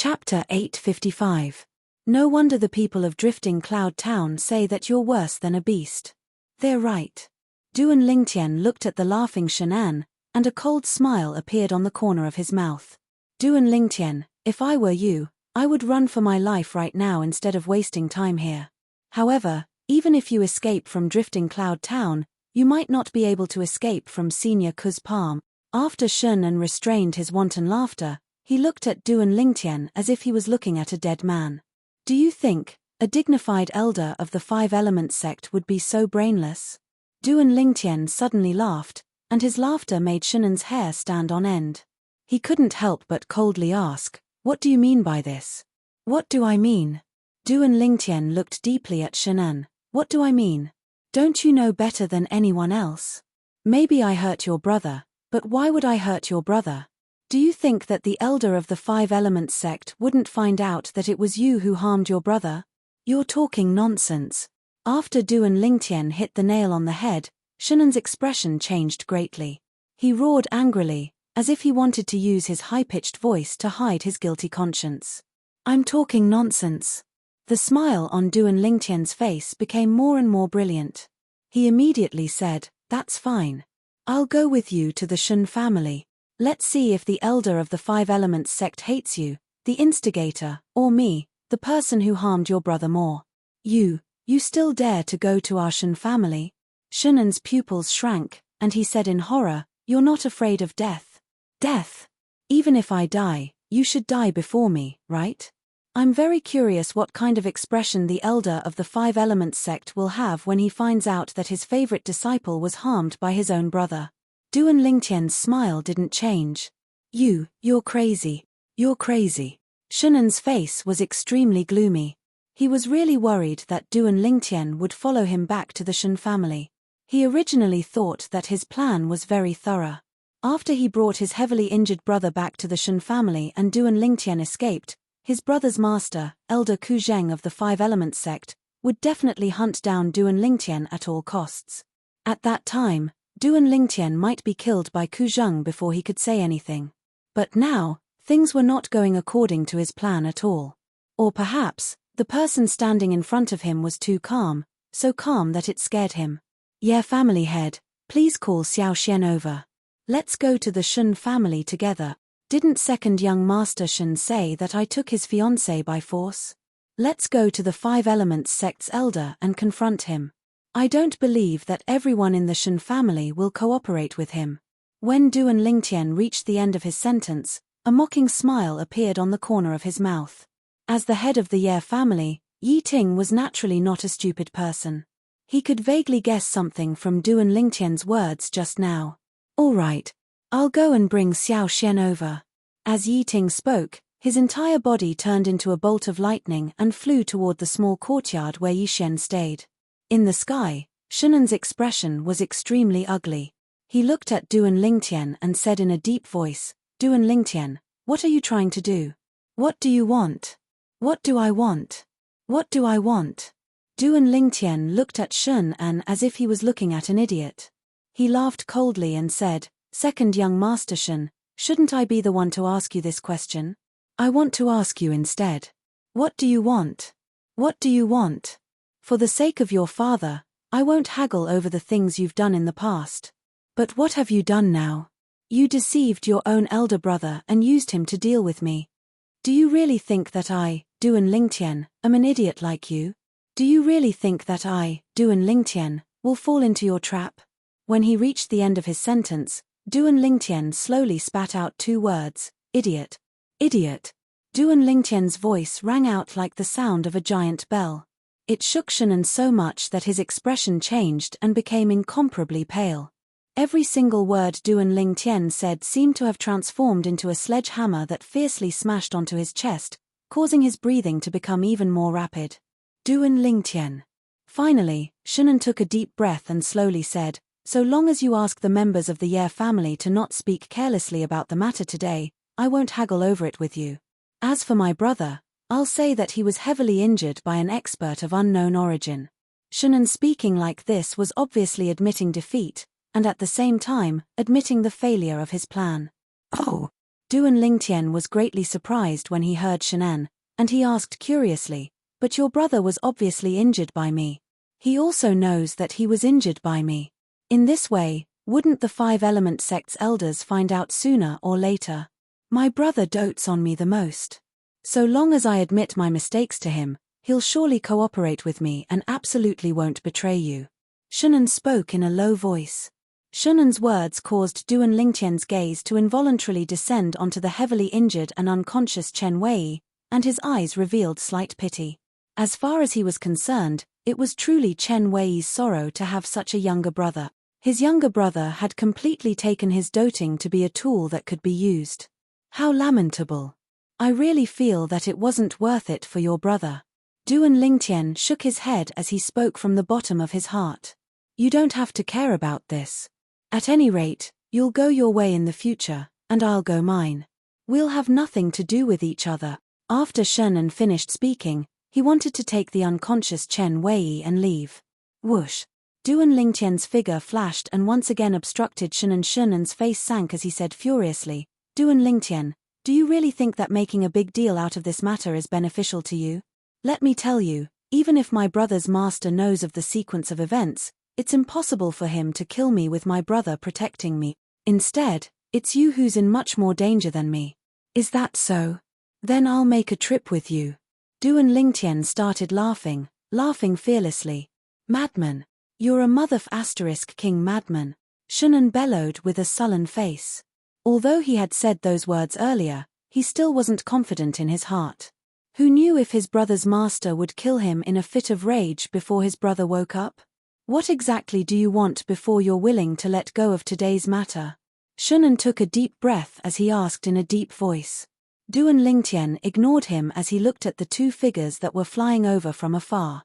Chapter 855. No wonder the people of Drifting Cloud Town say that you're worse than a beast. They're right. Duan Lingtian looked at the laughing Shan'an, and a cold smile appeared on the corner of his mouth. Duan Lingtian, if I were you, I would run for my life right now instead of wasting time here. However, even if you escape from Drifting Cloud Town, you might not be able to escape from Senior Ku's palm. After Shan'an restrained his wanton laughter, he looked at Duan Lingtian as if he was looking at a dead man. Do you think a dignified elder of the Five Elements sect would be so brainless? Duan Lingtian suddenly laughed, and his laughter made Shan'an's hair stand on end. He couldn't help but coldly ask, "What do you mean by this?" "What do I mean?" Duan Lingtian looked deeply at Shan'an. "What do I mean? Don't you know better than anyone else? Maybe I hurt your brother, but why would I hurt your brother? Do you think that the elder of the Five Elements sect wouldn't find out that it was you who harmed your brother? You're talking nonsense." After Duan Lingtian hit the nail on the head, Shan'an's expression changed greatly. He roared angrily, as if he wanted to use his high-pitched voice to hide his guilty conscience. "I'm talking nonsense." The smile on Duan Lingtian's face became more and more brilliant. He immediately said, "That's fine. I'll go with you to the Shan family. Let's see if the elder of the Five Elements sect hates you, the instigator, or me, the person who harmed your brother more. You still dare to go to our Shan family?" Shan'an's pupils shrank, and he said in horror, "You're not afraid of death?" "Death? Even if I die, you should die before me, right?" I'm very curious what kind of expression the elder of the Five Elements sect will have when he finds out that his favorite disciple was harmed by his own brother. Duan Lingtian's smile didn't change. You're crazy. You're crazy." Shan'an's face was extremely gloomy. He was really worried that Duan Lingtian would follow him back to the Shan family. He originally thought that his plan was very thorough. After he brought his heavily injured brother back to the Shan family and Duan Lingtian escaped, his brother's master, Elder Ku Zheng of the Five Elements sect, would definitely hunt down Duan Lingtian at all costs. At that time, Duan Lingtian might be killed by Ku Zheng before he could say anything. But now, things were not going according to his plan at all. Or perhaps, the person standing in front of him was too calm, so calm that it scared him. "Yeah, family head, please call Xiao Xian over. Let's go to the Shan family together. Didn't second young Master Shan say that I took his fiancée by force? Let's go to the Five Elements sect's elder and confront him. I don't believe that everyone in the Shan family will cooperate with him." When Duan Lingtian reached the end of his sentence, a mocking smile appeared on the corner of his mouth. As the head of the Ye family, Yi Ting was naturally not a stupid person. He could vaguely guess something from Duan Lingtian's words just now. "All right. I'll go and bring Xiao Xian over." As Yi Ting spoke, his entire body turned into a bolt of lightning and flew toward the small courtyard where Yi Xian stayed. In the sky, Shan'an's expression was extremely ugly. He looked at Duan Lingtian and said in a deep voice, "Duan Lingtian, what are you trying to do? What do you want? What do I want? What do I want?" Duan Lingtian looked at Shan'an as if he was looking at an idiot. He laughed coldly and said, "Second young Master Shan, shouldn't I be the one to ask you this question? I want to ask you instead. What do you want? What do you want? For the sake of your father, I won't haggle over the things you've done in the past. But what have you done now? You deceived your own elder brother and used him to deal with me. Do you really think that I, Duan Lingtian, am an idiot like you? Do you really think that I, Duan Lingtian, will fall into your trap?" When he reached the end of his sentence, Duan Lingtian slowly spat out two words, "Idiot. Idiot." Duan Lingtian's voice rang out like the sound of a giant bell. It shook Shan'an so much that his expression changed and became incomparably pale. Every single word Duan Lingtian said seemed to have transformed into a sledgehammer that fiercely smashed onto his chest, causing his breathing to become even more rapid. Duan Lingtian. Finally, Shan'an took a deep breath and slowly said, "So long as you ask the members of the Ye family to not speak carelessly about the matter today, I won't haggle over it with you. As for my brother, I'll say that he was heavily injured by an expert of unknown origin." Shan'an speaking like this was obviously admitting defeat, and at the same time, admitting the failure of his plan. "Oh, Duan Lingtian was greatly surprised when he heard Shan'an, and he asked curiously, "But your brother was obviously injured by me. He also knows that he was injured by me. In this way, wouldn't the five-element sect's elders find out sooner or later? My brother dotes on me the most. So long as I admit my mistakes to him, he'll surely cooperate with me and absolutely won't betray you." Shan'an spoke in a low voice. Shunan's words caused Duan Lingtian's gaze to involuntarily descend onto the heavily injured and unconscious Chen Wei, and his eyes revealed slight pity. As far as he was concerned, it was truly Chen Wei's sorrow to have such a younger brother. His younger brother had completely taken his doting to be a tool that could be used. How lamentable. I really feel that it wasn't worth it for your brother. Duan Lingtian shook his head as he spoke from the bottom of his heart. You don't have to care about this. At any rate, you'll go your way in the future, and I'll go mine. We'll have nothing to do with each other. After Shan'an finished speaking, he wanted to take the unconscious Chen Wei and leave. Whoosh! Duan Lingtian's figure flashed and once again obstructed Shan'an. Shan'an's face sank as he said furiously, "Duan Lingtian, do you really think that making a big deal out of this matter is beneficial to you? Let me tell you, even if my brother's master knows of the sequence of events, it's impossible for him to kill me with my brother protecting me. Instead, it's you who's in much more danger than me. Is that so? Then I'll make a trip with you." Duan Lingtian started laughing fearlessly. "Madman! You're a king madman," Shan'an bellowed with a sullen face. Although he had said those words earlier, he still wasn't confident in his heart. Who knew if his brother's master would kill him in a fit of rage before his brother woke up? What exactly do you want before you're willing to let go of today's matter? Shan'an took a deep breath as he asked in a deep voice. Duan Lingtian ignored him as he looked at the two figures that were flying over from afar.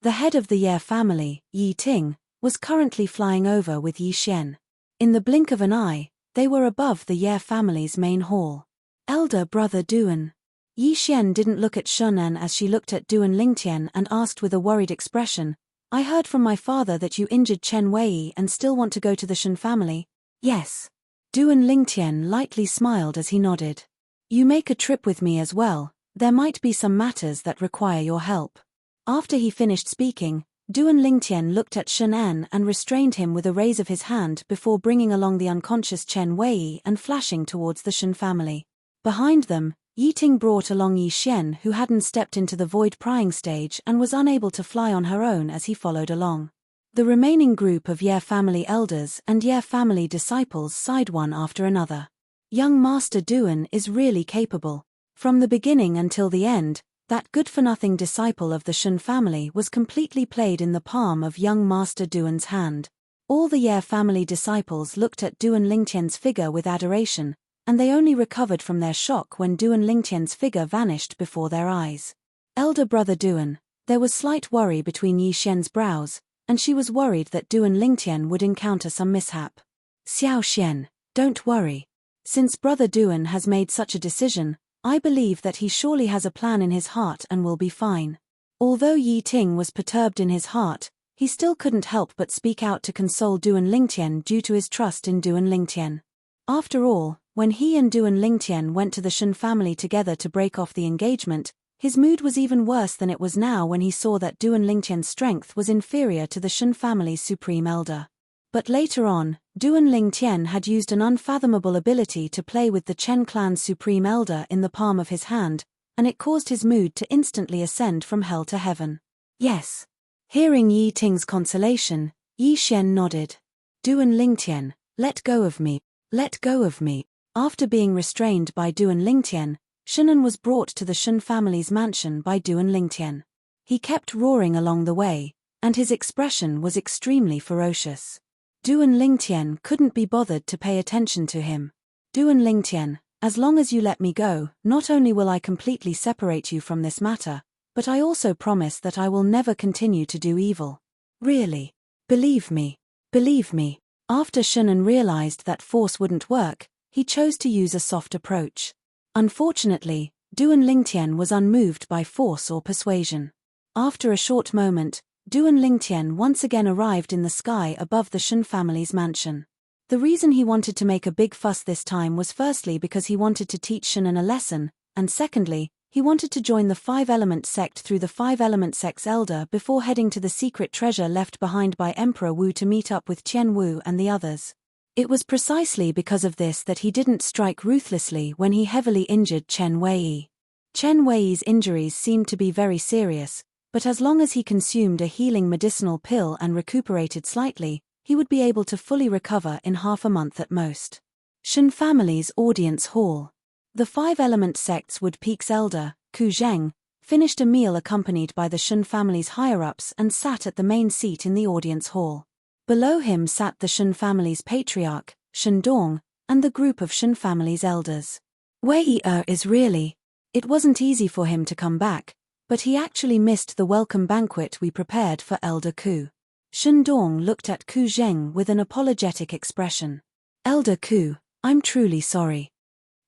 The head of the Ye family, Yi Ting, was currently flying over with Yi Xian. In the blink of an eye, they were above the Ye family's main hall. "Elder brother Duan." Yi Xian didn't look at Shan'an as she looked at Duan Lingtian and asked with a worried expression, "I heard from my father that you injured Chen Wei and still want to go to the Shan family?" "Yes." Duan Lingtian lightly smiled as he nodded. "You make a trip with me as well, there might be some matters that require your help." After he finished speaking, Duan Lingtian looked at Shan'an and restrained him with a raise of his hand before bringing along the unconscious Chen Wei and flashing towards the Shan family. Behind them, Yi Ting brought along Yi Xian, who hadn't stepped into the void prying stage and was unable to fly on her own as he followed along. The remaining group of Ye family elders and Ye family disciples sighed one after another. Young Master Duan is really capable. From the beginning until the end, that good-for-nothing disciple of the Shan family was completely played in the palm of young Master Duan's hand. All the Ye family disciples looked at Duan Lingtian's figure with adoration, and they only recovered from their shock when Duan Lingtian's figure vanished before their eyes. Elder brother Duan, there was slight worry between Yi Xian's brows, and she was worried that Duan Lingtian would encounter some mishap. "Xiao Xian, don't worry. Since brother Duan has made such a decision, I believe that he surely has a plan in his heart and will be fine." Although Yi Ting was perturbed in his heart, he still couldn't help but speak out to console Duan Lingtian due to his trust in Duan Lingtian. After all, when he and Duan Lingtian went to the Shan family together to break off the engagement, his mood was even worse than it was now when he saw that Duan Lingtian's strength was inferior to the Shan family's supreme elder. But later on, Duan Lingtian had used an unfathomable ability to play with the Chen clan's supreme elder in the palm of his hand, and it caused his mood to instantly ascend from hell to heaven. "Yes." Hearing Yi Ting's consolation, Yi Xian nodded. "Duan Lingtian, let go of me. Let go of me." After being restrained by Duan Lingtian, Shan'an was brought to the Shan family's mansion by Duan Lingtian. He kept roaring along the way, and his expression was extremely ferocious. Duan Lingtian couldn't be bothered to pay attention to him. "Duan Lingtian, as long as you let me go, not only will I completely separate you from this matter, but I also promise that I will never continue to do evil." "Really? Believe me. Believe me." After Shan'an realized that force wouldn't work, he chose to use a soft approach. Unfortunately, Duan Lingtian was unmoved by force or persuasion. After a short moment, Duan Lingtian once again arrived in the sky above the Shan family's mansion. The reason he wanted to make a big fuss this time was firstly because he wanted to teach Shannon a lesson, and secondly, he wanted to join the Five-Element sect through the Five-Element sect's elder before heading to the secret treasure left behind by Emperor Wu to meet up with Qian Wu and the others. It was precisely because of this that he didn't strike ruthlessly when he heavily injured Chen Wei. Chen Wei's injuries seemed to be very serious, but as long as he consumed a healing medicinal pill and recuperated slightly, he would be able to fully recover in half a month at most. Shen family's audience hall. The Five-Element sect's Wood Peak's elder, Ku Zheng, finished a meal accompanied by the Shen family's higher-ups and sat at the main seat in the audience hall. Below him sat the Shen family's patriarch, Shen Dong, and the group of Shen family's elders. Wei is really. It wasn't easy for him to come back, but he actually missed the welcome banquet we prepared for Elder Ku. Shen Dong looked at Ku Zheng with an apologetic expression. Elder Ku, I'm truly sorry.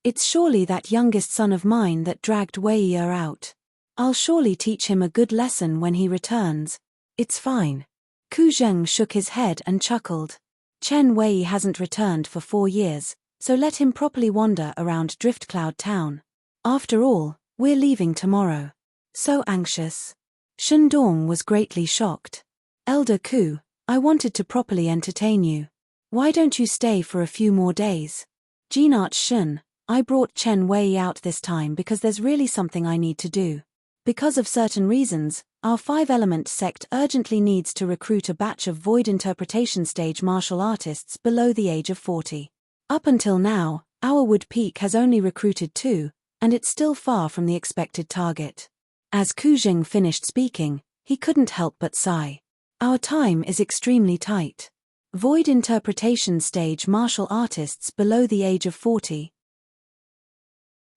It's surely that youngest son of mine that dragged Wei out. I'll surely teach him a good lesson when he returns. It's fine. Ku Zheng shook his head and chuckled. Chen Wei hasn't returned for 4 years, so let him properly wander around Driftcloud Town. After all, we're leaving tomorrow. So anxious. Shen Dong was greatly shocked. Elder Ku, I wanted to properly entertain you. Why don't you stay for a few more days? Jinart Shen, I brought Chen Wei out this time because there's really something I need to do. Because of certain reasons, our Five-Element sect urgently needs to recruit a batch of Void Interpretation stage martial artists below the age of 40. Up until now, our Wood Peak has only recruited 2, and it's still far from the expected target. As Ku Zheng finished speaking, he couldn't help but sigh. Our time is extremely tight. Void Interpretation stage martial artists below the age of 40.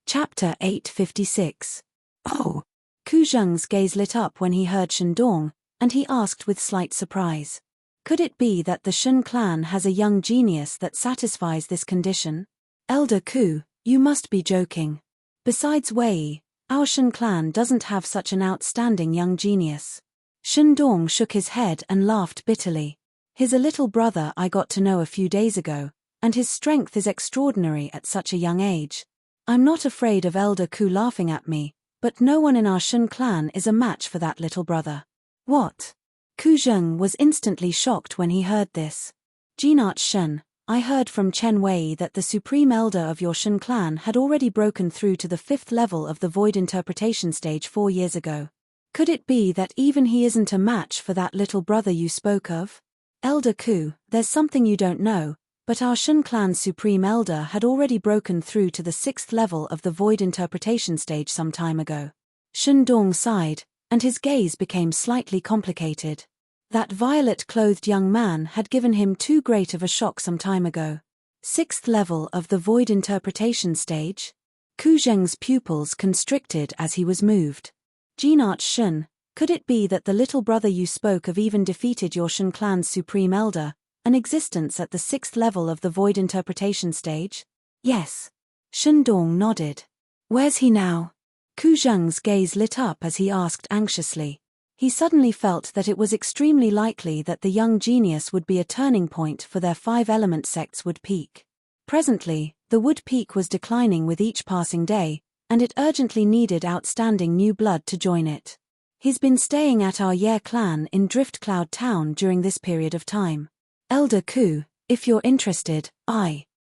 Chapter 856. Oh! Ku Zheng's gaze lit up when he heard Shen Dong, and he asked with slight surprise. Could it be that the Shen clan has a young genius that satisfies this condition? Elder Ku, you must be joking. Besides Wei, our Shen clan doesn't have such an outstanding young genius. Shen Dong shook his head and laughed bitterly. He's a little brother I got to know a few days ago, and his strength is extraordinary at such a young age. I'm not afraid of Elder Ku laughing at me, but no one in our Shen clan is a match for that little brother. What? Ku Zheng was instantly shocked when he heard this. Jinart Shen, I heard from Chen Wei that the supreme elder of your Shen clan had already broken through to the 5th level of the Void Interpretation stage 4 years ago. Could it be that even he isn't a match for that little brother you spoke of? Elder Ku, there's something you don't know, but our Shen clan's supreme elder had already broken through to the 6th level of the Void Interpretation stage some time ago. Shen Dong sighed, and his gaze became slightly complicated. That violet-clothed young man had given him too great of a shock some time ago. 6th level of the Void Interpretation stage? Ku Zheng's pupils constricted as he was moved. Jinart Shen, could it be that the little brother you spoke of even defeated your Shen clan's supreme elder, an existence at the 6th level of the Void Interpretation stage? Yes. Shen Dong nodded. Where's he now? Ku Zheng's gaze lit up as he asked anxiously. He suddenly felt that it was extremely likely that the young genius would be a turning point for their Five-Element sect's Wood Peak. Presently, the Wood Peak was declining with each passing day, and it urgently needed outstanding new blood to join it. He's been staying at our Ye clan in Driftcloud Town during this period of time. Elder Ku, if you're interested,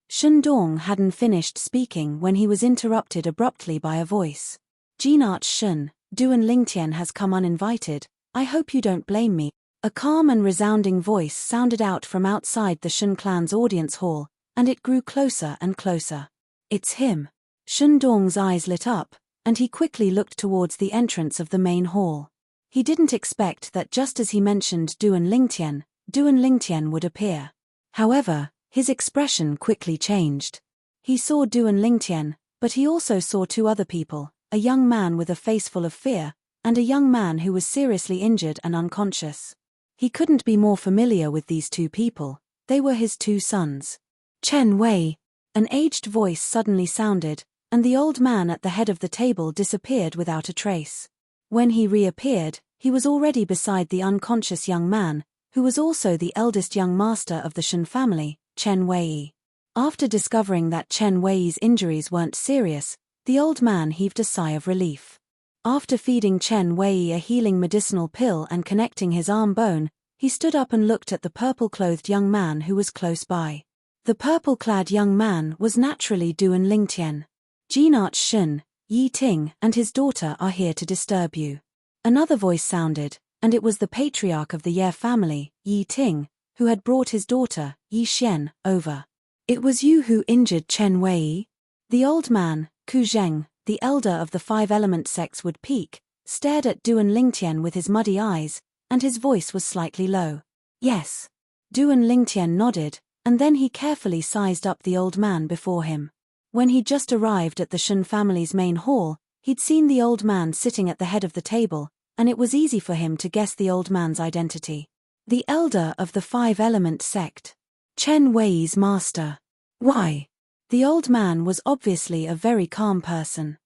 Shen Dong hadn't finished speaking when he was interrupted abruptly by a voice. Jinart Shen, Duan Lingtian has come uninvited, I hope you don't blame me. A calm and resounding voice sounded out from outside the Shen clan's audience hall, and it grew closer and closer. It's him. Shen Dong's eyes lit up, and he quickly looked towards the entrance of the main hall. He didn't expect that just as he mentioned Duan Lingtian would appear. However, his expression quickly changed. He saw Duan Lingtian, but he also saw 2 other people, a young man with a face full of fear, and a young man who was seriously injured and unconscious. He couldn't be more familiar with these 2 people. They were his 2 sons. Chen Wei. An aged voice suddenly sounded, and the old man at the head of the table disappeared without a trace. When he reappeared, he was already beside the unconscious young man, who was also the eldest young master of the Shen family, Chen Wei. After discovering that Chen Wei's injuries weren't serious, the old man heaved a sigh of relief. After feeding Chen Wei a healing medicinal pill and connecting his arm bone, he stood up and looked at the purple-clothed young man who was close by. The purple-clad young man was naturally Duan Lingtian. Jinarch Shun, Yi Ting, and his daughter are here to disturb you. Another voice sounded, and it was the patriarch of the Ye family, Yi Ting, who had brought his daughter, Yi Xian, over. It was you who injured Chen Wei? The old man, Ku Zheng, the elder of the five-element sects would peak, stared at Duan Lingtian with his muddy eyes, and his voice was slightly low. Yes. Duan Lingtian nodded, and then he carefully sized up the old man before him. When he'd just arrived at the Shun family's main hall, he'd seen the old man sitting at the head of the table, and it was easy for him to guess the old man's identity. The elder of the five-element sect. Chen Wei's master. Why? The old man was obviously a very calm person.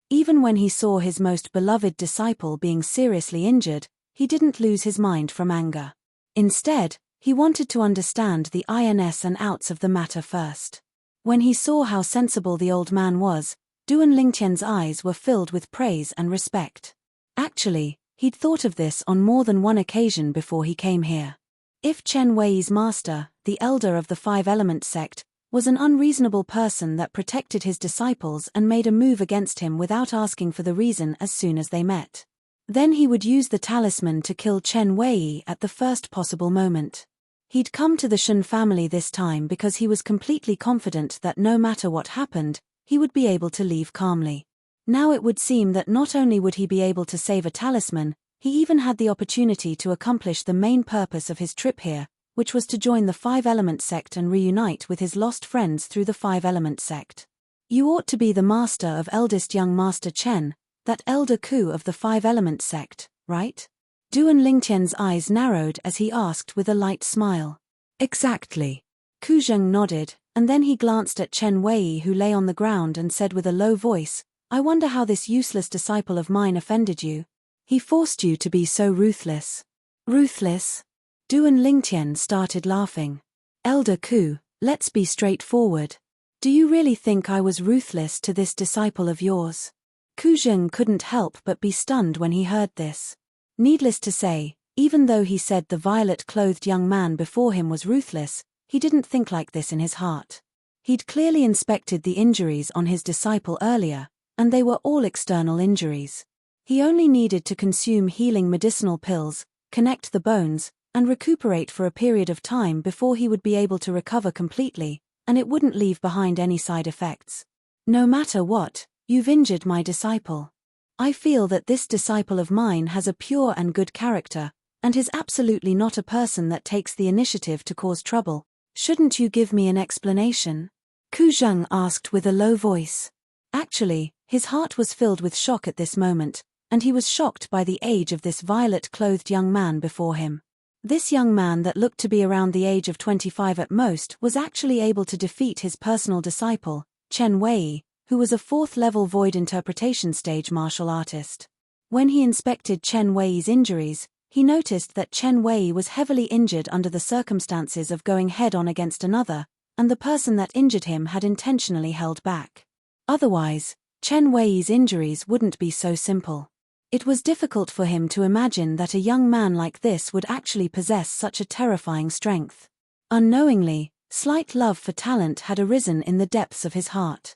Even when he saw his most beloved disciple being seriously injured, he didn't lose his mind from anger. Instead, he wanted to understand the ins and outs of the matter first. When he saw how sensible the old man was, Duan Lingtian's eyes were filled with praise and respect. Actually, he'd thought of this on more than one occasion before he came here. If Chen Wei's master, the elder of the five-element sect, was an unreasonable person that protected his disciples and made a move against him without asking for the reason as soon as they met, then he would use the talisman to kill Chen Wei at the first possible moment. He'd come to the Shun family this time because he was completely confident that no matter what happened, he would be able to leave calmly. Now it would seem that not only would he be able to save a talisman, he even had the opportunity to accomplish the main purpose of his trip here, which was to join the five-element sect and reunite with his lost friends through the five-element sect. You ought to be the master of eldest young Master Chen, that elder Ku of the five-element sect, right? Duan Lingtian's eyes narrowed as he asked with a light smile. Exactly. Ku Zheng nodded, and then he glanced at Chen Wei who lay on the ground and said with a low voice, I wonder how this useless disciple of mine offended you. He forced you to be so ruthless. Ruthless? Duan Lingtian started laughing. Elder Ku, let's be straightforward. Do you really think I was ruthless to this disciple of yours? Ku Zheng couldn't help but be stunned when he heard this. Needless to say, even though he said the violet-clothed young man before him was ruthless, he didn't think like this in his heart. He'd clearly inspected the injuries on his disciple earlier, and they were all external injuries. He only needed to consume healing medicinal pills, connect the bones, and recuperate for a period of time before he would be able to recover completely, and it wouldn't leave behind any side effects. No matter what, you've injured my disciple. I feel that this disciple of mine has a pure and good character, and is absolutely not a person that takes the initiative to cause trouble. Shouldn't you give me an explanation? Ku Zheng asked with a low voice. Actually, his heart was filled with shock at this moment, and he was shocked by the age of this violet-clothed young man before him. This young man that looked to be around the age of 25 at most was actually able to defeat his personal disciple, Chen Wei, who was a fourth-level void interpretation stage martial artist. When he inspected Chen Wei's injuries, he noticed that Chen Wei was heavily injured under the circumstances of going head-on against another, and the person that injured him had intentionally held back. Otherwise, Chen Wei's injuries wouldn't be so simple. It was difficult for him to imagine that a young man like this would actually possess such a terrifying strength. Unknowingly, slight love for talent had arisen in the depths of his heart.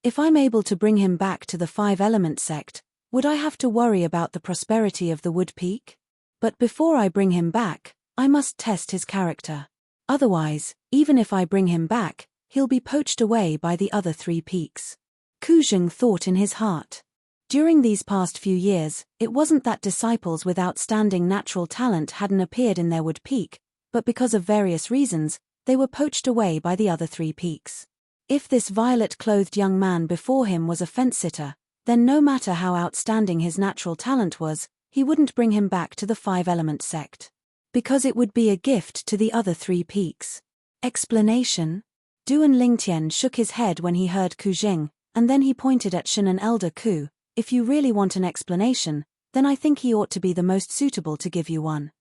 If I'm able to bring him back to the five-element sect, would I have to worry about the prosperity of the Wood Peak? But before I bring him back, I must test his character. Otherwise, even if I bring him back, he'll be poached away by the other three peaks. Ku Zheng thought in his heart. During these past few years, it wasn't that disciples with outstanding natural talent hadn't appeared in their Wood Peak, but because of various reasons, they were poached away by the other three peaks. If this violet-clothed young man before him was a fence-sitter, then no matter how outstanding his natural talent was, he wouldn't bring him back to the five-element sect. Because it would be a gift to the other three peaks. Explanation? Duan Lingtian shook his head when he heard Ku Zheng, and then he pointed at Shen and Elder Ku. If you really want an explanation, then I think he ought to be the most suitable to give you one.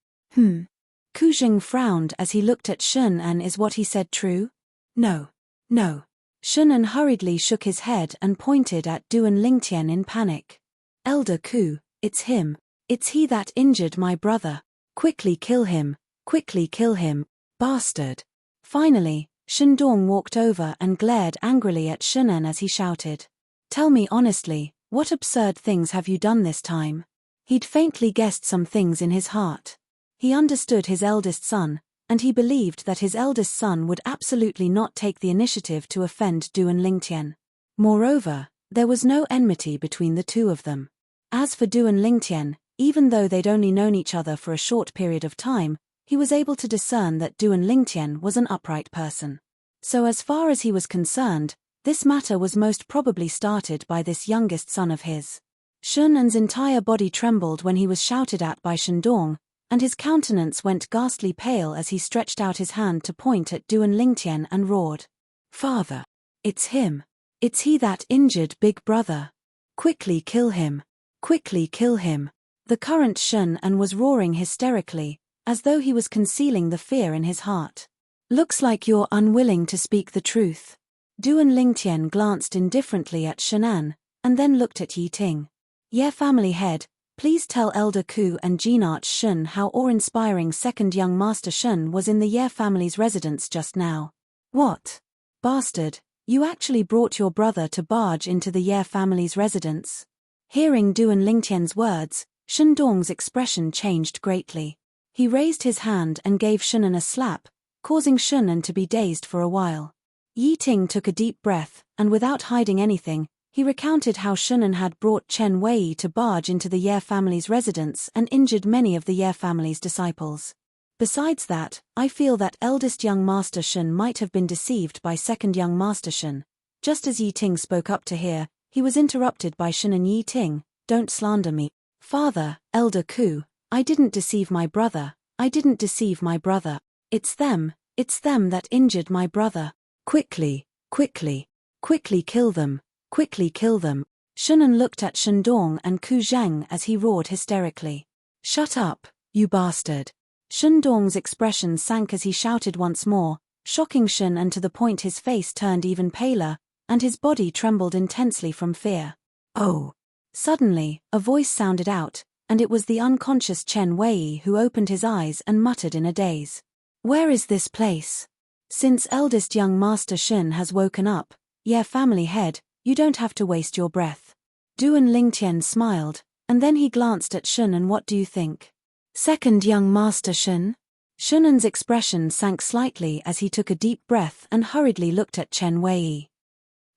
Ku Zheng frowned as he looked at Shun An. Is what he said true? No. No. Shun An hurriedly shook his head and pointed at Duan Lingtian in panic. Elder Ku, it's him. It's he that injured my brother. Quickly kill him. Quickly kill him. Bastard. Finally, Shundong walked over and glared angrily at Shun An as he shouted. Tell me honestly, what absurd things have you done this time? He'd faintly guessed some things in his heart. He understood his eldest son, and he believed that his eldest son would absolutely not take the initiative to offend Duan Lingtian. Moreover, there was no enmity between the two of them. As for Duan Lingtian, even though they'd only known each other for a short period of time, he was able to discern that Duan Lingtian was an upright person. So as far as he was concerned, this matter was most probably started by this youngest son of his. Shun An's entire body trembled when he was shouted at by Shundong, and his countenance went ghastly pale as he stretched out his hand to point at Duan Lingtian and roared. Father! It's him! It's he that injured Big Brother! Quickly kill him! Quickly kill him! The current Shun An was roaring hysterically, as though he was concealing the fear in his heart. Looks like you're unwilling to speak the truth. Duan Lingtian glanced indifferently at Shun An, and then looked at Yi Ting. Ye family head, please tell Elder Ku and Genarch Shun how awe-inspiring second young Master Shun was in the Ye family's residence just now. What? Bastard, you actually brought your brother to barge into the Ye family's residence? Hearing Duan Lingtian's words, Shundong's expression changed greatly. He raised his hand and gave Shun An a slap, causing Shun An to be dazed for a while. Yi Ting took a deep breath, and without hiding anything, he recounted how Shun An had brought Chen Wei to barge into the Ye family's residence and injured many of the Ye family's disciples. Besides that, I feel that eldest young Master Shun might have been deceived by second young Master Shun. Just as Yi Ting spoke up to hear, he was interrupted by Shun An. Yi Ting, don't slander me. Father, Elder Ku, I didn't deceive my brother, I didn't deceive my brother. It's them that injured my brother. Quickly, quickly, quickly kill them, quickly kill them. Shun An looked at Shundong and Ku Zheng as he roared hysterically. Shut up, you bastard. Shundong's expression sank as he shouted once more, shocking Shun An to the point his face turned even paler, and his body trembled intensely from fear. Oh! Suddenly, a voice sounded out, and it was the unconscious Chen Wei who opened his eyes and muttered in a daze. Where is this place? Since eldest young Master Shun has woken up, Ye family head, you don't have to waste your breath. Duan Lingtian smiled, and then he glanced at Shun An. What do you think? Second young Master Shun? Shun An's expression sank slightly as he took a deep breath and hurriedly looked at Chen Wei.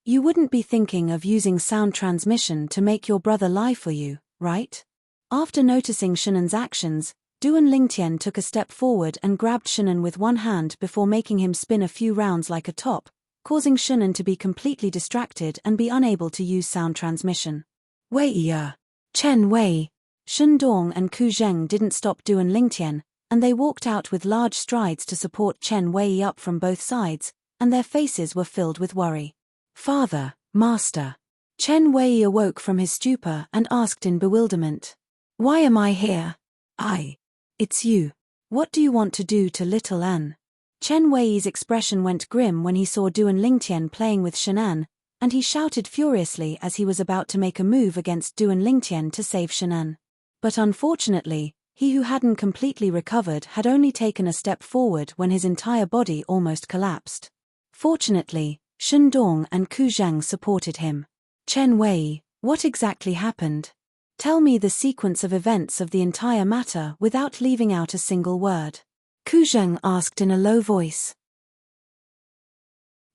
You wouldn't be thinking of using sound transmission to make your brother lie for you, right? After noticing Shun An's actions, Duan Lingtian took a step forward and grabbed Shun An with one hand before making him spin a few rounds like a top, causing Shun An to be completely distracted and be unable to use sound transmission. Wei-ya! Chen Wei! Shundong and Ku Zheng didn't stop Duan Lingtian, and they walked out with large strides to support Chen Wei up from both sides, and their faces were filled with worry. Father, Master. Chen Wei awoke from his stupor and asked in bewilderment. Why am I here? It's you. What do you want to do to little An? Chen Wei's expression went grim when he saw Duan Lingtian playing with Shun An, and he shouted furiously as he was about to make a move against Duan Lingtian to save Shun An. But unfortunately, he who hadn't completely recovered had only taken a step forward when his entire body almost collapsed. Fortunately, Shundong and Ku Zheng supported him. Chen Wei, what exactly happened? Tell me the sequence of events of the entire matter without leaving out a single word. Ku Zheng asked in a low voice.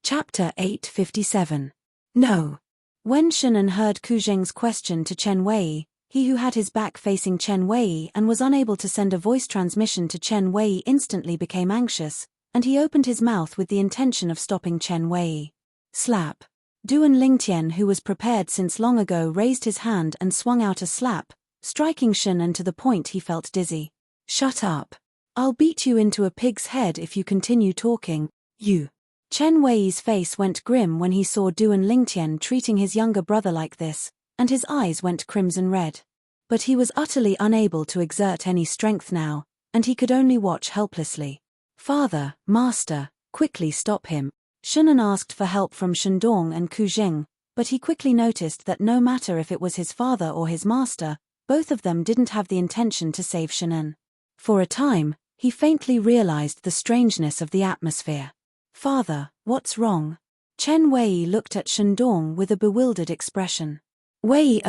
Chapter 857. No. When Shun An heard Ku Zheng's question to Chen Wei, he who had his back facing Chen Wei and was unable to send a voice transmission to Chen Wei instantly became anxious, and he opened his mouth with the intention of stopping Chen Wei. Slap. Duan Lingtian, who was prepared since long ago, raised his hand and swung out a slap, striking Shun An to the point he felt dizzy. Shut up. I'll beat you into a pig's head if you continue talking, you. Chen Wei's face went grim when he saw Duan Lingtian treating his younger brother like this, and his eyes went crimson red. But he was utterly unable to exert any strength now, and he could only watch helplessly. "Father, master, quickly stop him." Shunan asked for help from Shandong and Ku Zheng, but he quickly noticed that no matter if it was his father or his master, both of them didn't have the intention to save Shunan. For a time, he faintly realized the strangeness of the atmosphere. "Father, what's wrong?" Chen Wei looked at Shandong with a bewildered expression. "Wei,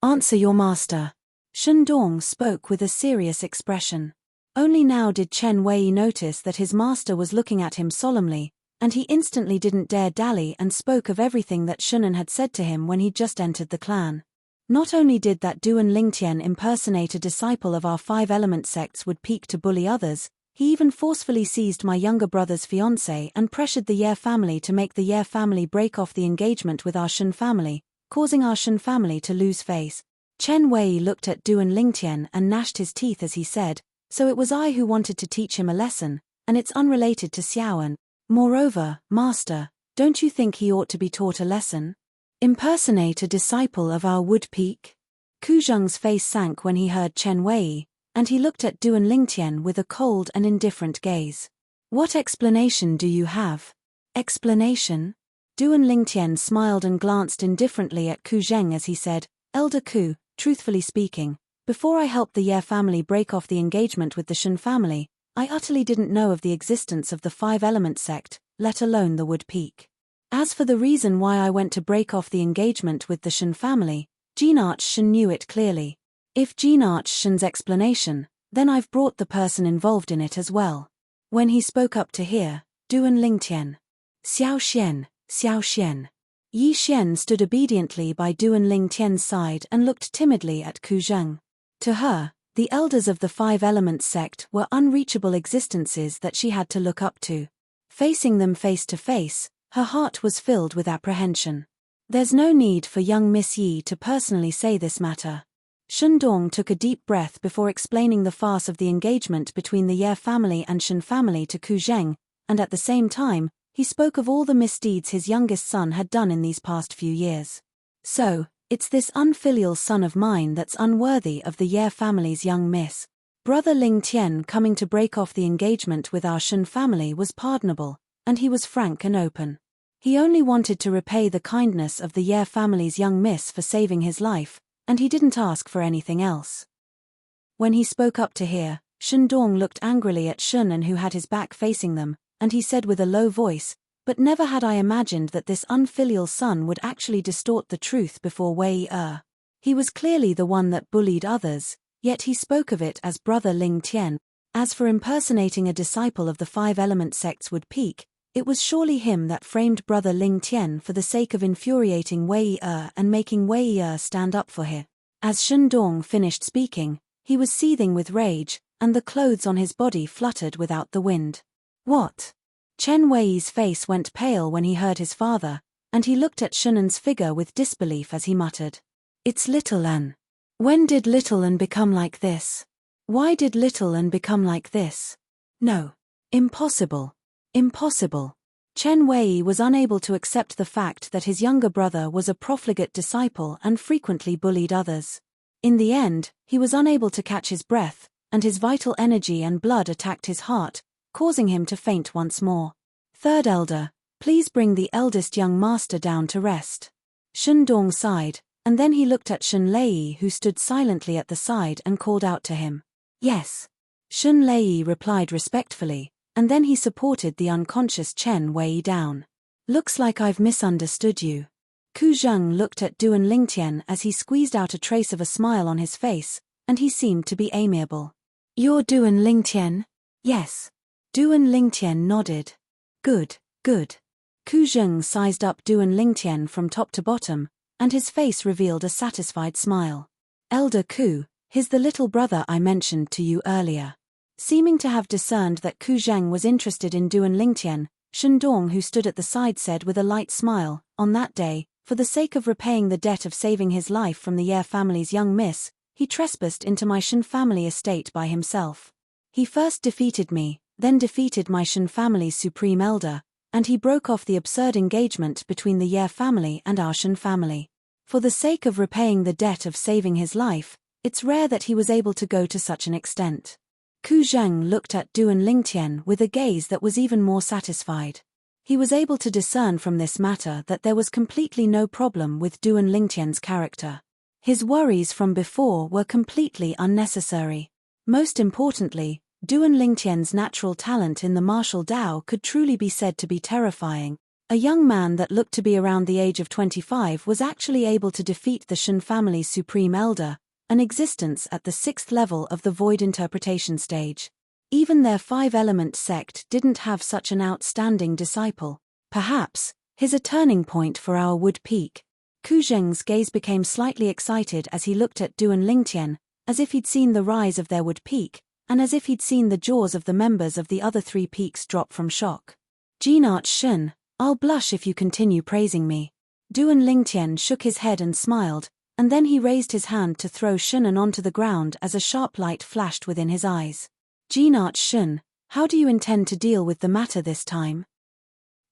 answer your master." Shandong spoke with a serious expression. Only now did Chen Wei notice that his master was looking at him solemnly, and he instantly didn't dare dally and spoke of everything that Shunan had said to him when he just entered the clan. Not only did that Duan Lingtian impersonate a disciple of our five-element sects would peak to bully others, he even forcefully seized my younger brother's fiancée and pressured the Ye family to make the Ye family break off the engagement with our Shun family, causing our Shun family to lose face. Chen Wei looked at Duan Lingtian and gnashed his teeth as he said, "So it was I who wanted to teach him a lesson, and it's unrelated to Xiaoan. Moreover, master, don't you think he ought to be taught a lesson? Impersonate a disciple of our wood peak?" Ku Zheng's face sank when he heard Chen Wei, and he looked at Duan Lingtian with a cold and indifferent gaze. "What explanation do you have?" "Explanation?" Duan Lingtian smiled and glanced indifferently at Ku Zheng as he said, "Elder Ku, truthfully speaking, before I helped the Ye family break off the engagement with the Shun family, I utterly didn't know of the existence of the five-element sect, let alone the wood peak. As for the reason why I went to break off the engagement with the Shun family, Jinarch Shun knew it clearly. If Jinarch Shun's explanation, then I've brought the person involved in it as well." When he spoke up to hear, Duan Lingtian. "Xiao Xian, Xiao Xian." Yi Xian stood obediently by Duan Lingtian's side and looked timidly at Ku Zheng. To her, the elders of the five-element sect were unreachable existences that she had to look up to. Facing them face to face, her heart was filled with apprehension. There's no need for young Miss Yi to personally say this matter. Shandong took a deep breath before explaining the farce of the engagement between the Ye family and Shen family to Ku Zheng, and at the same time, he spoke of all the misdeeds his youngest son had done in these past few years. "So, it's this unfilial son of mine that's unworthy of the Ye family's young miss. Brother Ling Tian coming to break off the engagement with our Shun family was pardonable, and he was frank and open. He only wanted to repay the kindness of the Ye family's young miss for saving his life, and he didn't ask for anything else." When he spoke up to hear, Shandong looked angrily at Shunan who had his back facing them, and he said with a low voice, "But never had I imagined that this unfilial son would actually distort the truth before Wei Er. He was clearly the one that bullied others, yet he spoke of it as Brother Ling Tian. As for impersonating a disciple of the five-element sects would peak, it was surely him that framed Brother Ling Tian for the sake of infuriating Wei Er and making Wei Er stand up for him." As Shandong finished speaking, he was seething with rage, and the clothes on his body fluttered without the wind. "What?" Chen Wei's face went pale when he heard his father, and he looked at Shunan's figure with disbelief as he muttered, "It's Little An. When did Little An become like this? Why did Little An become like this? No. Impossible. Impossible." Chen Wei was unable to accept the fact that his younger brother was a profligate disciple and frequently bullied others. In the end, he was unable to catch his breath, and his vital energy and blood attacked his heart, causing him to faint once more. "Third elder, please bring the eldest young master down to rest." Shandong sighed, and then he looked at Shun Lei who stood silently at the side and called out to him. "Yes." Shun Lei replied respectfully, and then he supported the unconscious Chen Wei down. "Looks like I've misunderstood you." Ku Zheng looked at Duan Lingtian as he squeezed out a trace of a smile on his face, and he seemed to be amiable. "You're Duan Lingtian?" "Yes." Duan Lingtian nodded. "Good, good." Ku Zheng sized up Duan Lingtian from top to bottom, and his face revealed a satisfied smile. "Elder Ku, he's the little brother I mentioned to you earlier." Seeming to have discerned that Ku Zheng was interested in Duan Lingtian, Shandong who stood at the side said with a light smile, "On that day, for the sake of repaying the debt of saving his life from the Ye family's young miss, he trespassed into my Shen family estate by himself. He first defeated me, then defeated my Shen family's supreme elder, and he broke off the absurd engagement between the Ye family and our Shen family. For the sake of repaying the debt of saving his life, it's rare that he was able to go to such an extent." Ku Zheng looked at Duan Lingtian with a gaze that was even more satisfied. He was able to discern from this matter that there was completely no problem with Duan Lingtian's character. His worries from before were completely unnecessary. Most importantly, Duan Lingtian's natural talent in the martial Dao could truly be said to be terrifying. A young man that looked to be around the age of 25 was actually able to defeat the Shen family's supreme elder, an existence at the 6th level of the void interpretation stage. Even their 5-element sect didn't have such an outstanding disciple. Perhaps, here's a turning point for our Wood Peak. Ku Zheng's gaze became slightly excited as he looked at Duan Lingtian, as if he'd seen the rise of their Wood Peak, and as if he'd seen the jaws of the members of the other 3 peaks drop from shock. Genarch Shen, I'll blush if you continue praising me. Duan Lingtian shook his head and smiled, and then he raised his hand to throw Shunan onto the ground as a sharp light flashed within his eyes. Genarch Shen, how do you intend to deal with the matter this time?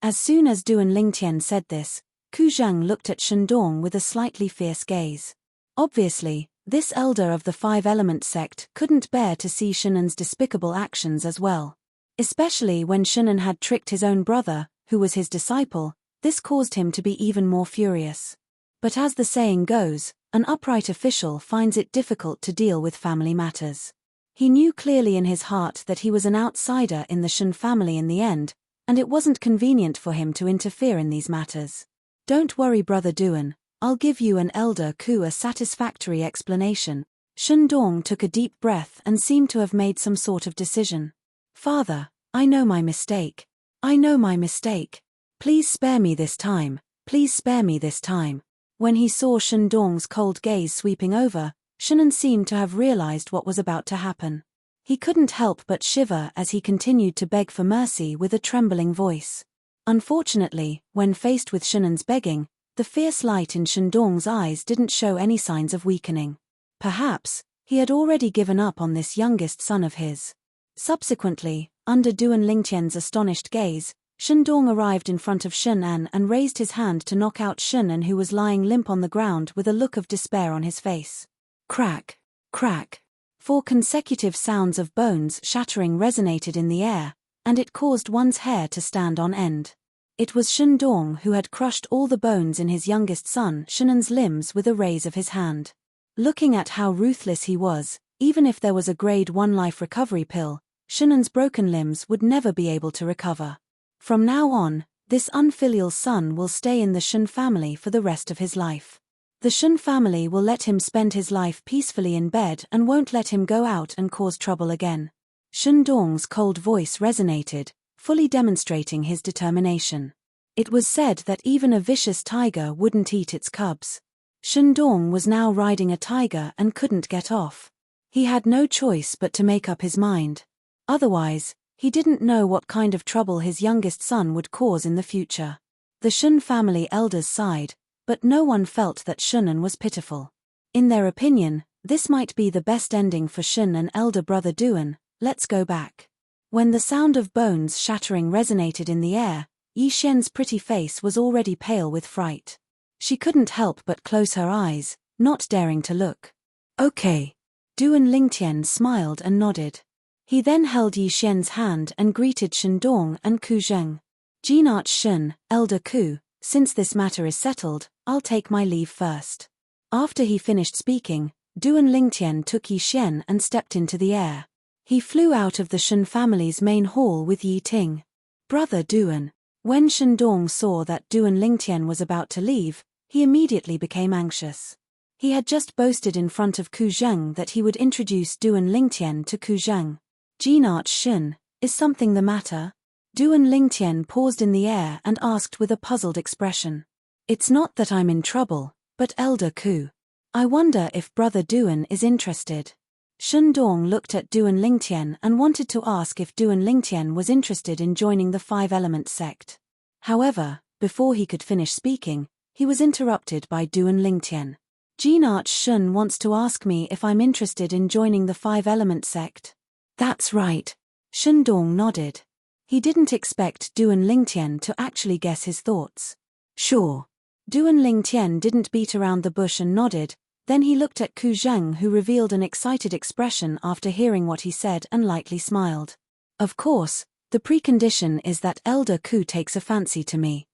As soon as Duan Lingtian said this, Ku Zheng looked at Shendong with a slightly fierce gaze. Obviously, this elder of the 5-element sect couldn't bear to see Shunan's despicable actions as well. Especially when Shunan had tricked his own brother, who was his disciple, this caused him to be even more furious. But as the saying goes, an upright official finds it difficult to deal with family matters. He knew clearly in his heart that he was an outsider in the Shen family in the end, and it wasn't convenient for him to interfere in these matters. Don't worry, Brother Duan, I'll give you and Elder Ku a satisfactory explanation. Shendong took a deep breath and seemed to have made some sort of decision. Father, I know my mistake. I know my mistake. Please spare me this time. Please spare me this time. When he saw Shendong's cold gaze sweeping over, Shunan seemed to have realized what was about to happen. He couldn't help but shiver as he continued to beg for mercy with a trembling voice. Unfortunately, when faced with Shunan's begging, the fierce light in Shendong's eyes didn't show any signs of weakening. Perhaps, he had already given up on this youngest son of his. Subsequently, under Duan Lingtian's astonished gaze, Shendong arrived in front of Shunan and raised his hand to knock out Shunan, who was lying limp on the ground with a look of despair on his face. Crack, crack. 4 consecutive sounds of bones shattering resonated in the air, and it caused one's hair to stand on end. It was Shendong who had crushed all the bones in his youngest son Shunan's limbs with a raise of his hand. Looking at how ruthless he was, even if there was a grade 1 life recovery pill, Shunan's broken limbs would never be able to recover. From now on, this unfilial son will stay in the Shen family for the rest of his life. The Shen family will let him spend his life peacefully in bed and won't let him go out and cause trouble again. Shendong's cold voice resonated, fully demonstrating his determination. It was said that even a vicious tiger wouldn't eat its cubs. Shendong was now riding a tiger and couldn't get off. He had no choice but to make up his mind. Otherwise, he didn't know what kind of trouble his youngest son would cause in the future. The Shen family elders sighed, but no one felt that Shunan was pitiful. In their opinion, this might be the best ending for Shen and elder brother Duan. Let's go back. When the sound of bones shattering resonated in the air, Yi Xian's pretty face was already pale with fright. She couldn't help but close her eyes, not daring to look. Okay. Duan Lingtian smiled and nodded. He then held Yi Xian's hand and greeted Shendong and Ku Zheng. Genarch Shen, Elder Ku, since this matter is settled, I'll take my leave first. After he finished speaking, Duan Lingtian took Yi Xian and stepped into the air. He flew out of the Shen family's main hall with Yi Ting. Brother Duan. When Shendong saw that Duan Lingtian was about to leave, he immediately became anxious. He had just boasted in front of Ku Zheng that he would introduce Duan Lingtian to Ku Zheng. Genarch Shen, is something the matter? Duan Lingtian paused in the air and asked with a puzzled expression. It's not that I'm in trouble, but Elder Ku. I wonder if Brother Duan is interested. Shendong looked at Duan Lingtian and wanted to ask if Duan Lingtian was interested in joining the 5-element sect. However, before he could finish speaking, he was interrupted by Duan Lingtian. Genarch Shen wants to ask me if I'm interested in joining the 5-element sect. That's right. Shendong nodded. He didn't expect Duan Lingtian to actually guess his thoughts. Sure. Duan Lingtian didn't beat around the bush and nodded, Then he looked at Ku Zheng, who revealed an excited expression after hearing what he said and lightly smiled. Of course, the precondition is that Elder Ku takes a fancy to me.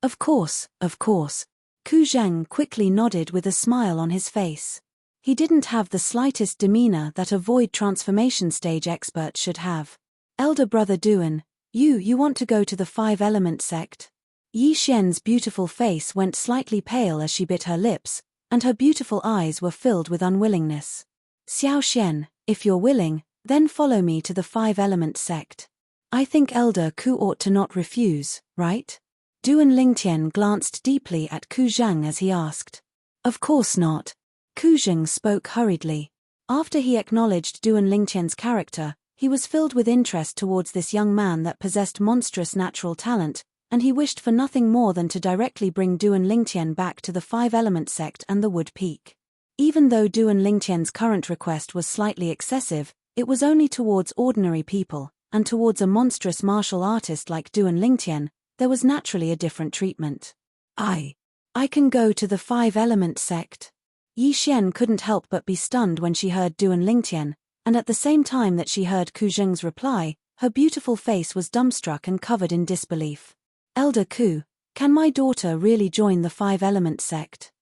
Of course, of course. Ku Zheng quickly nodded with a smile on his face. He didn't have the slightest demeanor that a void transformation stage expert should have. Elder brother Duan, you want to go to the five-element sect? Yi Xian's beautiful face went slightly pale as she bit her lips, and her beautiful eyes were filled with unwillingness. Xiao Xian, if you're willing, then follow me to the five-element sect. I think Elder Ku ought to not refuse, right? Duan Lingtian glanced deeply at Ku Zheng as he asked. Of course not. Ku Zheng spoke hurriedly. After he acknowledged Duan Lingtian's character, he was filled with interest towards this young man that possessed monstrous natural talent, and he wished for nothing more than to directly bring Duan Lingtian back to the five-element sect and the Wood Peak. Even though Duan Lingtian's current request was slightly excessive, it was only towards ordinary people, and towards a monstrous martial artist like Duan Lingtian, there was naturally a different treatment. I can go to the five-element sect. Yi Xian couldn't help but be stunned when she heard Duan Lingtian, and at the same time that she heard Ku Zheng's reply, her beautiful face was dumbstruck and covered in disbelief. Elder Ku, can my daughter really join the five-element sect?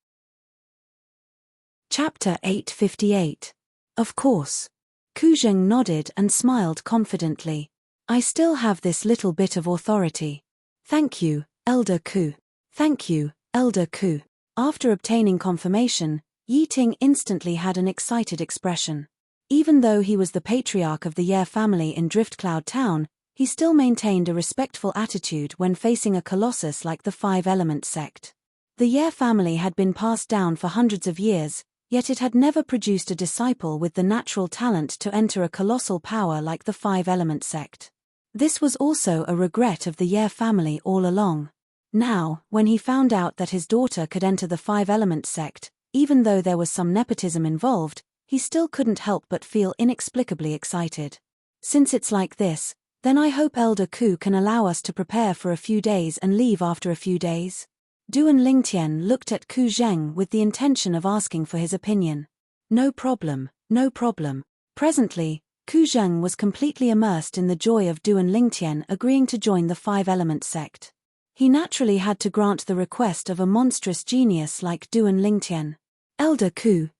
Chapter 858. Of course. Ku Zheng nodded and smiled confidently. I still have this little bit of authority. Thank you, Elder Ku. Thank you, Elder Ku. After obtaining confirmation, Yi Ting instantly had an excited expression. Even though he was the patriarch of the Ye family in Driftcloud Town, he still maintained a respectful attitude when facing a colossus like the five-element sect. The Ye family had been passed down for hundreds of years, yet it had never produced a disciple with the natural talent to enter a colossal power like the five-element sect. This was also a regret of the Ye family all along. Now, when he found out that his daughter could enter the five-element sect, even though there was some nepotism involved, he still couldn't help but feel inexplicably excited. Since it's like this, then I hope Elder Ku can allow us to prepare for a few days and leave after a few days. Duan Lingtian looked at Ku Zheng with the intention of asking for his opinion. No problem, no problem. Presently, Ku Zheng was completely immersed in the joy of Duan Lingtian agreeing to join the five-element sect. He naturally had to grant the request of a monstrous genius like Duan Lingtian. Elder Ku,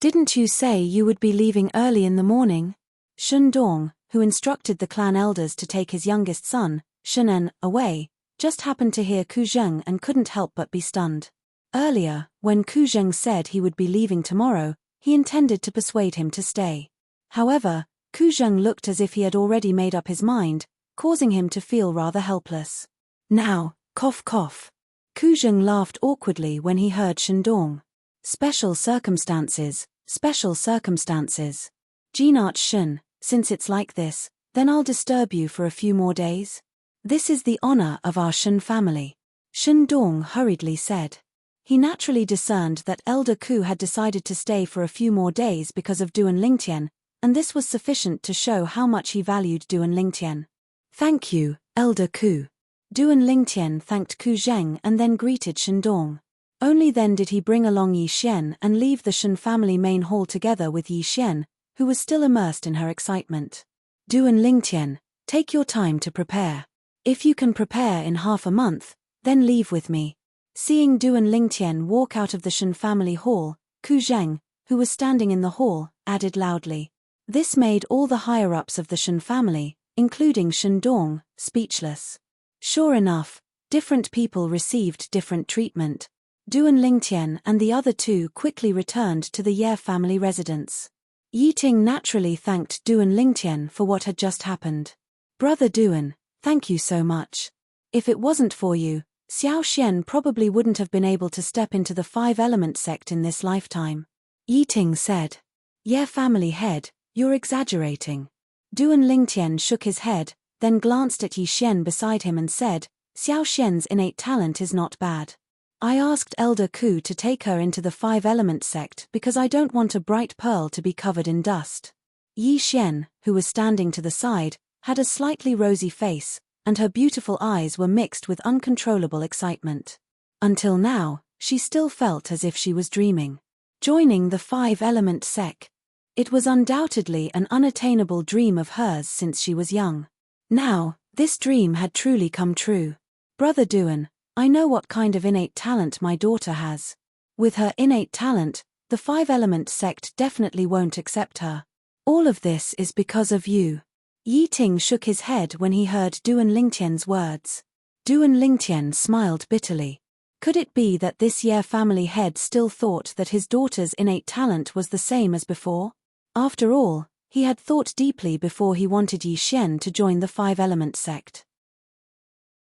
didn't you say you would be leaving early in the morning? Shun Dong, who instructed the clan elders to take his youngest son, Shunen, away, just happened to hear Ku Zheng and couldn't help but be stunned. Earlier, when Ku Zheng said he would be leaving tomorrow, he intended to persuade him to stay. However, Ku Zheng looked as if he had already made up his mind, causing him to feel rather helpless. Now, cough cough. Ku Zheng laughed awkwardly when he heard Shandong. Special circumstances, special circumstances. Jinart Shun, since it's like this, then I'll disturb you for a few more days. This is the honor of our Shun family. Shandong hurriedly said. He naturally discerned that Elder Ku had decided to stay for a few more days because of Duan Lingtian, and this was sufficient to show how much he valued Duan Lingtian. Thank you, Elder Ku. Duan Lingtian thanked Ku Zheng and then greeted Shandong. Only then did he bring along Yi Xian and leave the Shun family main hall together with Yi Xian, who was still immersed in her excitement. Duan Lingtian, take your time to prepare. If you can prepare in half a month, then leave with me. Seeing Duan Lingtian walk out of the Shun family hall, Ku Zheng, who was standing in the hall, added loudly. This made all the higher-ups of the Shun family, including Shandong, speechless. Sure enough, different people received different treatment. Duan Lingtian and the other two quickly returned to the Ye family residence. Yi Ting naturally thanked Duan Lingtian for what had just happened. Brother Duan, thank you so much. If it wasn't for you, Xiao Xian probably wouldn't have been able to step into the five-element sect in this lifetime. Yi Ting said. Ye family head, you're exaggerating. Duan Lingtian shook his head, then glanced at Yi Xian beside him and said, Xiao Xian's innate talent is not bad. I asked Elder Ku to take her into the five-element sect because I don't want a bright pearl to be covered in dust. Yi Xian, who was standing to the side, had a slightly rosy face, and her beautiful eyes were mixed with uncontrollable excitement. Until now, she still felt as if she was dreaming. Joining the five-element sect. It was undoubtedly an unattainable dream of hers since she was young. Now, this dream had truly come true. Brother Duan, I know what kind of innate talent my daughter has. With her innate talent, the five-element sect definitely won't accept her. All of this is because of you. Yi Ting shook his head when he heard Duan Lingtian's words. Duan Lingtian smiled bitterly. Could it be that this Ye family head still thought that his daughter's innate talent was the same as before? After all, he had thought deeply before he wanted Yi Xian to join the five-element sect.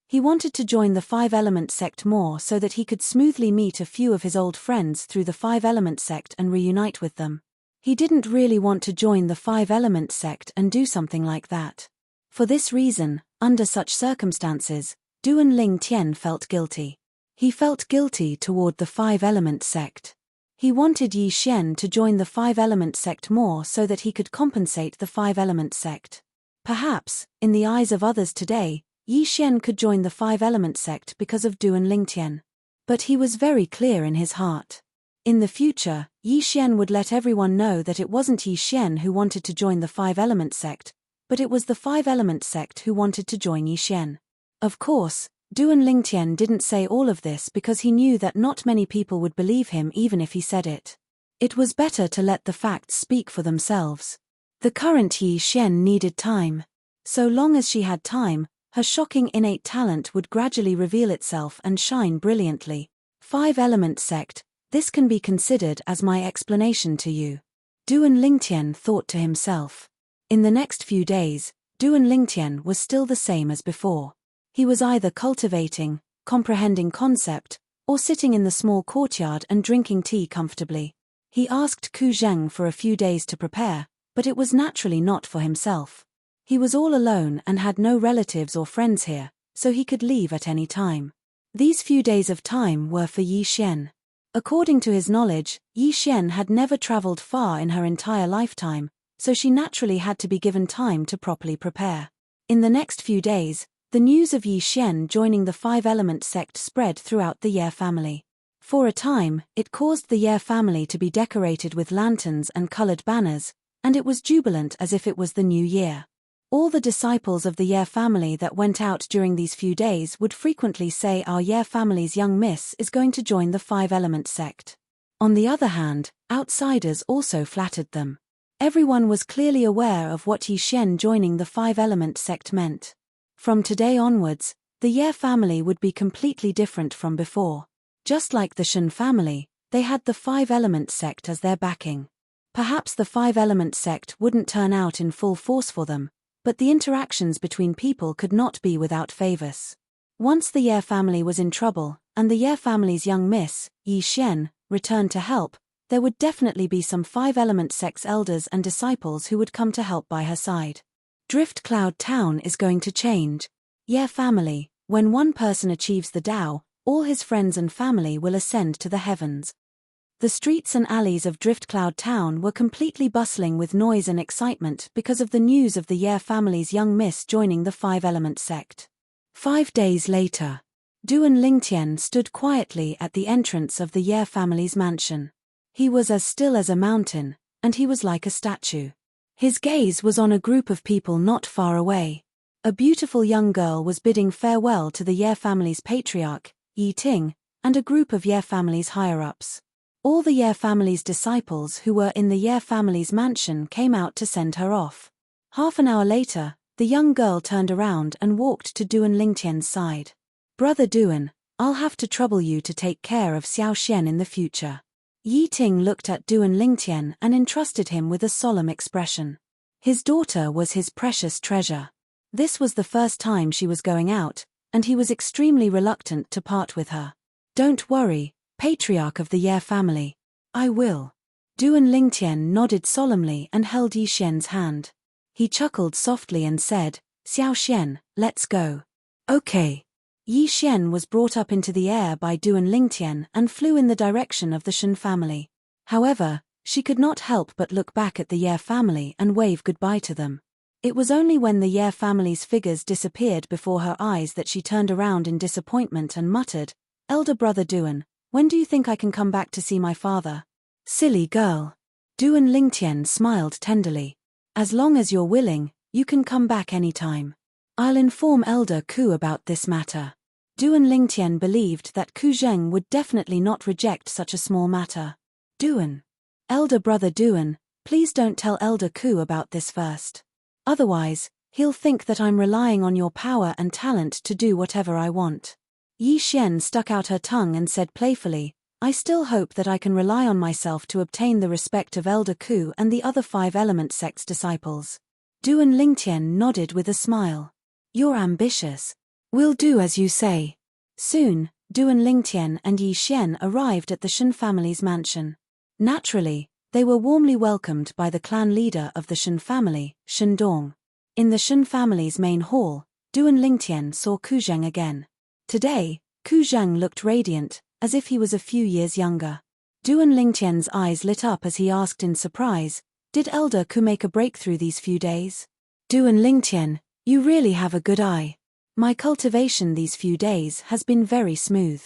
He wanted to join the five-element sect more so that he could smoothly meet a few of his old friends through the five-element sect and reunite with them. He didn't really want to join the five-element sect and do something like that. For this reason, under such circumstances, Duan Ling Tian felt guilty. He felt guilty toward the five-element sect. He wanted Yi Xian to join the five-element sect more so that he could compensate the five-element sect. Perhaps, in the eyes of others today, Yi Xian could join the five-element sect because of Duan Lingtian. But he was very clear in his heart. In the future, Yi Xian would let everyone know that it wasn't Yi Xian who wanted to join the five-element sect, but it was the five-element sect who wanted to join Yi Xian. Of course, Duan Lingtian didn't say all of this because he knew that not many people would believe him even if he said it. It was better to let the facts speak for themselves. The current Yi Xian needed time. So long as she had time, her shocking innate talent would gradually reveal itself and shine brilliantly. Five-element sect, this can be considered as my explanation to you. Duan Lingtian thought to himself. In the next few days, Duan Lingtian was still the same as before. He was either cultivating, comprehending concept, or sitting in the small courtyard and drinking tea comfortably. He asked Ku Zheng for a few days to prepare, but it was naturally not for himself. He was all alone and had no relatives or friends here, so he could leave at any time. These few days of time were for Yi Xian. According to his knowledge, Yi Xian had never traveled far in her entire lifetime, so she naturally had to be given time to properly prepare. In the next few days, the news of Yi Xian joining the five-element sect spread throughout the Ye family. For a time, it caused the Ye family to be decorated with lanterns and colored banners, and it was jubilant as if it was the new year. All the disciples of the Ye family that went out during these few days would frequently say our Ye family's young miss is going to join the five-element sect. On the other hand, outsiders also flattered them. Everyone was clearly aware of what Yi Xian joining the five-element sect meant. From today onwards, the Ye family would be completely different from before. Just like the Shen family, they had the five-element sect as their backing. Perhaps the five-element sect wouldn't turn out in full force for them, but the interactions between people could not be without favors. Once the Ye family was in trouble, and the Ye family's young miss, Yi Xian, returned to help, there would definitely be some five-element sect's elders and disciples who would come to help by her side. Drift Cloud Town is going to change. Ye family, when one person achieves the Tao, all his friends and family will ascend to the heavens. The streets and alleys of Drift Cloud Town were completely bustling with noise and excitement because of the news of the Ye family's young miss joining the five-element sect. 5 days later, Duan Lingtian stood quietly at the entrance of the Ye family's mansion. He was as still as a mountain, and he was like a statue. His gaze was on a group of people not far away. A beautiful young girl was bidding farewell to the Ye family's patriarch, Yi Ting, and a group of Ye family's higher-ups. All the Ye family's disciples who were in the Ye family's mansion came out to send her off. Half an hour later, the young girl turned around and walked to Duan Lingtian's side. Brother Duan, I'll have to trouble you to take care of Xiao Xian in the future. Yi Ting looked at Duan Lingtian and entrusted him with a solemn expression. His daughter was his precious treasure. This was the first time she was going out, and he was extremely reluctant to part with her. Don't worry, patriarch of the Ye family. I will. Duan Lingtian nodded solemnly and held Yi Xian's hand. He chuckled softly and said, Xiao Xian, let's go. Okay. Yi Xian was brought up into the air by Duan Lingtian and flew in the direction of the Shen family. However, she could not help but look back at the Ye family and wave goodbye to them. It was only when the Ye family's figures disappeared before her eyes that she turned around in disappointment and muttered, Elder brother Duan, When do you think I can come back to see my father? Silly girl. Duan Lingtian smiled tenderly. As long as you're willing, you can come back anytime. I'll inform Elder Ku about this matter. Duan Lingtian believed that Ku Zheng would definitely not reject such a small matter. Duan. Elder brother Duan, please don't tell Elder Ku about this first. Otherwise, he'll think that I'm relying on your power and talent to do whatever I want. Yi Xian stuck out her tongue and said playfully, I still hope that I can rely on myself to obtain the respect of Elder Ku and the other 5-element sect's disciples. Duan Lingtian nodded with a smile. You're ambitious. We'll do as you say. Soon, Duan Lingtian and Yi Xian arrived at the Shen family's mansion. Naturally, they were warmly welcomed by the clan leader of the Shen family, Shen Dong. In the Shen family's main hall, Duan Lingtian saw Ku Zheng again. Today, Ku Zheng looked radiant, as if he was a few years younger. Duan Lingtian's eyes lit up as he asked in surprise, did Elder Ku make a breakthrough these few days? Duan Lingtian, you really have a good eye. My cultivation these few days has been very smooth.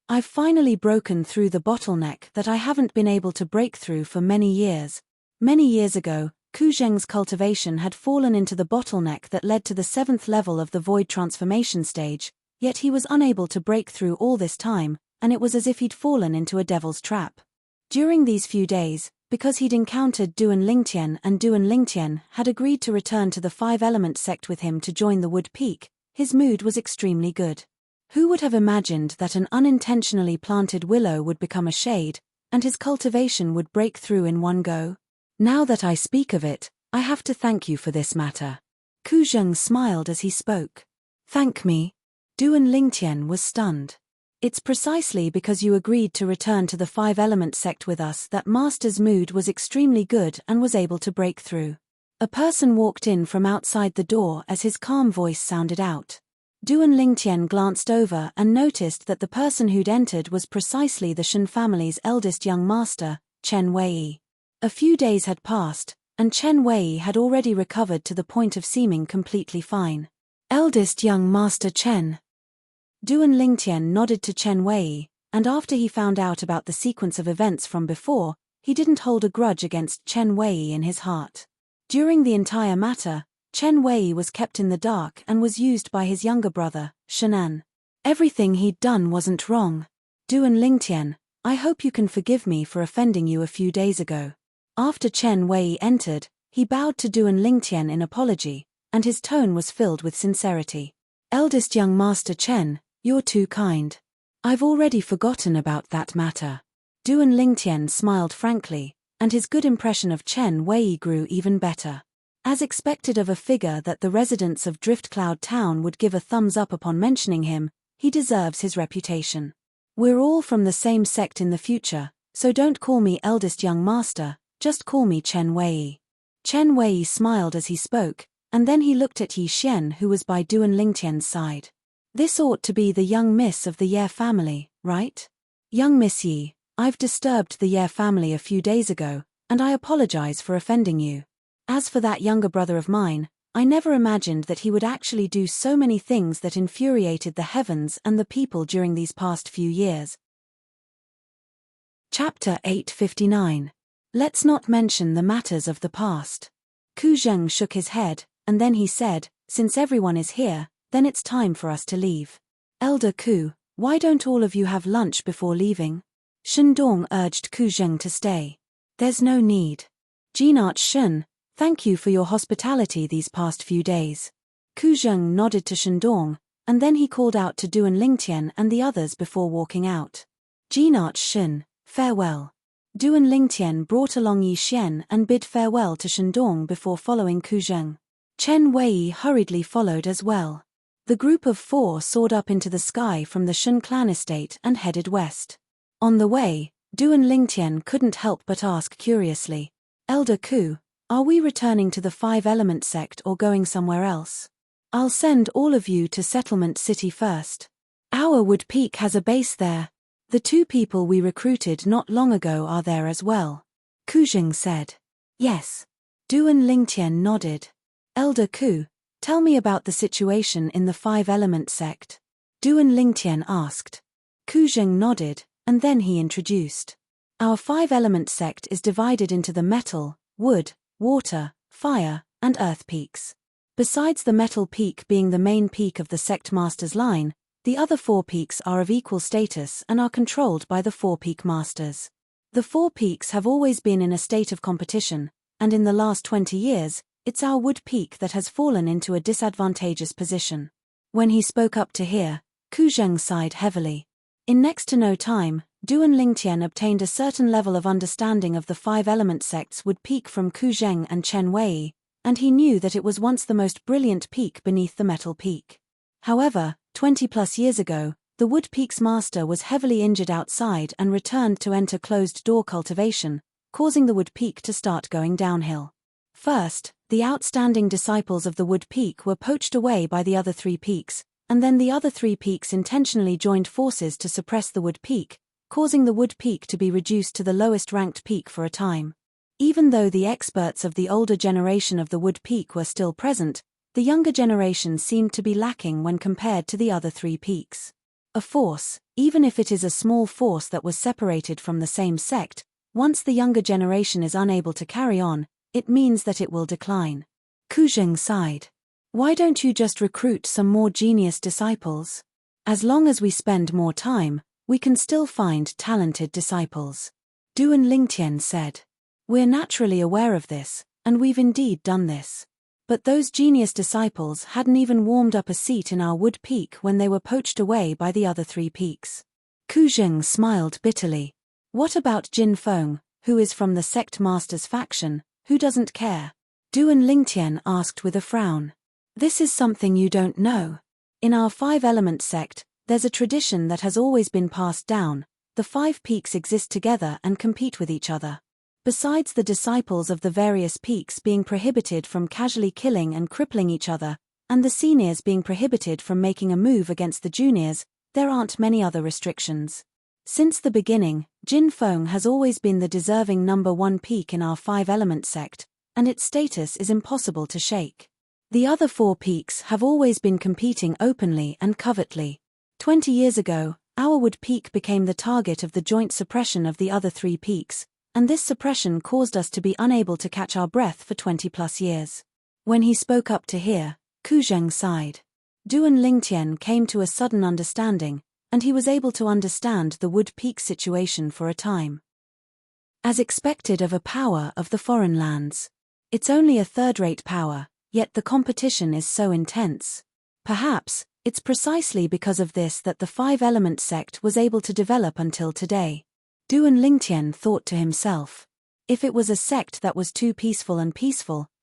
I've finally broken through the bottleneck that I haven't been able to break through for many years. Many years ago, Ku Zheng's cultivation had fallen into the bottleneck that led to the 7th level of the void transformation stage, yet he was unable to break through all this time, and it was as if he'd fallen into a devil's trap. During these few days, because he'd encountered Duan Lingtian and Duan Lingtian had agreed to return to the 5-element sect with him to join the Wood Peak, his mood was extremely good. Who would have imagined that an unintentionally planted willow would become a shade, and his cultivation would break through in one go? Now that I speak of it, I have to thank you for this matter. Ku Zheng smiled as he spoke. Thank me? Duan Lingtian was stunned. It's precisely because you agreed to return to the 5-element sect with us that Master's mood was extremely good and was able to break through. A person walked in from outside the door as his calm voice sounded out. Duan Lingtian glanced over and noticed that the person who'd entered was precisely the Shen family's eldest young master, Chen Wei. A few days had passed, and Chen Wei had already recovered to the point of seeming completely fine. Eldest young master Chen. Duan Lingtian nodded to Chen Wei, and after he found out about the sequence of events from before, he didn't hold a grudge against Chen Wei in his heart. During the entire matter, Chen Wei was kept in the dark and was used by his younger brother, Shenan. Everything he'd done wasn't wrong. Duan Lingtian, I hope you can forgive me for offending you a few days ago. After Chen Wei entered, he bowed to Duan Lingtian in apology, and his tone was filled with sincerity. Eldest young master Chen, you're too kind. I've already forgotten about that matter. Duan Lingtian smiled frankly, and his good impression of Chen Wei grew even better. As expected of a figure that the residents of Drift Cloud Town would give a thumbs up upon mentioning him, he deserves his reputation. We're all from the same sect in the future, so don't call me eldest young master, just call me Chen Wei. Chen Wei smiled as he spoke, and then he looked at Yi Xian who was by Duan Lingtian's side. This ought to be the young miss of the Ye family, right? Young Miss Yi, I've disturbed the Ye family a few days ago, and I apologize for offending you. As for that younger brother of mine, I never imagined that he would actually do so many things that infuriated the heavens and the people during these past few years. Chapter 859. Let's not mention the matters of the past. Ku Zheng shook his head, and then he said, since everyone is here, then it's time for us to leave. Elder Ku, why don't all of you have lunch before leaving? Shen Dong urged Ku Zheng to stay. There's no need. Jinart Shen, thank you for your hospitality these past few days. Ku Zheng nodded to Shen Dong, and then he called out to Duan Lingtian and the others before walking out. Jinart Shen, farewell. Duan Lingtian brought along Yi Xian and bid farewell to Shen Dong before following Ku Zheng. Chen Wei hurriedly followed as well. The group of 4 soared up into the sky from the Shen clan estate and headed west. On the way, Duan Lingtian couldn't help but ask curiously, Elder Ku, are we returning to the 5-element sect or going somewhere else? I'll send all of you to Settlement City first. Our Wood Peak has a base there. The 2 people we recruited not long ago are there as well. Ku Zheng said. Yes. Duan Lingtian nodded. Elder Ku, tell me about the situation in the 5-element sect. Duan Lingtian asked. Ku Zheng nodded, and then he introduced. Our five-element sect is divided into the metal, wood, water, fire, and earth peaks. Besides the metal peak being the main peak of the sect master's line, the other four peaks are of equal status and are controlled by the four peak masters. The four peaks have always been in a state of competition, and in the last 20 years, it's our wood peak that has fallen into a disadvantageous position. When he spoke up to hear, Ku Zheng sighed heavily. In next to no time, Du and Lingtian obtained a certain level of understanding of the five-element sect's wood peak from Ku Zheng and Chen Wei, and he knew that it was once the most brilliant peak beneath the metal peak. However, 20+ years ago, the wood peak's master was heavily injured outside and returned to enter closed-door cultivation, causing the wood peak to start going downhill. First, the outstanding disciples of the wood peak were poached away by the other three peaks, and then the other three peaks intentionally joined forces to suppress the wood peak, causing the wood peak to be reduced to the lowest-ranked peak for a time. Even though the experts of the older generation of the wood peak were still present, the younger generation seemed to be lacking when compared to the other three peaks. A force, even if it is a small force that was separated from the same sect, once the younger generation is unable to carry on, it means that it will decline. Ku Zheng sighed. Why don't you just recruit some more genius disciples? As long as we spend more time, we can still find talented disciples. Du and Lingtian said. We're naturally aware of this, and we've indeed done this. But those genius disciples hadn't even warmed up a seat in our wood peak when they were poached away by the other three peaks. Ku Zheng smiled bitterly. What about Jin Feng, who is from the sect master's faction, who doesn't care? Du and Lingtian asked with a frown. This is something you don't know. In our five-element sect, there's a tradition that has always been passed down. The five peaks exist together and compete with each other. Besides the disciples of the various peaks being prohibited from casually killing and crippling each other, and the seniors being prohibited from making a move against the juniors, there aren't many other restrictions. Since the beginning, Jin Feng has always been the deserving number one peak in our five-element sect, and its status is impossible to shake. The other four peaks have always been competing openly and covertly. 20 years ago, our wood peak became the target of the joint suppression of the other three peaks, and this suppression caused us to be unable to catch our breath for 20+ years. When he spoke up to hear, Ku Zheng sighed. Du and Lingtian came to a sudden understanding, and he was able to understand the wood peak situation for a time. As expected of a power of the foreign lands. It's only a third-rate power, yet the competition is so intense. Perhaps, it's precisely because of this that the five-element sect was able to develop until today. Du and Lingtian thought to himself. If it was a sect that was too peaceful,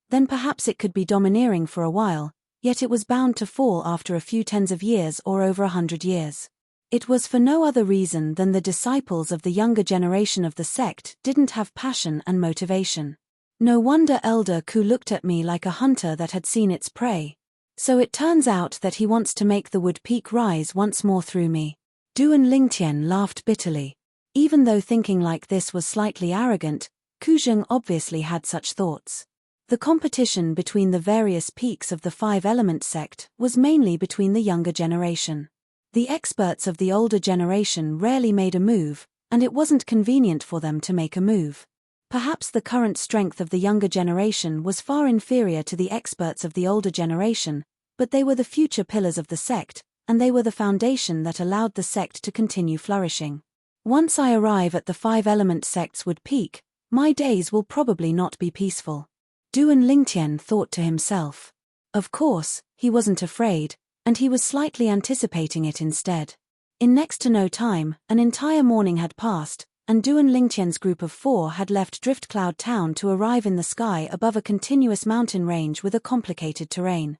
then perhaps it could be domineering for a while, yet it was bound to fall after a few tens of years or over 100 years. It was for no other reason than the disciples of the younger generation of the sect didn't have passion and motivation. No wonder Elder Ku looked at me like a hunter that had seen its prey. So it turns out that he wants to make the wood peak rise once more through me. Du and Lingtian laughed bitterly. Even though thinking like this was slightly arrogant, Ku Zheng obviously had such thoughts. The competition between the various peaks of the five-element sect was mainly between the younger generation. The experts of the older generation rarely made a move, and it wasn't convenient for them to make a move. Perhaps the current strength of the younger generation was far inferior to the experts of the older generation, but they were the future pillars of the sect, and they were the foundation that allowed the sect to continue flourishing. Once I arrive at the five-element sect's wood peak, my days will probably not be peaceful. Du and Lingtian thought to himself. Of course, he wasn't afraid, and he was slightly anticipating it instead. In next to no time, an entire morning had passed, and Du and Lingtian's group of four had left Drift Cloud Town to arrive in the sky above a continuous mountain range with a complicated terrain.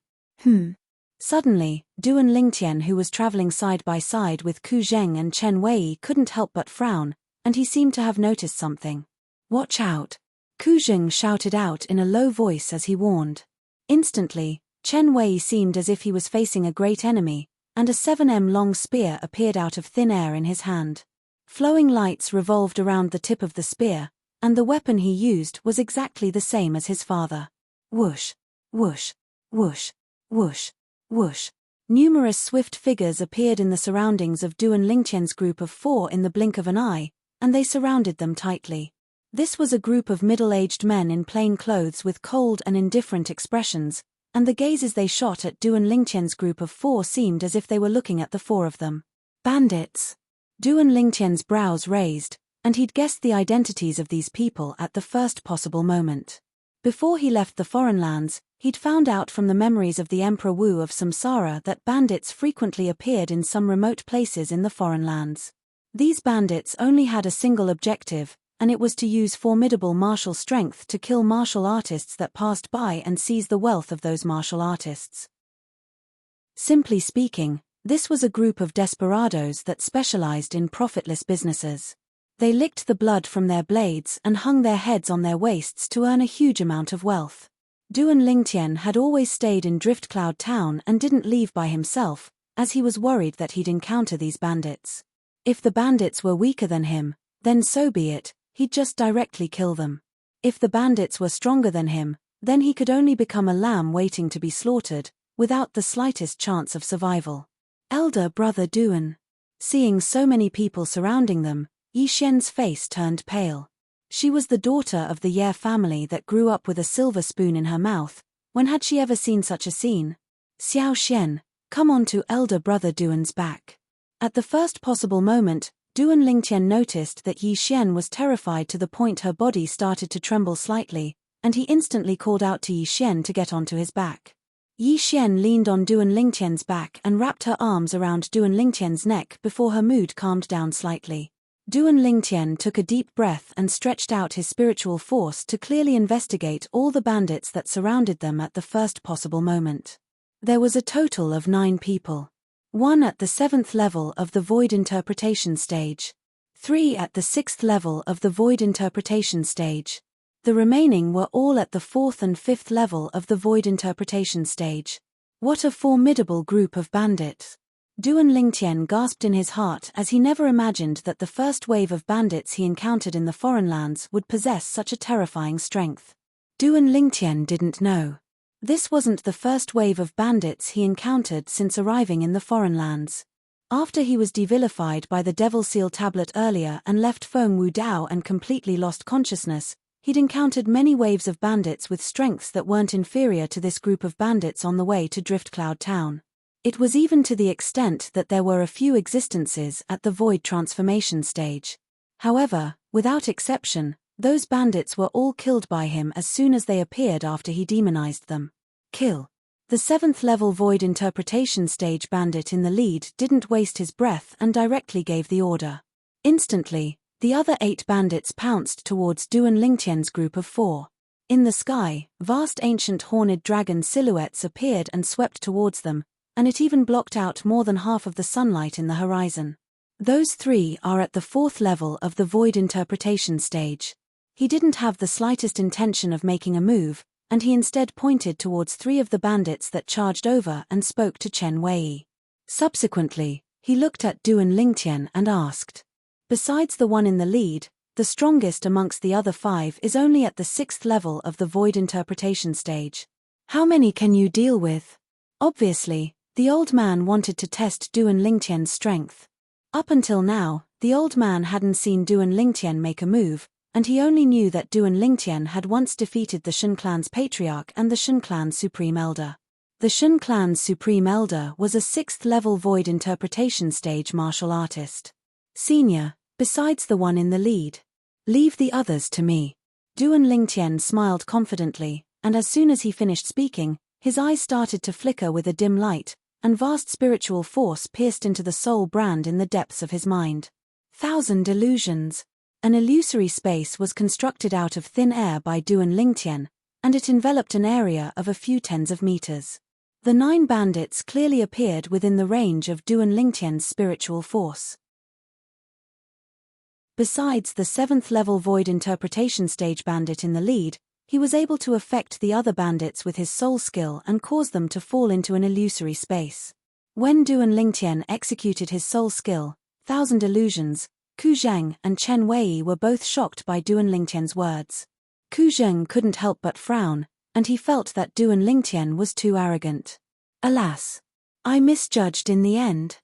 Suddenly, Du and Lingtian, who was traveling side by side with Ku Zheng and Chen Wei, couldn't help but frown, and he seemed to have noticed something. Watch out! Ku Zheng shouted out in a low voice as he warned. Instantly, Chen Wei seemed as if he was facing a great enemy, and a 7m long spear appeared out of thin air in his hand. Flowing lights revolved around the tip of the spear, and the weapon he used was exactly the same as his father. Whoosh, whoosh, whoosh, whoosh, whoosh. Numerous swift figures appeared in the surroundings of Du and Lingqian's group of 4 in the blink of an eye, and they surrounded them tightly. This was a group of middle-aged men in plain clothes with cold and indifferent expressions, and the gazes they shot at Du and Lingqian's group of 4 seemed as if they were looking at the 4 of them. Bandits. Du and Lingqian's brows raised, and he'd guessed the identities of these people at the first possible moment. Before he left the foreign lands, he'd found out from the memories of the Emperor Wu of Samsara that bandits frequently appeared in some remote places in the foreign lands. These bandits only had a single objective, and it was to use formidable martial strength to kill martial artists that passed by and seize the wealth of those martial artists. Simply speaking, this was a group of desperados that specialized in profitless businesses. They licked the blood from their blades and hung their heads on their waists to earn a huge amount of wealth. Du and Lingqian had always stayed in Driftcloud Town and didn't leave by himself, as he was worried that he'd encounter these bandits. If the bandits were weaker than him, then so be it, he'd just directly kill them. If the bandits were stronger than him, then he could only become a lamb waiting to be slaughtered, without the slightest chance of survival. Elder brother Duan. Seeing so many people surrounding them, Yi Xian's face turned pale. She was the daughter of the Ye family that grew up with a silver spoon in her mouth. When had she ever seen such a scene? Xiao Xian, come on to elder brother Duan's back. At the first possible moment, Du and Lingqian noticed that Yi Xian was terrified to the point her body started to tremble slightly, and he instantly called out to Yi Xian to get onto his back. Yi Xian leaned on Du and Lingqian's back and wrapped her arms around Du and Lingqian's neck before her mood calmed down slightly. Du and Lingqian took a deep breath and stretched out his spiritual force to clearly investigate all the bandits that surrounded them at the first possible moment. There was a total of 9 people. 1 at the 7th level of the Void Interpretation stage. 3 at the 6th level of the Void Interpretation stage. The remaining were all at the 4th and 5th level of the Void Interpretation stage. What a formidable group of bandits! Du and Lingqian gasped in his heart as he never imagined that the first wave of bandits he encountered in the foreign lands would possess such a terrifying strength. Du and Lingqian didn't know. This wasn't the first wave of bandits he encountered since arriving in the foreign lands. After he was devilified by the Devil Seal tablet earlier and left Feng Wudao and completely lost consciousness, he'd encountered many waves of bandits with strengths that weren't inferior to this group of bandits on the way to Driftcloud Town. It was even to the extent that there were a few existences at the Void Transformation stage. However, without exception, those bandits were all killed by him as soon as they appeared after he demonized them. Kill. The 7th level Void Interpretation stage bandit in the lead didn't waste his breath and directly gave the order. Instantly, the other 8 bandits pounced towards Du and Lingqian's group of 4. In the sky, vast ancient horned dragon silhouettes appeared and swept towards them, and it even blocked out more than half of the sunlight in the horizon. Those 3 are at the 4th level of the Void Interpretation stage. He didn't have the slightest intention of making a move, and he instead pointed towards 3 of the bandits that charged over and spoke to Chen Wei. Subsequently, he looked at Du and Lingqian and asked. Besides the one in the lead, the strongest amongst the other 5 is only at the 6th level of the Void Interpretation stage. How many can you deal with? Obviously, the old man wanted to test Du and Lingqian's strength. Up until now, the old man hadn't seen Du and Lingqian make a move, and he only knew that Du and Lingqian had once defeated the Shen clan's patriarch and the Shen clan's supreme elder. The Shen clan's supreme elder was a 6th level Void Interpretation stage martial artist. Senior, besides the one in the lead. Leave the others to me. Du and Lingqian smiled confidently, and as soon as he finished speaking, his eyes started to flicker with a dim light, and vast spiritual force pierced into the soul brand in the depths of his mind. 1,000 illusions. An illusory space was constructed out of thin air by Du and Lingqian, and it enveloped an area of a few tens of meters. The 9 bandits clearly appeared within the range of Du and Lingqian's spiritual force. Besides the 7th level Void Interpretation stage bandit in the lead, he was able to affect the other bandits with his soul skill and cause them to fall into an illusory space. When Du and Lingqian executed his soul skill, 1,000 illusions, Ku Zheng and Chen Wei were both shocked by Du and Lingqian's words. Ku Zheng couldn't help but frown, and he felt that Du and Lingqian was too arrogant. Alas! I misjudged in the end.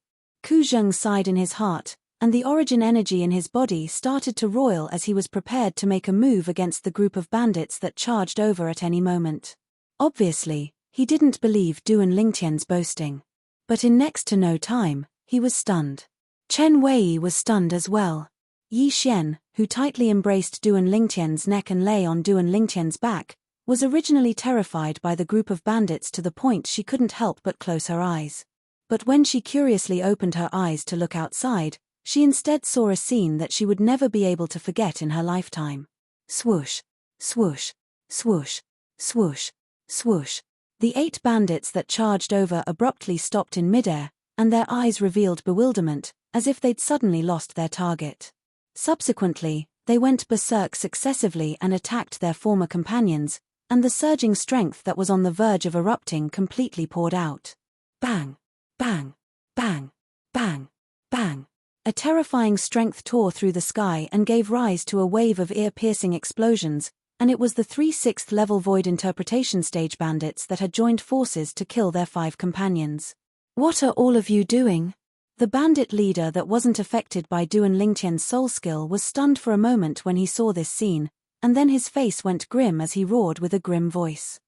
Ku Zheng sighed in his heart, and the origin energy in his body started to roil as he was prepared to make a move against the group of bandits that charged over at any moment. Obviously, he didn't believe Du and Lingtian's boasting. But in next to no time, he was stunned. Chen Wei was stunned as well. Yi Xian, who tightly embraced Du and Lingtian's neck and lay on Du and Lingtian's back, was originally terrified by the group of bandits to the point she couldn't help but close her eyes. But when she curiously opened her eyes to look outside, she instead saw a scene that she would never be able to forget in her lifetime. Swoosh, swoosh, swoosh, swoosh, swoosh. The 8 bandits that charged over abruptly stopped in midair, and their eyes revealed bewilderment, as if they'd suddenly lost their target. Subsequently, they went berserk successively and attacked their former companions, and the surging strength that was on the verge of erupting completely poured out. Bang! Bang! Bang! Bang! Bang! A terrifying strength tore through the sky and gave rise to a wave of ear-piercing explosions, and it was the 3 6th level Void Interpretation Stage bandits that had joined forces to kill their 5 companions. What are all of you doing? The bandit leader that wasn't affected by Du and Lingtian's soul skill was stunned for a moment when he saw this scene, and then his face went grim as he roared with a grim voice.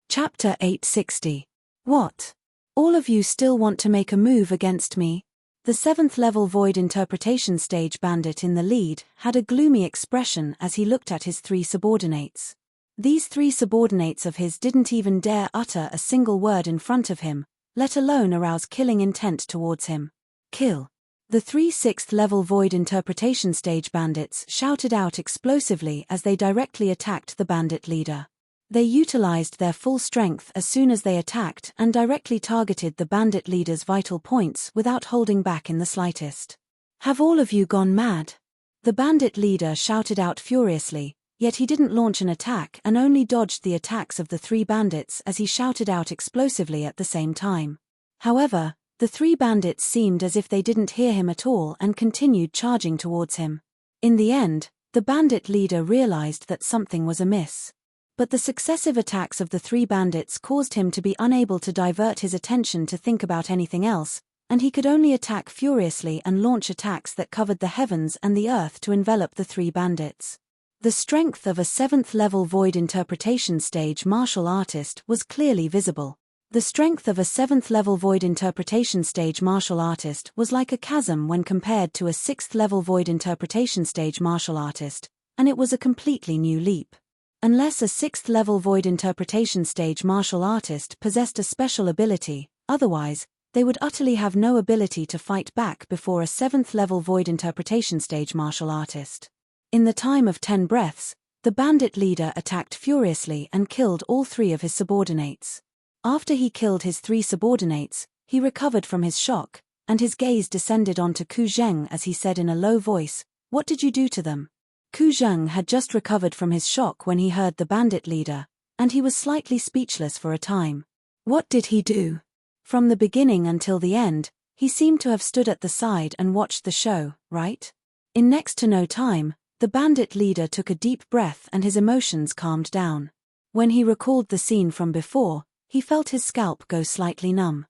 Chapter 860. What? All of you still want to make a move against me? The 7th level Void Interpretation Stage bandit in the lead had a gloomy expression as he looked at his 3 subordinates. These 3 subordinates of his didn't even dare utter a single word in front of him, let alone arouse killing intent towards him. Kill. The 3 6th level Void Interpretation Stage bandits shouted out explosively as they directly attacked the bandit leader. They utilized their full strength as soon as they attacked and directly targeted the bandit leader's vital points without holding back in the slightest. Have all of you gone mad? The bandit leader shouted out furiously, yet he didn't launch an attack and only dodged the attacks of the 3 bandits as he shouted out explosively at the same time. However, the 3 bandits seemed as if they didn't hear him at all and continued charging towards him. In the end, the bandit leader realized that something was amiss. But the successive attacks of the 3 bandits caused him to be unable to divert his attention to think about anything else, and he could only attack furiously and launch attacks that covered the heavens and the earth to envelop the 3 bandits. The strength of a 7th level Void Interpretation Stage martial artist was clearly visible. The strength of a 7th level Void Interpretation Stage martial artist was like a chasm when compared to a 6th level Void Interpretation Stage martial artist, and it was a completely new leap. Unless a 6th level Void Interpretation Stage martial artist possessed a special ability, otherwise, they would utterly have no ability to fight back before a 7th level Void Interpretation Stage martial artist. In the time of 10 breaths, the bandit leader attacked furiously and killed all 3 of his subordinates. After he killed his 3 subordinates, he recovered from his shock, and his gaze descended onto Ku Zheng as he said in a low voice, "What did you do to them?" Ku Zheng had just recovered from his shock when he heard the bandit leader, and he was slightly speechless for a time. What did he do? From the beginning until the end, he seemed to have stood at the side and watched the show, right? In next to no time, the bandit leader took a deep breath and his emotions calmed down. When he recalled the scene from before, he felt his scalp go slightly numb.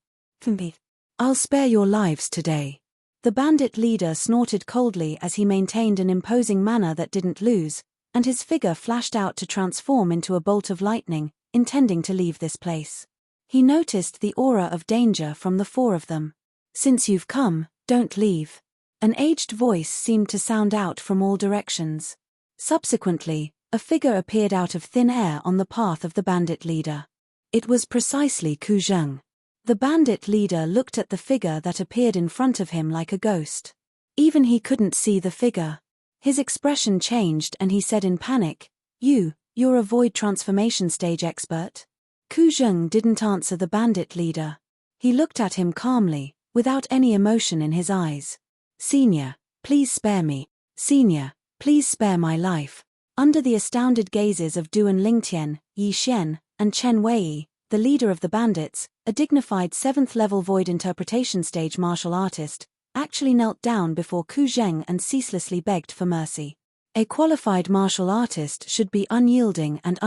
I'll spare your lives today. The bandit leader snorted coldly as he maintained an imposing manner that didn't lose, and his figure flashed out to transform into a bolt of lightning, intending to leave this place. He noticed the aura of danger from the 4 of them. "Since you've come, don't leave." An aged voice seemed to sound out from all directions. Subsequently, a figure appeared out of thin air on the path of the bandit leader. It was precisely Ku Zheng. The bandit leader looked at the figure that appeared in front of him like a ghost. Even he couldn't see the figure. His expression changed and he said in panic, You're a void transformation stage expert?" Ku Zheng didn't answer the bandit leader. He looked at him calmly, without any emotion in his eyes. "Senior, please spare me. Senior, please spare my life." Under the astounded gazes of Du and Lingtian, Yi Xian, and Chen Wei, the leader of the bandits, a dignified 7th level Void Interpretation Stage martial artist, actually knelt down before Ku Zheng and ceaselessly begged for mercy. A qualified martial artist should be unyielding and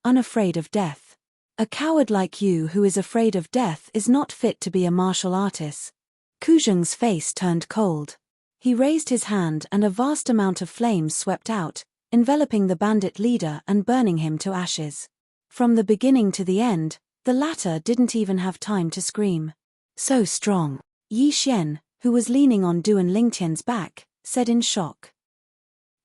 unafraid of death. A coward like you who is afraid of death is not fit to be a martial artist. Ku Zheng's face turned cold. He raised his hand and a vast amount of flames swept out, enveloping the bandit leader and burning him to ashes. From the beginning to the end, the latter didn't even have time to scream. So strong. Yi Xian, who was leaning on Duan Lingtian's back, said in shock.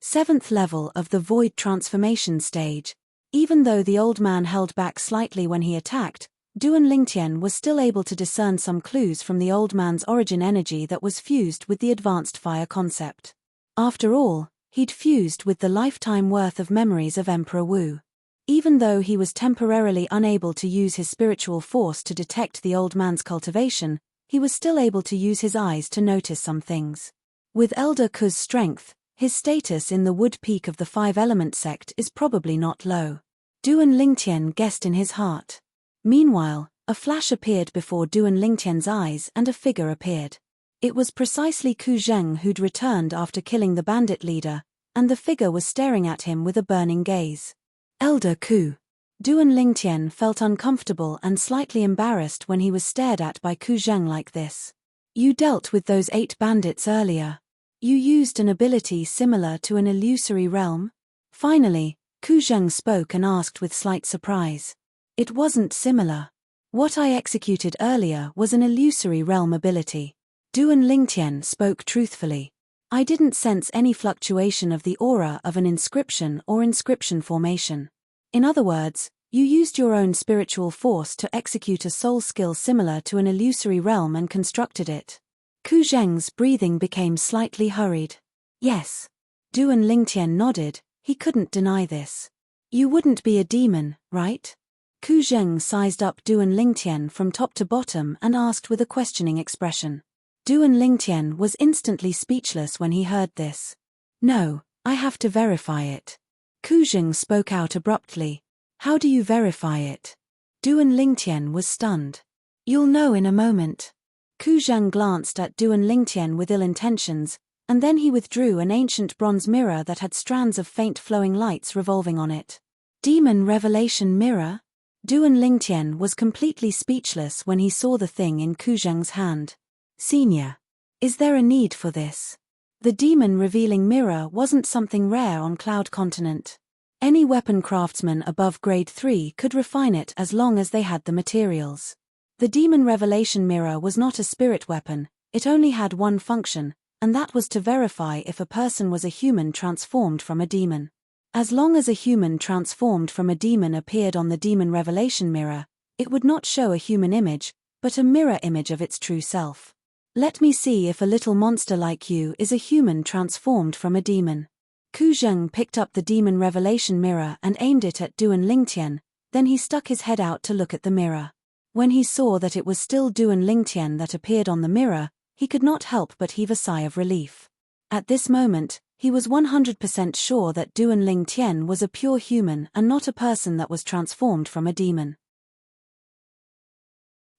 7th level of the void transformation stage. Even though the old man held back slightly when he attacked, Duan Lingtian was still able to discern some clues from the old man's origin energy that was fused with the advanced fire concept. After all, he'd fused with the lifetime worth of memories of Emperor Wu. Even though he was temporarily unable to use his spiritual force to detect the old man's cultivation, he was still able to use his eyes to notice some things. With Elder Ku's strength, his status in the Wood Peak of the Five-Element sect is probably not low. Duan Lingtian guessed in his heart. Meanwhile, a flash appeared before Duan Lingtian's eyes and a figure appeared. It was precisely Ku Zheng who'd returned after killing the bandit leader, and the figure was staring at him with a burning gaze. Elder Ku. Duan Lingtian felt uncomfortable and slightly embarrassed when he was stared at by Ku Zheng like this. You dealt with those 8 bandits earlier. You used an ability similar to an illusory realm? Finally, Ku Zheng spoke and asked with slight surprise. It wasn't similar. What I executed earlier was an illusory realm ability. Duan Lingtian spoke truthfully. I didn't sense any fluctuation of the aura of an inscription or inscription formation. In other words, you used your own spiritual force to execute a soul skill similar to an illusory realm and constructed it. Ku Zheng's breathing became slightly hurried. Yes. Duan Lingtian nodded, he couldn't deny this. You wouldn't be a demon, right? Ku Zheng sized up Duan Lingtian from top to bottom and asked with a questioning expression. Duan Lingtian was instantly speechless when he heard this. No, I have to verify it. Ku Zheng spoke out abruptly. How do you verify it? Duan Lingtian was stunned. You'll know in a moment. Ku Zheng glanced at Duan Lingtian with ill intentions, and then he withdrew an ancient bronze mirror that had strands of faint flowing lights revolving on it. Demon Revelation Mirror? Duan Lingtian was completely speechless when he saw the thing in Ku Zheng's hand. Senior. Is there a need for this? The demon revealing mirror wasn't something rare on Cloud Continent. Any weapon craftsman above grade 3 could refine it as long as they had the materials. The demon revelation mirror was not a spirit weapon, it only had one function, and that was to verify if a person was a human transformed from a demon. As long as a human transformed from a demon appeared on the demon revelation mirror, it would not show a human image, but a mirror image of its true self. Let me see if a little monster like you is a human transformed from a demon. Ku Zheng picked up the demon revelation mirror and aimed it at Duan Lingtian, then he stuck his head out to look at the mirror. When he saw that it was still Duan Lingtian that appeared on the mirror, he could not help but heave a sigh of relief. At this moment, he was 100% sure that Duan Lingtian was a pure human and not a person that was transformed from a demon.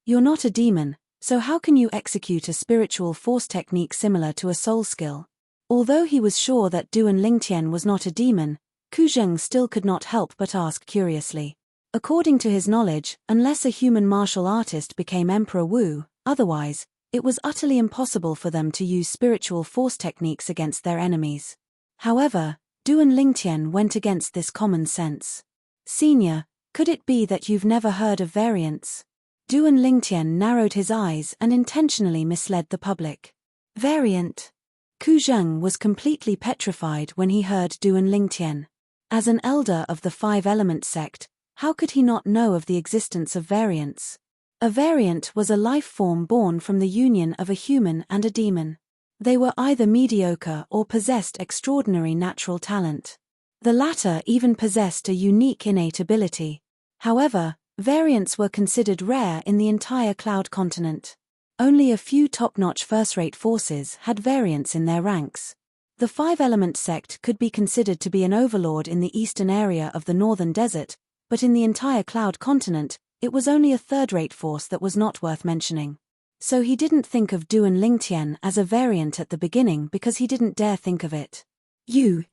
You're not a demon, so how can you execute a spiritual force technique similar to a soul skill? Although he was sure that Duan Lingtian was not a demon, Ku Zheng still could not help but ask curiously. According to his knowledge, unless a human martial artist became Emperor Wu, otherwise, it was utterly impossible for them to use spiritual force techniques against their enemies. However, Duan Lingtian went against this common sense. Senior, could it be that you've never heard of variants? Duan Lingtian narrowed his eyes and intentionally misled the public. Variant. Ku Zheng was completely petrified when he heard Duan Lingtian. As an elder of the Five-Element sect, how could he not know of the existence of variants? A variant was a life form born from the union of a human and a demon. They were either mediocre or possessed extraordinary natural talent. The latter even possessed a unique innate ability. However, variants were considered rare in the entire Cloud Continent. Only a few top-notch first-rate forces had variants in their ranks. The Five-Element sect could be considered to be an overlord in the eastern area of the northern desert, but in the entire Cloud Continent, it was only a third-rate force that was not worth mentioning. So he didn't think of Duan Lingtian as a variant at the beginning because he didn't dare think of it. You.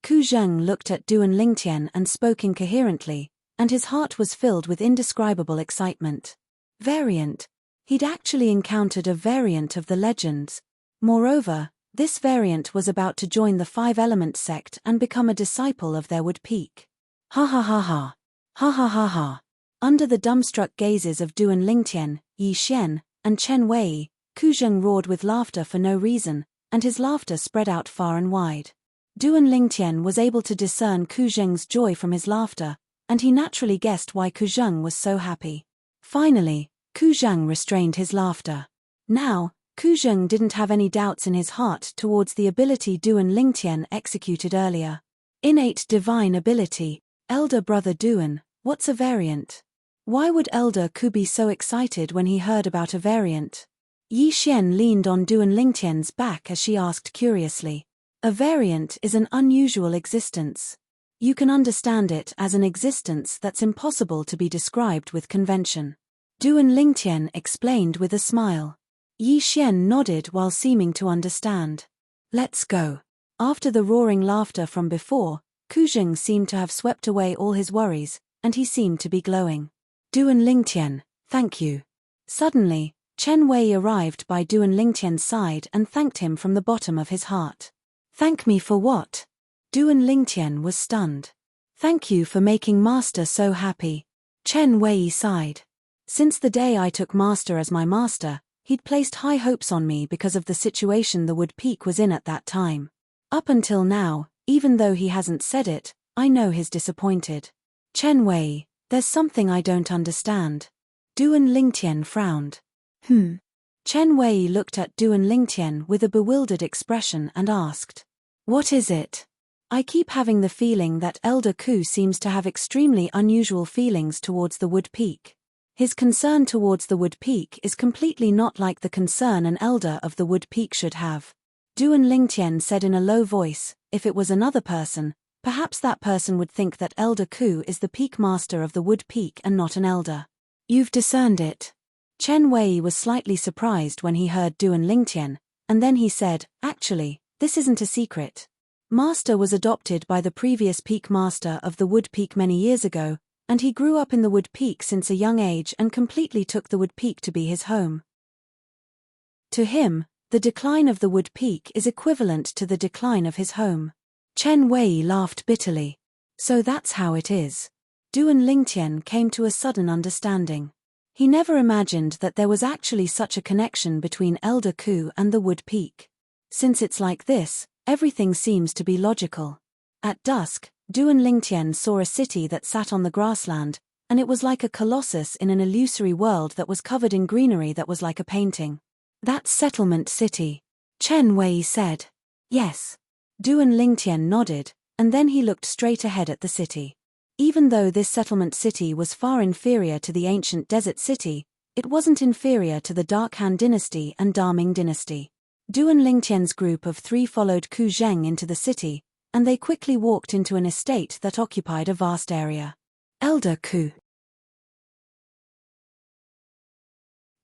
Ku Zheng looked at Duan Lingtian and spoke incoherently, and his heart was filled with indescribable excitement. Variant. He'd actually encountered a variant of the legends. Moreover, this variant was about to join the Five-Element sect and become a disciple of their wood-peak. Ha ha ha ha. Ha ha ha ha. Under the dumbstruck gazes of Duan Lingtian, Yi Xian, and Chen Wei, Ku Zheng roared with laughter for no reason, and his laughter spread out far and wide. Duan Lingtian was able to discern Ku Zheng's joy from his laughter, and he naturally guessed why Ku Zheng was so happy. Finally, Ku Zheng restrained his laughter. Now, Ku Zheng didn't have any doubts in his heart towards the ability Duan Lingtian executed earlier. Innate divine ability. Elder brother Duan, what's a variant? Why would Elder Ku be so excited when he heard about a variant? Yi Xian leaned on Duan Lingtian's back as she asked curiously. A variant is an unusual existence. You can understand it as an existence that's impossible to be described with convention. Duan Lingtian explained with a smile. Yi Xian nodded while seeming to understand. Let's go. After the roaring laughter from before, Ku Zheng seemed to have swept away all his worries, and he seemed to be glowing. Duan Lingtian, thank you. Suddenly, Chen Wei arrived by Duan Lingtian's side and thanked him from the bottom of his heart. Thank me for what? Duan Lingtian was stunned. Thank you for making Master so happy. Chen Wei sighed. Since the day I took Master as my master, he'd placed high hopes on me because of the situation the Wood Peak was in at that time. Up until now, even though he hasn't said it, I know he's disappointed. Chen Wei, there's something I don't understand. Duan Lingtian frowned. Chen Wei looked at Duan Lingtian with a bewildered expression and asked. What is it? I keep having the feeling that Elder Ku seems to have extremely unusual feelings towards the Wood Peak. His concern towards the Wood Peak is completely not like the concern an elder of the Wood Peak should have. Duan Lingtian said in a low voice, if it was another person, perhaps that person would think that Elder Ku is the peak master of the Wood Peak and not an elder. You've discerned it. Chen Wei was slightly surprised when he heard Duan Lingtian, and then he said, actually, this isn't a secret. Master was adopted by the previous peak master of the Wood Peak many years ago, and he grew up in the Wood Peak since a young age and completely took the Wood Peak to be his home. To him, the decline of the Wood Peak is equivalent to the decline of his home. Chen Wei laughed bitterly. So that's how it is. Duan Lingtian came to a sudden understanding. He never imagined that there was actually such a connection between Elder Ku and the Wood Peak. Since it's like this, everything seems to be logical. At dusk, Duan Lingtian saw a city that sat on the grassland, and it was like a colossus in an illusory world that was covered in greenery that was like a painting. That's Settlement City. Chen Wei said. Yes. Duan Lingtian nodded, and then he looked straight ahead at the city. Even though this settlement city was far inferior to the ancient desert city, it wasn't inferior to the Dark Han dynasty and Daming dynasty. Duan Lingtian's group of 3 followed Ku Zheng into the city, and they quickly walked into an estate that occupied a vast area. Elder Ku.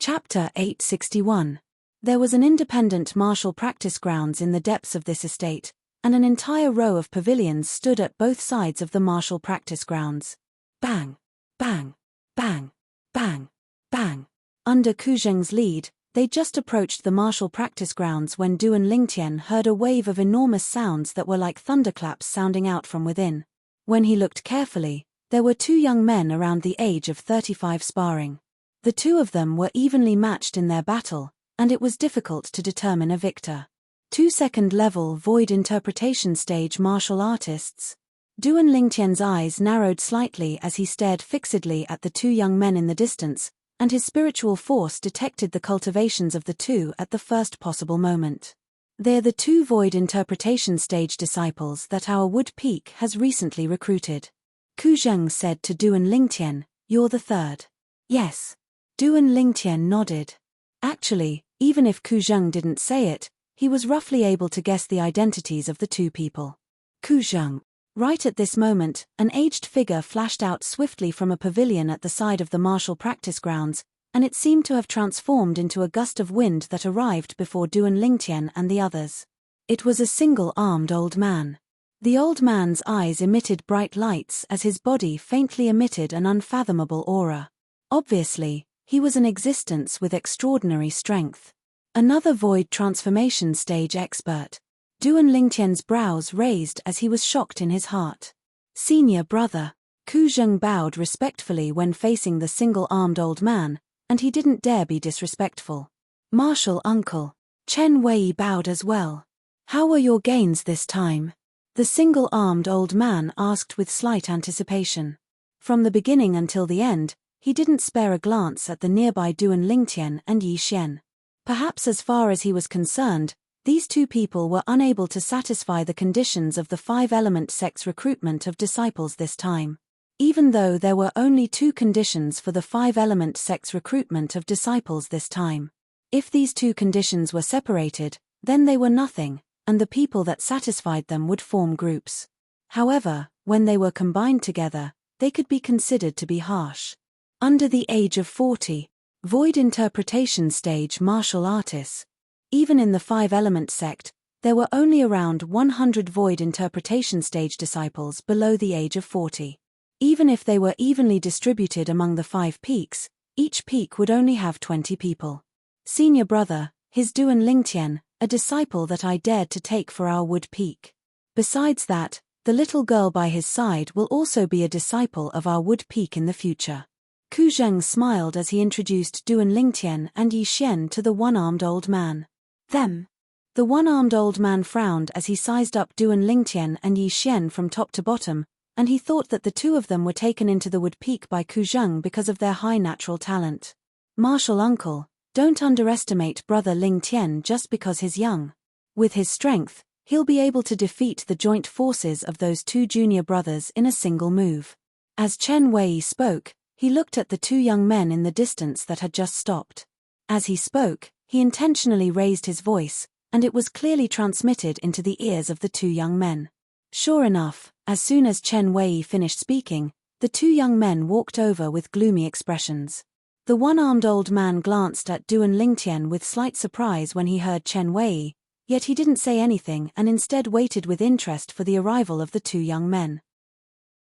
Chapter 861. There was an independent martial practice grounds in the depths of this estate, and an entire row of pavilions stood at both sides of the martial practice grounds. Bang! Bang! Bang! Bang! Bang! Under Ku Zheng's lead, they just approached the martial practice grounds when Duan Lingtian heard a wave of enormous sounds that were like thunderclaps sounding out from within. When he looked carefully, there were 2 young men around the age of 35 sparring. The 2 of them were evenly matched in their battle, and it was difficult to determine a victor. 2 second-level void interpretation stage martial artists. Duan Lingtian's eyes narrowed slightly as he stared fixedly at the 2 young men in the distance, and his spiritual force detected the cultivations of the 2 at the first possible moment. They're the 2 void interpretation stage disciples that our Wood Peak has recently recruited. Ku Zheng said to Duan Lingtian, you're the 3rd. Yes. Duan Lingtian nodded. Actually, even if Ku Zheng didn't say it, he was roughly able to guess the identities of the 2 people. Ku Zheng. Right at this moment, an aged figure flashed out swiftly from a pavilion at the side of the martial practice grounds, and it seemed to have transformed into a gust of wind that arrived before Duan Lingtian and the others. It was a single-armed old man. The old man's eyes emitted bright lights as his body faintly emitted an unfathomable aura. Obviously, he was an existence with extraordinary strength. Another void transformation stage expert. Duan Lingtian's brows raised as he was shocked in his heart. Senior brother. Ku Zheng bowed respectfully when facing the single-armed old man, and he didn't dare be disrespectful. Martial uncle. Chen Wei bowed as well. How were your gains this time? The single-armed old man asked with slight anticipation. From the beginning until the end, he didn't spare a glance at the nearby Duan Lingtian and Yi Xian. Perhaps as far as he was concerned, these two people were unable to satisfy the conditions of the five-element sect's recruitment of disciples this time. Even though there were only two conditions for the five-element sect's recruitment of disciples this time. If these two conditions were separated, then they were nothing, and the people that satisfied them would form groups. However, when they were combined together, they could be considered to be harsh. Under the age of 40, void interpretation stage martial artists. Even in the five-element sect, there were only around 100 void interpretation stage disciples below the age of 40. Even if they were evenly distributed among the 5 peaks, each peak would only have 20 people. Senior brother, his Duan Lingtian, a disciple that I dared to take for our wood peak. Besides that, the little girl by his side will also be a disciple of our wood peak in the future. Ku Zheng smiled as he introduced Duan Lingtian and Yi Xian to the one-armed old man. Them. The one-armed old man frowned as he sized up Duan Lingtian and Yi Xian from top to bottom, and he thought that the two of them were taken into the wood peak by Ku Zheng because of their high natural talent. Martial uncle, don't underestimate brother Lingtian just because he's young. With his strength, he'll be able to defeat the joint forces of those two junior brothers in a single move. As Chen Wei spoke, he looked at the two young men in the distance that had just stopped. As he spoke, he intentionally raised his voice, and it was clearly transmitted into the ears of the two young men. Sure enough, as soon as Chen Wei finished speaking, the two young men walked over with gloomy expressions. The one-armed old man glanced at Duan Lingtian with slight surprise when he heard Chen Wei, yet he didn't say anything and instead waited with interest for the arrival of the two young men.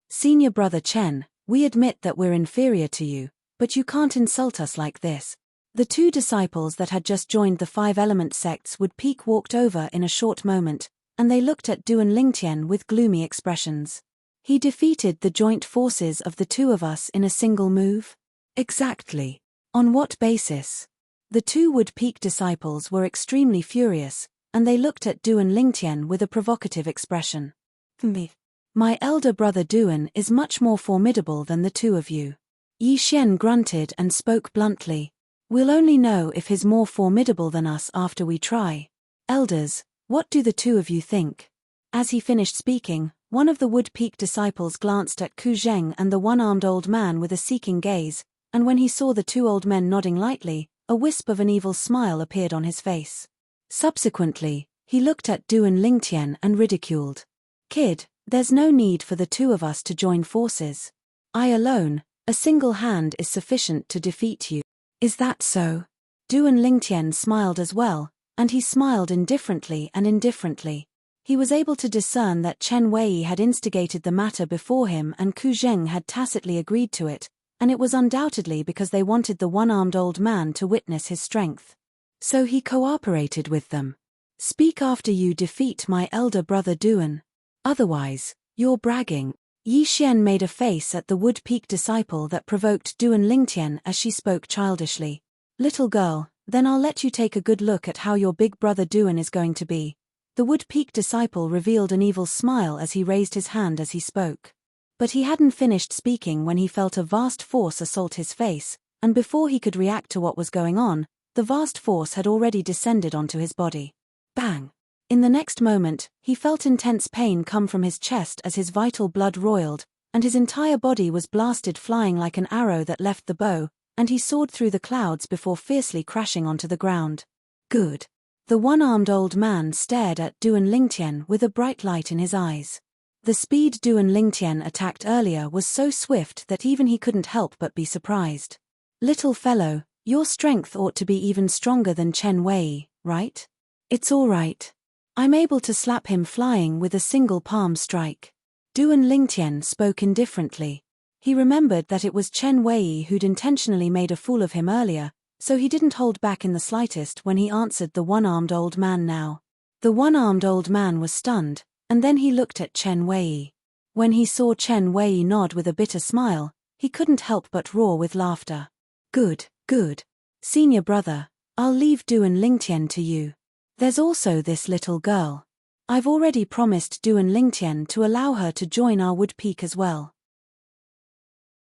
Senior brother Chen, we admit that we're inferior to you, but you can't insult us like this. The two disciples that had just joined the five-element sect's wood peak walked over in a short moment, and they looked at Duan Lingtian with gloomy expressions. He defeated the joint forces of the two of us in a single move? Exactly. On what basis? The two wood peak disciples were extremely furious, and they looked at Duan Lingtian with a provocative expression. Me. My elder brother Duan is much more formidable than the two of you. Yi Xian grunted and spoke bluntly. We'll only know if he's more formidable than us after we try. Elders, what do the two of you think? As he finished speaking, one of the wood peak disciples glanced at Ku Zheng and the one-armed old man with a seeking gaze, and when he saw the two old men nodding lightly, a wisp of an evil smile appeared on his face. Subsequently, he looked at Duan Lingtian and ridiculed. Kid, there's no need for the two of us to join forces. I alone, a single hand is sufficient to defeat you. Is that so? Duan Lingtian smiled as well, and he smiled indifferently and indifferently. He was able to discern that Chen Wei had instigated the matter before him and Ku Zheng had tacitly agreed to it, and it was undoubtedly because they wanted the one-armed old man to witness his strength. So he cooperated with them. Speak after you defeat my elder brother Duan. Otherwise, you're bragging. Yi Xian made a face at the wood peak disciple that provoked Duan Lingtian as she spoke childishly. Little girl, then I'll let you take a good look at how your big brother Duan is going to be. The wood peak disciple revealed an evil smile as he raised his hand as he spoke. But he hadn't finished speaking when he felt a vast force assault his face, and before he could react to what was going on, the vast force had already descended onto his body. Bang! In the next moment, he felt intense pain come from his chest as his vital blood roiled, and his entire body was blasted flying like an arrow that left the bow, and he soared through the clouds before fiercely crashing onto the ground. Good. The one-armed old man stared at Duan Lingtian with a bright light in his eyes. The speed Duan Lingtian attacked earlier was so swift that even he couldn't help but be surprised. Little fellow, your strength ought to be even stronger than Chen Wei, right? It's all right. I'm able to slap him flying with a single palm strike. Duan Lingtian spoke indifferently. He remembered that it was Chen Wei who'd intentionally made a fool of him earlier, so he didn't hold back in the slightest when he answered the one-armed old man now. The one-armed old man was stunned, and then he looked at Chen Wei. When he saw Chen Wei nod with a bitter smile, he couldn't help but roar with laughter. Good, good. Senior brother, I'll leave Duan Lingtian to you. There's also this little girl. I've already promised Duan Lingtian to allow her to join our wood peak as well.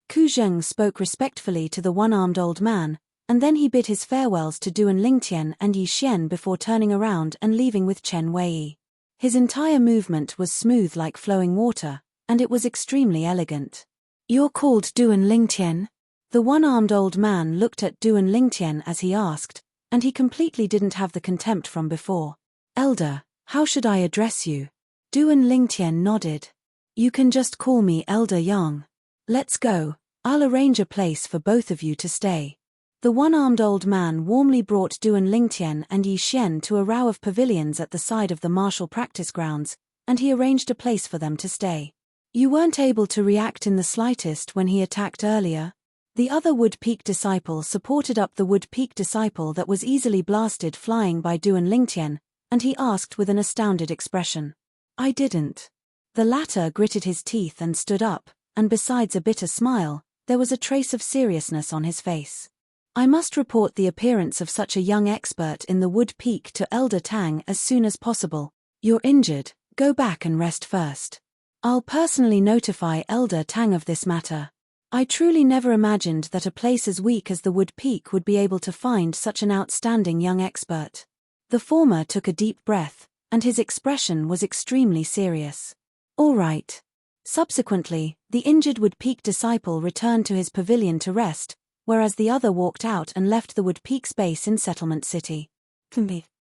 Ku Zheng spoke respectfully to the one-armed old man, and then he bid his farewells to Duan Lingtian and Yi Xian before turning around and leaving with Chen Wei. His entire movement was smooth like flowing water, and it was extremely elegant. You're called Duan Lingtian? The one-armed old man looked at Duan Lingtian as he asked, and he completely didn't have the contempt from before. Elder, how should I address you? Duan Lingtian nodded. You can just call me Elder Yang. Let's go, I'll arrange a place for both of you to stay. The one-armed old man warmly brought Duan Lingtian and Yi Xian to a row of pavilions at the side of the martial practice grounds, and he arranged a place for them to stay. You weren't able to react in the slightest when he attacked earlier? The other Wood Peak disciple supported up the Wood Peak disciple that was easily blasted flying by Duan Lingtian, and he asked with an astounded expression. I didn't. The latter gritted his teeth and stood up, and besides a bitter smile, there was a trace of seriousness on his face. I must report the appearance of such a young expert in the Wood Peak to Elder Tang as soon as possible. You're injured, go back and rest first. I'll personally notify Elder Tang of this matter. I truly never imagined that a place as weak as the Wood Peak would be able to find such an outstanding young expert. The former took a deep breath, and his expression was extremely serious. All right. Subsequently, the injured Wood Peak disciple returned to his pavilion to rest, whereas the other walked out and left the Wood Peak's base in Settlement City.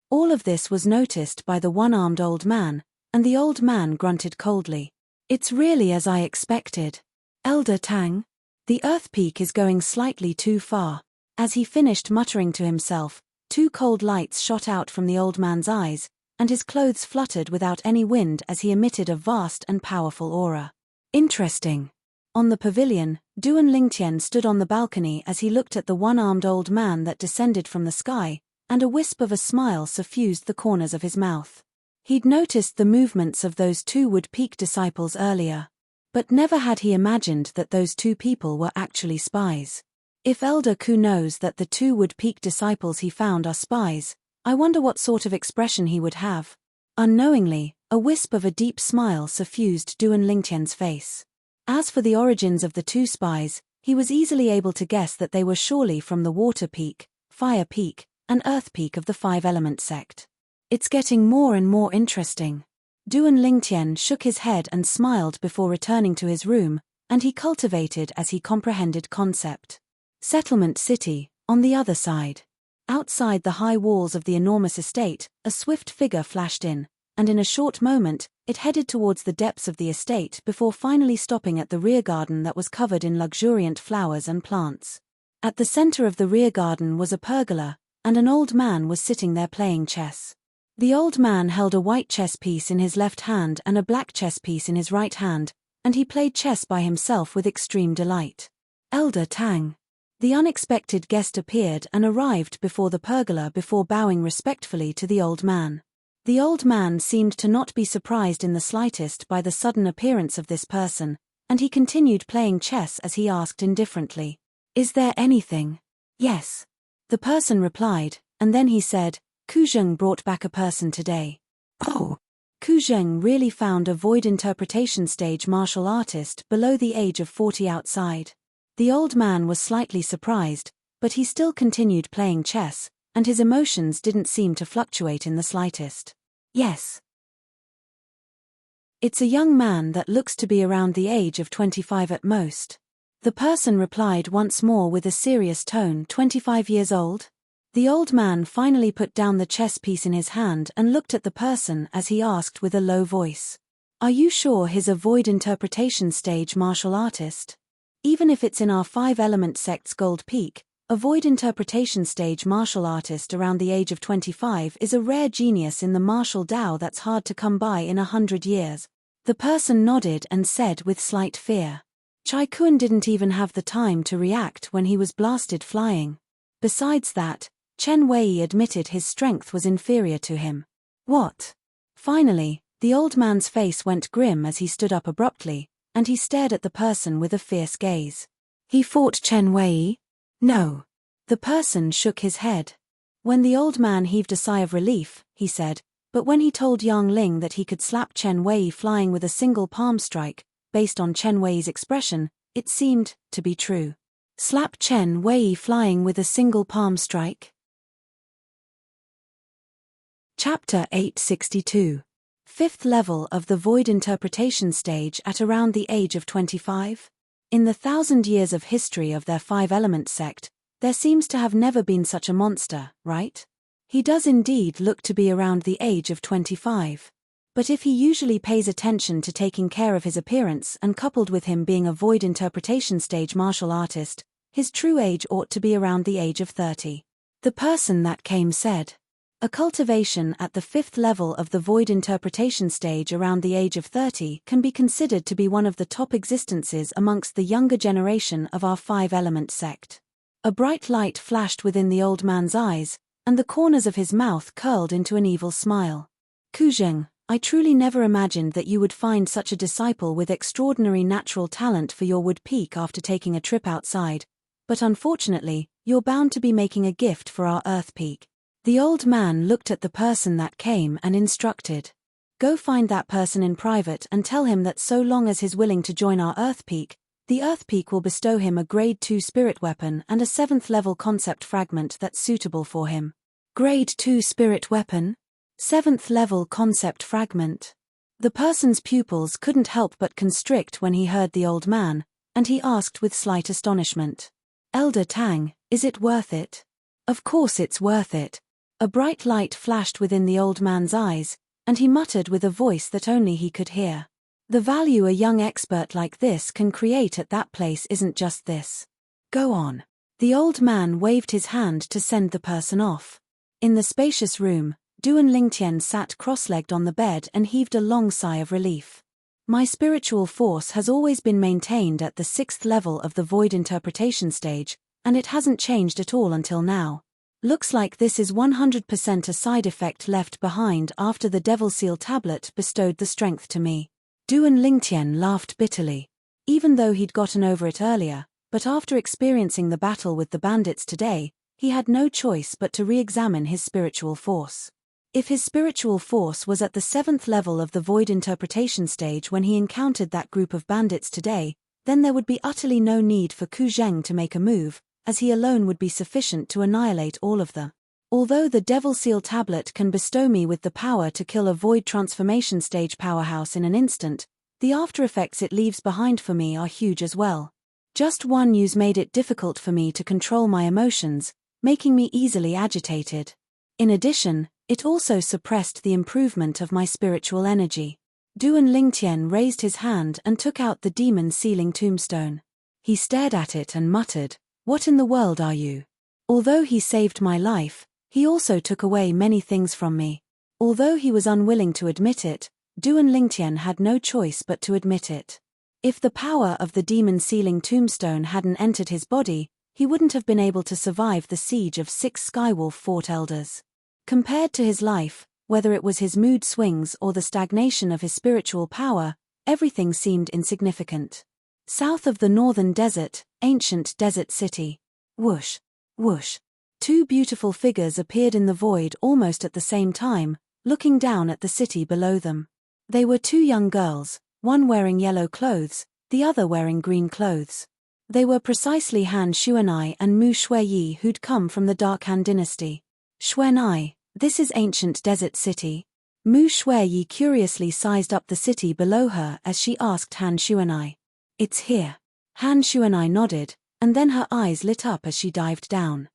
All of this was noticed by the one-armed old man, and the old man grunted coldly. It's really as I expected. Elder Tang? The Earth Peak is going slightly too far. As he finished muttering to himself, two cold lights shot out from the old man's eyes, and his clothes fluttered without any wind as he emitted a vast and powerful aura. Interesting. On the pavilion, Duan Lingtian stood on the balcony as he looked at the one-armed old man that descended from the sky, and a wisp of a smile suffused the corners of his mouth. He'd noticed the movements of those two Wood Peak disciples earlier, but never had he imagined that those two people were actually spies. If Elder Ku knows that the two Wood Peak disciples he found are spies, I wonder what sort of expression he would have. Unknowingly, a wisp of a deep smile suffused Duan Lingtian's face. As for the origins of the two spies, he was easily able to guess that they were surely from the Water Peak, Fire Peak, and Earth Peak of the Five-Element sect. It's getting more and more interesting. Duan Lingtian shook his head and smiled before returning to his room, and he cultivated as he comprehended concept. Settlement City, on the other side. Outside the high walls of the enormous estate, a swift figure flashed in, and in a short moment, it headed towards the depths of the estate before finally stopping at the rear garden that was covered in luxuriant flowers and plants. At the center of the rear garden was a pergola, and an old man was sitting there playing chess. The old man held a white chess piece in his left hand and a black chess piece in his right hand, and he played chess by himself with extreme delight. Elder Tang. The unexpected guest appeared and arrived before the pergola before bowing respectfully to the old man. The old man seemed to not be surprised in the slightest by the sudden appearance of this person, and he continued playing chess as he asked indifferently, "Is there anything?" "Yes." The person replied, and then he said, "Ku Zheng brought back a person today." "Oh." Ku Zheng really found a void interpretation stage martial artist below the age of 40 outside. The old man was slightly surprised, but he still continued playing chess, and his emotions didn't seem to fluctuate in the slightest. "Yes." "It's a young man that looks to be around the age of 25 at most." The person replied once more with a serious tone, 25 years old? The old man finally put down the chess piece in his hand and looked at the person as he asked with a low voice, "Are you sure he's a void interpretation stage martial artist? Even if it's in our Five-Element sect's Gold Peak, A void interpretation stage martial artist around the age of 25 is a rare genius in the martial Dao that's hard to come by in 100 years. The person nodded and said with slight fear. Chai Kun didn't even have the time to react when he was blasted flying. Besides that, Chen Wei admitted his strength was inferior to him. What? Finally, the old man's face went grim as he stood up abruptly, and he stared at the person with a fierce gaze. He fought Chen Wei? No. The person shook his head. When the old man heaved a sigh of relief, he said, but when he told Yang Ling that he could slap Chen Wei flying with a single palm strike, based on Chen Wei's expression, it seemed to be true. Slap Chen Wei flying with a single palm strike? Chapter 862. Fifth level of the void interpretation stage at around the age of 25? In the 1,000 years of history of their five-element sect, there seems to have never been such a monster, right? He does indeed look to be around the age of 25. But if he usually pays attention to taking care of his appearance and coupled with him being a void interpretation stage martial artist, his true age ought to be around the age of 30. The person that came said. A cultivation at the fifth level of the void interpretation stage around the age of 30 can be considered to be one of the top existences amongst the younger generation of our five-element sect. A bright light flashed within the old man's eyes, and the corners of his mouth curled into an evil smile. Kuzheng, I truly never imagined that you would find such a disciple with extraordinary natural talent for your wood peak after taking a trip outside, but unfortunately, you're bound to be making a gift for our earth peak. The old man looked at the person that came and instructed. Go find that person in private and tell him that so long as he's willing to join our Earth Peak, the Earth Peak will bestow him a Grade 2 spirit weapon and a 7th level concept fragment that's suitable for him. Grade 2 spirit weapon? 7th level concept fragment. The person's pupils couldn't help but constrict when he heard the old man, and he asked with slight astonishment. Elder Tang, is it worth it? Of course it's worth it. A bright light flashed within the old man's eyes, and he muttered with a voice that only he could hear. The value a young expert like this can create at that place isn't just this. Go on. The old man waved his hand to send the person off. In the spacious room, Duan Lingtian sat cross-legged on the bed and heaved a long sigh of relief. My spiritual force has always been maintained at the 6th level of the void interpretation stage, and it hasn't changed at all until now. Looks like this is 100% a side effect left behind after the Devil Seal tablet bestowed the strength to me. Duan Lingtian laughed bitterly. Even though he'd gotten over it earlier, but after experiencing the battle with the bandits today, he had no choice but to re-examine his spiritual force. If his spiritual force was at the 7th level of the void interpretation stage when he encountered that group of bandits today, then there would be utterly no need for Ku Zheng to make a move, as he alone would be sufficient to annihilate all of them. Although the Devil Seal tablet can bestow me with the power to kill a void transformation stage powerhouse in an instant, the after-effects it leaves behind for me are huge as well. Just one use made it difficult for me to control my emotions, making me easily agitated. In addition, it also suppressed the improvement of my spiritual energy. Duan Lingtian raised his hand and took out the demon sealing tombstone. He stared at it and muttered, "What in the world are you?" Although he saved my life, he also took away many things from me. Although he was unwilling to admit it, Duan Lingtian had no choice but to admit it. If the power of the demon sealing tombstone hadn't entered his body, he wouldn't have been able to survive the siege of 6 Skywolf Fort Elders. Compared to his life, whether it was his mood swings or the stagnation of his spiritual power, everything seemed insignificant. South of the northern desert, ancient desert city. Whoosh, whoosh. 2 beautiful figures appeared in the void almost at the same time, looking down at the city below them. They were 2 young girls, one wearing yellow clothes, the other wearing green clothes. They were precisely Han Xuanai and Mu Shuiyi who'd come from the Dark Han dynasty. Xuanai, this is ancient desert city. Mu Shuiyi curiously sized up the city below her as she asked Han Xuanai. It's here. Han Xuanai nodded, and then her eyes lit up as she dived down.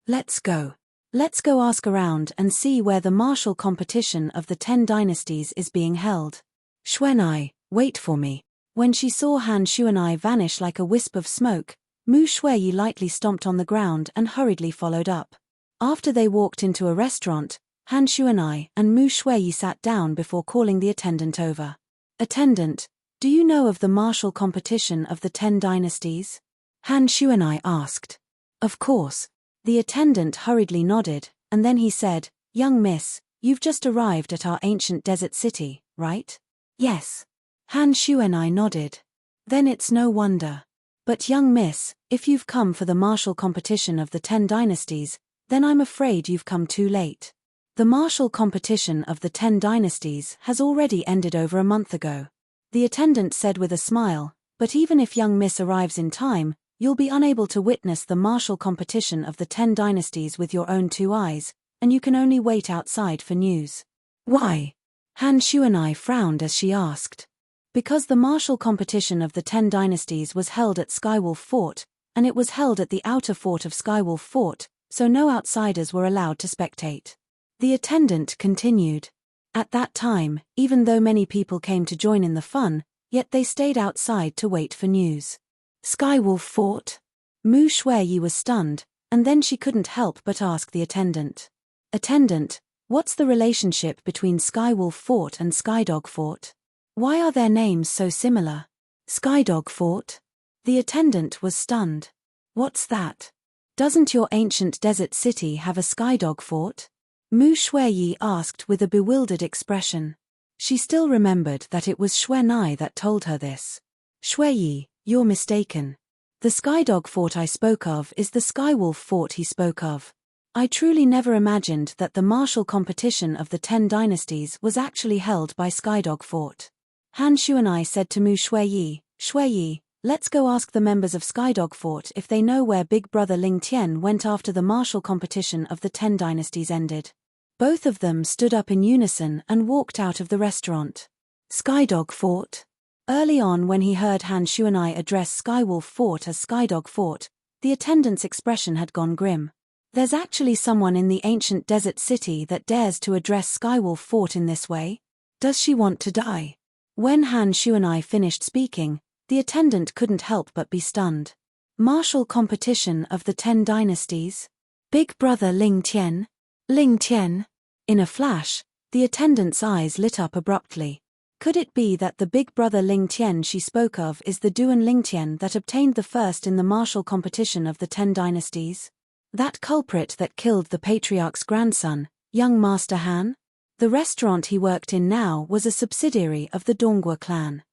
Let's go. Let's go ask around and see where the martial competition of the 10 dynasties is being held. Xuanai, wait for me. When she saw Han Xuanai vanish like a wisp of smoke, Mu Shuiyi lightly stomped on the ground and hurriedly followed up. After they walked into a restaurant, Han Shuanai and Mu Shuiyi sat down before calling the attendant over. "Attendant, do you know of the martial competition of the 10 dynasties?" Han Shuanai asked. "Of course." The attendant hurriedly nodded, and then he said, "Young miss, you've just arrived at our ancient desert city, right?" "Yes." Han Shuanai nodded. "Then it's no wonder. But young miss, if you've come for the martial competition of the 10 dynasties, then I'm afraid you've come too late. The martial competition of the 10 dynasties has already ended over a month ago." The attendant said with a smile, "But even if young miss arrives in time, you'll be unable to witness the martial competition of the 10 dynasties with your own 2 eyes, and you can only wait outside for news." "Why?" Han Shuanai frowned as she asked. "Because the martial competition of the 10 dynasties was held at Skywolf Fort, and it was held at the outer fort of Skywolf Fort, so no outsiders were allowed to spectate." The attendant continued. "At that time, even though many people came to join in the fun, yet they stayed outside to wait for news." "Skywolf Fort?" Mu Shuiyi was stunned, and then she couldn't help but ask the attendant. "Attendant, what's the relationship between Skywolf Fort and Skydog Fort? Why are their names so similar?" "Skydog Fort?" The attendant was stunned. "What's that? Doesn't your ancient desert city have a Skydog Fort?" Mu Shuiyi asked with a bewildered expression. She still remembered that it was Shuanai that told her this. "Shuiyi, you're mistaken. The Skydog Fort I spoke of is the Skywolf Fort he spoke of. I truly never imagined that the martial competition of the 10 dynasties was actually held by Skydog Fort." Han Shuanai said to Mu Shuiyi, "Shuiyi, let's go ask the members of Skydog Fort if they know where Big Brother Ling Tian went after the martial competition of the 10 dynasties ended." Both of them stood up in unison and walked out of the restaurant. Skydog Fort? Early on, when he heard Han Shuanai address Skywolf Fort as Skydog Fort, the attendant's expression had gone grim. There's actually someone in the ancient desert city that dares to address Skywolf Fort in this way? Does she want to die? When Han Shuanai finished speaking, the attendant couldn't help but be stunned. Martial competition of the 10 dynasties? Big Brother Ling Tian? Ling Tian? In a flash, the attendant's eyes lit up abruptly. Could it be that the Big Brother Ling Tian she spoke of is the Duan Ling Tian that obtained the first in the martial competition of the 10 dynasties? That culprit that killed the patriarch's grandson, young Master Han? The restaurant he worked in now was a subsidiary of the Donghua clan.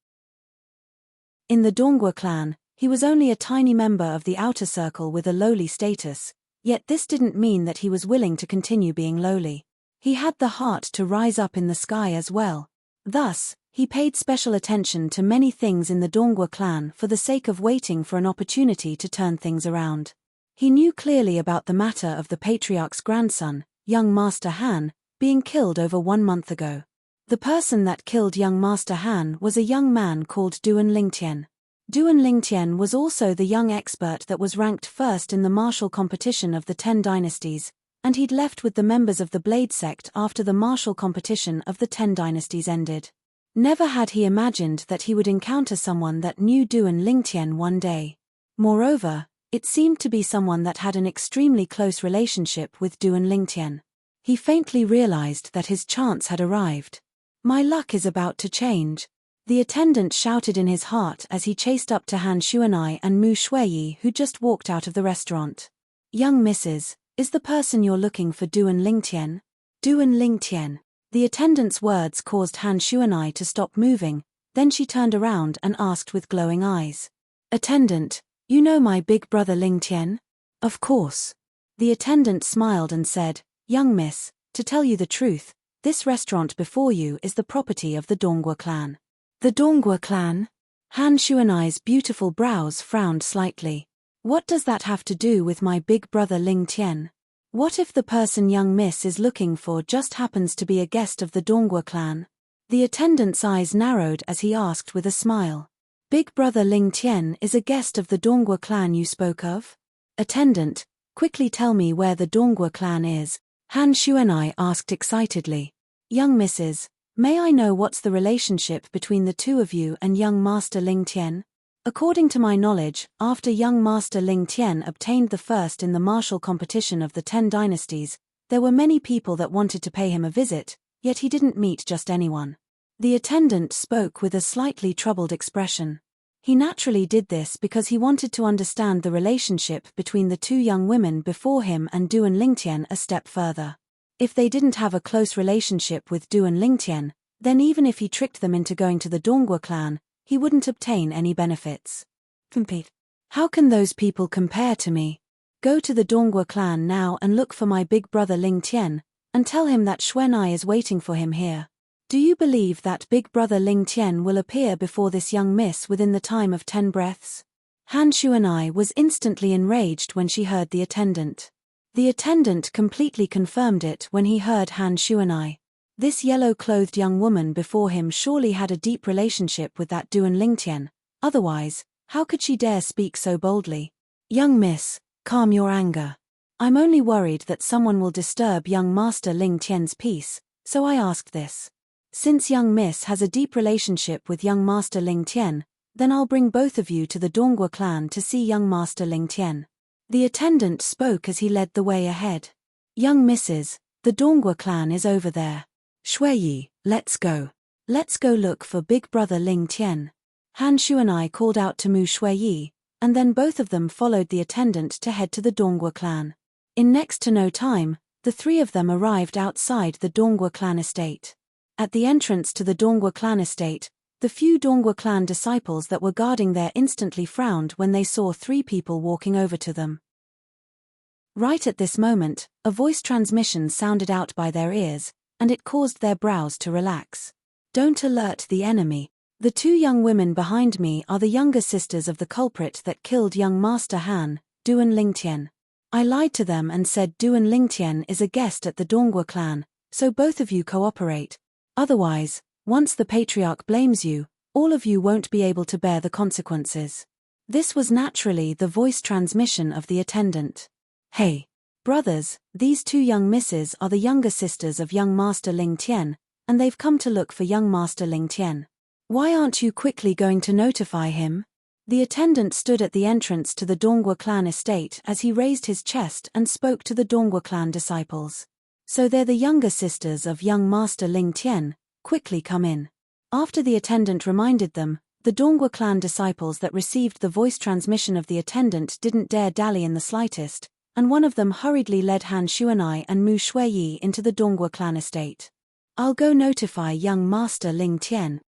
In the Donghua clan, he was only a tiny member of the outer circle with a lowly status, yet this didn't mean that he was willing to continue being lowly. He had the heart to rise up in the sky as well. Thus, he paid special attention to many things in the Donghua clan for the sake of waiting for an opportunity to turn things around. He knew clearly about the matter of the patriarch's grandson, young Master Han, being killed over 1 month ago. The person that killed young Master Han was a young man called Duan Lingtian. Duan Lingtian was also the young expert that was ranked first in the martial competition of the 10 dynasties, and he'd left with the members of the Blade sect after the martial competition of the 10 dynasties ended. Never had he imagined that he would encounter someone that knew Duan Lingtian one day. Moreover, it seemed to be someone that had an extremely close relationship with Duan Lingtian. He faintly realized that his chance had arrived. "My luck is about to change," the attendant shouted in his heart as he chased up to Han Shuanai and Mu Shuiyi, who just walked out of the restaurant. "Young missus, is the person you're looking for Duan Lingtian?" Duan Lingtian. The attendant's words caused Han Shuanai to stop moving, then she turned around and asked with glowing eyes. "Attendant, you know my big brother Lingtian?" "Of course." The attendant smiled and said, "Young miss, to tell you the truth, this restaurant before you is the property of the Donghua clan." "The Donghua clan?" Han Shuanai's beautiful brows frowned slightly. "What does that have to do with my big brother Ling Tian? What if the person young miss is looking for just happens to be a guest of the Donghua clan?" The attendant's eyes narrowed as he asked with a smile. "Big brother Ling Tian is a guest of the Donghua clan you spoke of?" "Attendant, quickly tell me where the Donghua clan is," Han Shuanai asked excitedly. "Young missus, may I know what's the relationship between the two of you and young Master Ling Tian?" According to my knowledge, after young Master Ling Tian obtained the first in the martial competition of the 10 dynasties, there were many people that wanted to pay him a visit, yet he didn't meet just anyone. The attendant spoke with a slightly troubled expression. He naturally did this because he wanted to understand the relationship between the 2 young women before him and Du and Lingtian a step further. If they didn't have a close relationship with Du and Lingtian, then even if he tricked them into going to the Dongguo clan, he wouldn't obtain any benefits. Compete. How can those people compare to me? Go to the Dongguo clan now and look for my big brother Ling Tian, and tell him that Xuanai is waiting for him here. Do you believe that big brother Ling Tian will appear before this young miss within the time of 10 breaths? Han Xuanai was instantly enraged when she heard the attendant. The attendant completely confirmed it when he heard Han Xuanai. This yellow-clothed young woman before him surely had a deep relationship with that Duan Lingtian, otherwise, how could she dare speak so boldly? Young miss, calm your anger. I'm only worried that someone will disturb young Master Ling Tian's peace, so I asked this. Since young miss has a deep relationship with young Master Ling Tian, then I'll bring both of you to the Dongguo clan to see young Master Ling Tian. The attendant spoke as he led the way ahead. Young misses, the Dongguo clan is over there. Shuiyi, let's go. Let's go look for big brother Ling Tian. Han Xuanai called out to Mu Shuiyi, and then both of them followed the attendant to head to the Dongguo clan. In next to no time, the 3 of them arrived outside the Dongguo clan estate. At the entrance to the Dongguo clan estate, the few Dongguo clan disciples that were guarding there instantly frowned when they saw 3 people walking over to them. Right at this moment, a voice transmission sounded out by their ears, and it caused their brows to relax. Don't alert the enemy. The 2 young women behind me are the younger sisters of the culprit that killed young Master Han, Duan Lingtian. I lied to them and said Duan Lingtian is a guest at the Dongguo clan, so both of you cooperate. Otherwise, once the patriarch blames you, all of you won't be able to bear the consequences. This was naturally the voice transmission of the attendant. Hey, brothers, these 2 young misses are the younger sisters of young Master Ling Tian, and they've come to look for young Master Ling Tian. Why aren't you quickly going to notify him? The attendant stood at the entrance to the Dongguo clan estate as he raised his chest and spoke to the Dongguo clan disciples. So they're the younger sisters of young Master Ling Tian, quickly come in. After the attendant reminded them, the Dongguo clan disciples that received the voice transmission of the attendant didn't dare dally in the slightest, and one of them hurriedly led Han Xuanai and Mu Shuiyi into the Dongguo clan estate. I'll go notify young Master Ling Tian.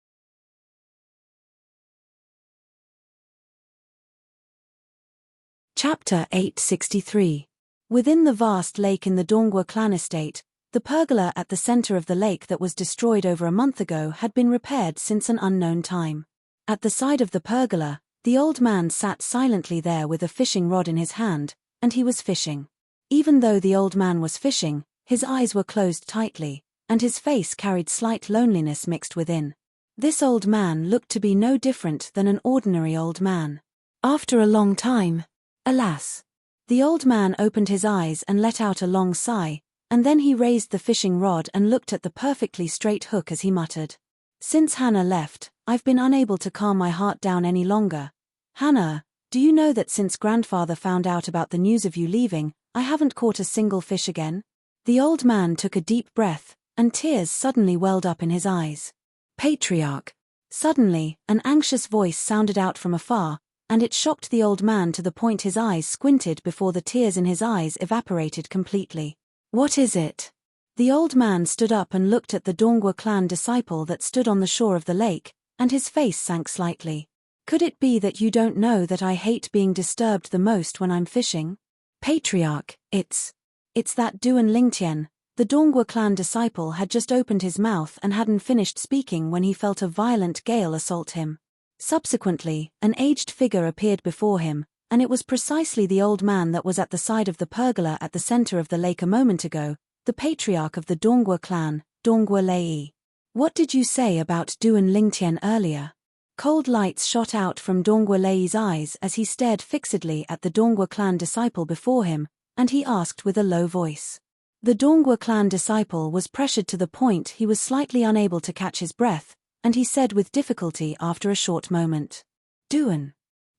Chapter 863. Within the vast lake in the Dongguo clan estate, the pergola at the center of the lake that was destroyed over a month ago had been repaired since an unknown time. At the side of the pergola, the old man sat silently there with a fishing rod in his hand, and he was fishing. Even though the old man was fishing, his eyes were closed tightly, and his face carried slight loneliness mixed within. This old man looked to be no different than an ordinary old man. After a long time, alas! The old man opened his eyes and let out a long sigh, and then he raised the fishing rod and looked at the perfectly straight hook as he muttered. Since Hannah left, I've been unable to calm my heart down any longer. Hannah, do you know that since grandfather found out about the news of you leaving, I haven't caught a single fish again? The old man took a deep breath, and tears suddenly welled up in his eyes. Patriarch. Suddenly, an anxious voice sounded out from afar, and it shocked the old man to the point his eyes squinted before the tears in his eyes evaporated completely. What is it? The old man stood up and looked at the Dongguo clan disciple that stood on the shore of the lake, and his face sank slightly. Could it be that you don't know that I hate being disturbed the most when I'm fishing? Patriarch, it's that Duan Lingtian. The Dongguo clan disciple had just opened his mouth and hadn't finished speaking when he felt a violent gale assault him. Subsequently, an aged figure appeared before him, and it was precisely the old man that was at the side of the pergola at the center of the lake a moment ago, the patriarch of the Dongguo clan, Dongguo Lei. What did you say about Duan Lingtian earlier? Cold lights shot out from Dongguo Lei's eyes as he stared fixedly at the Dongguo clan disciple before him, and he asked with a low voice. The Dongguo clan disciple was pressured to the point he was slightly unable to catch his breath, and he said with difficulty after a short moment. Duan.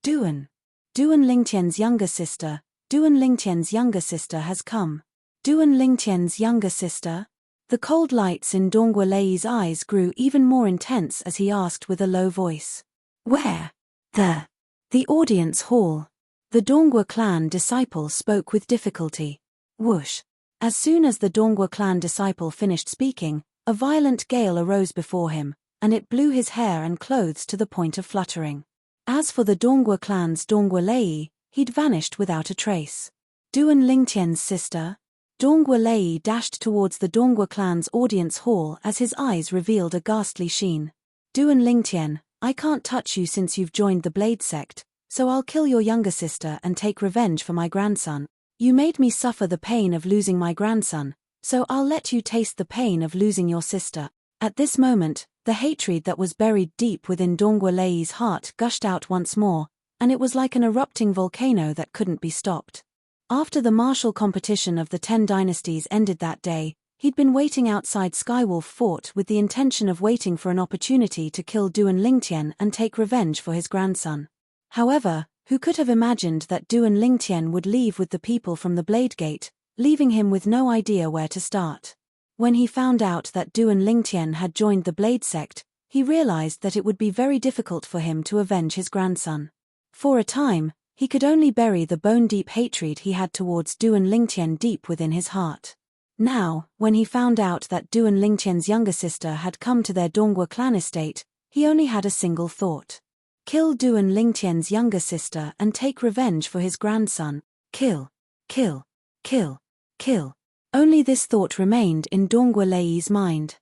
Duan. Duan Lingtian's younger sister. Duan Lingtian's younger sister has come. Duan Lingtian's younger sister? The cold lights in Dongwu Lei's eyes grew even more intense as he asked with a low voice. Where? The audience hall. The Dongwu clan disciple spoke with difficulty. Whoosh. As soon as the Dongwu clan disciple finished speaking, a violent gale arose before him, and it blew his hair and clothes to the point of fluttering. As for the Dongwu clan's Dongwu Lei, he'd vanished without a trace. Duan Lingtian's sister? Dongwu Lei dashed towards the Dongwu clan's audience hall as his eyes revealed a ghastly sheen. Duan Lingtian, I can't touch you since you've joined the Blade sect, so I'll kill your younger sister and take revenge for my grandson. You made me suffer the pain of losing my grandson, so I'll let you taste the pain of losing your sister. At this moment, the hatred that was buried deep within Dongwu Lei's heart gushed out once more, and it was like an erupting volcano that couldn't be stopped. After the martial competition of the 10 dynasties ended that day, he'd been waiting outside Skywolf Fort with the intention of waiting for an opportunity to kill Duan Lingtian and take revenge for his grandson. However, who could have imagined that Duan Lingtian would leave with the people from the Blade Gate, leaving him with no idea where to start? When he found out that Duan Lingtian had joined the Blade sect, he realized that it would be very difficult for him to avenge his grandson. For a time, he could only bury the bone-deep hatred he had towards Duan Lingtian deep within his heart. Now, when he found out that Duan Lingtian's younger sister had come to their Dongwu clan estate, he only had a single thought. Kill Duan Lingtian's younger sister and take revenge for his grandson. Kill. Kill. Kill. Kill. Only this thought remained in Dongwu Lei's mind.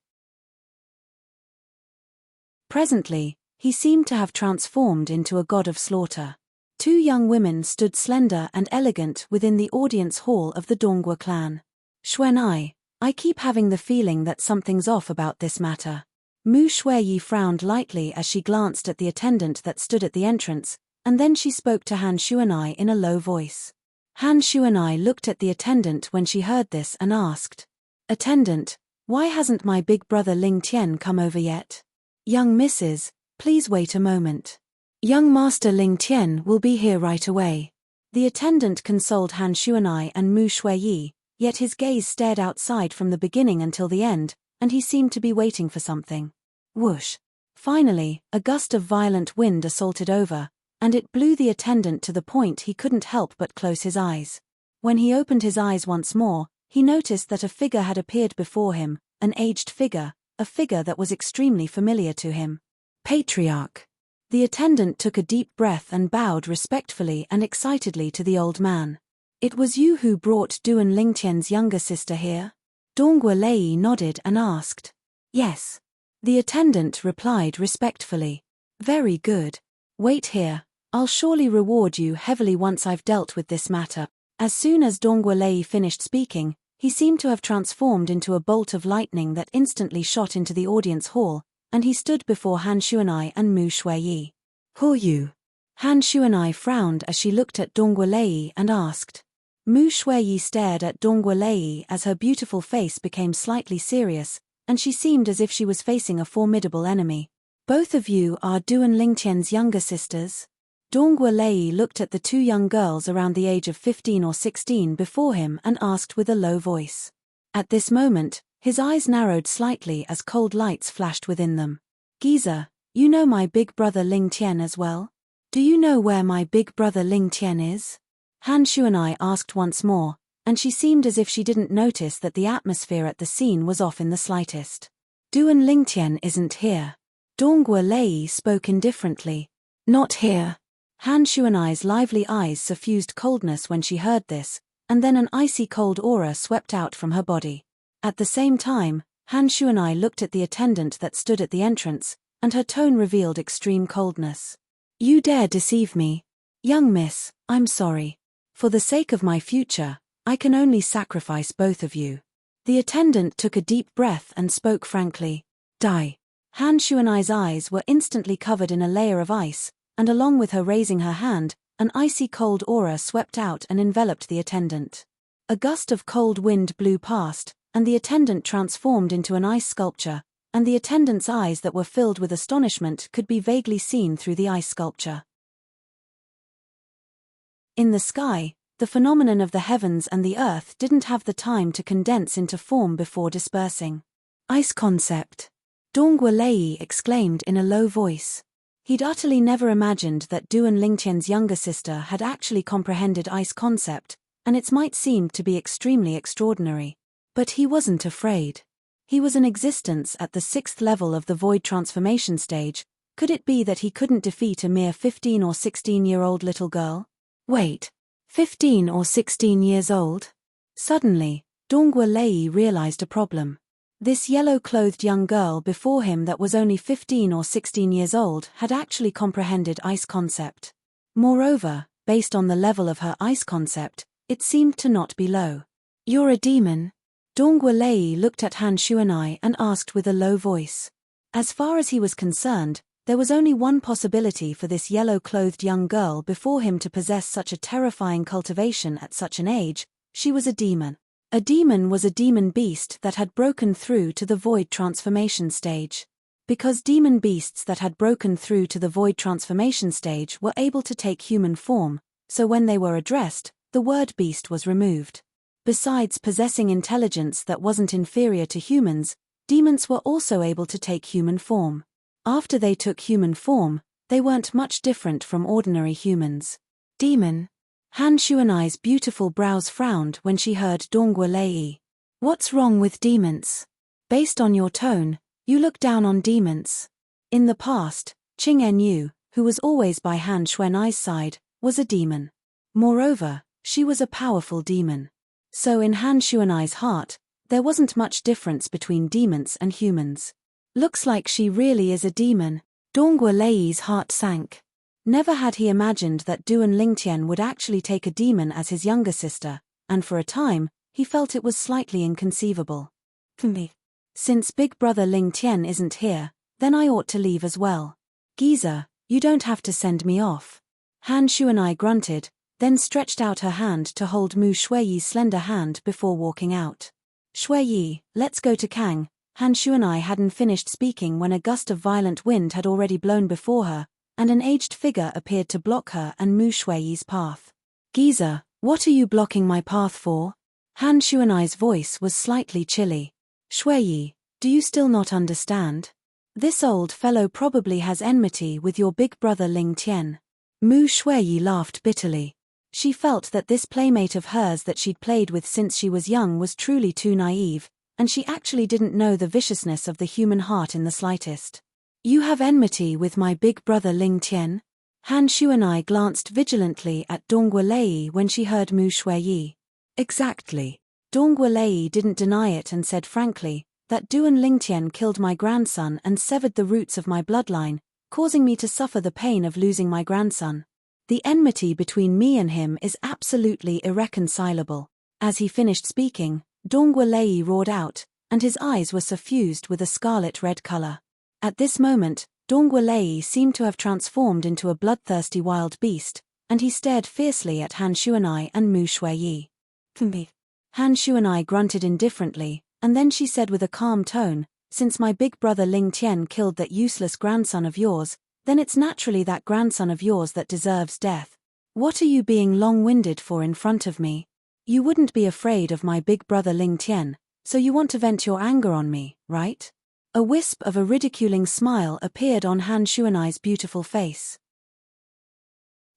Presently, he seemed to have transformed into a god of slaughter. 2 young women stood slender and elegant within the audience hall of the Dongwu clan. Xuanai, I keep having the feeling that something's off about this matter. Mu Shuiyi frowned lightly as she glanced at the attendant that stood at the entrance, and then she spoke to Han Xuanai in a low voice. Han Xuanai looked at the attendant when she heard this and asked, Attendant, why hasn't my big brother Ling Tian come over yet? Young Mrs., please wait a moment. Young Master Ling Tian will be here right away. The attendant consoled Han Xuanai and Mu Shuiyi, yet his gaze stared outside from the beginning until the end, and he seemed to be waiting for something. Whoosh. Finally, a gust of violent wind assaulted over, and it blew the attendant to the point he couldn't help but close his eyes. When he opened his eyes once more, he noticed that a figure had appeared before him, an aged figure, a figure that was extremely familiar to him. Patriarch. The attendant took a deep breath and bowed respectfully and excitedly to the old man. It was you who brought Duan Lingtian's younger sister here? Dongwu Lei nodded and asked. Yes. The attendant replied respectfully. Very good. Wait here, I'll surely reward you heavily once I've dealt with this matter. As soon as Dongwu Lei finished speaking, he seemed to have transformed into a bolt of lightning that instantly shot into the audience hall, and he stood before Han Xuanai and Mu Shuiyi. Who are you? Han Xuanai frowned as she looked at Dongwu Lei and asked. Mu Shuiyi stared at Dongwu Lei as her beautiful face became slightly serious, and she seemed as if she was facing a formidable enemy. Both of you are Duan Lingtian's younger sisters? Dongwu Lei looked at the 2 young girls around the age of 15 or 16 before him and asked with a low voice. At this moment, his eyes narrowed slightly as cold lights flashed within them. Geezer, you know my big brother Ling Tian as well? Do you know where my big brother Ling Tian is? Han Xuanai asked once more, and she seemed as if she didn't notice that the atmosphere at the scene was off in the slightest. Duan Lingtian isn't here. Dongwu Lei spoke indifferently. Not here. Han Xuanai's lively eyes suffused coldness when she heard this, and then an icy cold aura swept out from her body. At the same time, Han Xuanai looked at the attendant that stood at the entrance, and her tone revealed extreme coldness. You dare deceive me? Young miss, I'm sorry. For the sake of my future, I can only sacrifice both of you. The attendant took a deep breath and spoke frankly. Die. Han Xuanai's eyes were instantly covered in a layer of ice, and along with her raising her hand, an icy cold aura swept out and enveloped the attendant. A gust of cold wind blew past, and the attendant transformed into an ice sculpture, and the attendant's eyes that were filled with astonishment could be vaguely seen through the ice sculpture. In the sky, the phenomenon of the heavens and the earth didn't have the time to condense into form before dispersing. Ice concept. Dongwa Lei exclaimed in a low voice. He'd utterly never imagined that Duan Lingtian's younger sister had actually comprehended ice concept, and it might seem to be extremely extraordinary. But he wasn't afraid. He was in existence at the 6th level of the void transformation stage. Could it be that he couldn't defeat a mere 15 or 16-year-old little girl? Wait, 15 or 16 years old? Suddenly, Dongwa Lei realized a problem. This yellow-clothed young girl before him that was only 15 or 16 years old had actually comprehended ice concept. Moreover, based on the level of her ice concept, it seemed to not be low. You're a demon? Dongwa Lei looked at Han Xuanai and asked with a low voice. As far as he was concerned, there was only one possibility for this yellow-clothed young girl before him to possess such a terrifying cultivation at such an age. She was a demon. A demon was a demon beast that had broken through to the void transformation stage. Because demon beasts that had broken through to the void transformation stage were able to take human form, so when they were addressed, the word beast was removed. Besides possessing intelligence that wasn't inferior to humans, demons were also able to take human form. After they took human form, they weren't much different from ordinary humans. Demon? Han Xuanai's beautiful brows frowned when she heard Dongwa Lei. What's wrong with demons? Based on your tone, you look down on demons. In the past, Qing Enyu, who was always by Han Xuanai's side, was a demon. Moreover, she was a powerful demon. So in Han Xuanai's heart, there wasn't much difference between demons and humans. Looks like she really is a demon. Dongwa Lei's heart sank. Never had he imagined that Duan Lingtian would actually take a demon as his younger sister, and for a time, he felt it was slightly inconceivable. Since big brother Lingtian isn't here, then I ought to leave as well. Geezer, you don't have to send me off. Han Xuanai grunted, then stretched out her hand to hold Mu Shuiyi's slender hand before walking out. Shuiyi, let's go to Kang. Han Xuanai hadn't finished speaking when a gust of violent wind had already blown before her, and an aged figure appeared to block her and Mu Shuiyi's path. Geezer, what are you blocking my path for? Han Xuanai's voice was slightly chilly. Shuiyi, do you still not understand? This old fellow probably has enmity with your big brother Lingtian. Mu Shuiyi laughed bitterly. She felt that this playmate of hers that she'd played with since she was young was truly too naive, and she actually didn't know the viciousness of the human heart in the slightest. You have enmity with my big brother Lingtian? Han Xuanai glanced vigilantly at Dongwa Lei when she heard Mu Shuiyi. Exactly. Dongwa Lei didn't deny it and said frankly, that Duan Lingtian killed my grandson and severed the roots of my bloodline, causing me to suffer the pain of losing my grandson. The enmity between me and him is absolutely irreconcilable. As he finished speaking, Dongwa Lei roared out, and his eyes were suffused with a scarlet-red color. At this moment, Dongwa Lei seemed to have transformed into a bloodthirsty wild beast, and he stared fiercely at Han Xuanai and Mu Shuiyi. Han Xuanai grunted indifferently, and then she said with a calm tone, since my big brother Lingtian killed that useless grandson of yours, then it's naturally that grandson of yours that deserves death. What are you being long-winded for in front of me? You wouldn't be afraid of my big brother Lingtian, so you want to vent your anger on me, right? A wisp of a ridiculing smile appeared on Han Xuanai's beautiful face.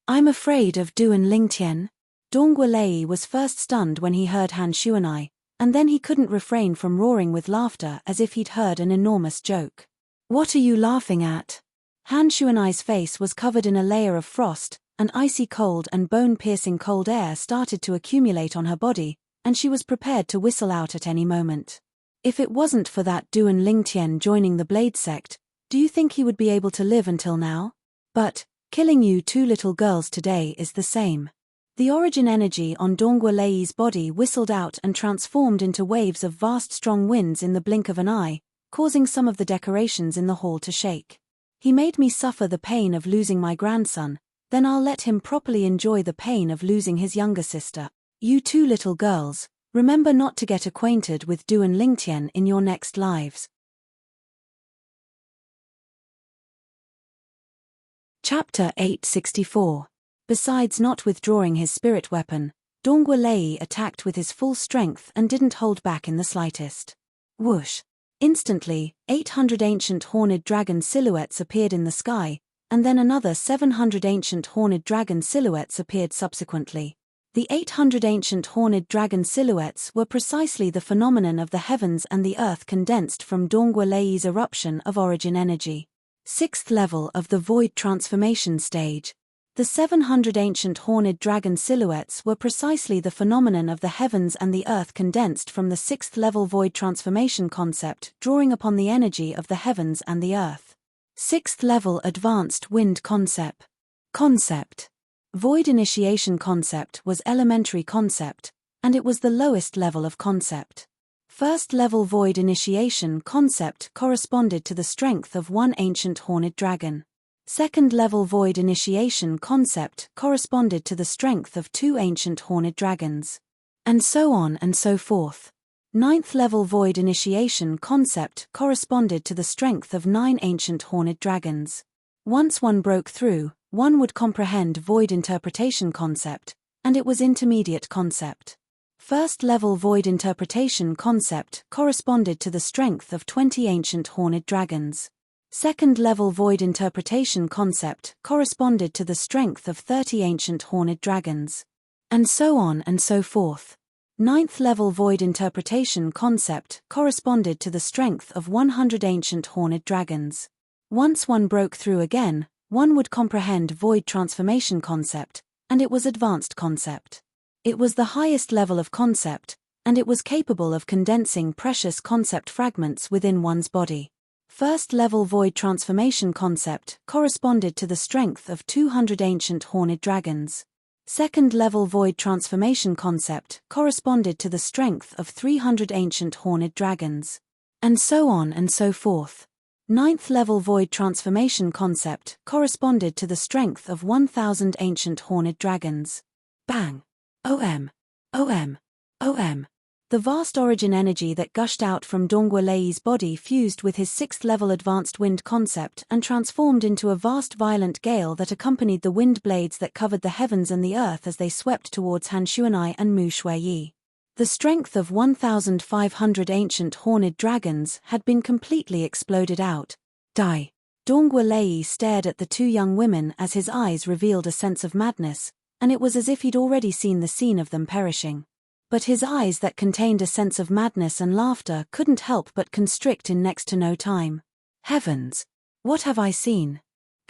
I'm afraid of Duan Lingtian. Dongwa Lei was first stunned when he heard Han Xuanai, and then he couldn't refrain from roaring with laughter as if he'd heard an enormous joke. What are you laughing at? Han Xuanai's face was covered in a layer of frost, and icy cold and bone-piercing cold air started to accumulate on her body, and she was prepared to whistle out at any moment. If it wasn't for that Duan Lingtian joining the Blade sect, do you think he would be able to live until now? But, killing you two little girls today is the same. The origin energy on Dongwa Lei's body whistled out and transformed into waves of vast strong winds in the blink of an eye, causing some of the decorations in the hall to shake. He made me suffer the pain of losing my grandson, then I'll let him properly enjoy the pain of losing his younger sister. You two little girls, remember not to get acquainted with Duan Lingtian in your next lives. Chapter 864. Besides not withdrawing his spirit weapon, Dongwa Lei attacked with his full strength and didn't hold back in the slightest. Whoosh! Instantly, 800 ancient horned dragon silhouettes appeared in the sky, and then another 700 ancient horned dragon silhouettes appeared subsequently. The 800 ancient horned dragon silhouettes were precisely the phenomenon of the heavens and the earth condensed from Dongwa Lei's eruption of origin energy. 6th level of the void transformation stage. The 700 ancient horned dragon silhouettes were precisely the phenomenon of the heavens and the earth condensed from the 6th level void transformation concept, drawing upon the energy of the heavens and the earth. 6th level advanced wind concept. Void initiation concept was elementary concept, and it was the lowest level of concept. 1st level void initiation concept corresponded to the strength of 1 ancient horned dragon. 2nd level void initiation concept corresponded to the strength of 2 ancient horned dragons. And so on and so forth. 9th level void initiation concept corresponded to the strength of 9 ancient horned dragons. Once one broke through, one would comprehend void interpretation concept, and it was intermediate concept. 1st level void interpretation concept corresponded to the strength of 20 ancient horned dragons. 2nd level void interpretation concept corresponded to the strength of 30 ancient horned dragons. And so on and so forth. 9th level void interpretation concept corresponded to the strength of 100 ancient horned dragons. Once one broke through again, one would comprehend void transformation concept, and it was advanced concept. It was the highest level of concept, and it was capable of condensing precious concept fragments within one's body. 1st level void transformation concept corresponded to the strength of 200 ancient horned dragons. 2nd level void transformation concept corresponded to the strength of 300 ancient horned dragons. And so on and so forth. 9th level void transformation concept corresponded to the strength of 1000 ancient horned dragons. Bang! OM! OM! OM! The vast origin energy that gushed out from Dongwa Lei's body fused with his 6th level advanced wind concept and transformed into a vast violent gale that accompanied the wind blades that covered the heavens and the earth as they swept towards Han Xuanai and Mu Shuiyi. The strength of 1,500 ancient horned dragons had been completely exploded out. Die. Dongwa Lei stared at the 2 young women as his eyes revealed a sense of madness, and it was as if he'd already seen the scene of them perishing. But his eyes that contained a sense of madness and laughter couldn't help but constrict in next to no time. Heavens! What have I seen?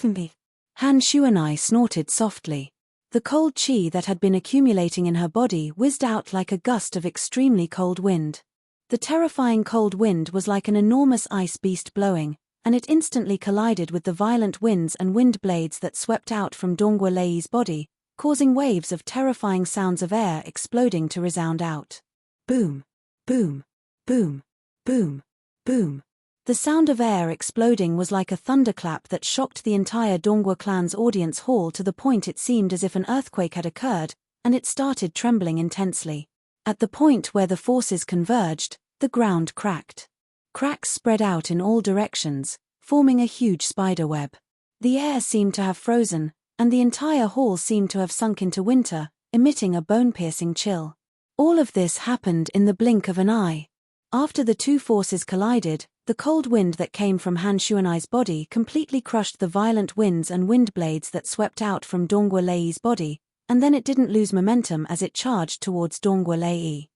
Han Xuanai snorted softly. The cold qi that had been accumulating in her body whizzed out like a gust of extremely cold wind. The terrifying cold wind was like an enormous ice beast blowing, and it instantly collided with the violent winds and wind blades that swept out from Dongwa Lei's body, causing waves of terrifying sounds of air exploding to resound out. Boom! Boom! Boom! Boom! Boom! The sound of air exploding was like a thunderclap that shocked the entire Dongwa clan's audience hall to the point it seemed as if an earthquake had occurred, and it started trembling intensely. At the point where the forces converged, the ground cracked. Cracks spread out in all directions, forming a huge spiderweb. The air seemed to have frozen, and the entire hall seemed to have sunk into winter, emitting a bone-piercing chill. All of this happened in the blink of an eye. After the 2 forces collided, the cold wind that came from Han Xuanai's body completely crushed the violent winds and wind blades that swept out from Dongwa Lei's body, and then it didn't lose momentum as it charged towards Dongwa Lei.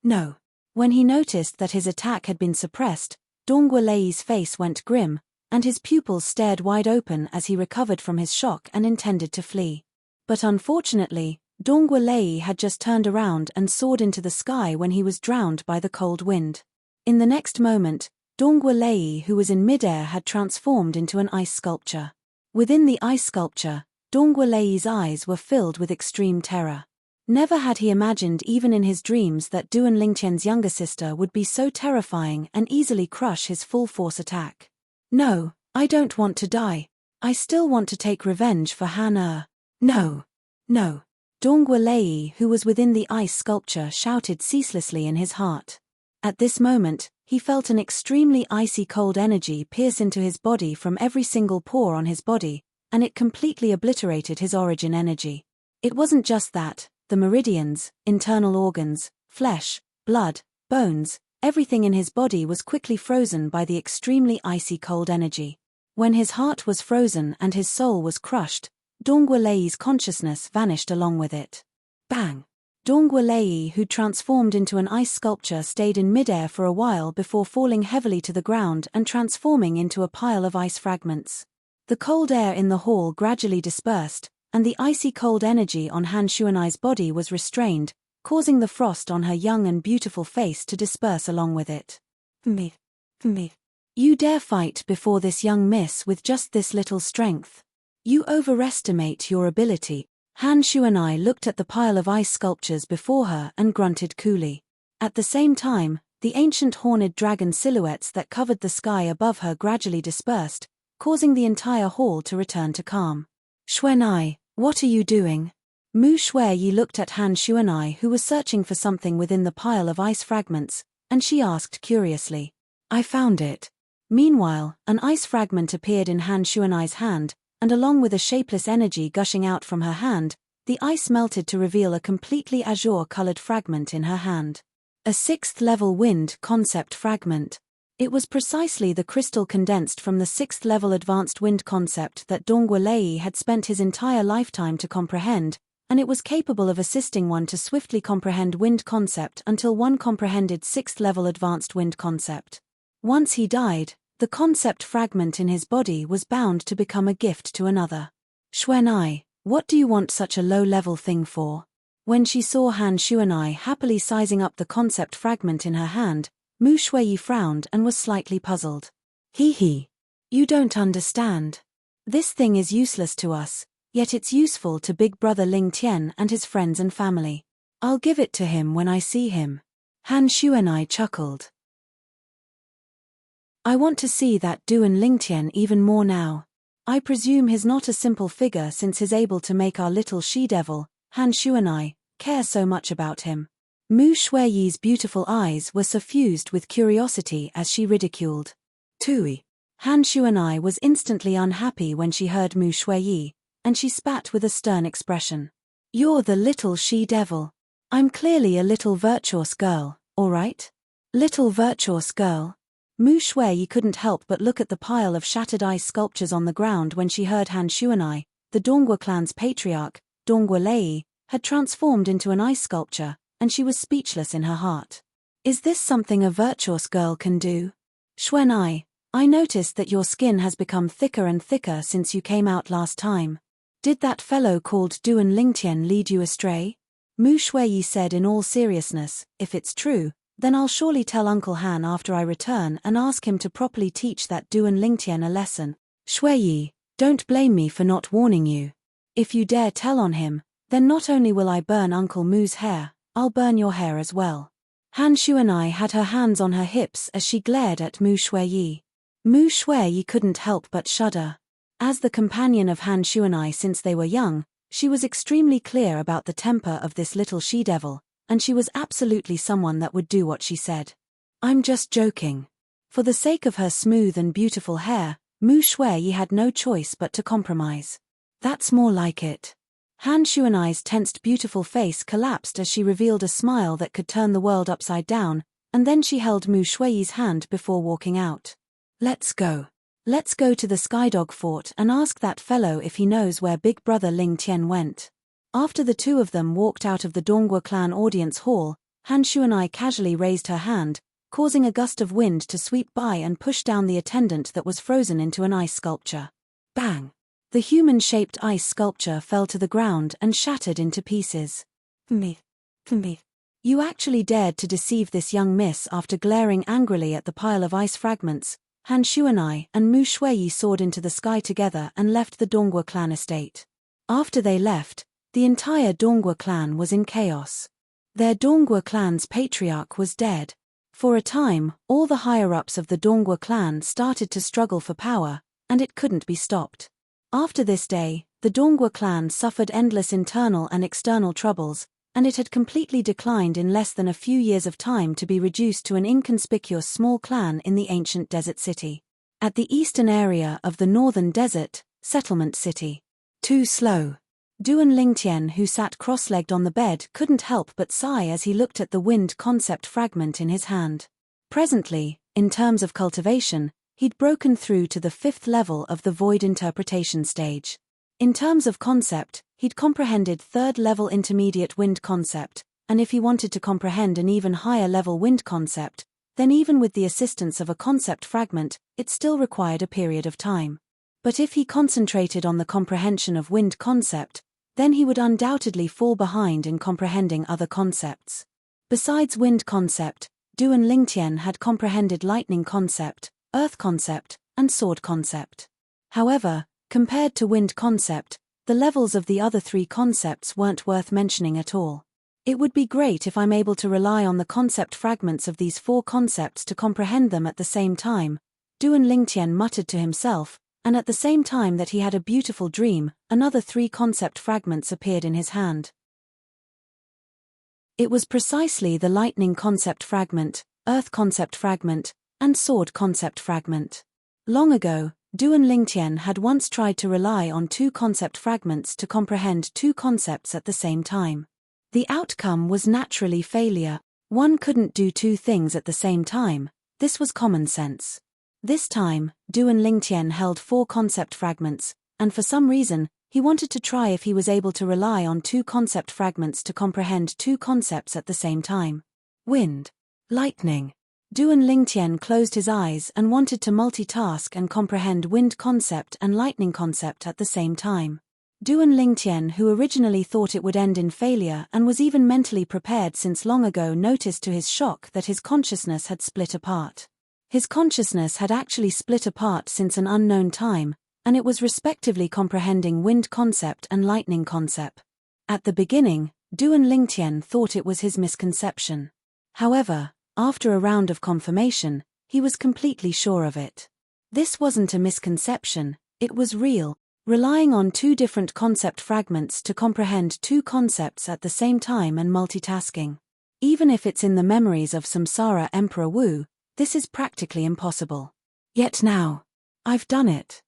No. When he noticed that his attack had been suppressed, Dongwa Lei's face went grim, and his pupils stared wide open as he recovered from his shock and intended to flee. But unfortunately, Dongwa Lei had just turned around and soared into the sky when he was drowned by the cold wind. In the next moment, Dongwa Lei, who was in midair, had transformed into an ice sculpture. Within the ice sculpture, Dongwa Lei's eyes were filled with extreme terror. Never had he imagined even in his dreams that Duan Lingtian's younger sister would be so terrifying and easily crush his full-force attack. No, I don't want to die. I still want to take revenge for Han. No. No. Dongwa Lei, who was within the ice sculpture, shouted ceaselessly in his heart. At this moment, he felt an extremely icy cold energy pierce into his body from every single pore on his body, and it completely obliterated his origin energy. It wasn't just that, the meridians, internal organs, flesh, blood, bones, everything in his body was quickly frozen by the extremely icy cold energy. When his heart was frozen and his soul was crushed, Dongguolei's consciousness vanished along with it. Bang! Dongguolei, who transformed into an ice sculpture, stayed in midair for a while before falling heavily to the ground and transforming into a pile of ice fragments. The cold air in the hall gradually dispersed, and the icy cold energy on Han Shuanai's body was restrained, causing the frost on her young and beautiful face to disperse along with it. Me. You dare fight before this young miss with just this little strength? You overestimate your ability. Han Shuanai looked at the pile of ice sculptures before her and grunted coolly. At the same time, the ancient horned dragon silhouettes that covered the sky above her gradually dispersed, causing the entire hall to return to calm. Shuanai, what are you doing? Mu Shuiyi looked at Han Shuanai, who was searching for something within the pile of ice fragments, and she asked curiously. I found it. Meanwhile, an ice fragment appeared in Han Shuanai's hand, and along with a shapeless energy gushing out from her hand, the ice melted to reveal a completely azure-colored fragment in her hand. A 6th-level wind concept fragment. It was precisely the crystal condensed from the 6th-level advanced wind concept that Dongguolei had spent his entire lifetime to comprehend, and it was capable of assisting one to swiftly comprehend wind concept until one comprehended 6th-level advanced wind concept. Once he died, the concept fragment in his body was bound to become a gift to another. Shuanai, what do you want such a low-level thing for? When she saw Han Shuanai happily sizing up the concept fragment in her hand, Mu Shuiyi frowned and was slightly puzzled. Hee. You don't understand. This thing is useless to us, yet it's useful to Big Brother Ling Tian and his friends and family. I'll give it to him when I see him. Han Shuanai chuckled. I want to see that Duan Lingtian even more now. I presume he's not a simple figure since he's able to make our little she-devil, Han Shuanai, care so much about him. Mu Shuiyi's beautiful eyes were suffused with curiosity as she ridiculed. Tui. Han Shuanai was instantly unhappy when she heard Mu Shuiyi, and she spat with a stern expression. You're the little she-devil. I'm clearly a little virtuous girl, all right? Little virtuous girl. Mu Shuiyi couldn't help but look at the pile of shattered ice sculptures on the ground when she heard Han Shuanai, the Dongguo clan's patriarch, Dongguolei, had transformed into an ice sculpture, and she was speechless in her heart. Is this something a virtuous girl can do? Shuanai, I noticed that your skin has become thicker and thicker since you came out last time. Did that fellow called Duan Lingtian lead you astray? Mu Shuiyi said in all seriousness, if it's true, then I'll surely tell Uncle Han after I return and ask him to properly teach that Duan Lingtian a lesson. Shuiyi, don't blame me for not warning you. If you dare tell on him, then not only will I burn Uncle Mu's hair, I'll burn your hair as well. Han Shuanai had her hands on her hips as she glared at Mu Shuiyi. Mu Shuiyi couldn't help but shudder. As the companion of Han Shuanai since they were young, she was extremely clear about the temper of this little she-devil, and she was absolutely someone that would do what she said. I'm just joking. For the sake of her smooth and beautiful hair, Mu Shuiyi had no choice but to compromise. That's more like it. Han Shuanai's tensed beautiful face collapsed as she revealed a smile that could turn the world upside down, and then she held Mu Shuiyi's hand before walking out. Let's go. Let's go to the Skydog Fort and ask that fellow if he knows where Big Brother Ling Tian went. After the two of them walked out of the Dongguo clan audience hall, Han Shuanai casually raised her hand, causing a gust of wind to sweep by and push down the attendant that was frozen into an ice sculpture. Bang! The human-shaped ice sculpture fell to the ground and shattered into pieces. Me. You actually dared to deceive this young miss after glaring angrily at the pile of ice fragments. Han Shuanai and Mu Shuiyi soared into the sky together and left the Dongguo clan estate. After they left, the entire Dongguo clan was in chaos. Their Dongguo clan's patriarch was dead. For a time, all the higher-ups of the Dongguo clan started to struggle for power, and it couldn't be stopped. After this day, the Dongguo clan suffered endless internal and external troubles, and it had completely declined in less than a few years of time to be reduced to an inconspicuous small clan in the ancient desert city. At the eastern area of the northern desert, Settlement city. Too slow. Duan Lingtian, who sat cross-legged on the bed, couldn't help but sigh as he looked at the wind concept fragment in his hand. Presently, in terms of cultivation, he'd broken through to the 5th level of the void interpretation stage. In terms of concept, he'd comprehended 3rd level intermediate wind concept, and if he wanted to comprehend an even higher level wind concept, then even with the assistance of a concept fragment, it still required a period of time. But if he concentrated on the comprehension of wind concept, then he would undoubtedly fall behind in comprehending other concepts. Besides wind concept, Duan Lingtian had comprehended lightning concept, earth concept, and sword concept. However, compared to wind concept, the levels of the other 3 concepts weren't worth mentioning at all. It would be great if I'm able to rely on the concept fragments of these 4 concepts to comprehend them at the same time, Duan Lingtian muttered to himself, and at the same time that he had a beautiful dream, another 3 concept fragments appeared in his hand. It was precisely the lightning concept fragment, earth concept fragment, and sword concept fragment. Long ago, Duan Lingtian had once tried to rely on 2 concept fragments to comprehend 2 concepts at the same time. The outcome was naturally failure. One couldn't do 2 things at the same time. This was common sense. This time, Duan Lingtian held 4 concept fragments, and for some reason, he wanted to try if he was able to rely on 2 concept fragments to comprehend 2 concepts at the same time. Wind. Lightning. Duan Lingtian closed his eyes and wanted to multitask and comprehend wind concept and lightning concept at the same time. Duan Lingtian, who originally thought it would end in failure and was even mentally prepared since long ago, noticed to his shock that his consciousness had split apart. His consciousness had actually split apart since an unknown time, and it was respectively comprehending wind concept and lightning concept. At the beginning, Duan Lingtian thought it was his misconception. However, after a round of confirmation, he was completely sure of it. This wasn't a misconception, it was real. Relying on 2 different concept fragments to comprehend 2 concepts at the same time and multitasking. Even if it's in the memories of Samsara Emperor Wu, this is practically impossible. Yet now, I've done it.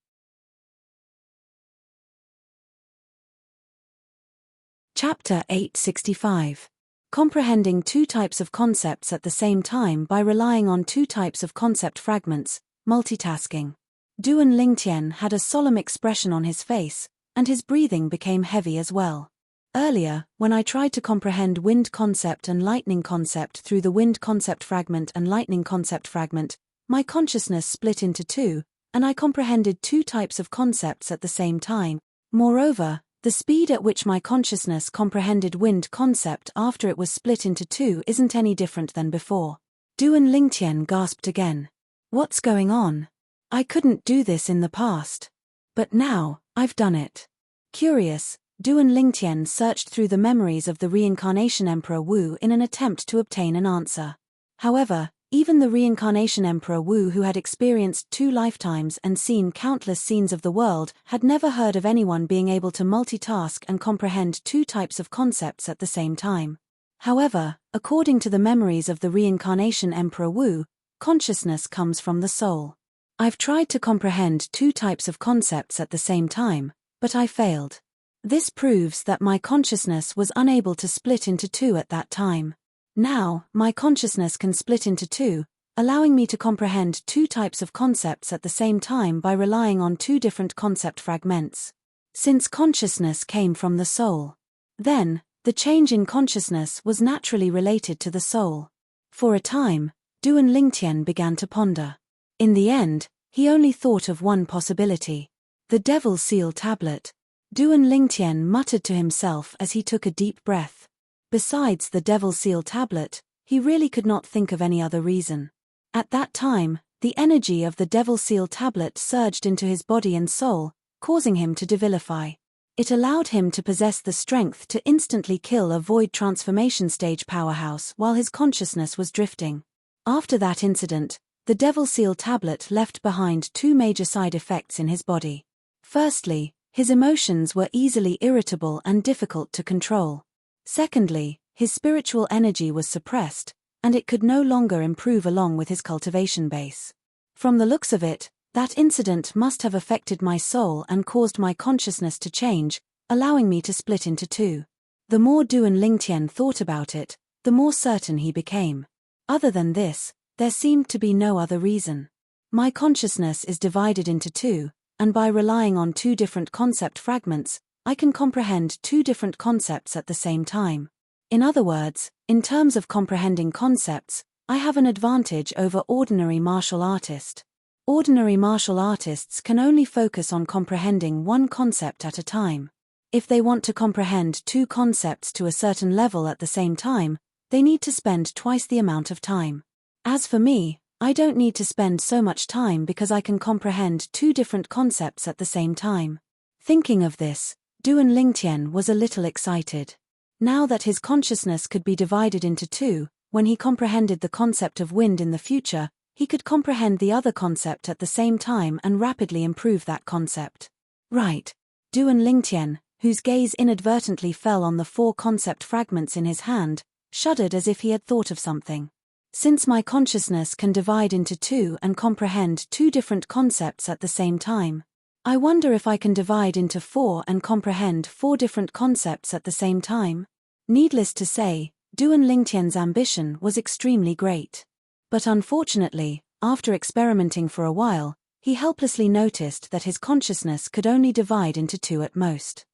Chapter 865. Comprehending 2 types of concepts at the same time by relying on 2 types of concept fragments, multitasking. Duan Lingtian had a solemn expression on his face, and his breathing became heavy as well. Earlier, when I tried to comprehend wind concept and lightning concept through the wind concept fragment and lightning concept fragment, my consciousness split into 2, and I comprehended 2 types of concepts at the same time. Moreover, the speed at which my consciousness comprehended wind concept after it was split into 2 isn't any different than before. Duan Lingtian gasped again. What's going on? I couldn't do this in the past. But now, I've done it. Curious, Duan Lingtian searched through the memories of the reincarnation Emperor Wu in an attempt to obtain an answer. However, even the reincarnation Emperor Wu, who had experienced 2 lifetimes and seen countless scenes of the world, had never heard of anyone being able to multitask and comprehend 2 types of concepts at the same time. However, according to the memories of the reincarnation Emperor Wu, consciousness comes from the soul. I've tried to comprehend 2 types of concepts at the same time, but I failed. This proves that my consciousness was unable to split into 2 at that time. Now, my consciousness can split into 2, allowing me to comprehend 2 types of concepts at the same time by relying on 2 different concept fragments. Since consciousness came from the soul, then, the change in consciousness was naturally related to the soul. For a time, Duan Lingtian began to ponder. In the end, he only thought of one possibility. The Devil Seal Tablet. Duan Lingtian muttered to himself as he took a deep breath. Besides the Devil Seal Tablet, he really could not think of any other reason. At that time, the energy of the Devil Seal Tablet surged into his body and soul, causing him to divilify. It allowed him to possess the strength to instantly kill a void transformation stage powerhouse while his consciousness was drifting. After that incident, the Devil Seal Tablet left behind 2 major side effects in his body. Firstly, his emotions were easily irritable and difficult to control. Secondly, his spiritual energy was suppressed, and it could no longer improve along with his cultivation base. From the looks of it, That incident must have affected my soul and caused my consciousness to change, allowing me to split into two. The more Duan Lingtian thought about it, the more certain he became. Other than this, there seemed to be no other reason. My consciousness is divided into two, and by relying on two different concept fragments, I can comprehend two different concepts at the same time. In other words, in terms of comprehending concepts, I have an advantage over ordinary martial artists. Ordinary martial artists can only focus on comprehending one concept at a time. If they want to comprehend two concepts to a certain level at the same time, they need to spend twice the amount of time. As for me, I don't need to spend so much time because I can comprehend two different concepts at the same time. Thinking of this, Duan Lingtian was a little excited. Now that his consciousness could be divided into two, when he comprehended the concept of wind in the future, he could comprehend the other concept at the same time and rapidly improve that concept. Right. Duan Lingtian, whose gaze inadvertently fell on the four concept fragments in his hand, shuddered as if he had thought of something. Since my consciousness can divide into two and comprehend two different concepts at the same time, I wonder if I can divide into four and comprehend four different concepts at the same time? Needless to say, Duan Lingtian's ambition was extremely great. But unfortunately, after experimenting for a while, he helplessly noticed that his consciousness could only divide into two at most.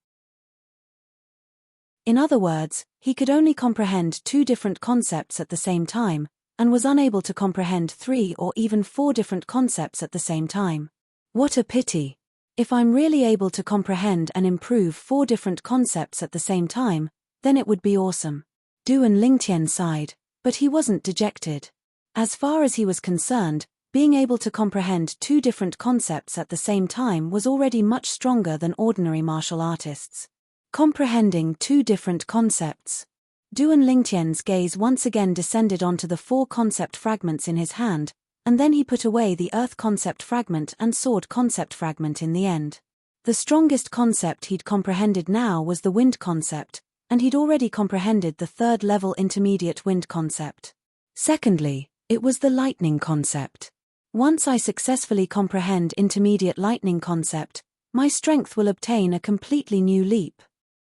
In other words, he could only comprehend two different concepts at the same time, and was unable to comprehend three or even four different concepts at the same time. What a pity! If I'm really able to comprehend and improve four different concepts at the same time, then it would be awesome. Duan Lingtian sighed, but he wasn't dejected. As far as he was concerned, being able to comprehend two different concepts at the same time was already much stronger than ordinary martial artists. Comprehending two different concepts. Duan Lingtian's gaze once again descended onto the four concept fragments in his hand, and then he put away the earth concept fragment and sword concept fragment in the end. The strongest concept he'd comprehended now was the wind concept, and he'd already comprehended the third-level intermediate wind concept. Secondly, it was the lightning concept. Once I successfully comprehend intermediate lightning concept, my strength will obtain a completely new leap.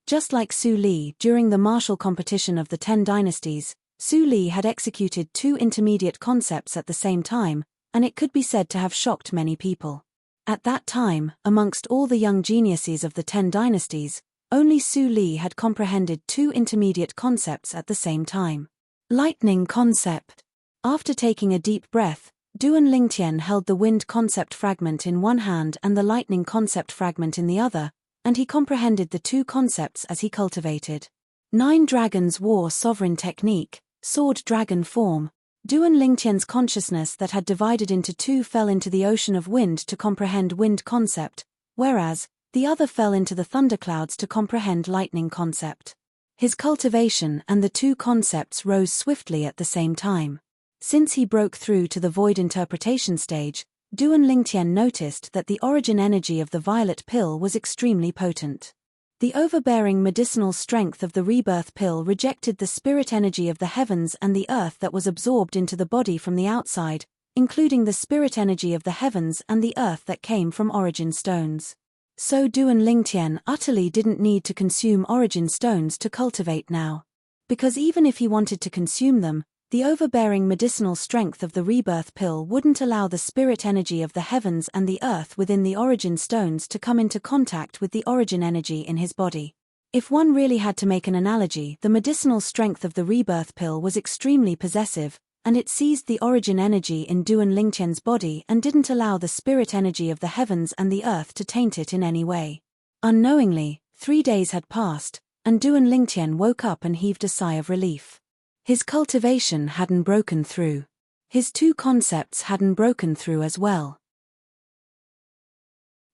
Just like Su Li during the martial competition of the 10 dynasties, Su Li had executed two intermediate concepts at the same time, and it could be said to have shocked many people. At that time, amongst all the young geniuses of the 10 dynasties, only Su Li had comprehended two intermediate concepts at the same time. Lightning concept. After taking a deep breath, Duan Lingtian held the wind concept fragment in one hand and the lightning concept fragment in the other, and he comprehended the two concepts as he cultivated. 9 dragons war sovereign technique, sword dragon form. Duan Lingtian's consciousness that had divided into two fell into the ocean of wind to comprehend wind concept, whereas the other fell into the thunderclouds to comprehend lightning concept. His cultivation and the two concepts rose swiftly at the same time. Since he broke through to the void interpretation stage, Duan Lingtian noticed that the origin energy of the violet pill was extremely potent. The overbearing medicinal strength of the rebirth pill rejected the spirit energy of the heavens and the earth that was absorbed into the body from the outside, including the spirit energy of the heavens and the earth that came from origin stones. So Duan Lingtian utterly didn't need to consume origin stones to cultivate now. Because even if he wanted to consume them, the overbearing medicinal strength of the rebirth pill wouldn't allow the spirit energy of the heavens and the earth within the origin stones to come into contact with the origin energy in his body. If one really had to make an analogy, the medicinal strength of the rebirth pill was extremely possessive, and it seized the origin energy in Duan Lingtian's body and didn't allow the spirit energy of the heavens and the earth to taint it in any way. Unknowingly, 3 days had passed, and Duan Lingtian woke up and heaved a sigh of relief. His cultivation hadn't broken through. His two concepts hadn't broken through as well.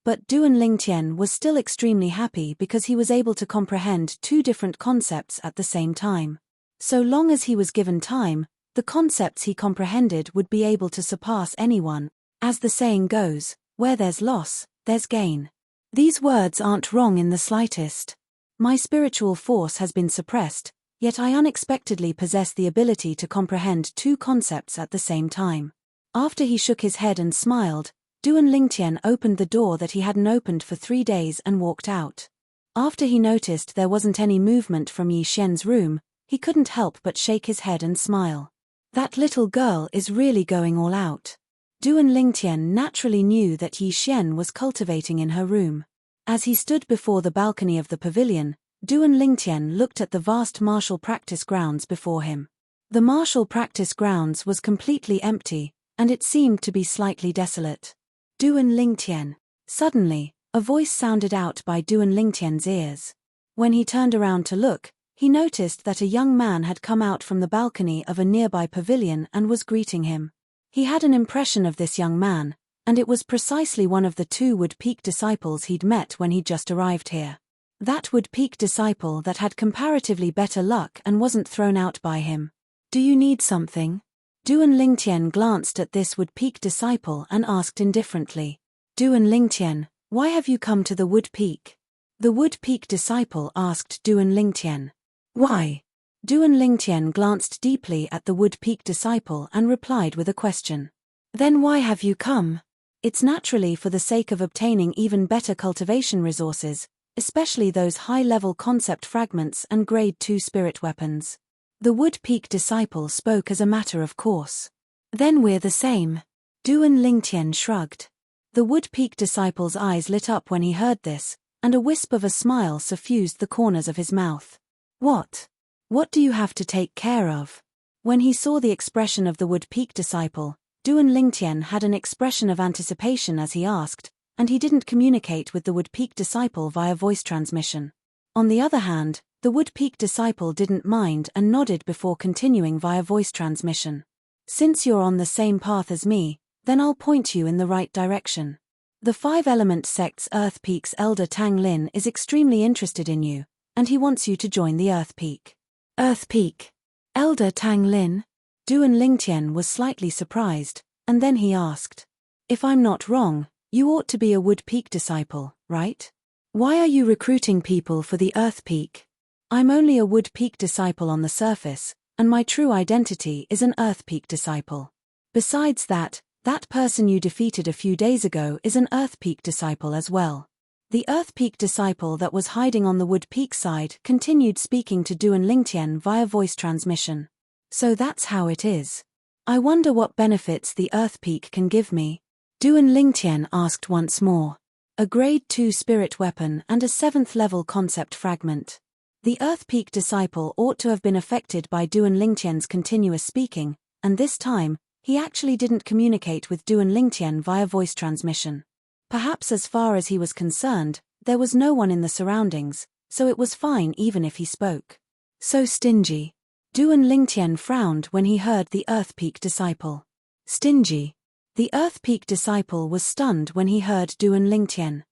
But Duan Lingtian was still extremely happy because he was able to comprehend two different concepts at the same time. So long as he was given time, the concepts he comprehended would be able to surpass anyone. As the saying goes, where there's loss, there's gain. These words aren't wrong in the slightest. My spiritual force has been suppressed, yet I unexpectedly possess the ability to comprehend two concepts at the same time. After he shook his head and smiled, Duan Lingtian opened the door that he hadn't opened for 3 days and walked out. After he noticed there wasn't any movement from Yi Xian's room, he couldn't help but shake his head and smile. That little girl is really going all out. Duan Lingtian naturally knew that Yi Xian was cultivating in her room. As he stood before the balcony of the pavilion, Duan Lingtian looked at the vast martial practice grounds before him. The martial practice grounds was completely empty, and it seemed to be slightly desolate. Duan Lingtian. Suddenly, a voice sounded out by Duan Lingtian's ears. When he turned around to look, he noticed that a young man had come out from the balcony of a nearby pavilion and was greeting him. He had an impression of this young man, and it was precisely one of the 2 Wood-Peak disciples he'd met when he'd just arrived here. That Wood-Peak disciple that had comparatively better luck and wasn't thrown out by him. Do you need something? Duan Lingtian glanced at this Wood-Peak disciple and asked indifferently. Duan Lingtian, why have you come to the Wood-Peak? The Wood-Peak disciple asked Duan Lingtian. Why? Duan Lingtian glanced deeply at the Wood-Peak disciple and replied with a question. Then why have you come? It's naturally for the sake of obtaining even better cultivation resources, especially those high-level concept fragments and grade 2 spirit weapons. The Wood-Peak disciple spoke as a matter of course. Then we're the same. Duan Lingtian shrugged. The Wood-Peak disciple's eyes lit up when he heard this, and a wisp of a smile suffused the corners of his mouth. What? What do you have to take care of? When he saw the expression of the Wood-Peak disciple, Duan Lingtian had an expression of anticipation as he asked, and he didn't communicate with the Wood-Peak disciple via voice transmission. On the other hand, the Wood-Peak disciple didn't mind and nodded before continuing via voice transmission. Since you're on the same path as me, then I'll point you in the right direction. The 5-element sect's Earth Peak's elder Tang Lin is extremely interested in you, and he wants you to join the Earth Peak. Earth Peak. Elder Tang Lin? Duan Lingtian was slightly surprised, and then he asked. If I'm not wrong, you ought to be a Wood-Peak disciple, right? Why are you recruiting people for the Earth Peak? I'm only a Wood-Peak disciple on the surface, and my true identity is an Earth Peak disciple. Besides that, that person you defeated a few days ago is an Earth Peak disciple as well. The Earth Peak disciple that was hiding on the Wood-Peak side continued speaking to Duan Lingtian via voice transmission. So that's how it is. I wonder what benefits the Earth Peak can give me. Duan Lingtian asked once more. A grade 2 spirit weapon and a 7th level concept fragment. The Earth Peak disciple ought to have been affected by Duan Lingtian's continuous speaking, and this time, he actually didn't communicate with Duan Lingtian via voice transmission. Perhaps as far as he was concerned, there was no one in the surroundings, so it was fine even if he spoke. So stingy. Duan Lingtian frowned when he heard the Earth Peak disciple. Stingy. The Earth Peak disciple was stunned when he heard Duan Lingtian.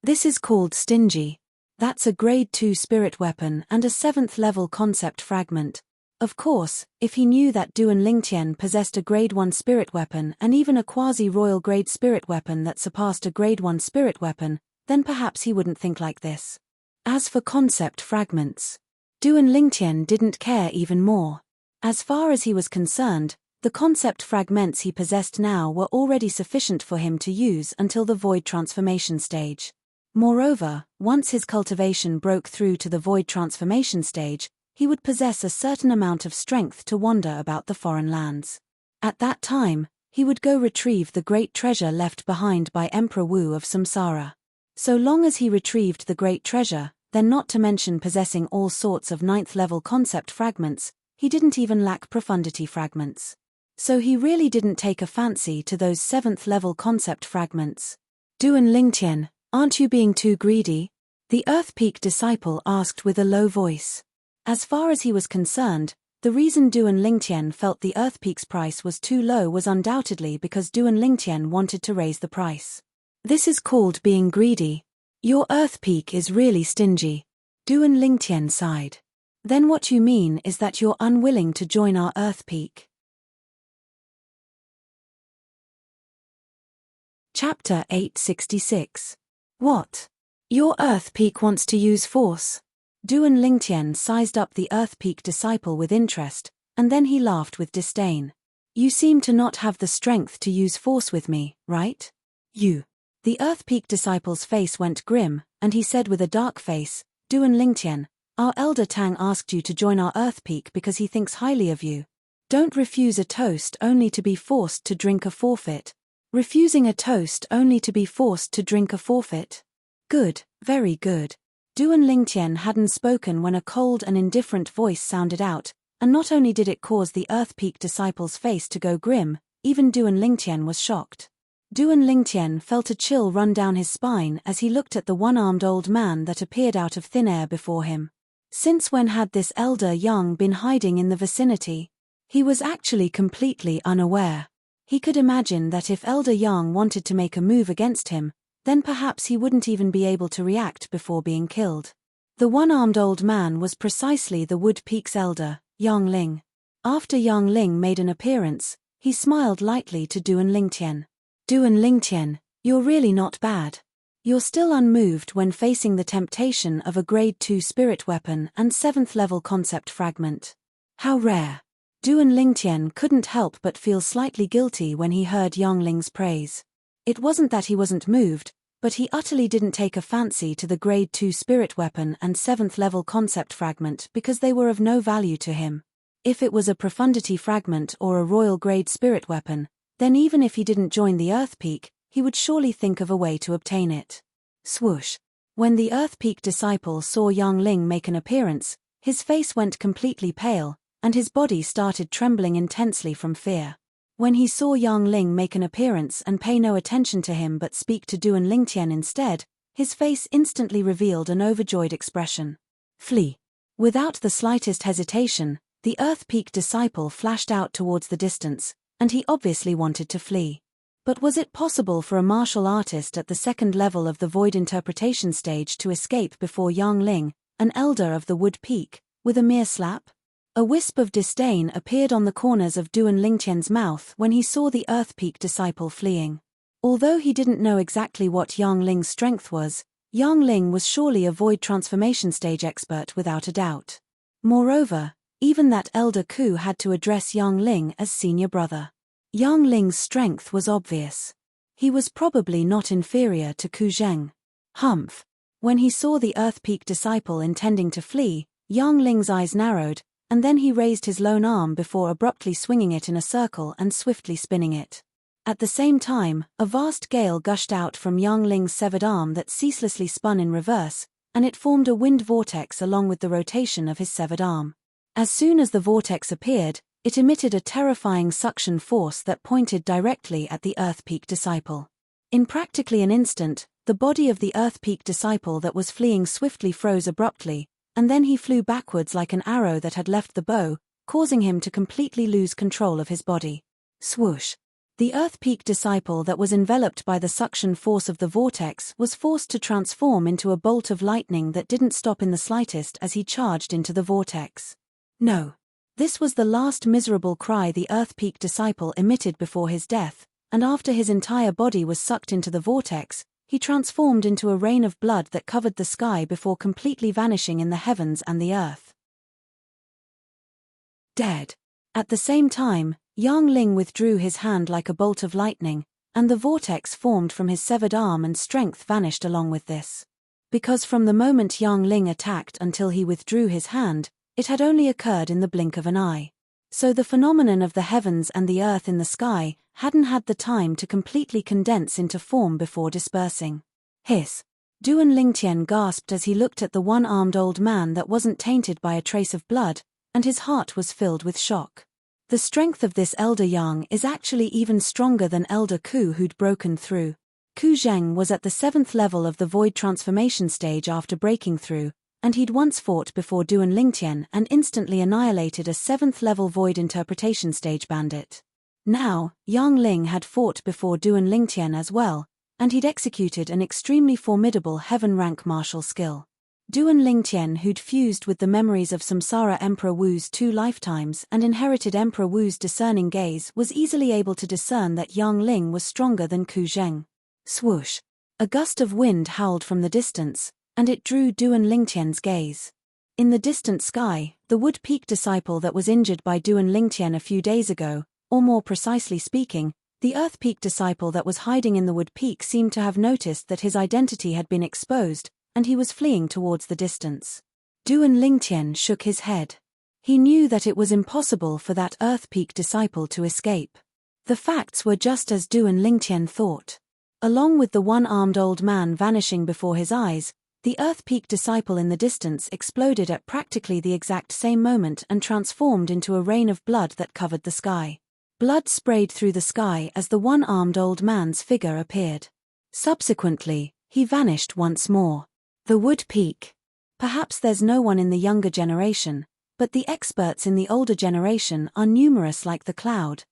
This is called stingy. That's a grade 2 spirit weapon and a 7th level concept fragment. Of course, if he knew that Duan Lingtian possessed a grade 1 spirit weapon and even a quasi-royal grade spirit weapon that surpassed a grade 1 spirit weapon, then perhaps he wouldn't think like this. As for concept fragments, Duan Lingtian didn't care even more. As far as he was concerned, the concept fragments he possessed now were already sufficient for him to use until the void transformation stage. Moreover, once his cultivation broke through to the void transformation stage, he would possess a certain amount of strength to wander about the foreign lands. At that time, he would go retrieve the great treasure left behind by Emperor Wu of Samsara. So long as he retrieved the great treasure, then not to mention possessing all sorts of 9th level concept fragments, he didn't even lack profundity fragments. So he really didn't take a fancy to those 7th level concept fragments. Duan Lingtian, aren't you being too greedy? The Earth Peak disciple asked with a low voice. As far as he was concerned, the reason Duan Lingtian felt the Earth Peak's price was too low was undoubtedly because Duan Lingtian wanted to raise the price. This is called being greedy. Your Earth Peak is really stingy. Duan Lingtian sighed. Then what you mean is that you're unwilling to join our Earth Peak. Chapter 866. What? Your Earth Peak wants to use force? Duan Lingtian sized up the Earth Peak disciple with interest, and then he laughed with disdain. You seem to not have the strength to use force with me, right? You. The Earth Peak disciple's face went grim, and he said with a dark face, Duan Lingtian, our elder Tang asked you to join our Earth Peak because he thinks highly of you. Don't refuse a toast only to be forced to drink a forfeit. Refusing a toast only to be forced to drink a forfeit? Good, very good. Duan Lingtian hadn't spoken when a cold and indifferent voice sounded out, and not only did it cause the Earth Peak disciple's face to go grim, even Duan Lingtian was shocked. Duan Lingtian felt a chill run down his spine as he looked at the one-armed old man that appeared out of thin air before him. Since when had this elder Yang been hiding in the vicinity? He was actually completely unaware. He could imagine that if Elder Yang wanted to make a move against him, then perhaps he wouldn't even be able to react before being killed. The one-armed old man was precisely the Wood Peak's elder, Yang Ling. After Yang Ling made an appearance, he smiled lightly to Duan Lingtian. Duan Lingtian, you're really not bad. You're still unmoved when facing the temptation of a Grade 2 spirit weapon and 7th level concept fragment. How rare. Duan Lingtian couldn't help but feel slightly guilty when he heard Yang Ling's praise. It wasn't that he wasn't moved, but he utterly didn't take a fancy to the Grade 2 spirit weapon and 7th level concept fragment because they were of no value to him. If it was a profundity fragment or a royal grade spirit weapon, then even if he didn't join the Earth Peak, he would surely think of a way to obtain it. Swoosh. When the Earth Peak disciple saw Yang Ling make an appearance, his face went completely pale, and his body started trembling intensely from fear. When he saw Yang Ling make an appearance and pay no attention to him but speak to Duan Lingtian instead, his face instantly revealed an overjoyed expression. Flee. Without the slightest hesitation, the Earth Peak disciple flashed out towards the distance, and he obviously wanted to flee. But was it possible for a martial artist at the second level of the Void Interpretation stage to escape before Yang Ling, an elder of the Wood Peak, with a mere slap? A wisp of disdain appeared on the corners of Duan Lingtian's mouth when he saw the Earth Peak disciple fleeing. Although he didn't know exactly what Yang Ling's strength was, Yang Ling was surely a Void Transformation stage expert without a doubt. Moreover, even that elder Ku had to address Yang Ling as senior brother. Yang Ling's strength was obvious. He was probably not inferior to Ku Zheng. Humph. When he saw the Earth Peak disciple intending to flee, Yang Ling's eyes narrowed, and then he raised his lone arm before abruptly swinging it in a circle and swiftly spinning it. At the same time, a vast gale gushed out from Yang Ling's severed arm that ceaselessly spun in reverse, and it formed a wind vortex along with the rotation of his severed arm. As soon as the vortex appeared, it emitted a terrifying suction force that pointed directly at the Earth Peak disciple. In practically an instant, the body of the Earth Peak disciple that was fleeing swiftly froze abruptly, and then he flew backwards like an arrow that had left the bow, causing him to completely lose control of his body. Swoosh. The Earth Peak disciple that was enveloped by the suction force of the vortex was forced to transform into a bolt of lightning that didn't stop in the slightest as he charged into the vortex. No. This was the last miserable cry the Earth Peak disciple emitted before his death, and after his entire body was sucked into the vortex, he transformed into a rain of blood that covered the sky before completely vanishing in the heavens and the earth. Dead. At the same time, Yang Ling withdrew his hand like a bolt of lightning, and the vortex formed from his severed arm and strength vanished along with this. Because from the moment Yang Ling attacked until he withdrew his hand, it had only occurred in the blink of an eye. So the phenomenon of the heavens and the earth in the sky hadn't had the time to completely condense into form before dispersing. Hiss. Duan Lingtian gasped as he looked at the one-armed old man that wasn't tainted by a trace of blood, and his heart was filled with shock. The strength of this Elder Yang is actually even stronger than Elder Ku who'd broken through. Ku Zheng was at the 7th level of the Void Transformation stage after breaking through, and he'd once fought before Duan Lingtian and instantly annihilated a 7th level Void Interpretation stage bandit. Now, Yang Ling had fought before Duan Lingtian as well, and he'd executed an extremely formidable heaven-rank martial skill. Duan Lingtian, who'd fused with the memories of Samsara Emperor Wu's 2 lifetimes and inherited Emperor Wu's discerning gaze, was easily able to discern that Yang Ling was stronger than Ku Zheng. Swoosh. A gust of wind howled from the distance, and it drew Duan Lingtian's gaze. In the distant sky, the Wood Peak disciple that was injured by Duan Lingtian a few days ago, or more precisely speaking, the Earth Peak disciple that was hiding in the Wood Peak seemed to have noticed that his identity had been exposed, and he was fleeing towards the distance. Duan Lingtian shook his head. He knew that it was impossible for that Earth Peak disciple to escape. The facts were just as Duan Lingtian thought. Along with the one-armed old man vanishing before his eyes, the Earth Peak disciple in the distance exploded at practically the exact same moment and transformed into a rain of blood that covered the sky. Blood sprayed through the sky as the one-armed old man's figure appeared. Subsequently, he vanished once more. The Wood Peak. Perhaps there's no one in the younger generation, but the experts in the older generation are numerous like the cloud.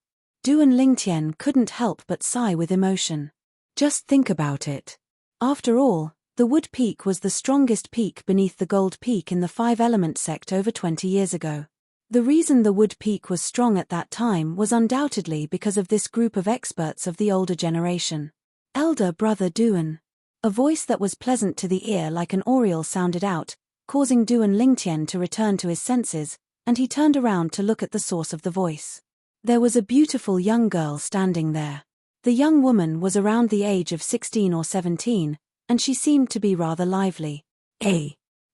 Duan Lingtian couldn't help but sigh with emotion. Just think about it. After all, the Wood Peak was the strongest peak beneath the Gold Peak in the five-element sect over 20 years ago. The reason the Wood Peak was strong at that time was undoubtedly because of this group of experts of the older generation. Elder brother Duan. A voice that was pleasant to the ear like an oriole sounded out, causing Duan Lingtian to return to his senses, and he turned around to look at the source of the voice. There was a beautiful young girl standing there. The young woman was around the age of 16 or 17, and she seemed to be rather lively.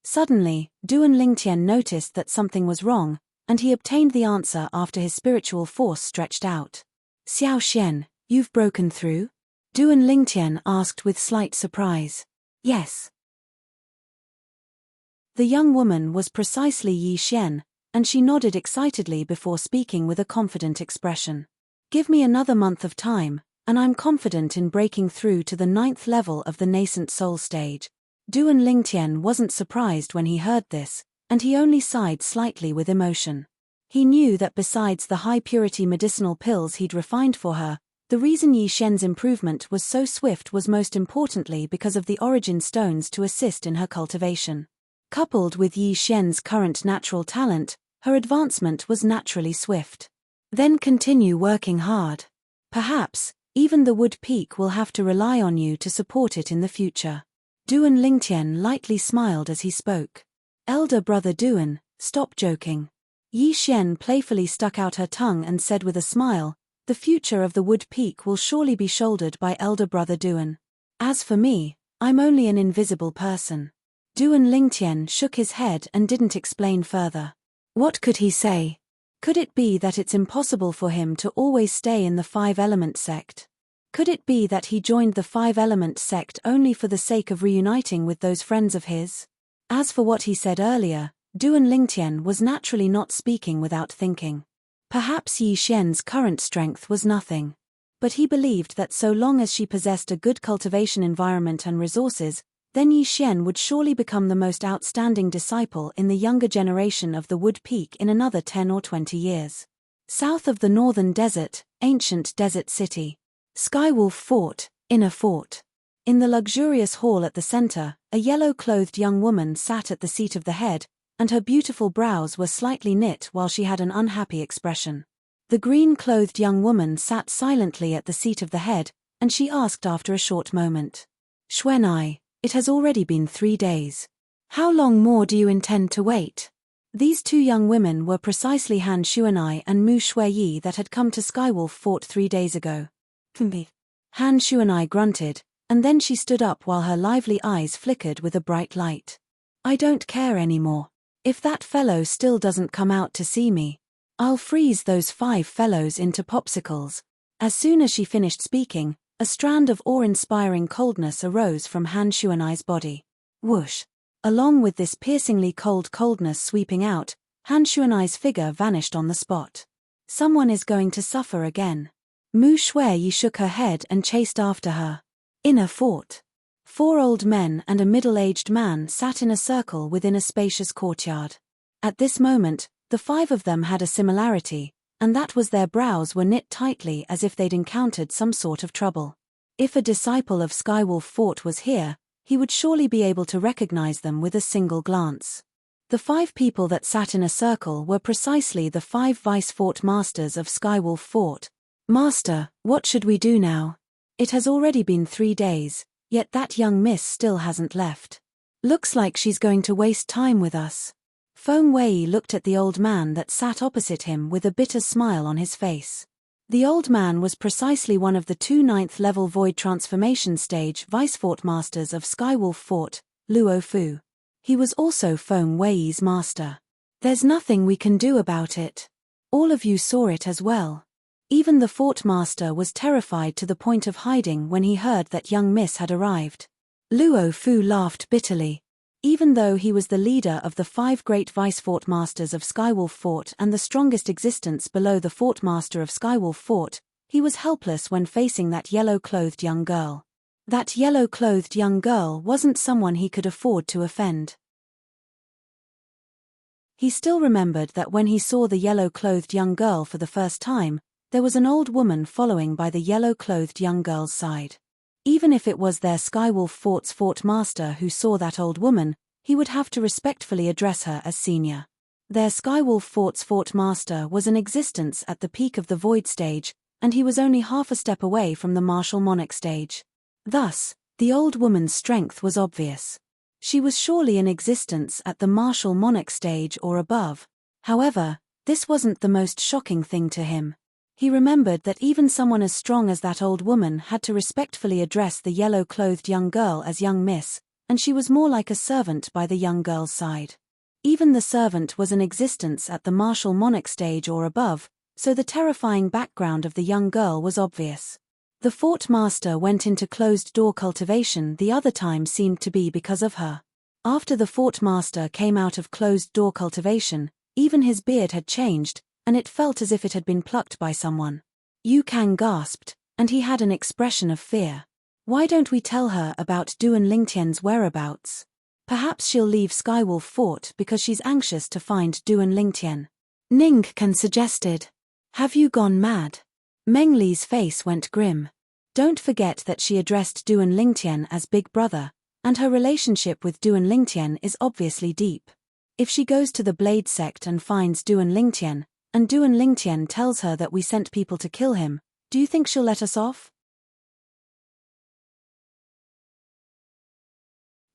Suddenly, Duan Lingtian noticed that something was wrong, and he obtained the answer after his spiritual force stretched out. Xiao Xian, you've broken through? Duan Lingtian asked with slight surprise. Yes. The young woman was precisely Yi Xian, and she nodded excitedly before speaking with a confident expression. Give me another month of time, and I'm confident in breaking through to the 9th level of the nascent soul stage. Duan Lingtian wasn't surprised when he heard this, and he only sighed slightly with emotion. He knew that besides the high-purity medicinal pills he'd refined for her, the reason Yi Xian's improvement was so swift was most importantly because of the origin stones to assist in her cultivation. Coupled with Yi Xian's current natural talent, her advancement was naturally swift. Then continue working hard. Perhaps, even the Wood Peak will have to rely on you to support it in the future. Duan Lingtian lightly smiled as he spoke. Elder brother Duan, stop joking. Yi Xian playfully stuck out her tongue and said with a smile, the future of the Wood Peak will surely be shouldered by elder brother Duan. As for me, I'm only an invisible person. Duan Lingtian shook his head and didn't explain further. What could he say? Could it be that it's impossible for him to always stay in the five-element sect? Could it be that he joined the five-element sect only for the sake of reuniting with those friends of his? As for what he said earlier, Duan Lingtian was naturally not speaking without thinking. Perhaps Yi Xian's current strength was nothing. But he believed that so long as she possessed a good cultivation environment and resources, then Yi Xian would surely become the most outstanding disciple in the younger generation of the Wood Peak in another 10 or 20 years. South of the northern desert, ancient desert city. Skywolf Fort, Inner Fort. In the luxurious hall at the center, a yellow-clothed young woman sat at the seat of the head, and her beautiful brows were slightly knit while she had an unhappy expression. The green-clothed young woman sat silently at the seat of the head, and she asked after a short moment. Xuanai, it has already been 3 days. How long more do you intend to wait? These two young women were precisely Han Xuanai and Mu Shuiyi that had come to Skywolf Fort 3 days ago. Han Xuanai grunted, and then she stood up while her lively eyes flickered with a bright light. I don't care anymore. If that fellow still doesn't come out to see me, I'll freeze those 5 fellows into popsicles. As soon as she finished speaking, a strand of awe-inspiring coldness arose from Han Xuanai's body. Whoosh! Along with this piercingly cold coldness sweeping out, Han Xuanai's figure vanished on the spot. Someone is going to suffer again. Mu Shuiyi shook her head and chased after her. Inner Fort. 4 old men and a middle-aged man sat in a circle within a spacious courtyard. At this moment, the 5 of them had a similarity, and that was their brows were knit tightly as if they'd encountered some sort of trouble. If a disciple of Skywolf Fort was here, he would surely be able to recognize them with a single glance. The 5 people that sat in a circle were precisely the 5 vice fort masters of Skywolf Fort. Master, what should we do now? It has already been 3 days, yet that young miss still hasn't left. Looks like she's going to waste time with us. Feng Wei looked at the old man that sat opposite him with a bitter smile on his face. The old man was precisely one of the 2 9th-level Void Transformation Stage Vice Fort Masters of Skywolf Fort, Luo Fu. He was also Feng Wei's master. There's nothing we can do about it. All of you saw it as well. Even the fort master was terrified to the point of hiding when he heard that young miss had arrived. Luo Fu laughed bitterly. Even though he was the leader of the 5 great Vice Fort Masters of Skywolf Fort and the strongest existence below the Fort Master of Skywolf Fort, he was helpless when facing that yellow-clothed young girl. That yellow-clothed young girl wasn't someone he could afford to offend. He still remembered that when he saw the yellow-clothed young girl for the first time, there was an old woman following by the yellow-clothed young girl's side. Even if it was their Skywolf Fort's Fort Master who saw that old woman, he would have to respectfully address her as senior. Their Skywolf Fort's Fort Master was in existence at the peak of the Void stage, and he was only half a step away from the martial Monarch stage. Thus, the old woman's strength was obvious. She was surely in existence at the martial Monarch stage or above. However, this wasn't the most shocking thing to him. He remembered that even someone as strong as that old woman had to respectfully address the yellow-clothed young girl as young miss, and she was more like a servant by the young girl's side. Even the servant was in existence at the martial Monarch stage or above, so the terrifying background of the young girl was obvious. The fort master went into closed-door cultivation. The other time seemed to be because of her. After the fort master came out of closed-door cultivation, even his beard had changed, and it felt as if it had been plucked by someone. Yu Kang gasped, and he had an expression of fear. Why don't we tell her about Duan Lingtian's whereabouts? Perhaps she'll leave Skywolf Fort because she's anxious to find Duan Lingtian. Ning Kan suggested. Have you gone mad? Meng Li's face went grim. Don't forget that she addressed Duan Lingtian as Big Brother, and her relationship with Duan Lingtian is obviously deep. If she goes to the Blade Sect and finds Duan Lingtian, and Duan Lingtian tells her that we sent people to kill him, do you think she'll let us off?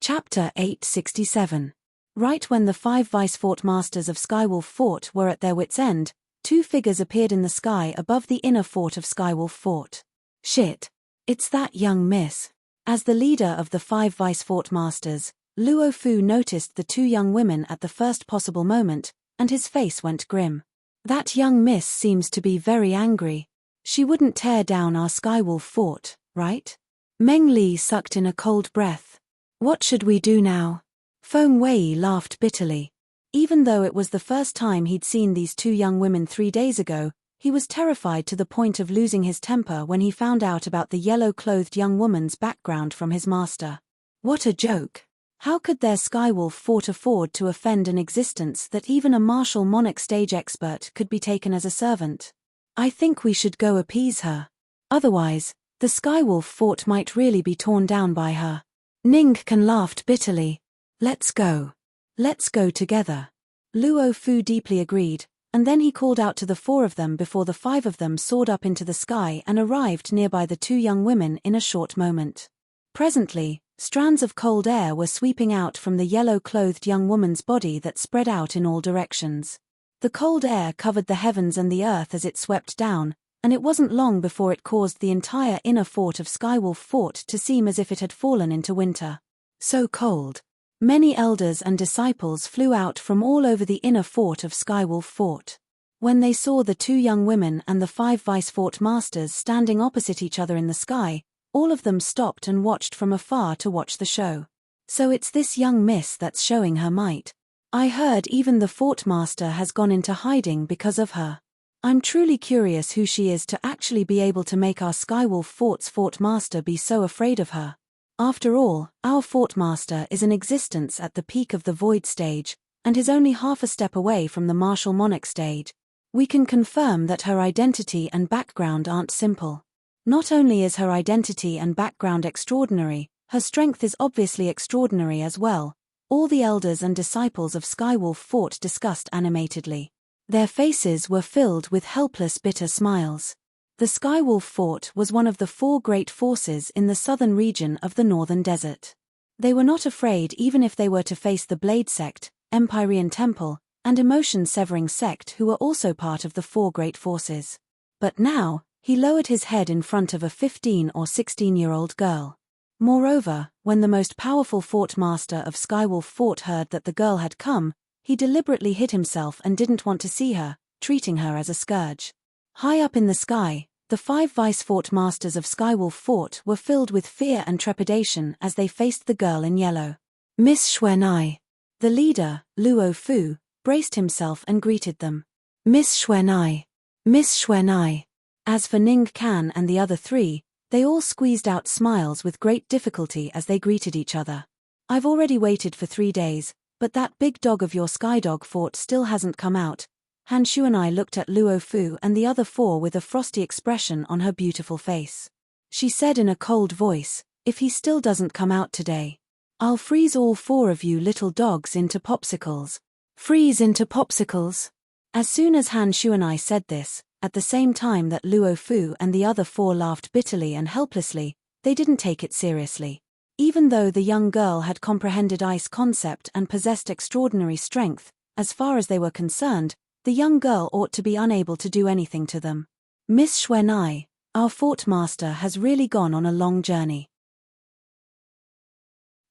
Chapter 867. Right when the 5 Vice Fort Masters of Skywolf Fort were at their wits' end, 2 figures appeared in the sky above the inner fort of Skywolf Fort. Shit. It's that young miss. As the leader of the 5 Vice Fort Masters, Luo Fu noticed the 2 young women at the first possible moment, and his face went grim. That young miss seems to be very angry. She wouldn't tear down our Skywolf Fort, right? Meng Li sucked in a cold breath. What should we do now? Feng Wei laughed bitterly. Even though it was the first time he'd seen these 2 young women 3 days ago, he was terrified to the point of losing his temper when he found out about the yellow-clothed young woman's background from his master. What a joke! How could their Skywolf Fort afford to offend an existence that even a martial Monarch stage expert could be taken as a servant? I think we should go appease her. Otherwise, the Skywolf Fort might really be torn down by her. Ning Kan laughed bitterly. Let's go. Let's go together. Luo Fu deeply agreed, and then he called out to the 4 of them before the 5 of them soared up into the sky and arrived nearby the 2 young women in a short moment. Presently, strands of cold air were sweeping out from the yellow-clothed young woman's body that spread out in all directions. The cold air covered the heavens and the earth as it swept down, and it wasn't long before it caused the entire inner fort of Skywolf Fort to seem as if it had fallen into winter. So cold. Many elders and disciples flew out from all over the inner fort of Skywolf Fort. When they saw the 2 young women and the 5 Vice Fort Masters standing opposite each other in the sky, all of them stopped and watched from afar to watch the show. So it's this young miss that's showing her might. I heard even the Fort Master has gone into hiding because of her. I'm truly curious who she is to actually be able to make our Skywolf Fort's Fort Master be so afraid of her. After all, our Fort Master is in existence at the peak of the Void stage, and is only half a step away from the martial Monarch stage. We can confirm that her identity and background aren't simple. Not only is her identity and background extraordinary, her strength is obviously extraordinary as well. All the elders and disciples of Skywolf Fort discussed animatedly. Their faces were filled with helpless bitter smiles. The Skywolf Fort was one of the 4 great forces in the southern region of the northern desert. They were not afraid even if they were to face the Blade Sect, Empyrean Temple, and Emotion Severing Sect, who were also part of the 4 great forces. But now, he lowered his head in front of a 15 or 16-year-old girl. Moreover, when the most powerful fort master of Skywolf Fort heard that the girl had come, he deliberately hid himself and didn't want to see her, treating her as a scourge. High up in the sky, the 5 vice fort masters of Skywolf Fort were filled with fear and trepidation as they faced the girl in yellow. Miss Xuanai. The leader, Luo Fu, braced himself and greeted them. Miss Xuanai. Miss Xuanai. As for Ning Kan and the other 3, they all squeezed out smiles with great difficulty as they greeted each other. I've already waited for 3 days, but that big dog of your Skydog Fort still hasn't come out. Han Xuanai looked at Luo Fu and the other 4 with a frosty expression on her beautiful face. She said in a cold voice, if he still doesn't come out today, I'll freeze all 4 of you little dogs into popsicles. Freeze into popsicles. As soon as Han Xuanai said this, at the same time that Luo Fu and the other 4 laughed bitterly and helplessly, they didn't take it seriously. Even though the young girl had comprehended ice concept and possessed extraordinary strength, as far as they were concerned, the young girl ought to be unable to do anything to them. Miss Xuanai, our fort master has really gone on a long journey.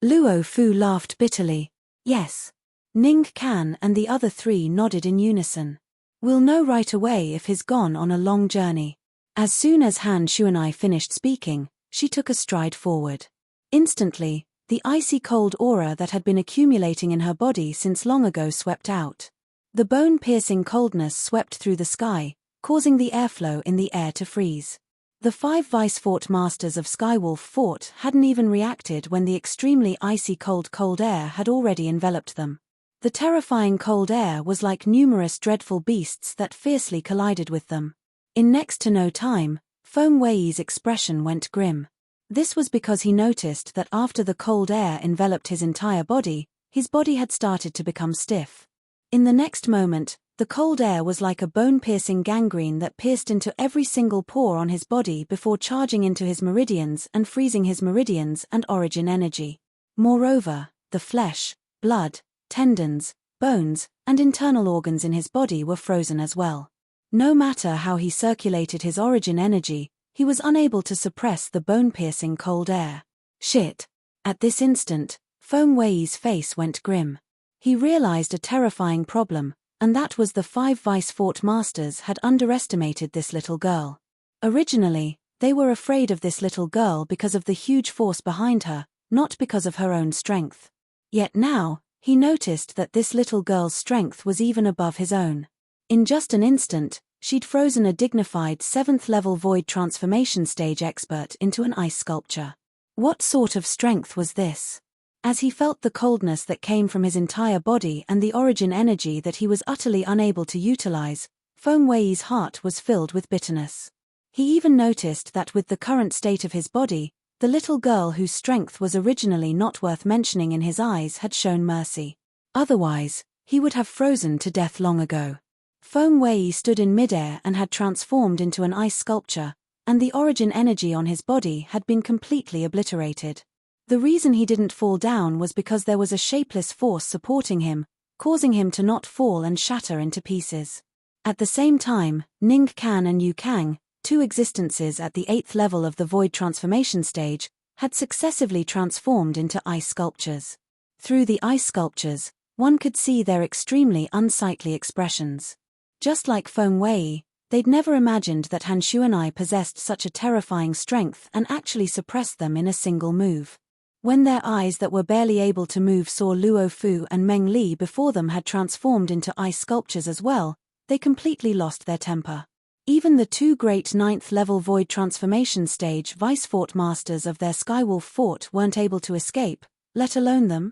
Luo Fu laughed bitterly. Yes. Ning Kan and the other 3 nodded in unison. We'll know right away if he's gone on a long journey. As soon as Han Xuanai finished speaking, she took a stride forward. Instantly, the icy cold aura that had been accumulating in her body since long ago swept out. The bone-piercing coldness swept through the sky, causing the airflow in the air to freeze. The 5 vice fort masters of Skywolf Fort hadn't even reacted when the extremely icy cold air had already enveloped them. The terrifying cold air was like numerous dreadful beasts that fiercely collided with them. In next to no time, Feng Wei's expression went grim. This was because he noticed that after the cold air enveloped his entire body, his body had started to become stiff. In the next moment, the cold air was like a bone-piercing gangrene that pierced into every single pore on his body before charging into his meridians and freezing his meridians and origin energy. Moreover, the flesh, blood, tendons, bones, and internal organs in his body were frozen as well. No matter how he circulated his origin energy, he was unable to suppress the bone-piercing cold air. Shit. At this instant, Feng Wei's face went grim. He realized a terrifying problem, and that was the 5 vice fort masters had underestimated this little girl. Originally, they were afraid of this little girl because of the huge force behind her, not because of her own strength. Yet now, he noticed that this little girl's strength was even above his own. In just an instant, she'd frozen a dignified 7th-level void transformation stage expert into an ice sculpture. What sort of strength was this? As he felt the coldness that came from his entire body and the origin energy that he was utterly unable to utilize, Feng Wei's heart was filled with bitterness. He even noticed that with the current state of his body, the little girl whose strength was originally not worth mentioning in his eyes had shown mercy. Otherwise, he would have frozen to death long ago. Feng Wei stood in midair and had transformed into an ice sculpture, and the origin energy on his body had been completely obliterated. The reason he didn't fall down was because there was a shapeless force supporting him, causing him to not fall and shatter into pieces. At the same time, Ning Kan and Yu Kang, 2 existences at the 8th level of the void transformation stage, had successively transformed into ice sculptures. Through the ice sculptures, one could see their extremely unsightly expressions. Just like Feng Wei, they'd never imagined that Han Xuanai possessed such a terrifying strength and actually suppressed them in a single move. When their eyes that were barely able to move saw Luo Fu and Meng Li before them had transformed into ice sculptures as well, they completely lost their temper. Even the 2 great 9th-level void transformation stage vice fort masters of their Skywolf Fort weren't able to escape, let alone them.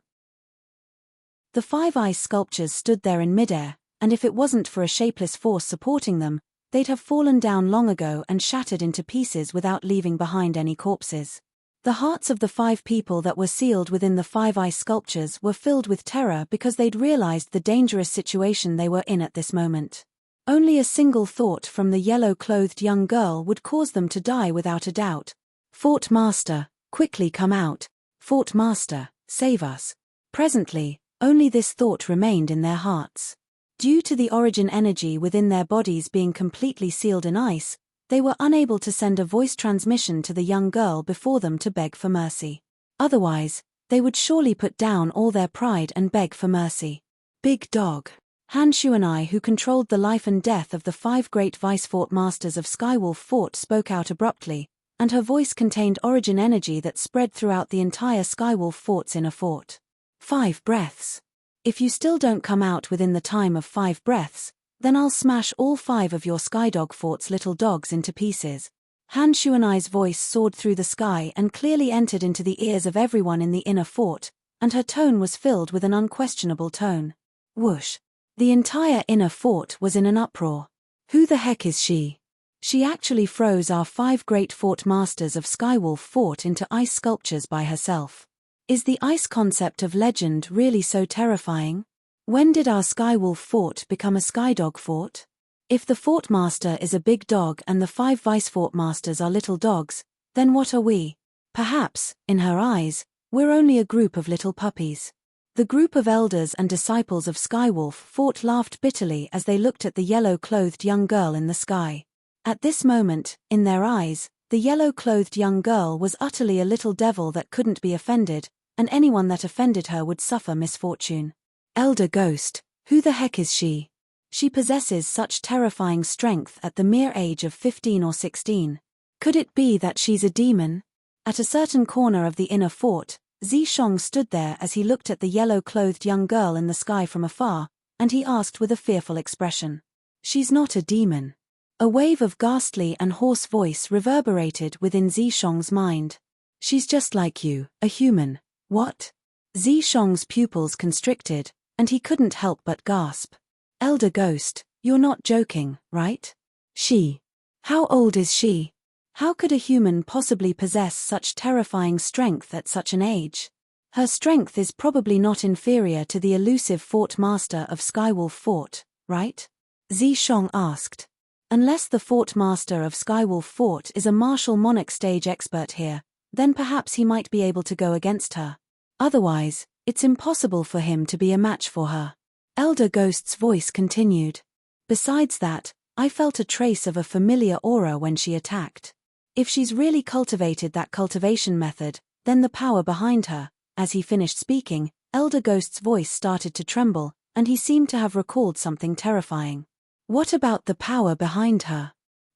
The 5 ice sculptures stood there in midair, and if it wasn't for a shapeless force supporting them, they'd have fallen down long ago and shattered into pieces without leaving behind any corpses. The hearts of the 5 people that were sealed within the 5 ice sculptures were filled with terror because they'd realized the dangerous situation they were in at this moment. Only a single thought from the yellow-clothed young girl would cause them to die without a doubt. Fort Master, quickly come out. Fort Master, save us. Presently, only this thought remained in their hearts. Due to the origin energy within their bodies being completely sealed in ice, they were unable to send a voice transmission to the young girl before them to beg for mercy. Otherwise, they would surely put down all their pride and beg for mercy. Big Dog. Han Shuanai, who controlled the life and death of the 5 great vice fort masters of Skywolf Fort, spoke out abruptly, and her voice contained origin energy that spread throughout the entire Skywolf Fort's inner fort. 5 breaths. If you still don't come out within the time of 5 breaths, then I'll smash all 5 of your Skydog Fort's little dogs into pieces. Han Shuanai's voice soared through the sky and clearly entered into the ears of everyone in the inner fort, and her tone was filled with an unquestionable tone. Whoosh. The entire inner fort was in an uproar. Who the heck is she? She actually froze our 5 great fort masters of Skywolf Fort into ice sculptures by herself. Is the ice concept of legend really so terrifying? When did our Skywolf Fort become a Skydog Fort? If the fort master is a big dog and the 5 vice fort masters are little dogs, then what are we? Perhaps, in her eyes, we're only a group of little puppies. The group of elders and disciples of Skywolf Fort laughed bitterly as they looked at the yellow-clothed young girl in the sky. At this moment, in their eyes, the yellow-clothed young girl was utterly a little devil that couldn't be offended, and anyone that offended her would suffer misfortune. Elder Ghost, who the heck is she? She possesses such terrifying strength at the mere age of 15 or 16. Could it be that she's a demon? At a certain corner of the inner fort, Zishong stood there as he looked at the yellow-clothed young girl in the sky from afar, and he asked with a fearful expression. She's not a demon. A wave of ghastly and hoarse voice reverberated within Zishong's mind. She's just like you, a human. What? Zishong's pupils constricted, and he couldn't help but gasp. Elder Ghost, you're not joking, right? She. How old is she? How could a human possibly possess such terrifying strength at such an age? Her strength is probably not inferior to the elusive fort master of Skywolf Fort, right? Zishong asked. Unless the fort master of Skywolf Fort is a martial monarch stage expert here, then perhaps he might be able to go against her. Otherwise, it's impossible for him to be a match for her. Elder Ghost's voice continued. Besides that, I felt a trace of a familiar aura when she attacked. If she's really cultivated that cultivation method, then the power behind her. As he finished speaking, Elder Ghost's voice started to tremble, and he seemed to have recalled something terrifying. What about the power behind her?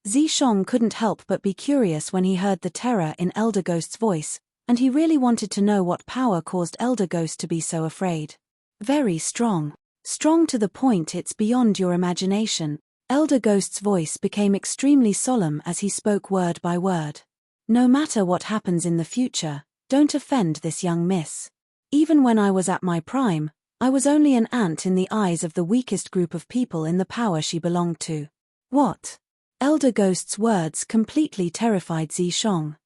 Zishong couldn't help but be curious when he heard the terror in Elder Ghost's voice, and he really wanted to know what power caused Elder Ghost to be so afraid. Very strong. Strong to the point it's beyond your imagination. Elder Ghost's voice became extremely solemn as he spoke word by word. No matter what happens in the future, don't offend this young miss. Even when I was at my prime, I was only an ant in the eyes of the weakest group of people in the power she belonged to. What? Elder Ghost's words completely terrified Zishong.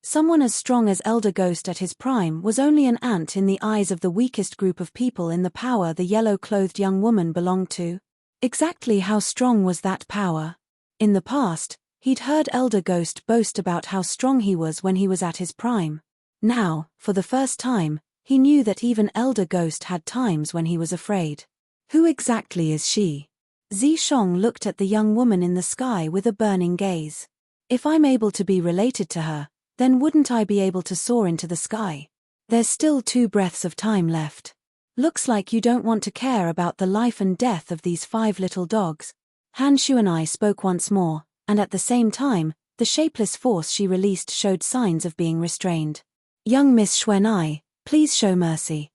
Someone as strong as Elder Ghost at his prime was only an ant in the eyes of the weakest group of people in the power the yellow-clothed young woman belonged to. Exactly how strong was that power? In the past, he'd heard Elder Ghost boast about how strong he was when he was at his prime. Now, for the first time, he knew that even Elder Ghost had times when he was afraid. Who exactly is she? Zishong looked at the young woman in the sky with a burning gaze. If I'm able to be related to her, then wouldn't I be able to soar into the sky? There's still 2 breaths of time left. Looks like you don't want to care about the life and death of these 5 little dogs. Han Shuanai spoke once more, and at the same time, the shapeless force she released showed signs of being restrained. Young Miss Shuanai, please show mercy.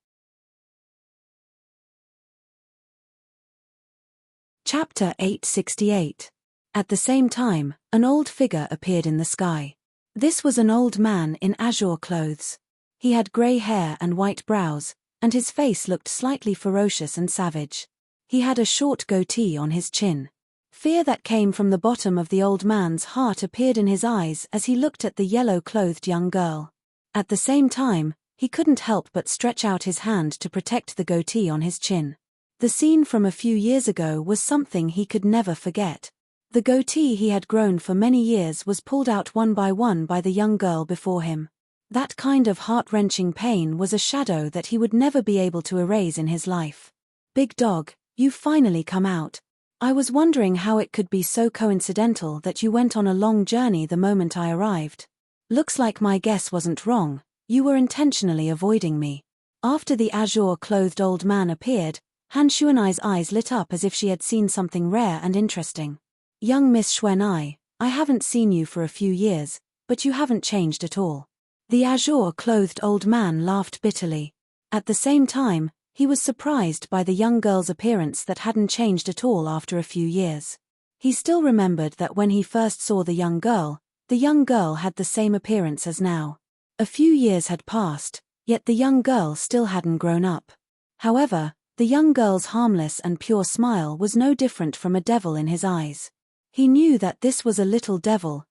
Chapter 868. At the same time, an old figure appeared in the sky. This was an old man in azure clothes. He had grey hair and white brows, and his face looked slightly ferocious and savage. He had a short goatee on his chin. Fear that came from the bottom of the old man's heart appeared in his eyes as he looked at the yellow-clothed young girl. At the same time, he couldn't help but stretch out his hand to protect the goatee on his chin. The scene from a few years ago was something he could never forget. The goatee he had grown for many years was pulled out one by the young girl before him. That kind of heart-wrenching pain was a shadow that he would never be able to erase in his life. Big Dog, you've finally come out. I was wondering how it could be so coincidental that you went on a long journey the moment I arrived. Looks like my guess wasn't wrong, you were intentionally avoiding me. After the azure-clothed old man appeared, Han Shuanai's eyes lit up as if she had seen something rare and interesting. Young Miss Xuanai, I haven't seen you for a few years, but you haven't changed at all. The azure-clothed old man laughed bitterly. At the same time, he was surprised by the young girl's appearance that hadn't changed at all after a few years. He still remembered that when he first saw the young girl had the same appearance as now. A few years had passed, yet the young girl still hadn't grown up. However, the young girl's harmless and pure smile was no different from a devil in his eyes. He knew that this was a little devil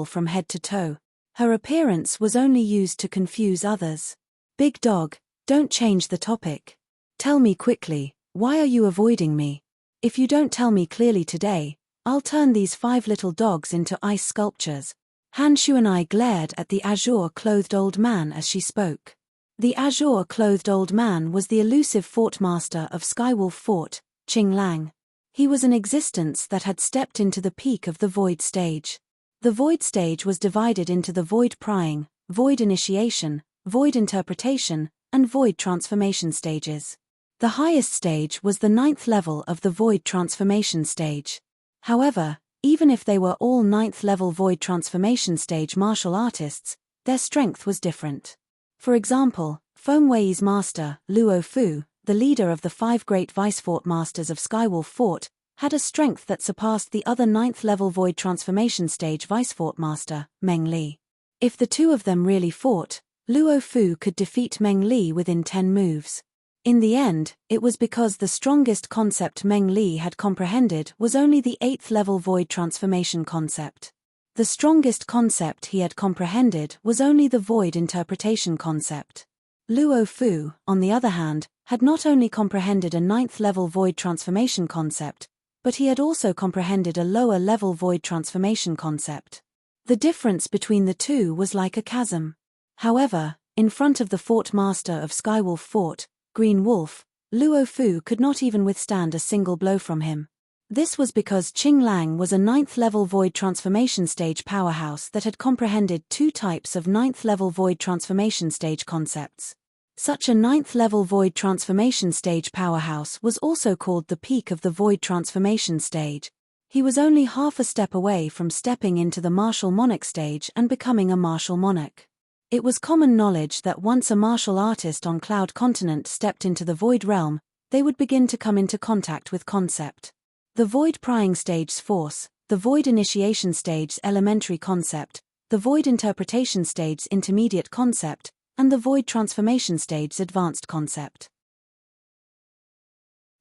from head to toe. Her appearance was only used to confuse others. Big dog, don't change the topic. Tell me quickly, why are you avoiding me? If you don't tell me clearly today, I'll turn these 5 little dogs into ice sculptures. Han Shuanai glared at the azure-clothed old man as she spoke. The azure-clothed old man was the elusive fort master of Skywolf Fort, Qing Lang. He was an existence that had stepped into the peak of the void stage. The void stage was divided into the void prying, void initiation, void interpretation, and void transformation stages. The highest stage was the 9th level of the void transformation stage. However, even if they were all 9th level void transformation stage martial artists, their strength was different. For example, Feng Wei's master, Luo Fu, the leader of the 5 great vice fort masters of Skywolf Fort, had a strength that surpassed the other 9th level void transformation stage vice fort master, Meng Li. If the two of them really fought, Luo Fu could defeat Meng Li within 10 moves. In the end, it was because the strongest concept Meng Li had comprehended was only the 8th level void transformation concept. The strongest concept he had comprehended was only the void interpretation concept. Luo Fu, on the other hand, had not only comprehended a 9th level void transformation concept, but he had also comprehended a lower level void transformation concept. The difference between the two was like a chasm. However, in front of the fort master of Skywolf Fort, Green Wolf, Luo Fu could not even withstand a single blow from him. This was because Qing Lang was a 9th level void transformation stage powerhouse that had comprehended 2 types of 9th level void transformation stage concepts. Such a 9th level void transformation stage powerhouse was also called the peak of the void transformation stage. He was only half a step away from stepping into the martial monarch stage and becoming a martial monarch. It was common knowledge that once a martial artist on Cloud Continent stepped into the void realm, they would begin to come into contact with concept. The void prying stage's force, the void initiation stage's elementary concept, the void interpretation stage's intermediate concept, and the void transformation stage's advanced concept.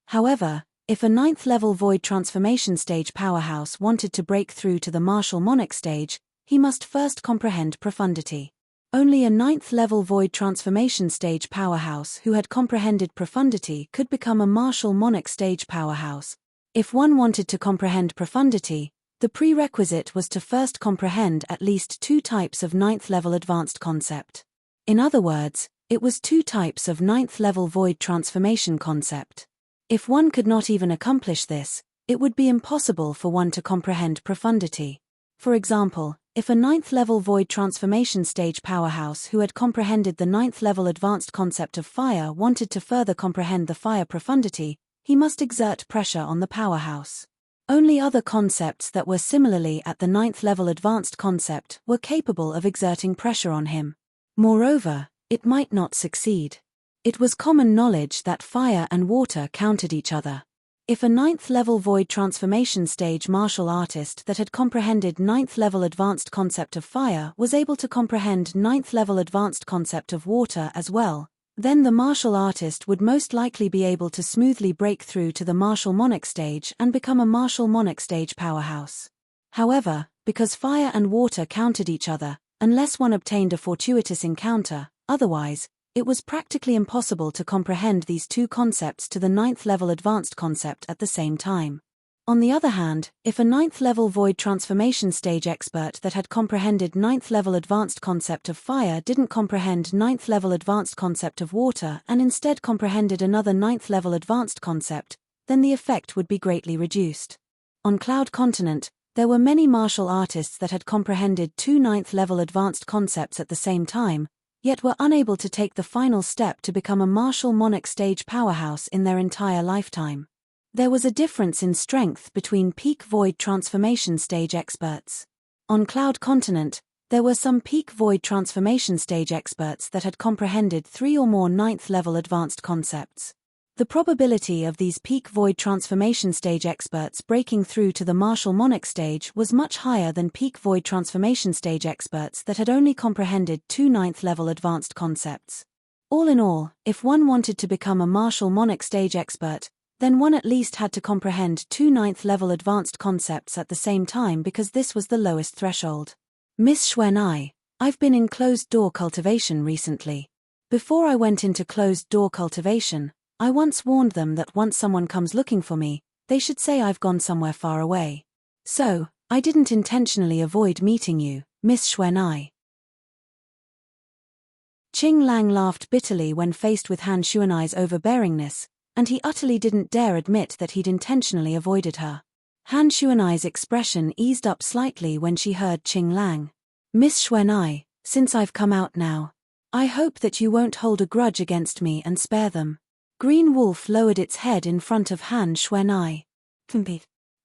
However, if a 9th level void transformation stage powerhouse wanted to break through to the martial monarch stage, he must first comprehend profundity. Only a 9th level void transformation stage powerhouse who had comprehended profundity could become a martial monarch stage powerhouse. If one wanted to comprehend profundity, the prerequisite was to first comprehend at least 2 types of 9th level advanced concept. In other words, it was 2 types of 9th level void transformation concept. If one could not even accomplish this, it would be impossible for one to comprehend profundity. For example, if a 9th level void transformation stage powerhouse who had comprehended the 9th level advanced concept of fire wanted to further comprehend the fire profundity, he must exert pressure on the powerhouse. Only other concepts that were similarly at the 9th level advanced concept were capable of exerting pressure on him. Moreover, it might not succeed. It was common knowledge that fire and water countered each other. If a 9th level void transformation stage martial artist that had comprehended 9th level advanced concept of fire was able to comprehend 9th level advanced concept of water as well, then the martial artist would most likely be able to smoothly break through to the martial monarch stage and become a martial monarch stage powerhouse. However, because fire and water countered each other, unless one obtained a fortuitous encounter, otherwise, it was practically impossible to comprehend these 2 concepts to the 9th level advanced concept at the same time. On the other hand, if a 9th level void transformation stage expert that had comprehended 9th level advanced concept of fire didn't comprehend 9th level advanced concept of water and instead comprehended another 9th level advanced concept, then the effect would be greatly reduced. On Cloud Continent, there were many martial artists that had comprehended 2 ninth-level advanced concepts at the same time, yet were unable to take the final step to become a martial monarch stage powerhouse in their entire lifetime. There was a difference in strength between peak void transformation stage experts. On Cloud Continent, there were some peak void transformation stage experts that had comprehended 3 or more ninth-level advanced concepts. The probability of these peak void transformation stage experts breaking through to the martial monarch stage was much higher than peak void transformation stage experts that had only comprehended 2 ninth-level advanced concepts. All in all, if one wanted to become a martial monarch stage expert, then one at least had to comprehend 2 ninth-level advanced concepts at the same time because this was the lowest threshold. Miss Xuan, I've been in closed-door cultivation recently. Before I went into closed-door cultivation, I once warned them that once someone comes looking for me, they should say I've gone somewhere far away. So, I didn't intentionally avoid meeting you, Miss Xuan. Qing Lang laughed bitterly when faced with Han Xuanai's overbearingness, and he utterly didn't dare admit that he'd intentionally avoided her. Han Xuanai's expression eased up slightly when she heard Qing Lang. Miss Xuan, since I've come out now, I hope that you won't hold a grudge against me and spare them. Green Wolf lowered its head in front of Han Xuanai.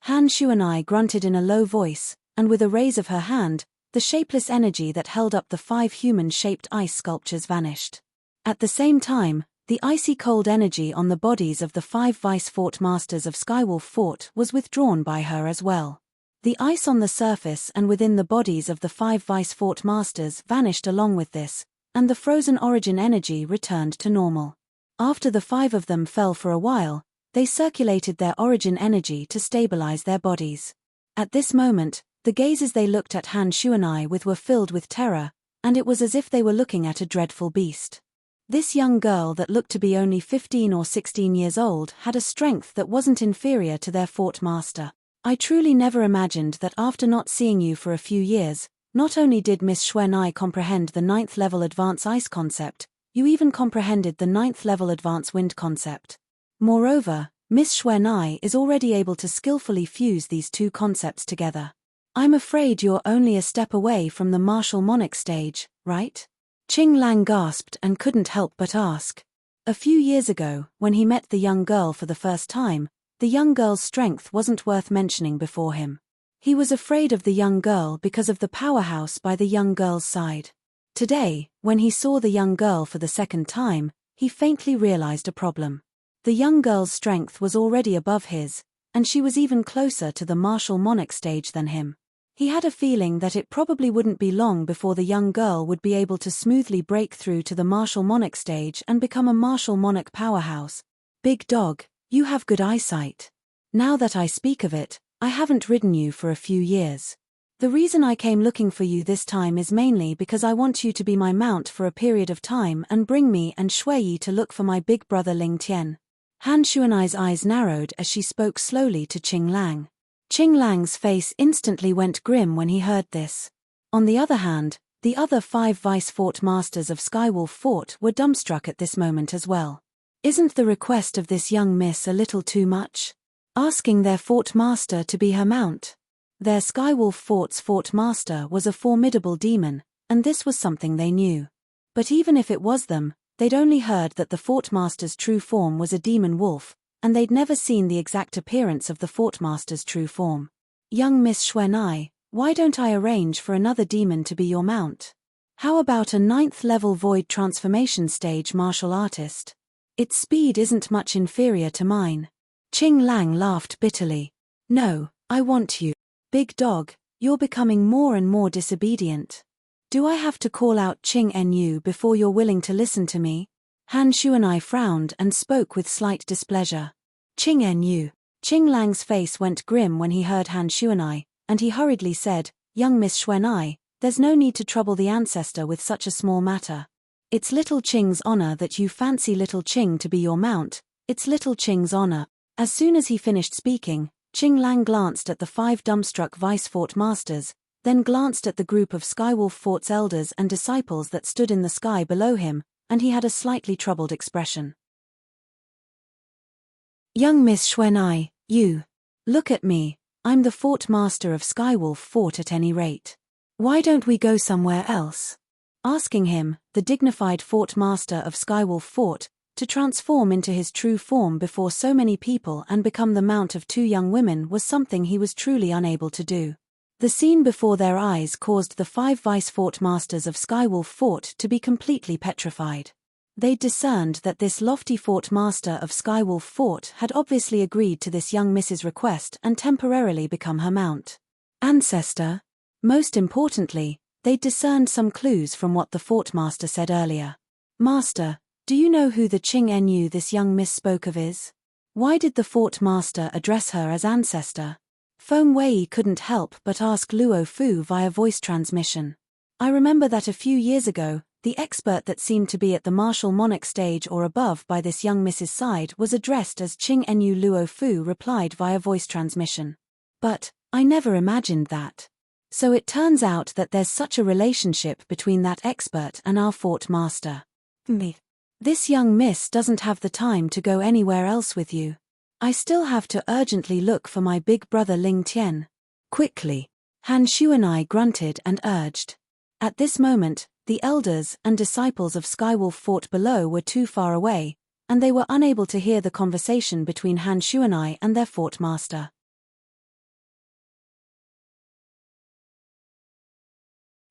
Han Xuanai grunted in a low voice, and with a raise of her hand, the shapeless energy that held up the 5 human-shaped ice sculptures vanished. At the same time, the icy cold energy on the bodies of the 5 Vice Fort Masters of Skywolf Fort was withdrawn by her as well. The ice on the surface and within the bodies of the 5 Vice Fort Masters vanished along with this, and the frozen origin energy returned to normal. After the 5 of them fell for a while, they circulated their origin energy to stabilize their bodies. At this moment, the gazes they looked at Han Xuanai with were filled with terror, and it was as if they were looking at a dreadful beast. This young girl that looked to be only 15 or 16 years old had a strength that wasn't inferior to their fort master. I truly never imagined that after not seeing you for a few years, not only did Miss Xuanai comprehend the 9th level advance ice concept, you even comprehended the 9th level advance wind concept. Moreover, Miss Xuanai is already able to skillfully fuse these 2 concepts together. I'm afraid you're only a step away from the martial monarch stage, right? Qing Lang gasped and couldn't help but ask. A few years ago, when he met the young girl for the first time, the young girl's strength wasn't worth mentioning before him. He was afraid of the young girl because of the powerhouse by the young girl's side. Today, when he saw the young girl for the second time, he faintly realized a problem. The young girl's strength was already above his, and she was even closer to the martial monarch stage than him. He had a feeling that it probably wouldn't be long before the young girl would be able to smoothly break through to the martial monarch stage and become a martial monarch powerhouse. Big dog, you have good eyesight. Now that I speak of it, I haven't ridden you for a few years. The reason I came looking for you this time is mainly because I want you to be my mount for a period of time and bring me and Shui to look for my big brother Ling Tian. Han Xuanai's eyes narrowed as she spoke slowly to Qing Lang. Qing Lang's face instantly went grim when he heard this. On the other hand, the other 5 Vice Fort Masters of Skywolf Fort were dumbstruck at this moment as well. Isn't the request of this young miss a little too much? Asking their Fort Master to be her mount? Their Skywolf Fort's Fort Master was a formidable demon, and this was something they knew. But even if it was them, they'd only heard that the Fort Master's true form was a demon wolf, and they'd never seen the exact appearance of the Fort Master's true form. Young Miss Xuanai, why don't I arrange for another demon to be your mount? How about a 9th level void transformation stage martial artist? Its speed isn't much inferior to mine. Qing Lang laughed bitterly. No, I want you. Big dog, you're becoming more and more disobedient. Do I have to call out Qing Nu before you're willing to listen to me? Han Xuanai frowned and spoke with slight displeasure. Qing Nu. Qing Lang's face went grim when he heard Han Xuanai, and he hurriedly said, Young Miss Xuanai, there's no need to trouble the ancestor with such a small matter. It's little Qing's honor that you fancy little Qing to be your mount, it's little Qing's honor. As soon as he finished speaking, Qing Lang glanced at the 5 dumbstruck Vice Fort Masters, then glanced at the group of Skywolf Fort's elders and disciples that stood in the sky below him, and he had a slightly troubled expression. Young Miss Xuanai, you. Look at me, I'm the fort master of Skywolf Fort at any rate. Why don't we go somewhere else? Asking him, the dignified fort master of Skywolf Fort, to transform into his true form before so many people and become the mount of two young women was something he was truly unable to do. The scene before their eyes caused the 5 vice fort masters of Skywolf Fort to be completely petrified. They discerned that this lofty fort master of Skywolf Fort had obviously agreed to this young Miss's request and temporarily become her mount. Ancestor? Most importantly, they discerned some clues from what the fort master said earlier. Master, do you know who the Qing Nu this young miss spoke of is? Why did the fort master address her as ancestor? Feng Wei couldn't help but ask Luo Fu via voice transmission. I remember that a few years ago, the expert that seemed to be at the martial Monarch stage or above by this young miss's side was addressed as Qing Nu. Luo Fu replied via voice transmission. But, I never imagined that. So it turns out that there's such a relationship between that expert and our fort master. This young miss doesn't have the time to go anywhere else with you. I still have to urgently look for my big brother Ling Tian. Quickly. Han Xuanai grunted and urged. At this moment, the elders and disciples of Skywolf Fort below were too far away, and they were unable to hear the conversation between Han Xuanai and their fort master.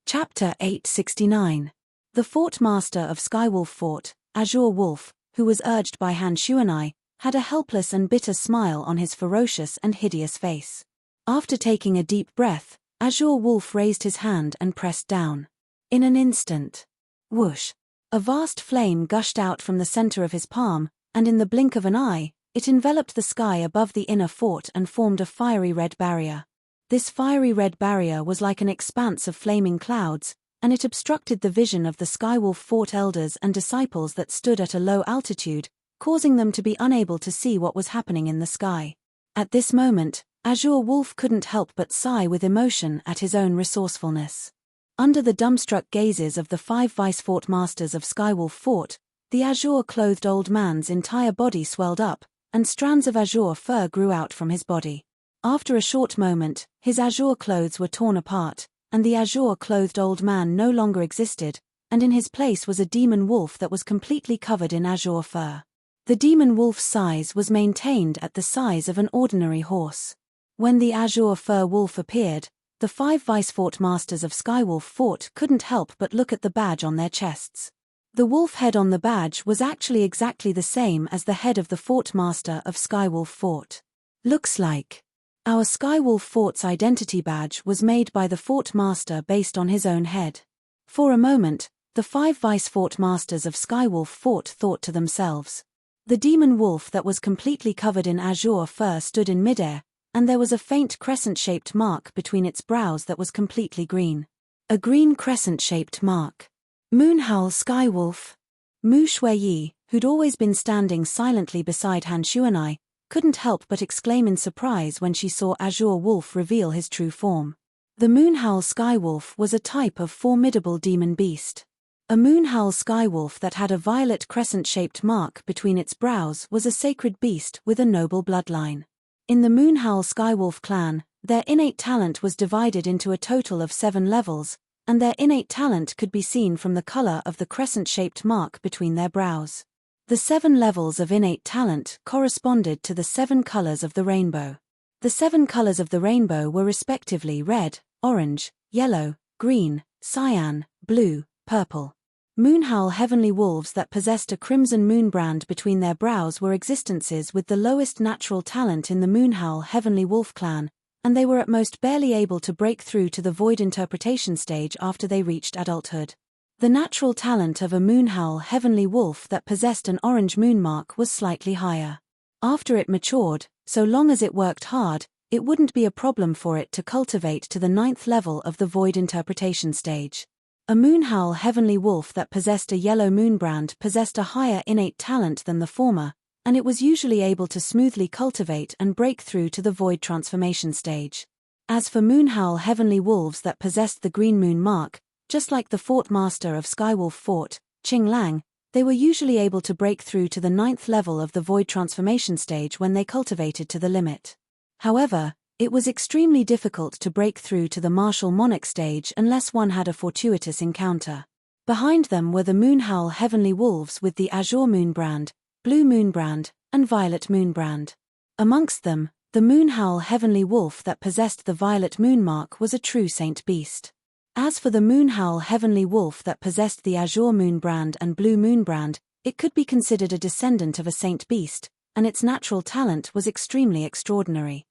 Chapter 869. The fort master of Skywolf Fort, Azure Wolf, who was urged by Han Xuanai, had a helpless and bitter smile on his ferocious and hideous face. After taking a deep breath, Azure Wolf raised his hand and pressed down. In an instant, whoosh, a vast flame gushed out from the center of his palm, and in the blink of an eye, it enveloped the sky above the inner fort and formed a fiery red barrier. This fiery red barrier was like an expanse of flaming clouds, and it obstructed the vision of the Skywolf Fort elders and disciples that stood at a low altitude, causing them to be unable to see what was happening in the sky. At this moment, Azure Wolf couldn't help but sigh with emotion at his own resourcefulness. Under the dumbstruck gazes of the 5 vice fort masters of Skywolf Fort, the azure-clothed old man's entire body swelled up, and strands of azure fur grew out from his body. After a short moment, his azure clothes were torn apart, and the azure-clothed old man no longer existed, and in his place was a demon wolf that was completely covered in azure fur. The demon wolf's size was maintained at the size of an ordinary horse. When the azure fur wolf appeared, the 5 vice fort masters of Skywolf Fort couldn't help but look at the badge on their chests. The wolf head on the badge was actually exactly the same as the head of the fort master of Skywolf Fort. Looks like our Skywolf Fort's identity badge was made by the fort master based on his own head. For a moment, the 5 vice fort masters of Skywolf Fort thought to themselves. The demon wolf that was completely covered in azure fur stood in midair, and there was a faint crescent-shaped mark between its brows that was completely green. A green crescent-shaped mark. Moonhowl Skywolf. Mu Shuiyi, who'd always been standing silently beside Han Xuanai, couldn't help but exclaim in surprise when she saw Azure Wolf reveal his true form. The Moonhowl Skywolf was a type of formidable demon beast. A Moonhowl Skywolf that had a violet crescent-shaped mark between its brows was a sacred beast with a noble bloodline. In the Moonhowl Skywolf clan, their innate talent was divided into a total of 7 levels, and their innate talent could be seen from the color of the crescent-shaped mark between their brows. The 7 levels of innate talent corresponded to the 7 colors of the rainbow. The 7 colors of the rainbow were respectively red, orange, yellow, green, cyan, blue, purple. Moonhowl heavenly wolves that possessed a crimson moon brand between their brows were existences with the lowest natural talent in the Moonhowl heavenly wolf clan, and they were at most barely able to break through to the void interpretation stage after they reached adulthood. The natural talent of a Moonhowl heavenly wolf that possessed an orange moon mark was slightly higher. After it matured, so long as it worked hard, it wouldn't be a problem for it to cultivate to the 9th level of the void interpretation stage. A Moonhowl heavenly wolf that possessed a yellow moon brand possessed a higher innate talent than the former, and it was usually able to smoothly cultivate and break through to the void transformation stage. As for Moonhowl heavenly wolves that possessed the green moon mark, just like the fort master of Skywolf Fort, Qing Lang, They were usually able to break through to the 9th level of the void transformation stage when they cultivated to the limit. However, it was extremely difficult to break through to the martial monarch stage unless one had a fortuitous encounter. Behind them were the Moonhowl Heavenly Wolves with the Azure Moonbrand, Blue Moonbrand, and Violet Moonbrand. Amongst them, the Moonhowl Heavenly Wolf that possessed the Violet Moonmark was a true saint beast. As for the Moonhowl Heavenly Wolf that possessed the Azure Moonbrand and Blue Moonbrand, it could be considered a descendant of a saint beast, and its natural talent was extremely extraordinary.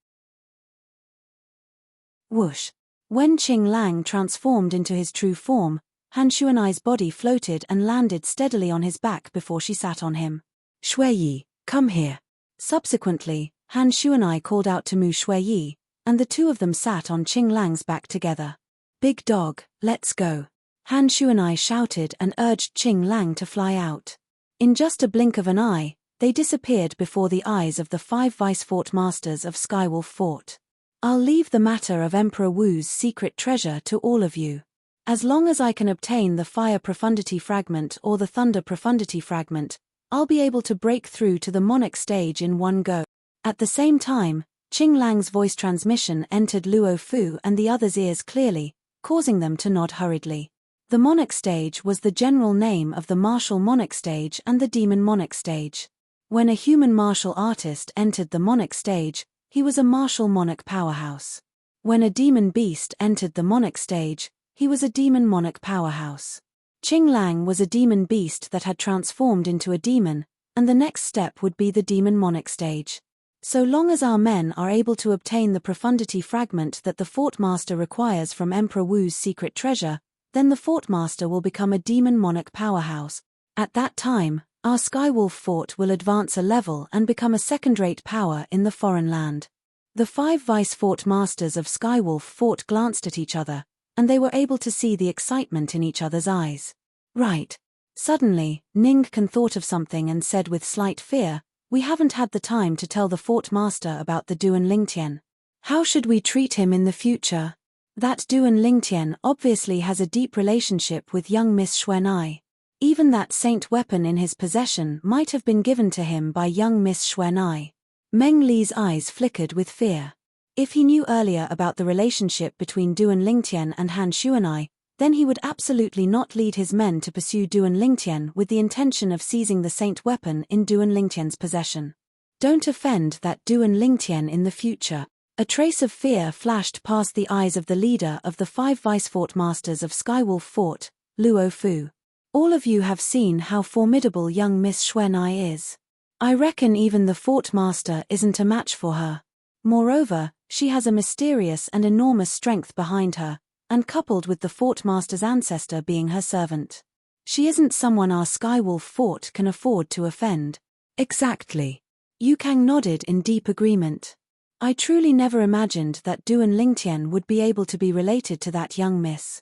Whoosh! When Qing Lang transformed into his true form, Han Xuanai's body floated and landed steadily on his back before she sat on him. Shuiyi, come here. Subsequently, Han Xuanai called out to Mu Shuiyi, and the two of them sat on Qing Lang's back together. Big dog, let's go. Han Xuanai shouted and urged Qing Lang to fly out. In just a blink of an eye, they disappeared before the eyes of the 5 Vice Fort Masters of Skywolf Fort. I'll leave the matter of Emperor Wu's secret treasure to all of you. As long as I can obtain the Fire Profundity Fragment or the Thunder Profundity Fragment, I'll be able to break through to the Monarch stage in one go. At the same time, Qing Lang's voice transmission entered Luo Fu and the others' ears clearly, causing them to nod hurriedly. The Monarch stage was the general name of the Martial Monarch stage and the Demon Monarch stage. When a human martial artist entered the Monarch stage, he was a martial monarch powerhouse. When a demon beast entered the Monarch stage, he was a demon monarch powerhouse. Qing Lang was a demon beast that had transformed into a demon, and the next step would be the demon monarch stage. So long as our men are able to obtain the profundity fragment that the Fort Master requires from Emperor Wu's secret treasure, then the Fort Master will become a demon monarch powerhouse. At that time, our Skywolf Fort will advance a level and become a second-rate power in the foreign land. The 5 Vice Fort Masters of Skywolf Fort glanced at each other, and they were able to see the excitement in each other's eyes. Right. Suddenly, Ning Kan thought of something and said with slight fear, "We haven't had the time to tell the Fort Master about the Duan Lingtian. How should we treat him in the future? That Duan Lingtian obviously has a deep relationship with young Miss Xuanai. Even that saint weapon in his possession might have been given to him by young Miss Xuanai." Meng Li's eyes flickered with fear. If he knew earlier about the relationship between Duan Lingtian and Han Xuanai, then he would absolutely not lead his men to pursue Duan Lingtian with the intention of seizing the saint weapon in Duan Lingtian's possession. Don't offend that Duan Lingtian in the future. A trace of fear flashed past the eyes of the leader of the 5 Vice Fort Masters of Skywolf Fort, Luo Fu. All of you have seen how formidable young Miss Xuanai is. I reckon even the Fort Master isn't a match for her. Moreover, she has a mysterious and enormous strength behind her, and coupled with the Fort Master's ancestor being her servant, she isn't someone our Skywolf Fort can afford to offend. Exactly. Yu Kang nodded in deep agreement. I truly never imagined that Duan Lingtian would be able to be related to that young miss.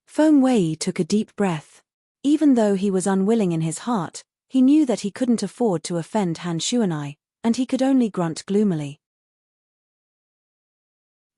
Feng Wei took a deep breath. Even though he was unwilling in his heart, he knew that he couldn't afford to offend Han Xuanai, and he could only grunt gloomily.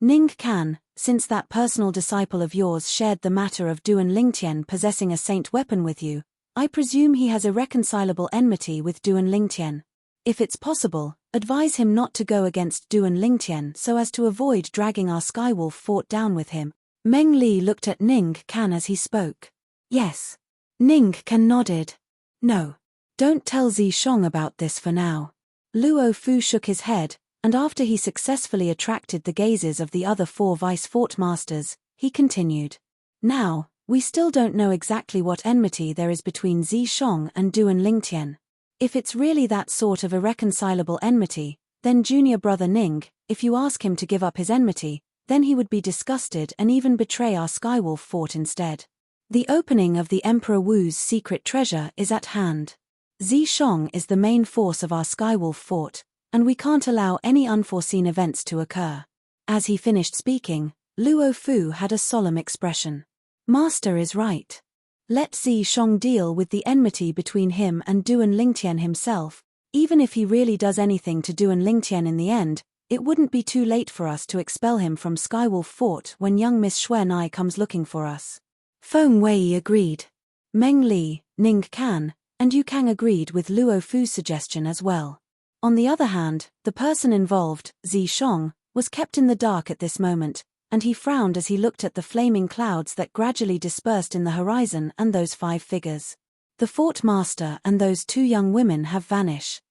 Ning Kan, since that personal disciple of yours shared the matter of Duan Lingtian possessing a saint weapon with you, I presume he has irreconcilable enmity with Duan Lingtian. If it's possible, advise him not to go against Duan Lingtian so as to avoid dragging our Skywolf Fort down with him. Meng Li looked at Ning Kan as he spoke. Yes. Ning Kan nodded. No. Don't tell Zishong about this for now. Luo Fu shook his head, and after he successfully attracted the gazes of the other 4 Vice Fort Masters, he continued. Now, we still don't know exactly what enmity there is between Zishong and Duan Lingtian. If it's really that sort of irreconcilable enmity, then junior brother Ning, if you ask him to give up his enmity, then he would be disgusted and even betray our Skywolf Fort instead. The opening of the Emperor Wu's secret treasure is at hand. Zishong is the main force of our Skywolf Fort, and we can't allow any unforeseen events to occur. As he finished speaking, Luo Fu had a solemn expression. Master is right. Let Zishong deal with the enmity between him and Duan Lingtian himself. Even if he really does anything to Duan Lingtian in the end, it wouldn't be too late for us to expel him from Skywolf Fort when young Miss Xuanai comes looking for us. Feng Wei agreed. Meng Li, Ning Kan, and Yu Kang agreed with Luo Fu's suggestion as well. On the other hand, the person involved, Zi Shong, was kept in the dark at this moment, and he frowned as he looked at the flaming clouds that gradually dispersed in the horizon and those 5 figures. The fort master and those 2 young women have vanished.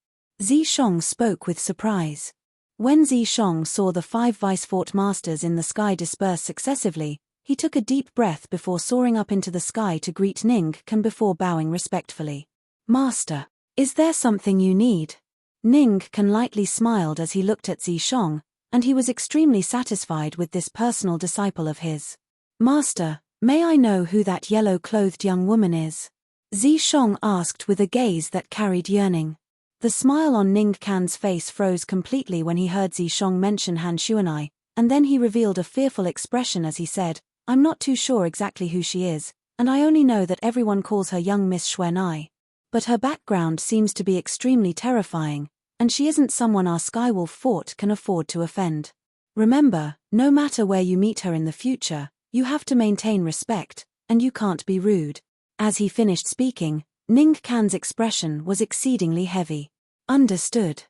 Zi Shong spoke with surprise. When Zi Shong saw the 5 vice fort masters in the sky disperse successively, he took a deep breath before soaring up into the sky to greet Ning Kan before bowing respectfully. "Master, is there something you need?" Ning Kan lightly smiled as he looked at Zi Shong, and he was extremely satisfied with this personal disciple of his. "Master, may I know who that yellow-clothed young woman is?" Zi Shong asked with a gaze that carried yearning. The smile on Ning Kan's face froze completely when he heard Zi Shong mention Han Xuanai, and then he revealed a fearful expression as he said, "I'm not too sure exactly who she is, and I only know that everyone calls her young Miss Xuanai. But her background seems to be extremely terrifying, and she isn't someone our Skywolf Fort can afford to offend. Remember, no matter where you meet her in the future, you have to maintain respect, and you can't be rude." As he finished speaking, Ning Kan's expression was exceedingly heavy. "Understood."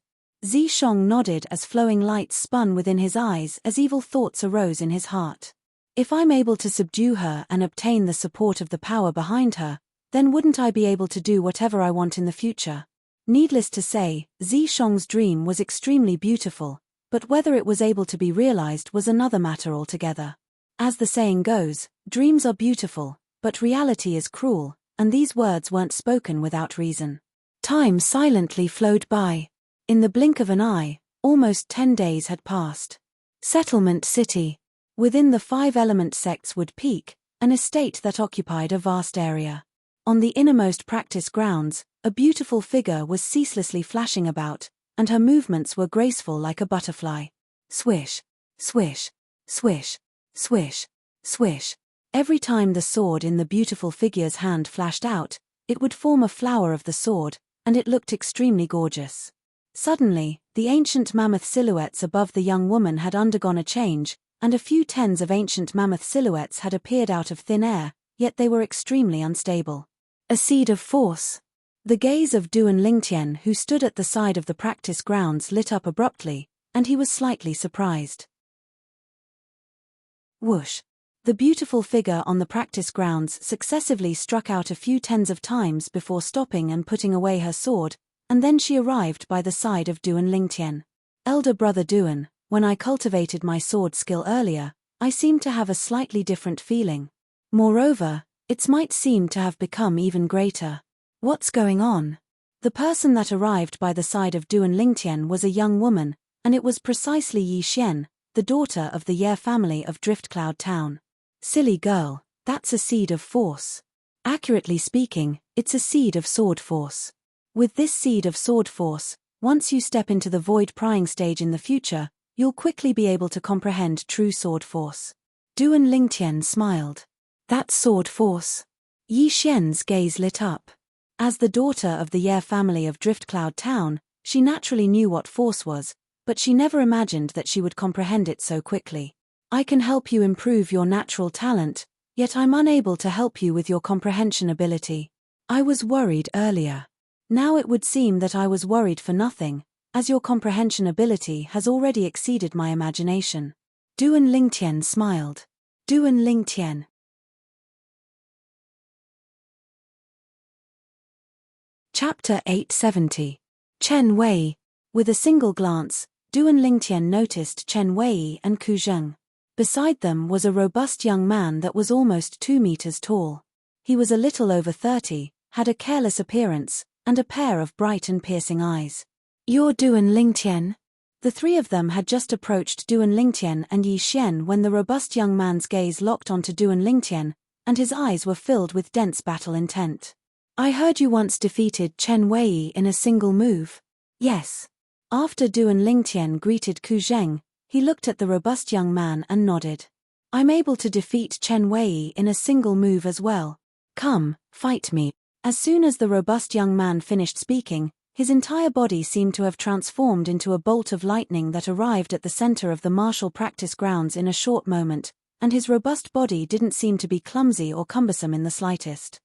Zi Shong nodded as flowing lights spun within his eyes as evil thoughts arose in his heart. If I'm able to subdue her and obtain the support of the power behind her, then wouldn't I be able to do whatever I want in the future? Needless to say, Zi Shong's dream was extremely beautiful, but whether it was able to be realized was another matter altogether. As the saying goes, dreams are beautiful, but reality is cruel, and these words weren't spoken without reason. Time silently flowed by. In the blink of an eye, almost 10 days had passed. Settlement City. Within the 5-element sect's Wood Peak, an estate that occupied a vast area. On the innermost practice grounds, a beautiful figure was ceaselessly flashing about, and her movements were graceful like a butterfly. Swish, swish, swish, swish, swish. Every time the sword in the beautiful figure's hand flashed out, it would form a flower of the sword, and it looked extremely gorgeous. Suddenly, the ancient mammoth silhouettes above the young woman had undergone a change, and a few tens of ancient mammoth silhouettes had appeared out of thin air, yet they were extremely unstable. A seed of force. The gaze of Duan Lingtian, who stood at the side of the practice grounds, lit up abruptly, and he was slightly surprised. Whoosh. The beautiful figure on the practice grounds successively struck out a few tens of times before stopping and putting away her sword, and then she arrived by the side of Duan Lingtian. "Elder brother Duan, when I cultivated my sword skill earlier, I seemed to have a slightly different feeling. Moreover, it might seem to have become even greater. What's going on?" The person that arrived by the side of Duan Lingtian was a young woman, and it was precisely Yi Xian, the daughter of the Ye family of Driftcloud Town. "Silly girl, that's a seed of force. Accurately speaking, it's a seed of sword force. With this seed of sword force, once you step into the void prying stage in the future, you'll quickly be able to comprehend true sword force." Duan Lingtian smiled. "That's sword force?" Yi Xian's gaze lit up. As the daughter of the Ye family of Driftcloud Town, she naturally knew what force was, but she never imagined that she would comprehend it so quickly. "I can help you improve your natural talent, yet I'm unable to help you with your comprehension ability. I was worried earlier. Now it would seem that I was worried for nothing, as your comprehension ability has already exceeded my imagination." Duan Lingtian smiled. Duan Lingtian. Chapter 870. Chen Wei. With a single glance, Duan Lingtian noticed Chen Wei and Ku Zheng. Beside them was a robust young man that was almost 2 meters tall. He was a little over 30, had a careless appearance, and a pair of bright and piercing eyes. "You're Duan Lingtian?" The 3 of them had just approached Duan Lingtian and Yi Xian when the robust young man's gaze locked onto Duan Lingtian, and his eyes were filled with dense battle intent. "I heard you once defeated Chen Wei in a single move." "Yes." After Duan Lingtian greeted Ku Zheng, he looked at the robust young man and nodded. "I'm able to defeat Chen Wei in a single move as well. Come, fight me." As soon as the robust young man finished speaking, his entire body seemed to have transformed into a bolt of lightning that arrived at the center of the martial practice grounds in a short moment, and his robust body didn't seem to be clumsy or cumbersome in the slightest.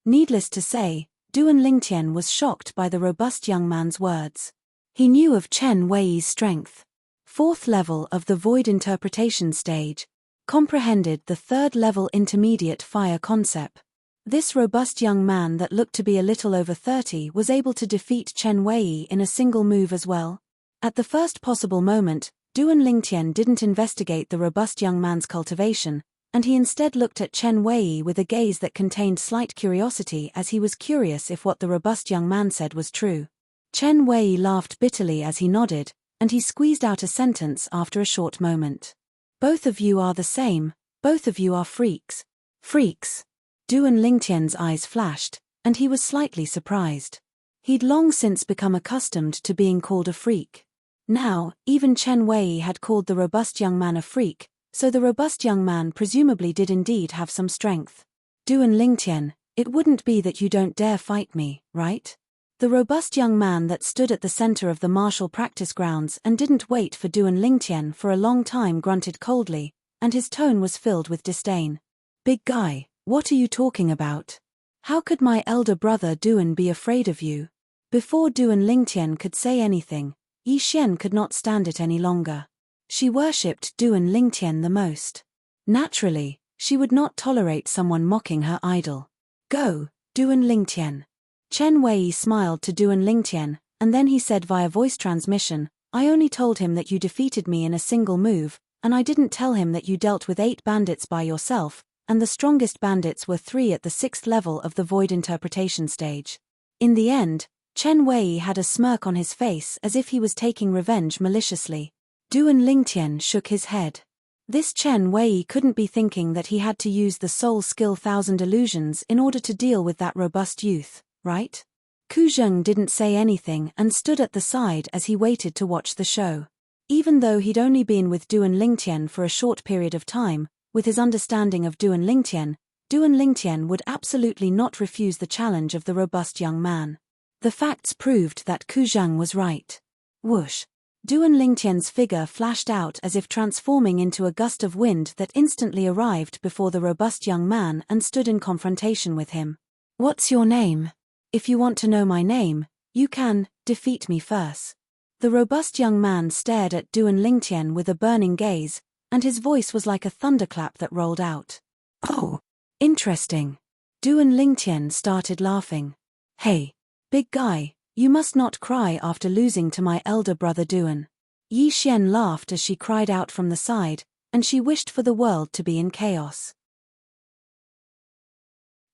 Needless to say, Duan Lingtian was shocked by the robust young man's words. He knew of Chen Wei's strength. Fourth level of the void interpretation stage, comprehended the third-level intermediate fire concept. This robust young man that looked to be a little over 30 was able to defeat Chen Wei in a single move as well. At the first possible moment, Duan Lingtian didn't investigate the robust young man's cultivation, and he instead looked at Chen Wei with a gaze that contained slight curiosity, as he was curious if what the robust young man said was true. Chen Wei laughed bitterly as he nodded, and he squeezed out a sentence after a short moment. "Both of you are the same, both of you are freaks." Freaks. Duan Lingtian's eyes flashed, and he was slightly surprised. He'd long since become accustomed to being called a freak. Now, even Chen Wei had called the robust young man a freak, so the robust young man presumably did indeed have some strength. "Duan Lingtian, it wouldn't be that you don't dare fight me, right?" The robust young man that stood at the center of the martial practice grounds and didn't wait for Duan Lingtian for a long time grunted coldly, and his tone was filled with disdain. "Big guy, what are you talking about? How could my elder brother Duan be afraid of you?" Before Duan Lingtian could say anything, Yi Xian could not stand it any longer. She worshipped Duan Lingtian the most. Naturally, she would not tolerate someone mocking her idol. "Go, Duan Lingtian." Chen Wei smiled to Duan Lingtian, and then he said via voice transmission, "I only told him that you defeated me in a single move, and I didn't tell him that you dealt with 8 bandits by yourself, and the strongest bandits were 3 at the 6th level of the void interpretation stage." In the end, Chen Wei had a smirk on his face as if he was taking revenge maliciously. Duan Lingtian shook his head. This Chen Wei couldn't be thinking that he had to use the soul skill 1000 illusions in order to deal with that robust youth, right? Ku Zheng didn't say anything and stood at the side as he waited to watch the show. Even though he'd only been with Duan Lingtian for a short period of time, with his understanding of Duan Lingtian would absolutely not refuse the challenge of the robust young man. The facts proved that Ku Zheng was right. Whoosh! Duan Lingtian's figure flashed out as if transforming into a gust of wind that instantly arrived before the robust young man and stood in confrontation with him. "What's your name? If you want to know my name, you can defeat me first." The robust young man stared at Duan Lingtian with a burning gaze, and his voice was like a thunderclap that rolled out. "Oh, interesting." Duan Lingtian started laughing. "Hey, big guy, you must not cry after losing to my elder brother Duan." Yi Xian laughed as she cried out from the side, and she wished for the world to be in chaos.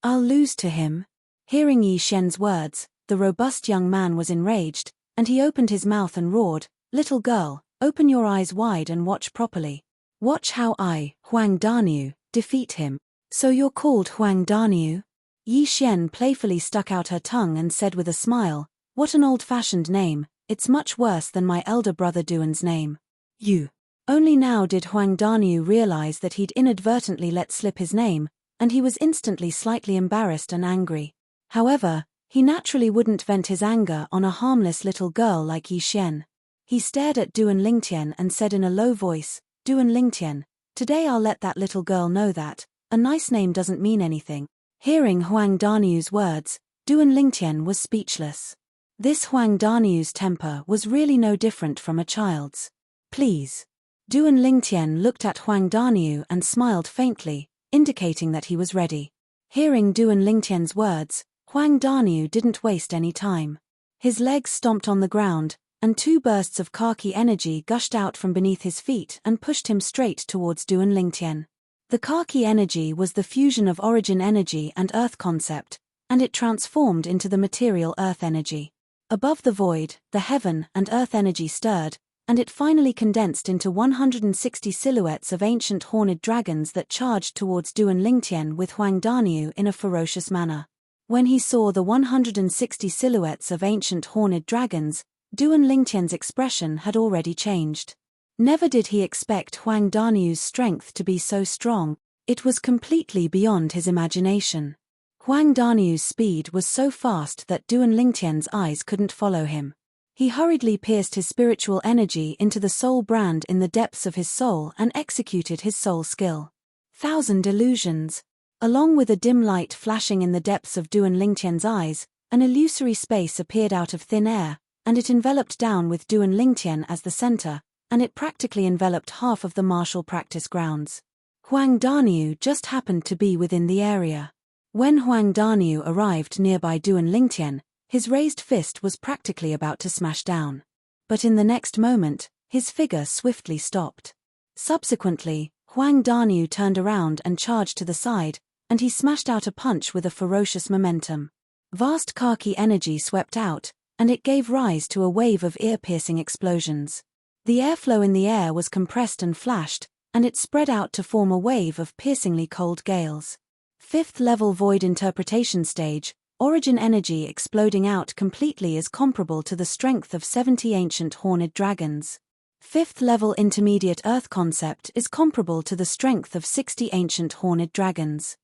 "I'll lose to him." Hearing Yi Xian's words, the robust young man was enraged, and he opened his mouth and roared, "Little girl, open your eyes wide and watch properly. Watch how I, Huang Daniu, defeat him." "So you're called Huang Daniu?" Yi Xian playfully stuck out her tongue and said with a smile, "What an old-fashioned name, it's much worse than my elder brother Duan's name." "You." Only now did Huang Daniu realize that he'd inadvertently let slip his name, and he was instantly slightly embarrassed and angry. However, he naturally wouldn't vent his anger on a harmless little girl like Yi Xian. He stared at Duan Lingtian and said in a low voice, "Duan Lingtian, today I'll let that little girl know that a nice name doesn't mean anything." Hearing Huang Daniu's words, Duan Lingtian was speechless. This Huang Daniu's temper was really no different from a child's. "Please." Duan Lingtian looked at Huang Daniu and smiled faintly, indicating that he was ready. Hearing Duan Lingtian's words, Huang Daniu didn't waste any time. His legs stomped on the ground, and 2 bursts of khaki energy gushed out from beneath his feet and pushed him straight towards Duan Lingtian. The khaki energy was the fusion of origin energy and earth concept, and it transformed into the material earth energy. Above the void, the heaven and earth energy stirred, and it finally condensed into 160 silhouettes of ancient horned dragons that charged towards Duan Lingtian with Huang Daniu in a ferocious manner. When he saw the 160 silhouettes of ancient horned dragons, Duan Lingtian's expression had already changed. Never did he expect Huang Daniu's strength to be so strong. It was completely beyond his imagination. Huang Daniu's speed was so fast that Duan Lingtian's eyes couldn't follow him. He hurriedly pierced his spiritual energy into the soul brand in the depths of his soul and executed his soul skill. 1000 illusions. Along with a dim light flashing in the depths of Duan Lingtian's eyes, an illusory space appeared out of thin air, and it enveloped down with Duan Lingtian as the center, and it practically enveloped half of the martial practice grounds. Huang Daniu just happened to be within the area. When Huang Daniu arrived nearby Duan Lingtian, his raised fist was practically about to smash down. But in the next moment, his figure swiftly stopped. Subsequently, Huang Daniu turned around and charged to the side, and he smashed out a punch with a ferocious momentum. Vast khaki energy swept out, and it gave rise to a wave of ear-piercing explosions. The airflow in the air was compressed and flashed, and it spread out to form a wave of piercingly cold gales. Fifth level void interpretation stage, origin energy exploding out completely is comparable to the strength of 70 ancient horned dragons. Fifth level intermediate earth concept is comparable to the strength of 60 ancient horned dragons.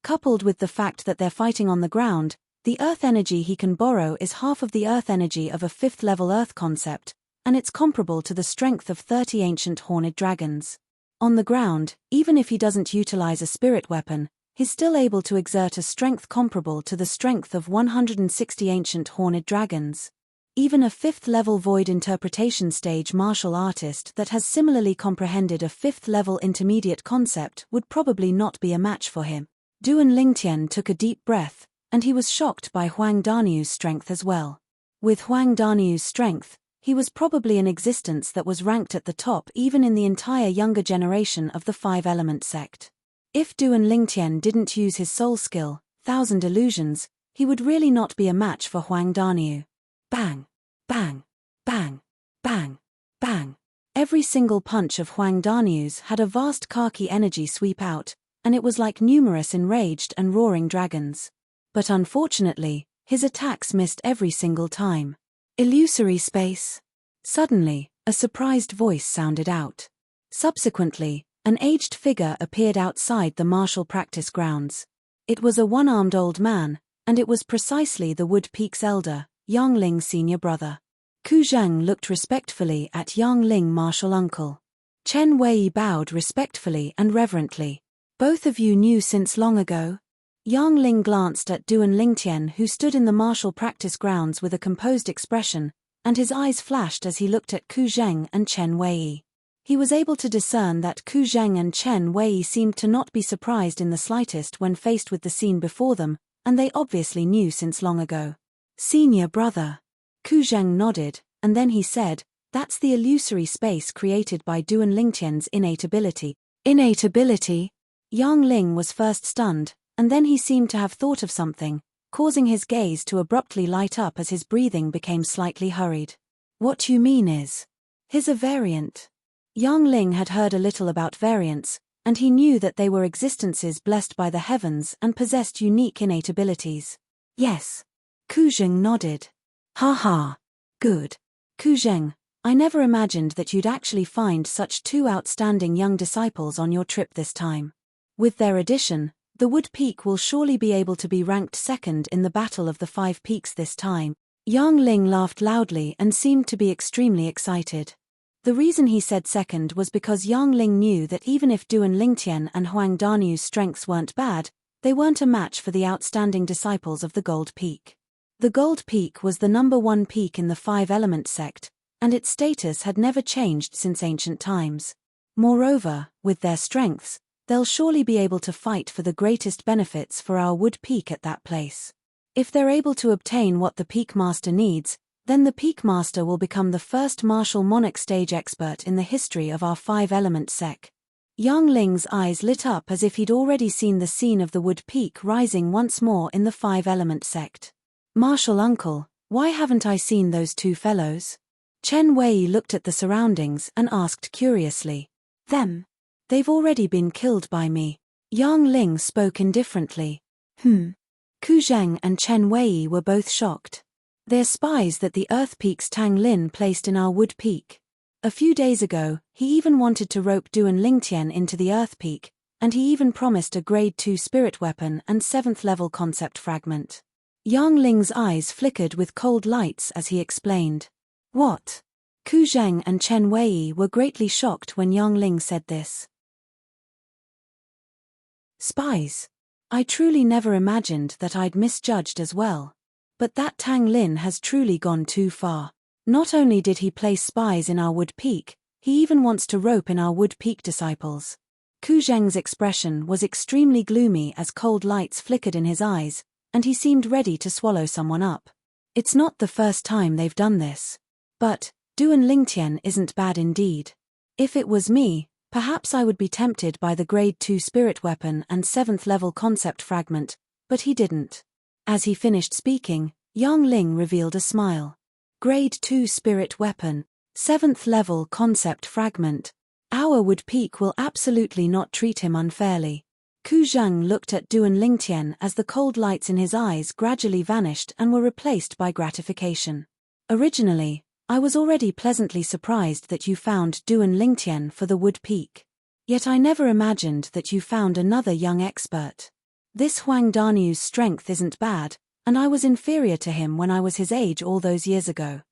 Coupled with the fact that they're fighting on the ground, the earth energy he can borrow is half of the earth energy of a fifth level earth concept, and it's comparable to the strength of 30 ancient horned dragons. On the ground, even if he doesn't utilize a spirit weapon, he's still able to exert a strength comparable to the strength of 160 ancient horned dragons. Even a fifth-level void interpretation stage martial artist that has similarly comprehended a fifth-level intermediate concept would probably not be a match for him. Duan Lingtian took a deep breath, and he was shocked by Huang Daniu's strength as well. With Huang Daniu's strength, he was probably an existence that was ranked at the top even in the entire younger generation of the Five-Element sect. If Duan Lingtian didn't use his soul skill, Thousand Illusions, he would really not be a match for Huang Daniu. Bang! Bang! Bang! Bang! Bang! Every single punch of Huang Daniu's had a vast khaki energy sweep out, and it was like numerous enraged and roaring dragons. But unfortunately, his attacks missed every single time. Illusory space. Suddenly, a surprised voice sounded out. Subsequently, an aged figure appeared outside the martial practice grounds. It was a one-armed old man, and it was precisely the Wood Peak's elder, Yang Ling's senior brother. Ku Zhang looked respectfully at Yang Ling martial uncle. Chen Wei bowed respectfully and reverently. Both of you knew since long ago? Yang Ling glanced at Duan Lingtian, who stood in the martial practice grounds with a composed expression, and his eyes flashed as he looked at Ku Zheng and Chen Wei. He was able to discern that Ku Zheng and Chen Wei seemed to not be surprised in the slightest when faced with the scene before them, and they obviously knew since long ago. Senior brother. Ku Zheng nodded, and then he said, "That's the illusory space created by Duan Lingtian's innate ability." Innate ability? Yang Ling was first stunned, and then he seemed to have thought of something, causing his gaze to abruptly light up as his breathing became slightly hurried. What you mean is, his a variant. Yang Ling had heard a little about variants, and he knew that they were existences blessed by the heavens and possessed unique innate abilities. Yes. Ku Zheng nodded. Ha ha. Good. Ku Zheng, I never imagined that you'd actually find such two outstanding young disciples on your trip this time. With their addition, the Wood Peak will surely be able to be ranked second in the Battle of the Five Peaks this time. Yang Ling laughed loudly and seemed to be extremely excited. The reason he said second was because Yang Ling knew that even if Duan Lingtian and Huang Daniu's strengths weren't bad, they weren't a match for the outstanding disciples of the Gold Peak. The Gold Peak was the #1 peak in the Five-Element sect, and its status had never changed since ancient times. Moreover, with their strengths, they'll surely be able to fight for the greatest benefits for our Wood Peak at that place. If they're able to obtain what the Peak Master needs, then the Peak Master will become the first martial Monarch stage expert in the history of our Five-Element sect. Yang Ling's eyes lit up as if he'd already seen the scene of the Wood Peak rising once more in the Five-Element sect. Martial uncle, why haven't I seen those two fellows? Chen Wei looked at the surroundings and asked curiously. Them? They've already been killed by me. Yang Ling spoke indifferently. Ku Zheng and Chen Wei were both shocked. They're spies that the Earth Peak's Tang Lin placed in our Wood Peak. A few days ago, he even wanted to rope Duan Lingtian into the Earth Peak, and he even promised a Grade 2 spirit weapon and 7th level concept fragment. Yang Ling's eyes flickered with cold lights as he explained. What? Ku Zheng and Chen Wei were greatly shocked when Yang Ling said this. Spies. I truly never imagined that I'd misjudged as well. But that Tang Lin has truly gone too far. Not only did he place spies in our Wood Peak, he even wants to rope in our Wood Peak disciples. Ku Zheng's expression was extremely gloomy as cold lights flickered in his eyes, and he seemed ready to swallow someone up. It's not the first time they've done this. But Duan Lingtian isn't bad indeed. If it was me, perhaps I would be tempted by the Grade 2 spirit weapon and 7th level concept fragment, but he didn't. As he finished speaking, Yang Ling revealed a smile. Grade 2 spirit weapon, 7th level concept fragment. Our Wood Peak will absolutely not treat him unfairly. Ku Zheng looked at Duan Lingtian as the cold lights in his eyes gradually vanished and were replaced by gratification. Originally, I was already pleasantly surprised that you found Duan Lingtian for the Wood Peak. Yet I never imagined that you found another young expert. This Huang Danu's strength isn't bad, and I was inferior to him when I was his age all those years ago.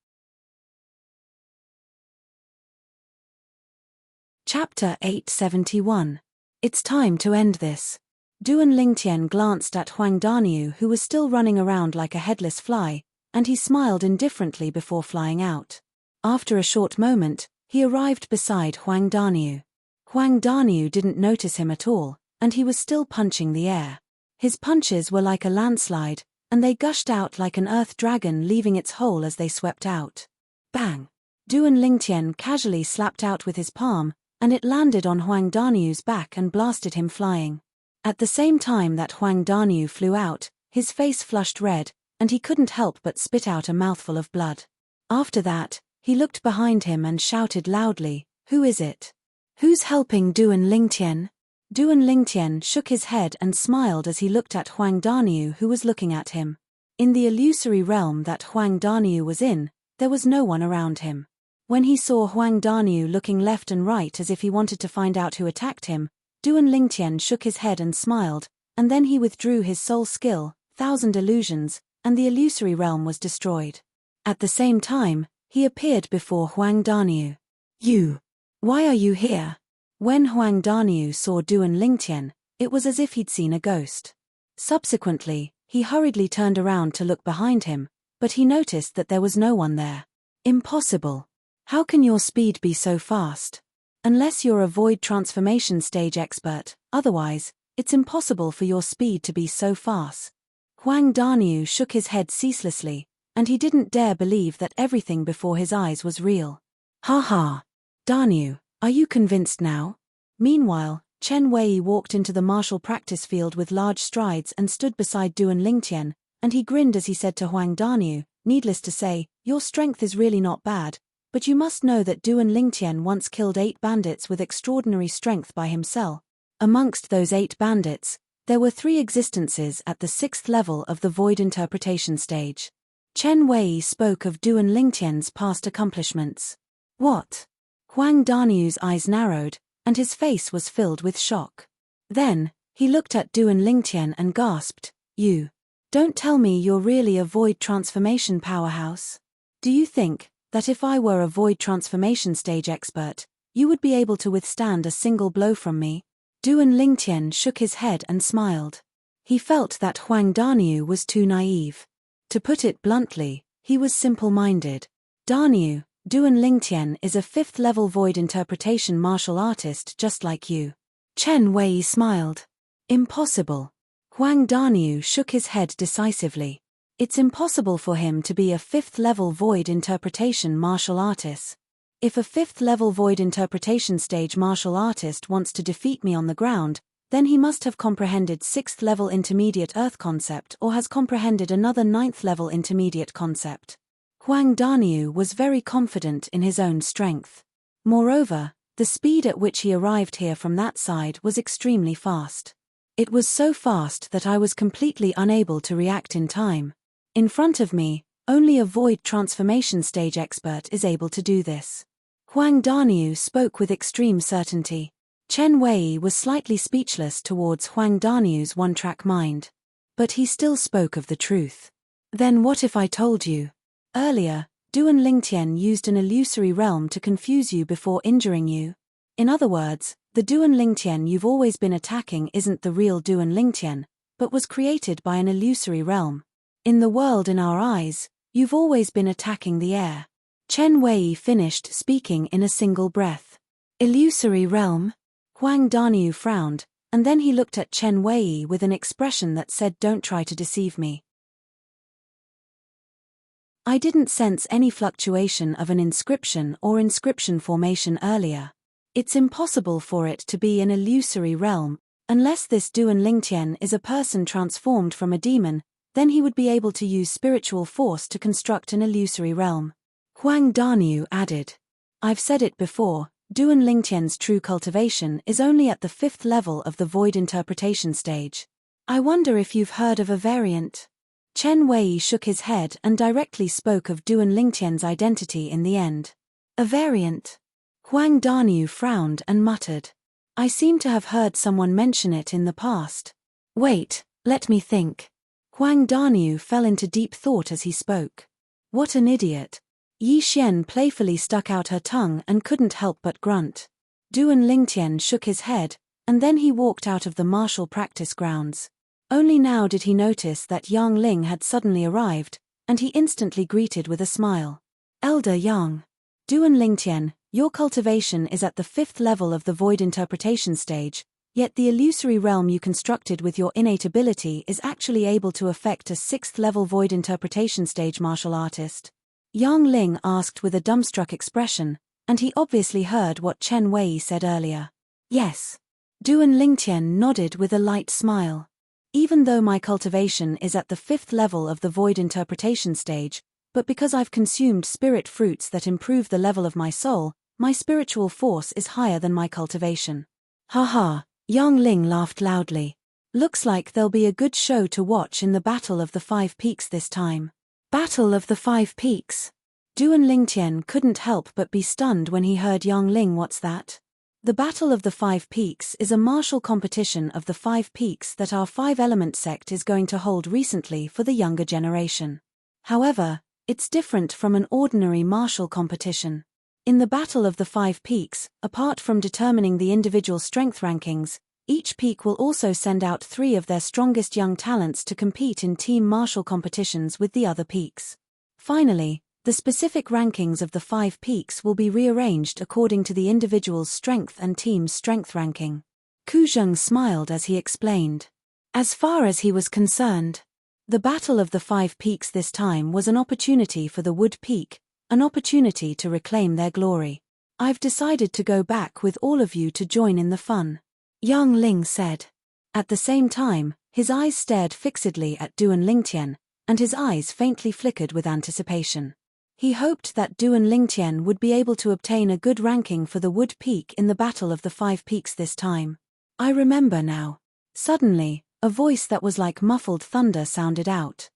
Chapter 871. It's time to end this. Duan Lingtian glanced at Huang Danu, who was still running around like a headless fly, and he smiled indifferently before flying out. After a short moment, he arrived beside Huang Danu. Huang Danu didn't notice him at all, and he was still punching the air. His punches were like a landslide, and they gushed out like an earth dragon leaving its hole as they swept out. Bang! Duan Lingtian casually slapped out with his palm, and it landed on Huang Danu's back and blasted him flying. At the same time that Huang Danu flew out, his face flushed red, and he couldn't help but spit out a mouthful of blood. After that, he looked behind him and shouted loudly, "Who is it? Who's helping Duan Lingtian?" Duan Lingtian shook his head and smiled as he looked at Huang Danu, who was looking at him. In the illusory realm that Huang Danu was in, there was no one around him. When he saw Huang Danu looking left and right as if he wanted to find out who attacked him, Duan Lingtian shook his head and smiled, and then he withdrew his soul skill, 1000 illusions, and the illusory realm was destroyed. At the same time, he appeared before Huang Danu. "You! Why are you here?" When Huang Danu saw Duan Lingtian, it was as if he'd seen a ghost. Subsequently, he hurriedly turned around to look behind him, but he noticed that there was no one there. "Impossible. How can your speed be so fast? Unless you're a void transformation stage expert, otherwise, it's impossible for your speed to be so fast." Huang Danu shook his head ceaselessly, and he didn't dare believe that everything before his eyes was real. "Ha ha! Danu, are you convinced now?" Meanwhile, Chen Wei walked into the martial practice field with large strides and stood beside Duan Lingtian, and he grinned as he said to Huang Danu, "Needless to say, your strength is really not bad, but you must know that Duan Lingtian once killed 8 bandits with extraordinary strength by himself. Amongst those 8 bandits, there were 3 existences at the 6th level of the void interpretation stage." Chen Wei spoke of Duan Lingtian's past accomplishments. "What?" Huang Danu's eyes narrowed, and his face was filled with shock. Then, he looked at Duan Lingtian and gasped, "You don't tell me you're really a void transformation powerhouse? Do you think that if I were a void transformation stage expert, you would be able to withstand a single blow from me?" Duan Lingtian shook his head and smiled. He felt that Huang Danu was too naive. To put it bluntly, he was simple-minded. "Danu, Duan Lingtian is a 5th level void interpretation martial artist just like you." Chen Wei smiled. "Impossible." Huang Danu shook his head decisively. "It's impossible for him to be a 5th level void interpretation martial artist. If a 5th level void interpretation stage martial artist wants to defeat me on the ground, then he must have comprehended 6th level intermediate earth concept or has comprehended another 9th level intermediate concept." Huang Danu was very confident in his own strength. Moreover, the speed at which he arrived here from that side was extremely fast. It was so fast that I was completely unable to react in time. In front of me, only a void transformation stage expert is able to do this. Huang Danu spoke with extreme certainty. Chen Wei was slightly speechless towards Huang Danu's one-track mind. But he still spoke of the truth. "Then what if I told you? Earlier, Duan Lingtian used an illusory realm to confuse you before injuring you. In other words, The Duan Lingtian you've always been attacking isn't the real Duan Lingtian, but was created by an illusory realm. In the world in our eyes, you've always been attacking the air. Chen Wei finished speaking in a single breath. Illusory realm? Huang Daniu frowned, and then he looked at Chen Wei with an expression that said, "Don't try to deceive me." I didn't sense any fluctuation of an inscription or inscription formation earlier. It's impossible for it to be an illusory realm, unless this Duan Lingtian is a person transformed from a demon, then he would be able to use spiritual force to construct an illusory realm. Huang Daniu added. I've said it before, Duan Lingtian's true cultivation is only at the 5th level of the void interpretation stage. I wonder if you've heard of a variant. Chen Wei shook his head and directly spoke of Duan Lingtian's identity in the end. A variant? Huang Daniu frowned and muttered. I seem to have heard someone mention it in the past. Wait, let me think. Huang Daniu fell into deep thought as he spoke. What an idiot. Yi Xian playfully stuck out her tongue and couldn't help but grunt. Duan Lingtian shook his head, and then he walked out of the martial practice grounds. Only now did he notice that Yang Ling had suddenly arrived, and he instantly greeted with a smile. Elder Yang. Duan Lingtian, your cultivation is at the 5th level of the void interpretation stage, yet the illusory realm you constructed with your innate ability is actually able to affect a 6th level void interpretation stage martial artist. Yang Ling asked with a dumbstruck expression, and he obviously heard what Chen Wei said earlier. Yes. Duan Lingtian nodded with a light smile. Even though my cultivation is at the 5th level of the void interpretation stage, but because I've consumed spirit fruits that improve the level of my soul, my spiritual force is higher than my cultivation. Haha, Yang Ling laughed loudly. Looks like there'll be a good show to watch in the Battle of the 5 Peaks this time. Battle of the 5 Peaks? Duan Lingtian couldn't help but be stunned when he heard Yang Ling. What's that? The Battle of the 5 Peaks is a martial competition of the 5 peaks that our 5-element sect is going to hold recently for the younger generation. However, it's different from an ordinary martial competition. In the Battle of the 5 Peaks, apart from determining the individual strength rankings, each peak will also send out 3 of their strongest young talents to compete in team martial competitions with the other peaks. Finally, the specific rankings of the 5 peaks will be rearranged according to the individual's strength and team's strength ranking. Ku Zheng smiled as he explained. As far as he was concerned, the Battle of the 5 Peaks this time was an opportunity for the Wood Peak, an opportunity to reclaim their glory. I've decided to go back with all of you to join in the fun. Yang Ling said. At the same time, his eyes stared fixedly at Duan Lingtian, and his eyes faintly flickered with anticipation. He hoped that Duan Lingtian would be able to obtain a good ranking for the Wood Peak in the Battle of the 5 Peaks this time. I remember now. Suddenly, a voice that was like muffled thunder sounded out.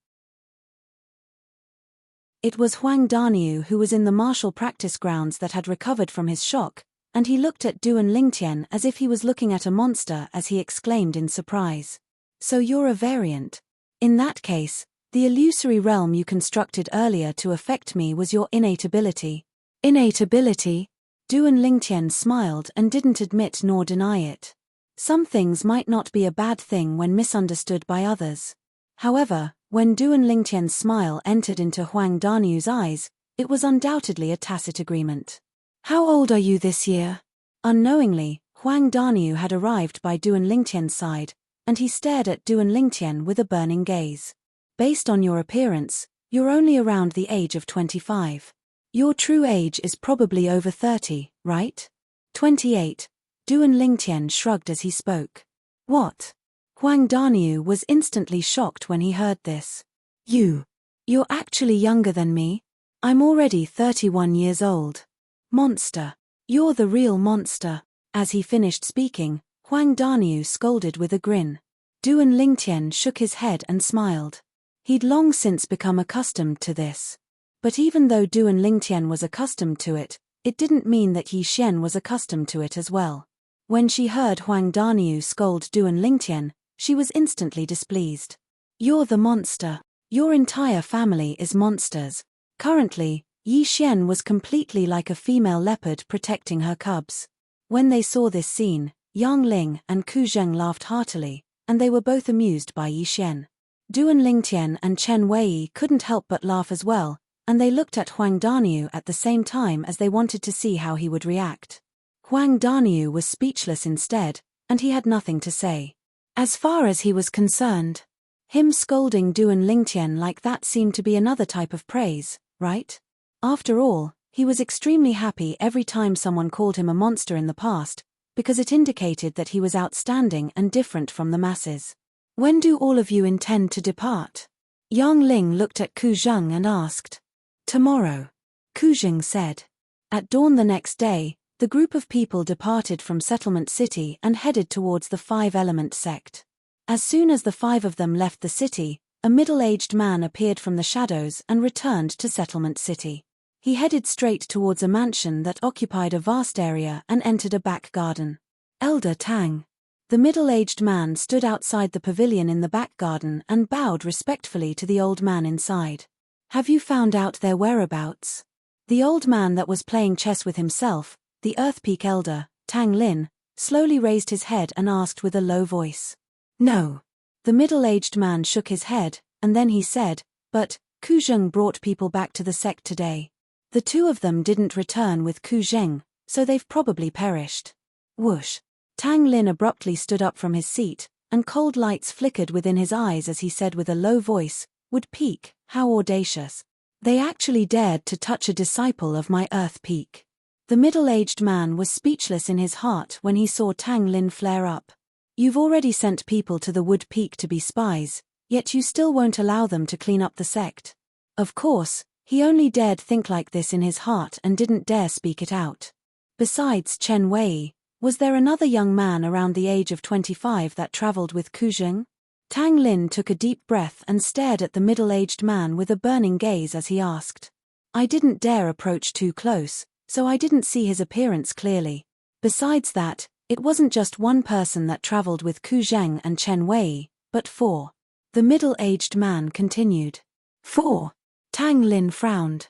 It was Huang Daniu, who was in the martial practice grounds that had recovered from his shock, and he looked at Duan Lingtian as if he was looking at a monster as he exclaimed in surprise. So you're a variant. In that case, the illusory realm you constructed earlier to affect me was your innate ability. Innate ability? Duan Lingtian smiled and didn't admit nor deny it. Some things might not be a bad thing when misunderstood by others. However, when Duan Lingtian's smile entered into Huang Daniu's eyes, it was undoubtedly a tacit agreement. How old are you this year? Unknowingly, Huang Daniu had arrived by Duan Lingtian's side, and he stared at Duan Lingtian with a burning gaze. Based on your appearance, you're only around the age of 25. Your true age is probably over 30, right? 28. Duan Lingtian shrugged as he spoke. What? Huang Daniu was instantly shocked when he heard this. You're actually younger than me? I'm already 31 years old. Monster. You're the real monster. As he finished speaking, Huang Daniu scolded with a grin. Duan Lingtian shook his head and smiled. He'd long since become accustomed to this. But even though Duan Lingtian was accustomed to it, it didn't mean that Yi Xian was accustomed to it as well. When she heard Huang Daniu scold Duan Lingtian, she was instantly displeased. You're the monster. Your entire family is monsters. Currently, Yi Xian was completely like a female leopard protecting her cubs. When they saw this scene, Yang Ling and Ku Zheng laughed heartily, and they were both amused by Yi Xian. Duan Lingtian and Chen Wei couldn't help but laugh as well, and they looked at Huang Daniu at the same time as they wanted to see how he would react. Huang Daniu was speechless instead, and he had nothing to say. As far as he was concerned, him scolding Duan Lingtian like that seemed to be another type of praise, right? After all, he was extremely happy every time someone called him a monster in the past, because it indicated that he was outstanding and different from the masses. When do all of you intend to depart? Yang Ling looked at Ku Zheng and asked. Tomorrow, Ku Zheng said. At dawn the next day, the group of people departed from Settlement City and headed towards the Five-Element sect. As soon as the five of them left the city, a middle-aged man appeared from the shadows and returned to Settlement City. He headed straight towards a mansion that occupied a vast area and entered a back garden. Elder Tang. The middle-aged man stood outside the pavilion in the back garden and bowed respectfully to the old man inside. Have you found out their whereabouts? The old man that was playing chess with himself, the Earth Peak elder, Tang Lin, slowly raised his head and asked with a low voice. No. The middle-aged man shook his head, and then he said, but, Ku Zheng brought people back to the sect today. The two of them didn't return with Ku Zheng, so they've probably perished. Whoosh. Tang Lin abruptly stood up from his seat, and cold lights flickered within his eyes as he said with a low voice, Wood Peak, how audacious. They actually dared to touch a disciple of my Earth Peak. The middle-aged man was speechless in his heart when he saw Tang Lin flare up. You've already sent people to the Wood Peak to be spies, yet you still won't allow them to clean up the sect. Of course, he only dared think like this in his heart and didn't dare speak it out. Besides Chen Wei, was there another young man around the age of 25 that traveled with Ku Zheng? Tang Lin took a deep breath and stared at the middle-aged man with a burning gaze as he asked. I didn't dare approach too close, so I didn't see his appearance clearly. Besides that, it wasn't just one person that traveled with Ku Zheng and Chen Wei, but four. The middle-aged man continued. 4. Tang Lin frowned.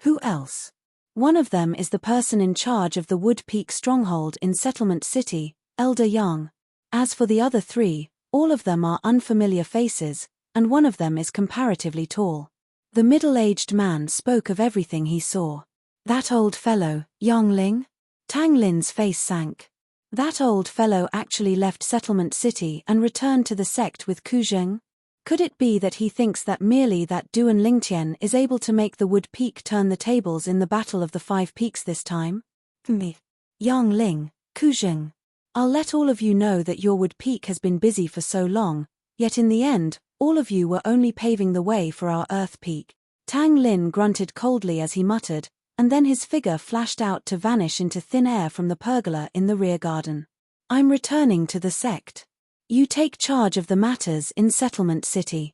Who else? One of them is the person in charge of the Wood Peak stronghold in Settlement City, Elder Yang. As for the other 3, all of them are unfamiliar faces, and one of them is comparatively tall. The middle-aged man spoke of everything he saw. That old fellow, Yang Ling? Tang Lin's face sank. That old fellow actually left Settlement City and returned to the sect with Ku Zheng? Could it be that he thinks that merely that Duan Lingtian is able to make the Wood Peak turn the tables in the Battle of the Five Peaks this time? Yang Ling, Ku Zheng. I'll let all of you know that your Wood Peak has been busy for so long, yet in the end, all of you were only paving the way for our Earth Peak. Tang Lin grunted coldly as he muttered, and then his figure flashed out to vanish into thin air from the pergola in the rear garden. I'm returning to the sect. You take charge of the matters in Settlement City.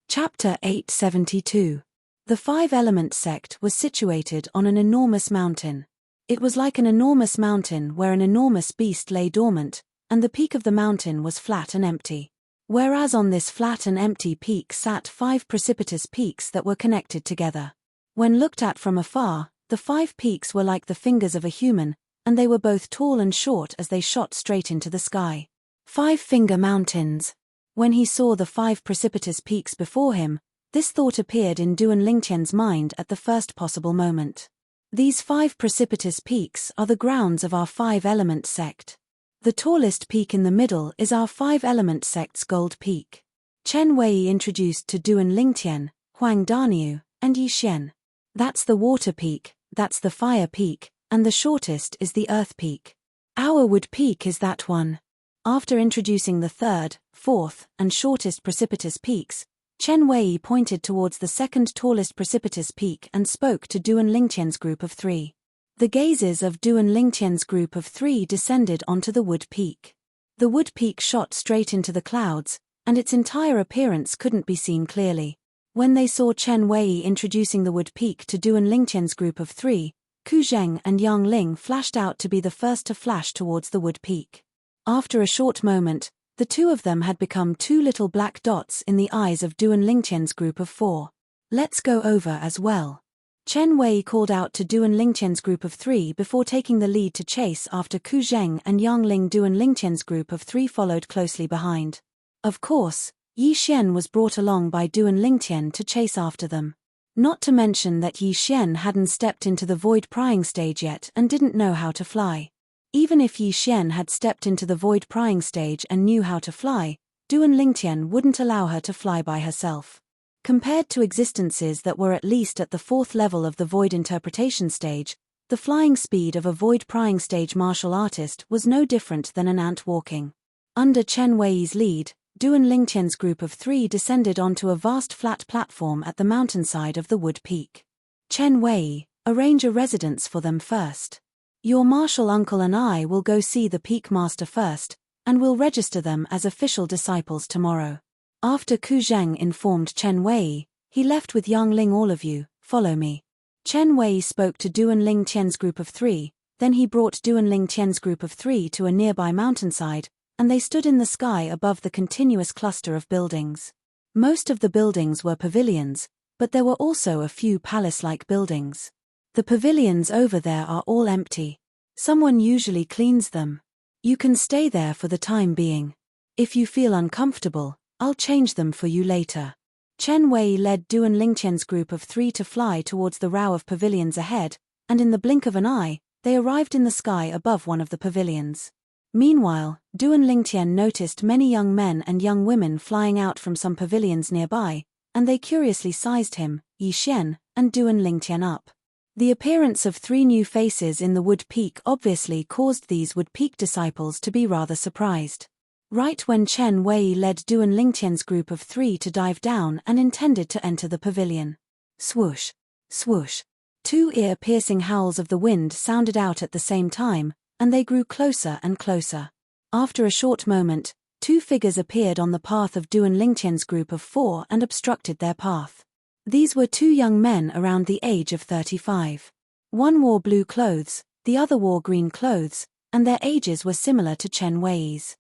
Chapter 872. The Five-Element sect was situated on an enormous mountain. It was like an enormous mountain where an enormous beast lay dormant, and the peak of the mountain was flat and empty. Whereas on this flat and empty peak sat 5 precipitous peaks that were connected together. When looked at from afar, the 5 peaks were like the fingers of a human, and they were both tall and short as they shot straight into the sky. 5-finger mountains. When he saw the 5 precipitous peaks before him, this thought appeared in Duan Lingtian's mind at the first possible moment. These 5 precipitous peaks are the grounds of our 5-element sect. The tallest peak in the middle is our 5-element sect's Gold Peak. Chen Wei introduced to Duan Lingtian, Huang Daniu, and Yi Xian. That's the Water Peak, that's the Fire Peak, and the shortest is the Earth Peak. Our Wood Peak is that one. After introducing the 3rd, 4th, and shortest precipitous peaks, Chen Wei pointed towards the 2nd tallest precipitous peak and spoke to Duan Lingtian's group of 3. The gazes of Duan Lingtian's group of 3 descended onto the Wood Peak. The Wood Peak shot straight into the clouds, and its entire appearance couldn't be seen clearly. When they saw Chen Wei introducing the Wood Peak to Duan Lingtian's group of 3, Ku Zheng and Yang Ling flashed out to be the first to flash towards the Wood Peak. After a short moment, the two of them had become 2 little black dots in the eyes of Duan Lingtian's group of 4. Let's go over as well. Chen Wei called out to Duan Lingtian's group of 3 before taking the lead to chase after Ku Zheng and Yang Ling. Duan Lingtian's group of 3 followed closely behind. Of course, Yi Xian was brought along by Duan Lingtian to chase after them. Not to mention that Yi Xian hadn't stepped into the void prying stage yet and didn't know how to fly. Even if Yi Xian had stepped into the void prying stage and knew how to fly, Duan Lingtian wouldn't allow her to fly by herself. Compared to existences that were at least at the 4th level of the void interpretation stage, the flying speed of a void prying stage martial artist was no different than an ant walking. Under Chen Wei's lead, Duan Lingtian's group of 3 descended onto a vast flat platform at the mountainside of the wood peak. Chen Wei, arrange a residence for them first. Your martial uncle and I will go see the peak master first, and will register them as official disciples tomorrow. After Ku Zheng informed Chen Wei, he left with Yang Ling. All of you, follow me. Chen Wei spoke to Duan Lingtian's group of 3, then he brought Duan Lingtian's group of 3 to a nearby mountainside, and they stood in the sky above the continuous cluster of buildings. Most of the buildings were pavilions, but there were also a few palace-like buildings. The pavilions over there are all empty. Someone usually cleans them. You can stay there for the time being. If you feel uncomfortable, I'll change them for you later. Chen Wei led Duan Lingtian's group of 3 to fly towards the row of pavilions ahead, and in the blink of an eye, they arrived in the sky above one of the pavilions. Meanwhile, Duan Lingtian noticed many young men and young women flying out from some pavilions nearby, and they curiously sized him, Yi Xian, and Duan Lingtian up. The appearance of 3 new faces in the wood peak obviously caused these wood peak disciples to be rather surprised. Right when Chen Wei led Duan Lingtian's group of 3 to dive down and intended to enter the pavilion. Swoosh! Swoosh! 2 ear-piercing howls of the wind sounded out at the same time, and they grew closer and closer. After a short moment, 2 figures appeared on the path of Duan Lingtian's group of 4 and obstructed their path. These were 2 young men around the age of 35. One wore blue clothes, the other wore green clothes, and their ages were similar to Chen Wei's.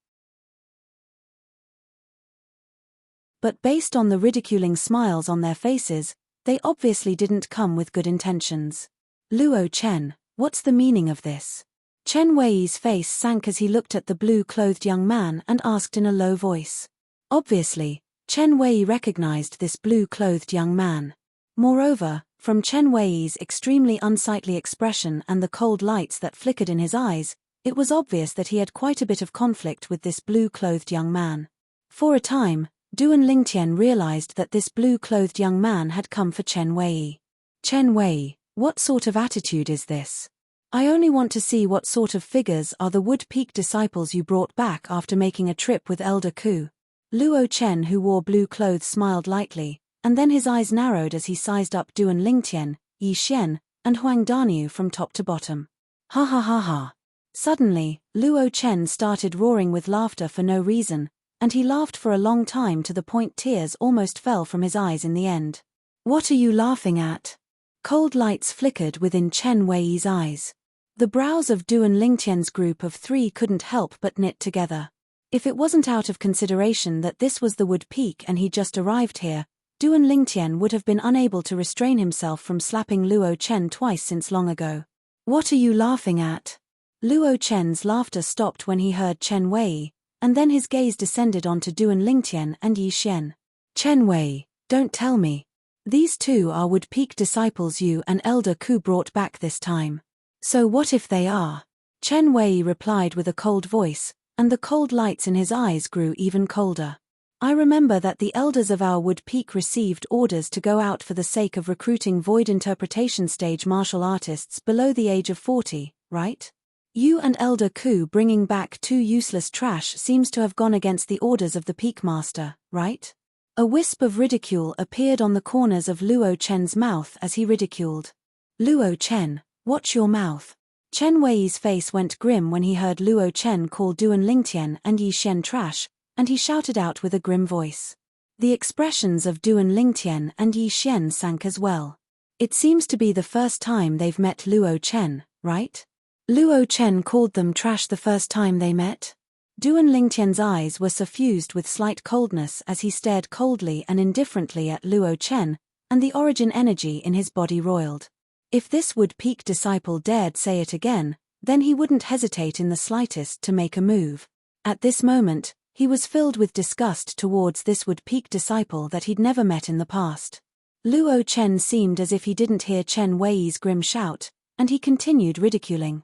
But based on the ridiculing smiles on their faces, they obviously didn't come with good intentions. Luo Chen, what's the meaning of this? Chen Wei's face sank as he looked at the blue-clothed young man and asked in a low voice. Obviously, Chen Wei recognized this blue-clothed young man. Moreover, from Chen Wei's extremely unsightly expression and the cold lights that flickered in his eyes, it was obvious that he had quite a bit of conflict with this blue-clothed young man. For a time, Duan Lingtian realized that this blue-clothed young man had come for Chen Wei. Chen Wei, what sort of attitude is this? I only want to see what sort of figures are the Wood Peak disciples you brought back after making a trip with Elder Ku. Luo Chen, who wore blue clothes, smiled lightly, and then his eyes narrowed as he sized up Duan Lingtian, Yi Xian, and Huang Daniu from top to bottom. Ha ha ha ha. Suddenly, Luo Chen started roaring with laughter for no reason, and he laughed for a long time to the point tears almost fell from his eyes in the end. What are you laughing at? Cold lights flickered within Chen Wei's eyes. The brows of Duan Lingtian's group of 3 couldn't help but knit together. If it wasn't out of consideration that this was the Wood Peak and he just arrived here, Duan Lingtian would have been unable to restrain himself from slapping Luo Chen twice since long ago. What are you laughing at? Luo Chen's laughter stopped when he heard Chen Wei, and then his gaze descended onto Duan Lingtian and Yi Xian. Chen Wei, don't tell me. These 2 are Wood Peak disciples you and Elder Ku brought back this time. So what if they are? Chen Wei replied with a cold voice, and the cold lights in his eyes grew even colder. I remember that the elders of our Wood Peak received orders to go out for the sake of recruiting void interpretation stage martial artists below the age of 40, right? You and Elder Ku bringing back 2 useless trash seems to have gone against the orders of the Peak Master, right? A wisp of ridicule appeared on the corners of Luo Chen's mouth as he ridiculed. Luo Chen, watch your mouth. Chen Wei's face went grim when he heard Luo Chen call Duan Lingtian and Yi Xian trash, and he shouted out with a grim voice. The expressions of Duan Lingtian and Yi Xian sank as well. It seems to be the first time they've met Luo Chen, right? Luo Chen called them trash the first time they met? Duan Lingtian's eyes were suffused with slight coldness as he stared coldly and indifferently at Luo Chen, and the origin energy in his body roiled. If this Wood Peak disciple dared say it again, then he wouldn't hesitate in the slightest to make a move. At this moment, he was filled with disgust towards this Wood Peak disciple that he'd never met in the past. Luo Chen seemed as if he didn't hear Chen Wei's grim shout, and he continued ridiculing.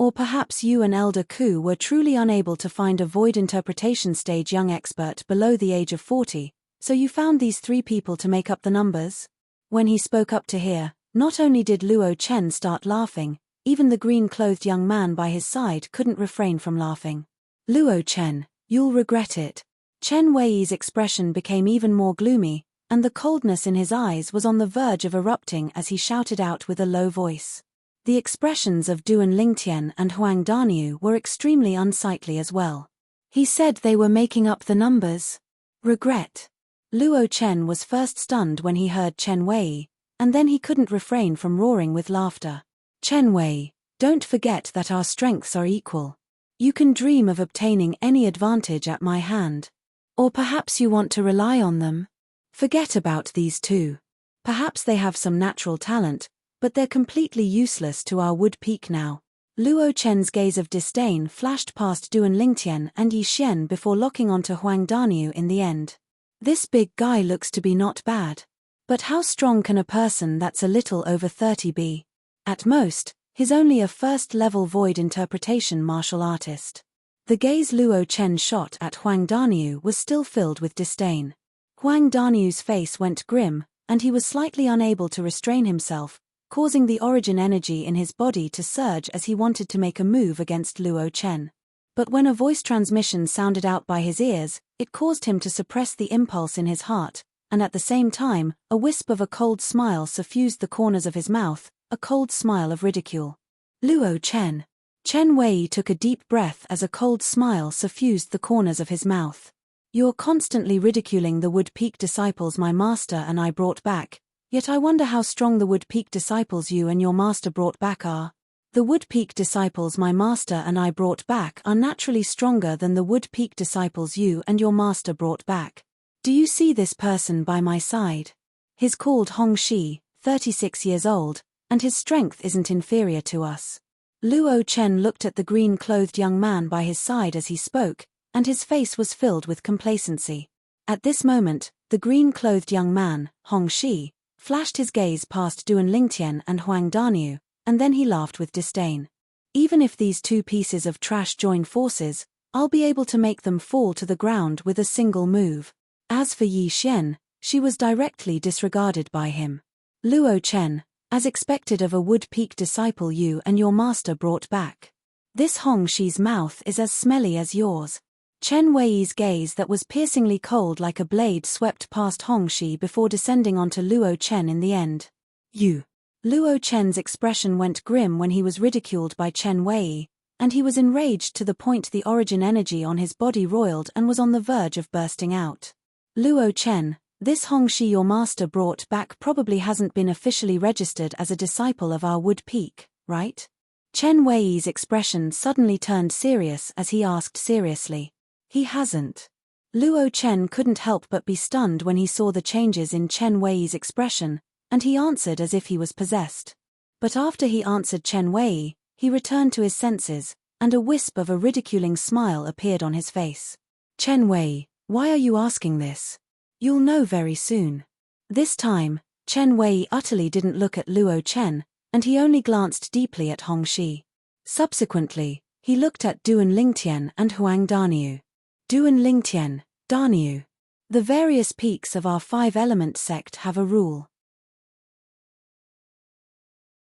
Or perhaps you and Elder Ku were truly unable to find a void interpretation stage young expert below the age of 40, so you found these three people to make up the numbers? When he spoke up to hear, not only did Luo Chen start laughing, even the green-clothed young man by his side couldn't refrain from laughing. Luo Chen, you'll regret it. Chen Wei's expression became even more gloomy, and the coldness in his eyes was on the verge of erupting as he shouted out with a low voice. The expressions of Duan Lingtian and Huang Daniu were extremely unsightly as well. He said they were making up the numbers. Regret. Luo Chen was first stunned when he heard Chen Wei, and then he couldn't refrain from roaring with laughter. Chen Wei, don't forget that our strengths are equal. You can dream of obtaining any advantage at my hand. Or perhaps you want to rely on them. Forget about these two. Perhaps they have some natural talent, but they're completely useless to our Wood Peak now. Luo Chen's gaze of disdain flashed past Duan Lingtian and Yi Xian before locking onto Huang Daniu in the end. This big guy looks to be not bad. But how strong can a person that's a little over 30 be? At most, he's only a first-level void interpretation martial artist. The gaze Luo Chen shot at Huang Daniu was still filled with disdain. Huang Daniu's face went grim, and he was slightly unable to restrain himself, causing the origin energy in his body to surge as he wanted to make a move against Luo Chen. But when a voice transmission sounded out by his ears, it caused him to suppress the impulse in his heart, and at the same time, a wisp of a cold smile suffused the corners of his mouth, a cold smile of ridicule. Luo Chen. Chen Wei took a deep breath as a cold smile suffused the corners of his mouth. You're constantly ridiculing the Wood Peak disciples my master and I brought back, yet I wonder how strong the Wood Peak disciples you and your master brought back are. The Wood Peak disciples my master and I brought back are naturally stronger than the Wood Peak disciples you and your master brought back. Do you see this person by my side? He's called Hong Shi, 36 years old, and his strength isn't inferior to us. Luo Chen looked at the green-clothed young man by his side as he spoke, and his face was filled with complacency. At this moment, the green-clothed young man, Hong Shi, flashed his gaze past Duan Lingtian and Huang Daniu, and then he laughed with disdain. Even if these two pieces of trash join forces, I'll be able to make them fall to the ground with a single move. As for Yi Xian, she was directly disregarded by him. Luo Chen, as expected of a Wood Peak disciple you and your master brought back. This Hong Shi's mouth is as smelly as yours. Chen Wei's gaze that was piercingly cold like a blade swept past Hong Shi before descending onto Luo Chen in the end. You. Luo Chen's expression went grim when he was ridiculed by Chen Wei, and he was enraged to the point the origin energy on his body roiled and was on the verge of bursting out. Luo Chen, this Hong Shi your master brought back probably hasn't been officially registered as a disciple of our Wood Peak, right? Chen Wei's expression suddenly turned serious as he asked seriously. He hasn't. Luo Chen couldn't help but be stunned when he saw the changes in Chen Wei's expression, and he answered as if he was possessed. But after he answered Chen Wei, he returned to his senses, and a wisp of a ridiculing smile appeared on his face. Chen Wei, why are you asking this? You'll know very soon. This time, Chen Wei utterly didn't look at Luo Chen, and he only glanced deeply at Hong Shi. Subsequently, he looked at Duan Lingtian and Huang Daniu. Duan Lingtian, Daniu. The various peaks of our five-element sect have a rule.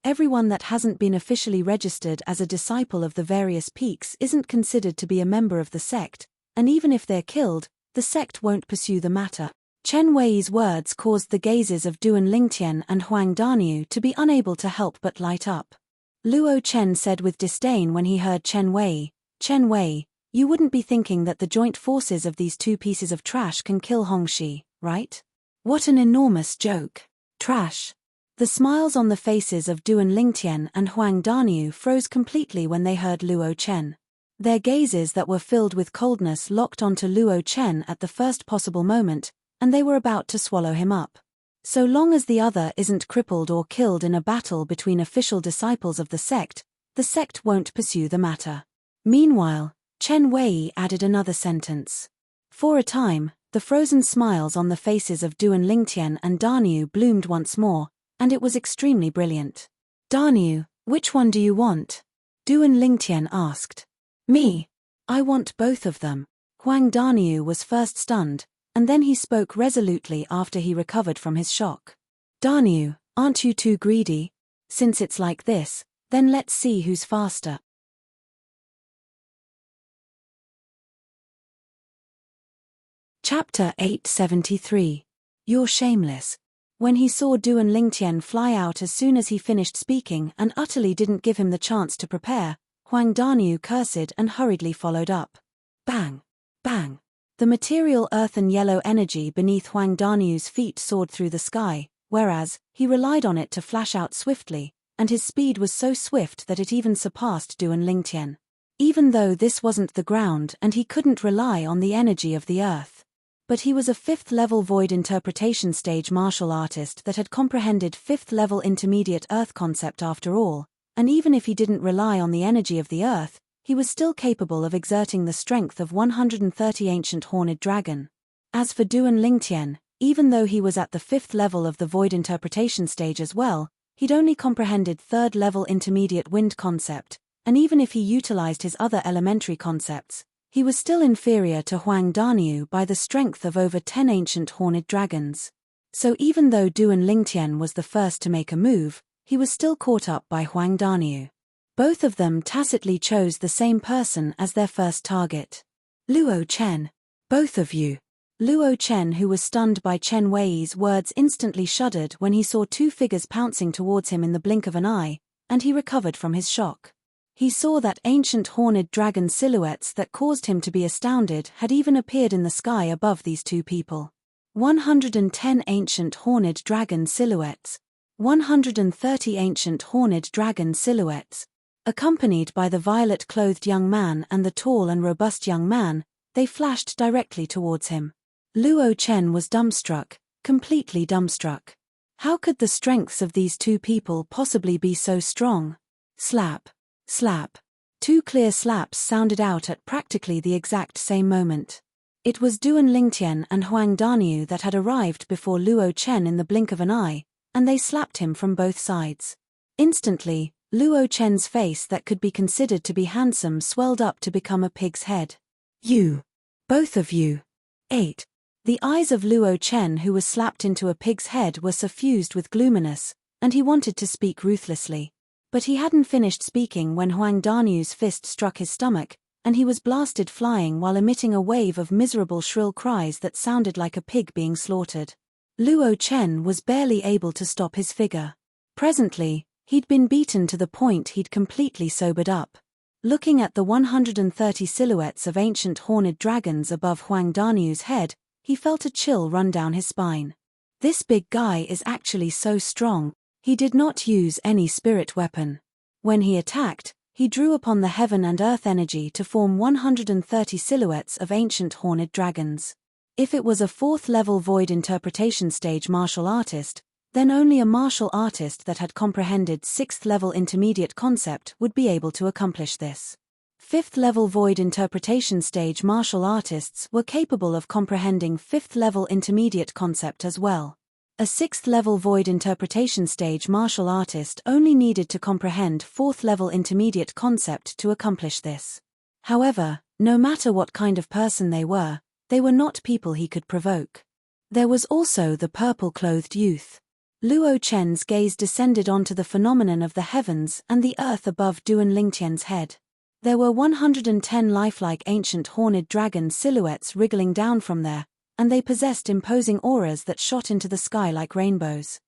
Everyone that hasn't been officially registered as a disciple of the various peaks isn't considered to be a member of the sect, and even if they're killed, the sect won't pursue the matter. Chen Wei's words caused the gazes of Duan Lingtian and Huang Daniu to be unable to help but light up. Luo Chen said with disdain when he heard Chen Wei, you wouldn't be thinking that the joint forces of these two pieces of trash can kill Hong Shi, right? What an enormous joke. Trash. The smiles on the faces of Duan Lingtian and Huang Daniu froze completely when they heard Luo Chen. Their gazes that were filled with coldness locked onto Luo Chen at the first possible moment, and they were about to swallow him up. So long as the other isn't crippled or killed in a battle between official disciples of the sect won't pursue the matter. Meanwhile, Chen Wei added another sentence. For a time, the frozen smiles on the faces of Duan Lingtian and Daniu bloomed once more, and it was extremely brilliant. Daniu, which one do you want? Duan Lingtian asked. Me. I want both of them. Huang Daniu was first stunned, and then he spoke resolutely after he recovered from his shock. Daniu, aren't you too greedy? Since it's like this, then let's see who's faster. Chapter 873. You're shameless. When he saw Duan Lingtian fly out as soon as he finished speaking and utterly didn't give him the chance to prepare, Huang Daniu cursed and hurriedly followed up. Bang! Bang! The material earthen yellow energy beneath Huang Daniu's feet soared through the sky, whereas he relied on it to flash out swiftly, and his speed was so swift that it even surpassed Duan Lingtian. Even though this wasn't the ground and he couldn't rely on the energy of the earth. But he was a 5th-level void interpretation stage martial artist that had comprehended 5th-level intermediate earth concept after all, and even if he didn't rely on the energy of the earth, he was still capable of exerting the strength of 130 ancient horned dragon. As for Duan Lingtian, even though he was at the 5th level of the void interpretation stage as well, he'd only comprehended 3rd-level intermediate wind concept, and even if he utilized his other elementary concepts, he was still inferior to Huang Daniu by the strength of over 10 ancient horned dragons. So even though Duan Lingtian was the first to make a move, he was still caught up by Huang Daniu. Both of them tacitly chose the same person as their first target. Luo Chen. Both of you. Luo Chen, who was stunned by Chen Wei's words, instantly shuddered when he saw two figures pouncing towards him in the blink of an eye, and he recovered from his shock. He saw that ancient horned dragon silhouettes that caused him to be astounded had even appeared in the sky above these two people. 110 ancient horned dragon silhouettes. 130 ancient horned dragon silhouettes. Accompanied by the violet-clothed young man and the tall and robust young man, they flashed directly towards him. Luo Chen was dumbstruck, completely dumbstruck. How could the strengths of these two people possibly be so strong? Slap. Slap. Two clear slaps sounded out at practically the exact same moment. It was Duan Lingtian and Huang Daniu that had arrived before Luo Chen in the blink of an eye, and they slapped him from both sides. Instantly, Luo Chen's face that could be considered to be handsome swelled up to become a pig's head. You. Both of you. 8. The eyes of Luo Chen, who was slapped into a pig's head, were suffused with gloominess, and he wanted to speak ruthlessly. But he hadn't finished speaking when Huang Daniu's fist struck his stomach, and he was blasted flying while emitting a wave of miserable shrill cries that sounded like a pig being slaughtered. Luo Chen was barely able to stop his figure. Presently, he'd been beaten to the point he'd completely sobered up. Looking at the 130 silhouettes of ancient horned dragons above Huang Daniu's head, he felt a chill run down his spine. This big guy is actually so strong. He did not use any spirit weapon. When he attacked, he drew upon the heaven and earth energy to form 130 silhouettes of ancient horned dragons. If it was a 4th-level void interpretation stage martial artist, then only a martial artist that had comprehended 6th-level intermediate concept would be able to accomplish this. 5th-level void interpretation stage martial artists were capable of comprehending 5th-level intermediate concept as well. A 6th-level void interpretation stage martial artist only needed to comprehend 4th-level intermediate concept to accomplish this. However, no matter what kind of person they were not people he could provoke. There was also the purple-clothed youth. Luo Chen's gaze descended onto the phenomenon of the heavens and the earth above Duan Lingtian's head. There were 110 lifelike ancient horned dragon silhouettes wriggling down from there, and they possessed imposing auras that shot into the sky like rainbows.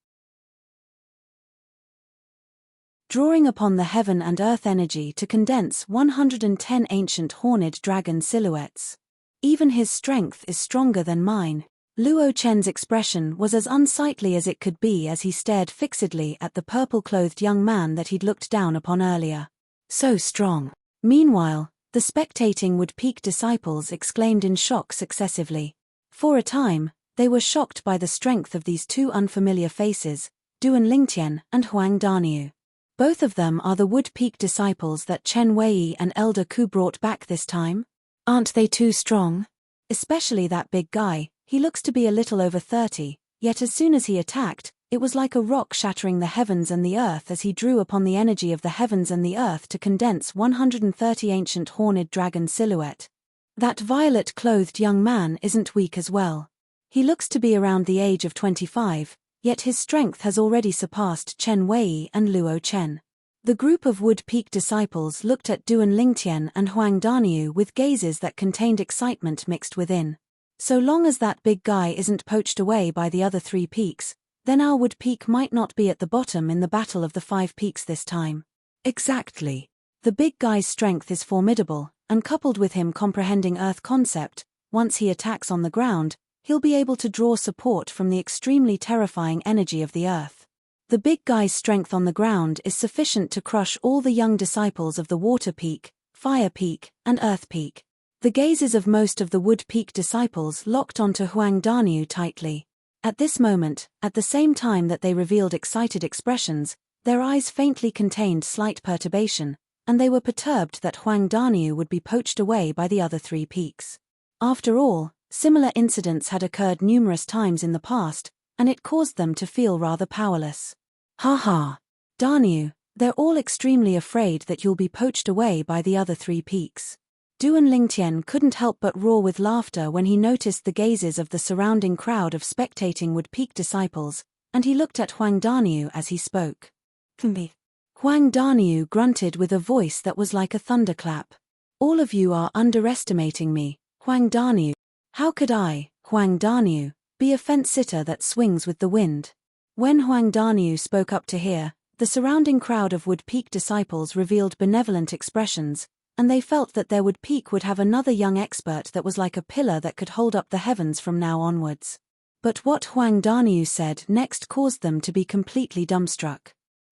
Drawing upon the heaven and earth energy to condense 110 ancient horned dragon silhouettes. Even his strength is stronger than mine. Luo Chen's expression was as unsightly as it could be as he stared fixedly at the purple-clothed young man that he'd looked down upon earlier. So strong. Meanwhile, The spectating Wood Peak disciples exclaimed in shock successively. For a time, they were shocked by the strength of these two unfamiliar faces, Duan Lingtian and Huang Daniu. Both of them are the Wood Peak disciples that Chen Wei and Elder Ku brought back this time. Aren't they too strong? Especially that big guy, he looks to be a little over 30, yet as soon as he attacked, it was like a rock shattering the heavens and the earth as he drew upon the energy of the heavens and the earth to condense 130 ancient horned dragon silhouette. That violet-clothed young man isn't weak as well. He looks to be around the age of 25, yet his strength has already surpassed Chen Wei and Luo Chen. The group of Wood Peak disciples looked at Duan Lingtian and Huang Daniu with gazes that contained excitement mixed within. So long as that big guy isn't poached away by the other 3 peaks, then our Wood Peak might not be at the bottom in the battle of the 5 peaks this time. Exactly. The big guy's strength is formidable, and coupled with him comprehending Earth concept, once he attacks on the ground, he'll be able to draw support from the extremely terrifying energy of the Earth. The big guy's strength on the ground is sufficient to crush all the young disciples of the Water Peak, Fire Peak, and Earth Peak. The gazes of most of the Wood Peak disciples locked onto Huang Daniu tightly. At this moment, at the same time that they revealed excited expressions, their eyes faintly contained slight perturbation, and they were perturbed that Huang Daniu would be poached away by the other 3 peaks. After all, similar incidents had occurred numerous times in the past, and it caused them to feel rather powerless. Ha ha! Daniu, they're all extremely afraid that you'll be poached away by the other 3 peaks. Duan Lingtian couldn't help but roar with laughter when he noticed the gazes of the surrounding crowd of spectating Wood Peak disciples, and he looked at Huang Daniu as he spoke. Huang Daniu grunted with a voice that was like a thunderclap. All of you are underestimating me, Huang Daniu. How could I, Huang Daniu, be a fence-sitter that swings with the wind? When Huang Daniu spoke up to hear, the surrounding crowd of Wood Peak disciples revealed benevolent expressions, and they felt that their Wood Peak would have another young expert that was like a pillar that could hold up the heavens from now onwards. But what Huang Daniu said next caused them to be completely dumbstruck.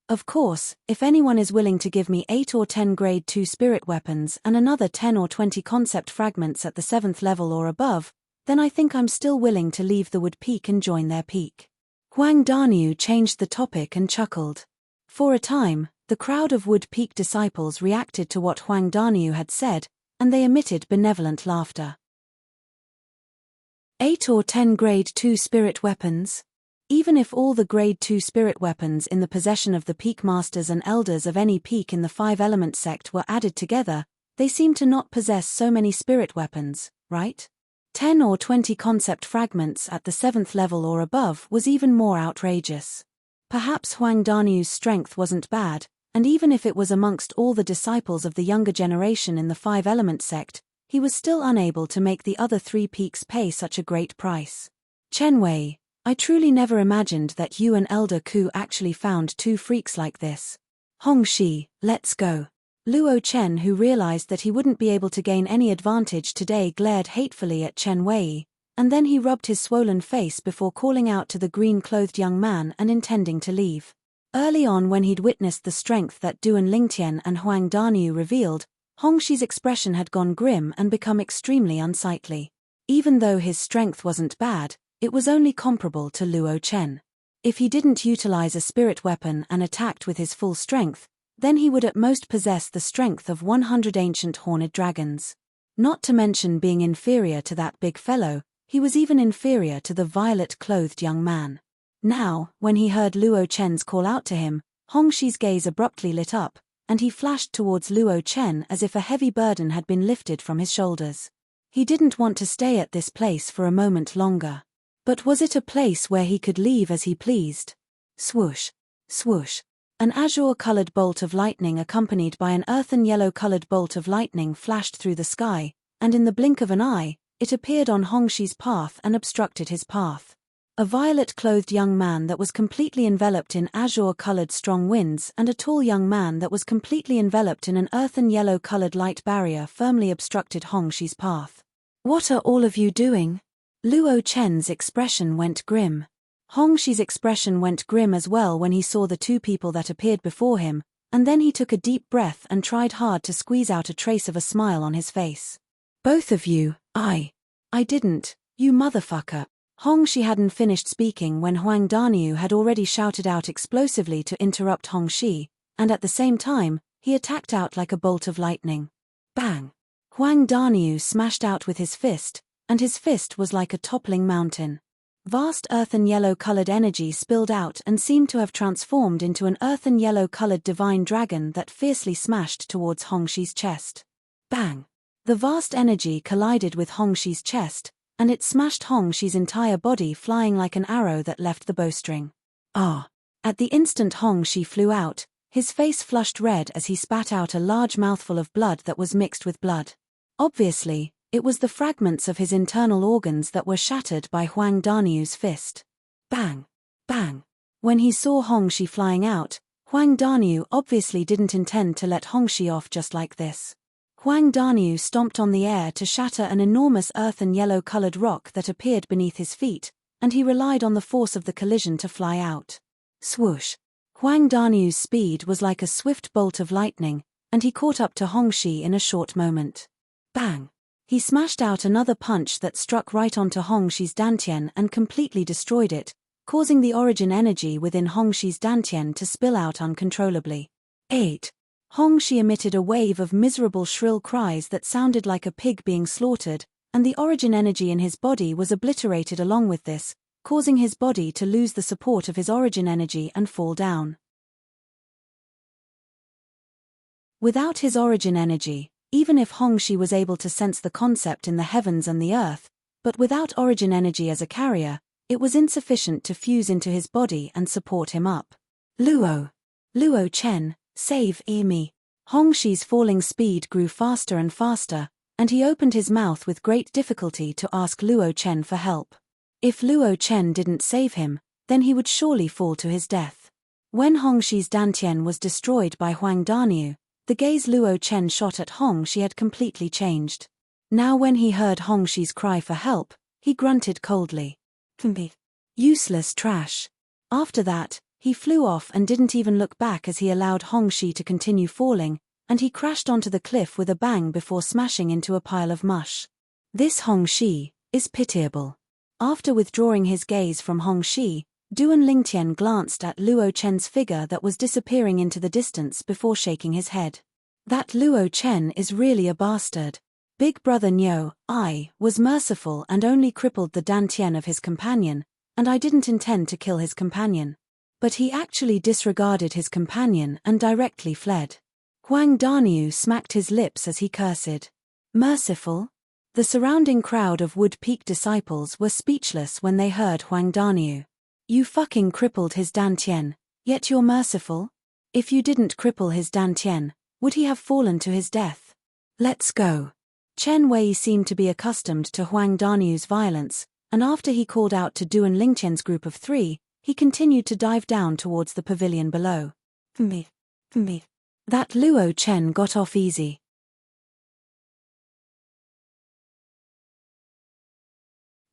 Of course, if anyone is willing to give me 8 or 10 grade 2 spirit weapons and another 10 or 20 concept fragments at the 7th level or above, then I think I'm still willing to leave the Wood Peak and join their peak. Huang Daniu changed the topic and chuckled. For a time, the crowd of Wood Peak disciples reacted to what Huang Daniu had said, and they emitted benevolent laughter. 8 or 10 grade 2 spirit weapons? Even if all the grade 2 spirit weapons in the possession of the peak masters and elders of any peak in the 5-element sect were added together, they seem to not possess so many spirit weapons, right? 10 or 20 concept fragments at the 7th level or above was even more outrageous. Perhaps Huang Daniu's strength wasn't bad, and even if it was amongst all the disciples of the younger generation in the 5-element sect, he was still unable to make the other 3 peaks pay such a great price. Chen Wei, I truly never imagined that you and Elder Ku actually found 2 freaks like this. Hong Shi, let's go. Luo Chen, who realized that he wouldn't be able to gain any advantage today, glared hatefully at Chen Wei, and then he rubbed his swollen face before calling out to the green-clothed young man and intending to leave. Early on, when he'd witnessed the strength that Duan Lingtian and Huang Daniu revealed, Hong Shi's expression had gone grim and become extremely unsightly. Even though his strength wasn't bad, it was only comparable to Luo Chen. If he didn't utilize a spirit weapon and attacked with his full strength, then he would at most possess the strength of 100 ancient horned dragons. Not to mention being inferior to that big fellow, he was even inferior to the violet-clothed young man. Now, when he heard Luo Chen's call out to him, Hong Shi's gaze abruptly lit up, and he flashed towards Luo Chen as if a heavy burden had been lifted from his shoulders. He didn't want to stay at this place for a moment longer. But was it a place where he could leave as he pleased? Swoosh, swoosh. An azure-colored bolt of lightning accompanied by an earthen yellow-colored bolt of lightning flashed through the sky, and in the blink of an eye, it appeared on Hong Shi's path and obstructed his path. A violet-clothed young man that was completely enveloped in azure-colored strong winds and a tall young man that was completely enveloped in an earthen yellow-colored light barrier firmly obstructed Hong Shi's path. What are all of you doing? Luo Chen's expression went grim. Hong Shi's expression went grim as well when he saw the 2 people that appeared before him, and then he took a deep breath and tried hard to squeeze out a trace of a smile on his face. Both of you, I didn't, you motherfucker. Hongxi hadn't finished speaking when Huang Daniu had already shouted out explosively to interrupt Hongxi, and at the same time, he attacked out like a bolt of lightning. Bang! Huang Daniu smashed out with his fist, and his fist was like a toppling mountain. Vast earthen yellow-colored energy spilled out and seemed to have transformed into an earthen yellow-colored divine dragon that fiercely smashed towards Hongxi's chest. Bang! The vast energy collided with Hongxi's chest, and it smashed Hongxi's entire body, flying like an arrow that left the bowstring. Ah! At the instant Hongxi flew out, his face flushed red as he spat out a large mouthful of blood that was mixed with blood. Obviously, it was the fragments of his internal organs that were shattered by Huang Daniu's fist. Bang! Bang! When he saw Hongxi flying out, Huang Daniu obviously didn't intend to let Hongxi off just like this. Huang Daniu stomped on the air to shatter an enormous earthen yellow-colored rock that appeared beneath his feet, and he relied on the force of the collision to fly out. Swoosh! Huang Daniu's speed was like a swift bolt of lightning, and he caught up to Hongxi in a short moment. Bang! He smashed out another punch that struck right onto Hongxi's dantian and completely destroyed it, causing the origin energy within Hongxi's dantian to spill out uncontrollably. 8. Hongxi emitted a wave of miserable shrill cries that sounded like a pig being slaughtered, and the origin energy in his body was obliterated along with this, causing his body to lose the support of his origin energy and fall down. Without his origin energy, even if Hongxi was able to sense the concept in the heavens and the earth, but without origin energy as a carrier, it was insufficient to fuse into his body and support him up. Luo Chen, save me. Hongxi's falling speed grew faster and faster, and he opened his mouth with great difficulty to ask Luo Chen for help. If Luo Chen didn't save him, then he would surely fall to his death. When Hongxi's dantian was destroyed by Huang Daniu, the gaze Luo Chen shot at Hongxi had completely changed. Now when he heard Hongxi's cry for help, he grunted coldly. Useless trash. After that, he flew off and didn't even look back as he allowed Hongxi to continue falling, and he crashed onto the cliff with a bang before smashing into a pile of mush. This Hongxi is pitiable. After withdrawing his gaze from Hongxi, Duan Lingtian glanced at Luo Chen's figure that was disappearing into the distance before shaking his head. That Luo Chen is really a bastard. Big brother Niu, I was merciful and only crippled the dantian of his companion, and I didn't intend to kill his companion. But he actually disregarded his companion and directly fled. Huang Daniu smacked his lips as he cursed. Merciful? The surrounding crowd of Wood Peak disciples were speechless when they heard Huang Daniu. You fucking crippled his dantian, yet you're merciful? If you didn't cripple his dantian, would he have fallen to his death? Let's go. Chen Wei seemed to be accustomed to Huang Daniu's violence, and after he called out to Duan Lingtian's group of 3, he continued to dive down towards the pavilion below. That Luo Chen got off easy.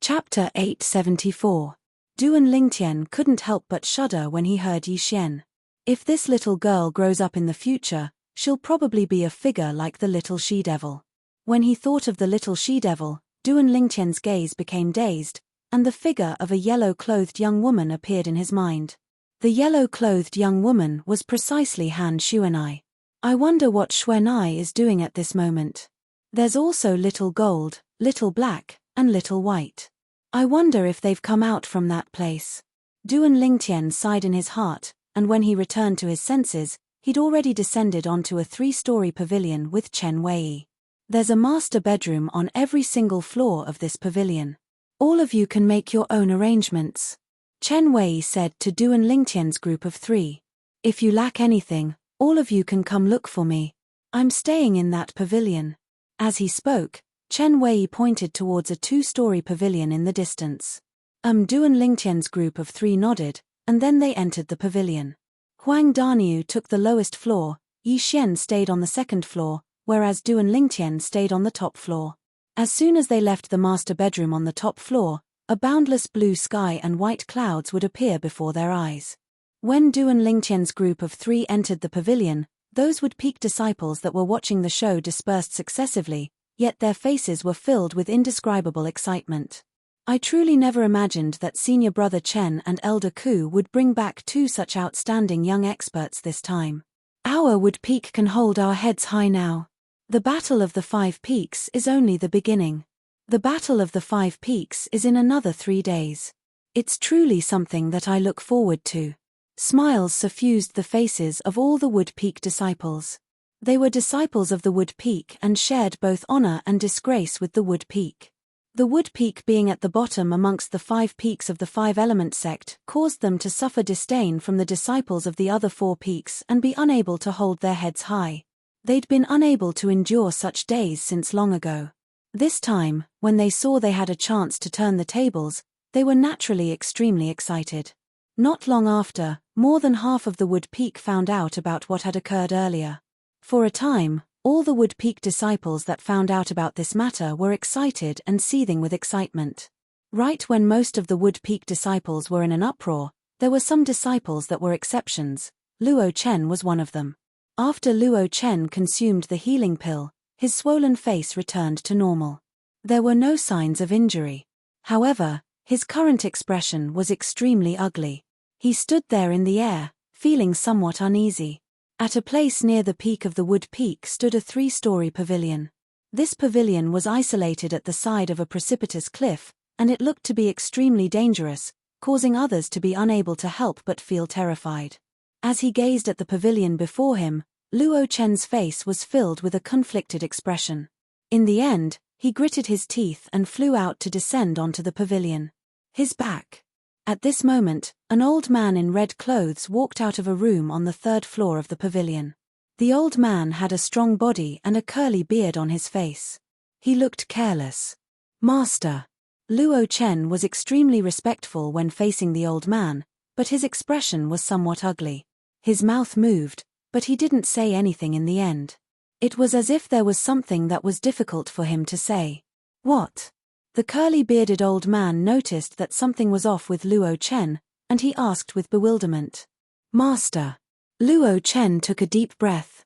Chapter 874. Duan Lingtian couldn't help but shudder when he heard Yi Xian. If this little girl grows up in the future, she'll probably be a figure like the little she-devil. When he thought of the little she-devil, Duan Lingtian's gaze became dazed, and the figure of a yellow-clothed young woman appeared in his mind. The yellow-clothed young woman was precisely Han Xuanai. I wonder what Xuanai is doing at this moment. There's also Little Gold, Little Black, and Little White. I wonder if they've come out from that place. Duan Lingtian sighed in his heart, and when he returned to his senses, he'd already descended onto a 3-story pavilion with Chen Wei. There's a master bedroom on every single floor of this pavilion. All of you can make your own arrangements. Chen Wei said to Duan Lingtian's group of 3. If you lack anything, all of you can come look for me. I'm staying in that pavilion. As he spoke, Chen Wei pointed towards a 2-story pavilion in the distance. Duan Lingtian's group of 3 nodded, and then they entered the pavilion. Huang Daniu took the lowest floor, Yi Xian stayed on the 2nd floor, whereas Duan Lingtian stayed on the top floor. As soon as they left the master bedroom on the top floor, a boundless blue sky and white clouds would appear before their eyes. When Du and Lingtian's group of 3 entered the pavilion, those Wood-Peak disciples that were watching the show dispersed successively, yet their faces were filled with indescribable excitement. I truly never imagined that Senior Brother Chen and Elder Ku would bring back 2 such outstanding young experts this time. Our Wood-Peak can hold our heads high now. The Battle of the 5 Peaks is only the beginning. The Battle of the 5 Peaks is in another 3 days. It's truly something that I look forward to. Smiles suffused the faces of all the Wood-Peak disciples. They were disciples of the Wood-Peak and shared both honor and disgrace with the Wood-Peak. The Wood-Peak being at the bottom amongst the 5 peaks of the 5-element sect caused them to suffer disdain from the disciples of the other 4 peaks and be unable to hold their heads high. They'd been unable to endure such days since long ago. This time, when they saw they had a chance to turn the tables, they were naturally extremely excited. Not long after, more than half of the Wood-Peak found out about what had occurred earlier. For a time, all the Wood-Peak disciples that found out about this matter were excited and seething with excitement. Right when most of the Wood-Peak disciples were in an uproar, there were some disciples that were exceptions. Luo Chen was one of them. After Luo Chen consumed the healing pill, his swollen face returned to normal. There were no signs of injury. However, his current expression was extremely ugly. He stood there in the air, feeling somewhat uneasy. At a place near the peak of the Wood-Peak stood a 3-story pavilion. This pavilion was isolated at the side of a precipitous cliff, and it looked to be extremely dangerous, causing others to be unable to help but feel terrified. As he gazed at the pavilion before him, Luo Chen's face was filled with a conflicted expression. In the end, he gritted his teeth and flew out to descend onto the pavilion. His back. At this moment, an old man in red clothes walked out of a room on the 3rd floor of the pavilion. The old man had a strong body and a curly beard on his face. He looked careless. Master. Luo Chen was extremely respectful when facing the old man, but his expression was somewhat ugly. His mouth moved, but he didn't say anything in the end. It was as if there was something that was difficult for him to say. What? The curly-bearded old man noticed that something was off with Luo Chen, and he asked with bewilderment. Master. Luo Chen took a deep breath.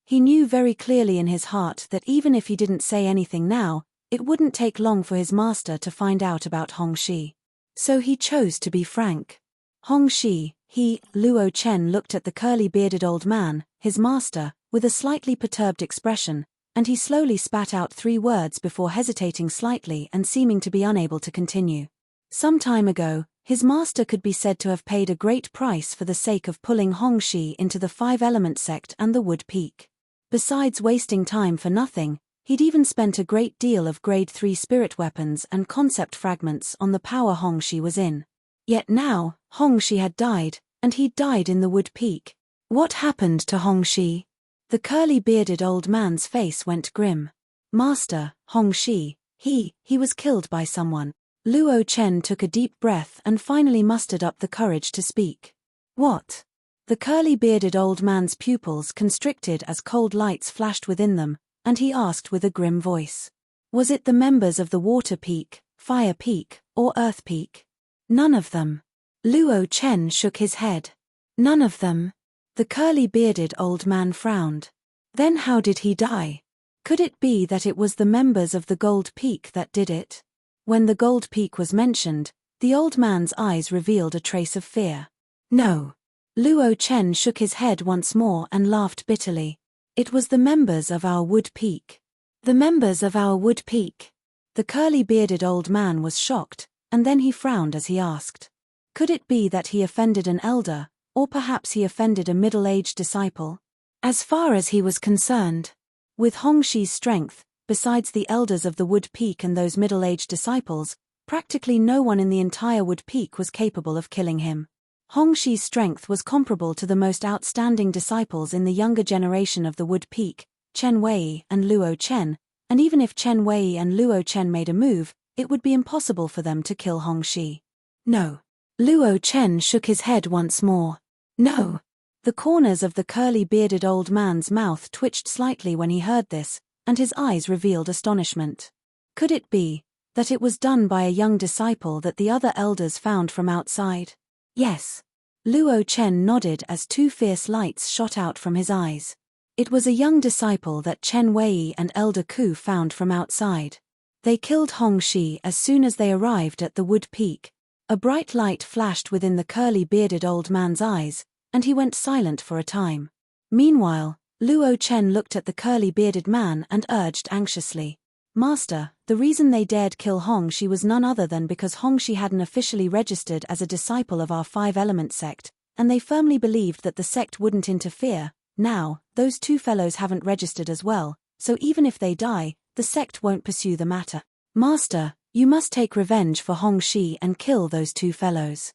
He knew very clearly in his heart that even if he didn't say anything now, it wouldn't take long for his master to find out about Hongxi. So he chose to be frank. Hongxi, Luo Chen looked at the curly-bearded old man, his master, with a slightly perturbed expression, and he slowly spat out 3 words before hesitating slightly and seeming to be unable to continue. Some time ago, his master could be said to have paid a great price for the sake of pulling Hongxi into the 5-element sect and the Wood-Peak. Besides wasting time for nothing, he'd even spent a great deal of grade 3 spirit weapons and concept fragments on the power Hongxi was in. Yet now, Hongxi had died, and he'd died in the Wood-Peak. What happened to Hongxi? The curly-bearded old man's face went grim. Master, Hongxi, he was killed by someone. Luo Chen took a deep breath and finally mustered up the courage to speak. What? The curly-bearded old man's pupils constricted as cold lights flashed within them, and he asked with a grim voice. Was it the members of the Water Peak, Fire Peak, or Earth Peak? None of them. Luo Chen shook his head. None of them. The curly-bearded old man frowned. Then how did he die? Could it be that it was the members of the Gold Peak that did it? When the Gold Peak was mentioned, the old man's eyes revealed a trace of fear. No. Luo Chen shook his head once more and laughed bitterly. It was the members of our Wood Peak. The members of our Wood Peak. The curly-bearded old man was shocked, and then he frowned as he asked. Could it be that he offended an elder, or perhaps he offended a middle-aged disciple? As far as he was concerned, with Hongxi's strength, besides the elders of the Wood Peak and those middle-aged disciples, practically no one in the entire Wood Peak was capable of killing him. Hongxi's strength was comparable to the most outstanding disciples in the younger generation of the Wood Peak, Chen Wei and Luo Chen, and even if Chen Wei and Luo Chen made a move, it would be impossible for them to kill Hongxi. No. Luo Chen shook his head once more. No. The corners of the curly-bearded old man's mouth twitched slightly when he heard this, and his eyes revealed astonishment. Could it be? That it was done by a young disciple that the other elders found from outside? Yes. Luo Chen nodded as two fierce lights shot out from his eyes. It was a young disciple that Chen Wei and Elder Ku found from outside. They killed Hong Shi as soon as they arrived at the wood peak. A bright light flashed within the curly-bearded old man's eyes, and he went silent for a time. Meanwhile, Luo Chen looked at the curly-bearded man and urged anxiously, "Master, the reason they dared kill Hong Shi was none other than because Hong Shi hadn't officially registered as a disciple of our five-element sect, and they firmly believed that the sect wouldn't interfere. Now, those two fellows haven't registered as well, so even if they die, the sect won't pursue the matter. Master, you must take revenge for Hong Shi and kill those two fellows."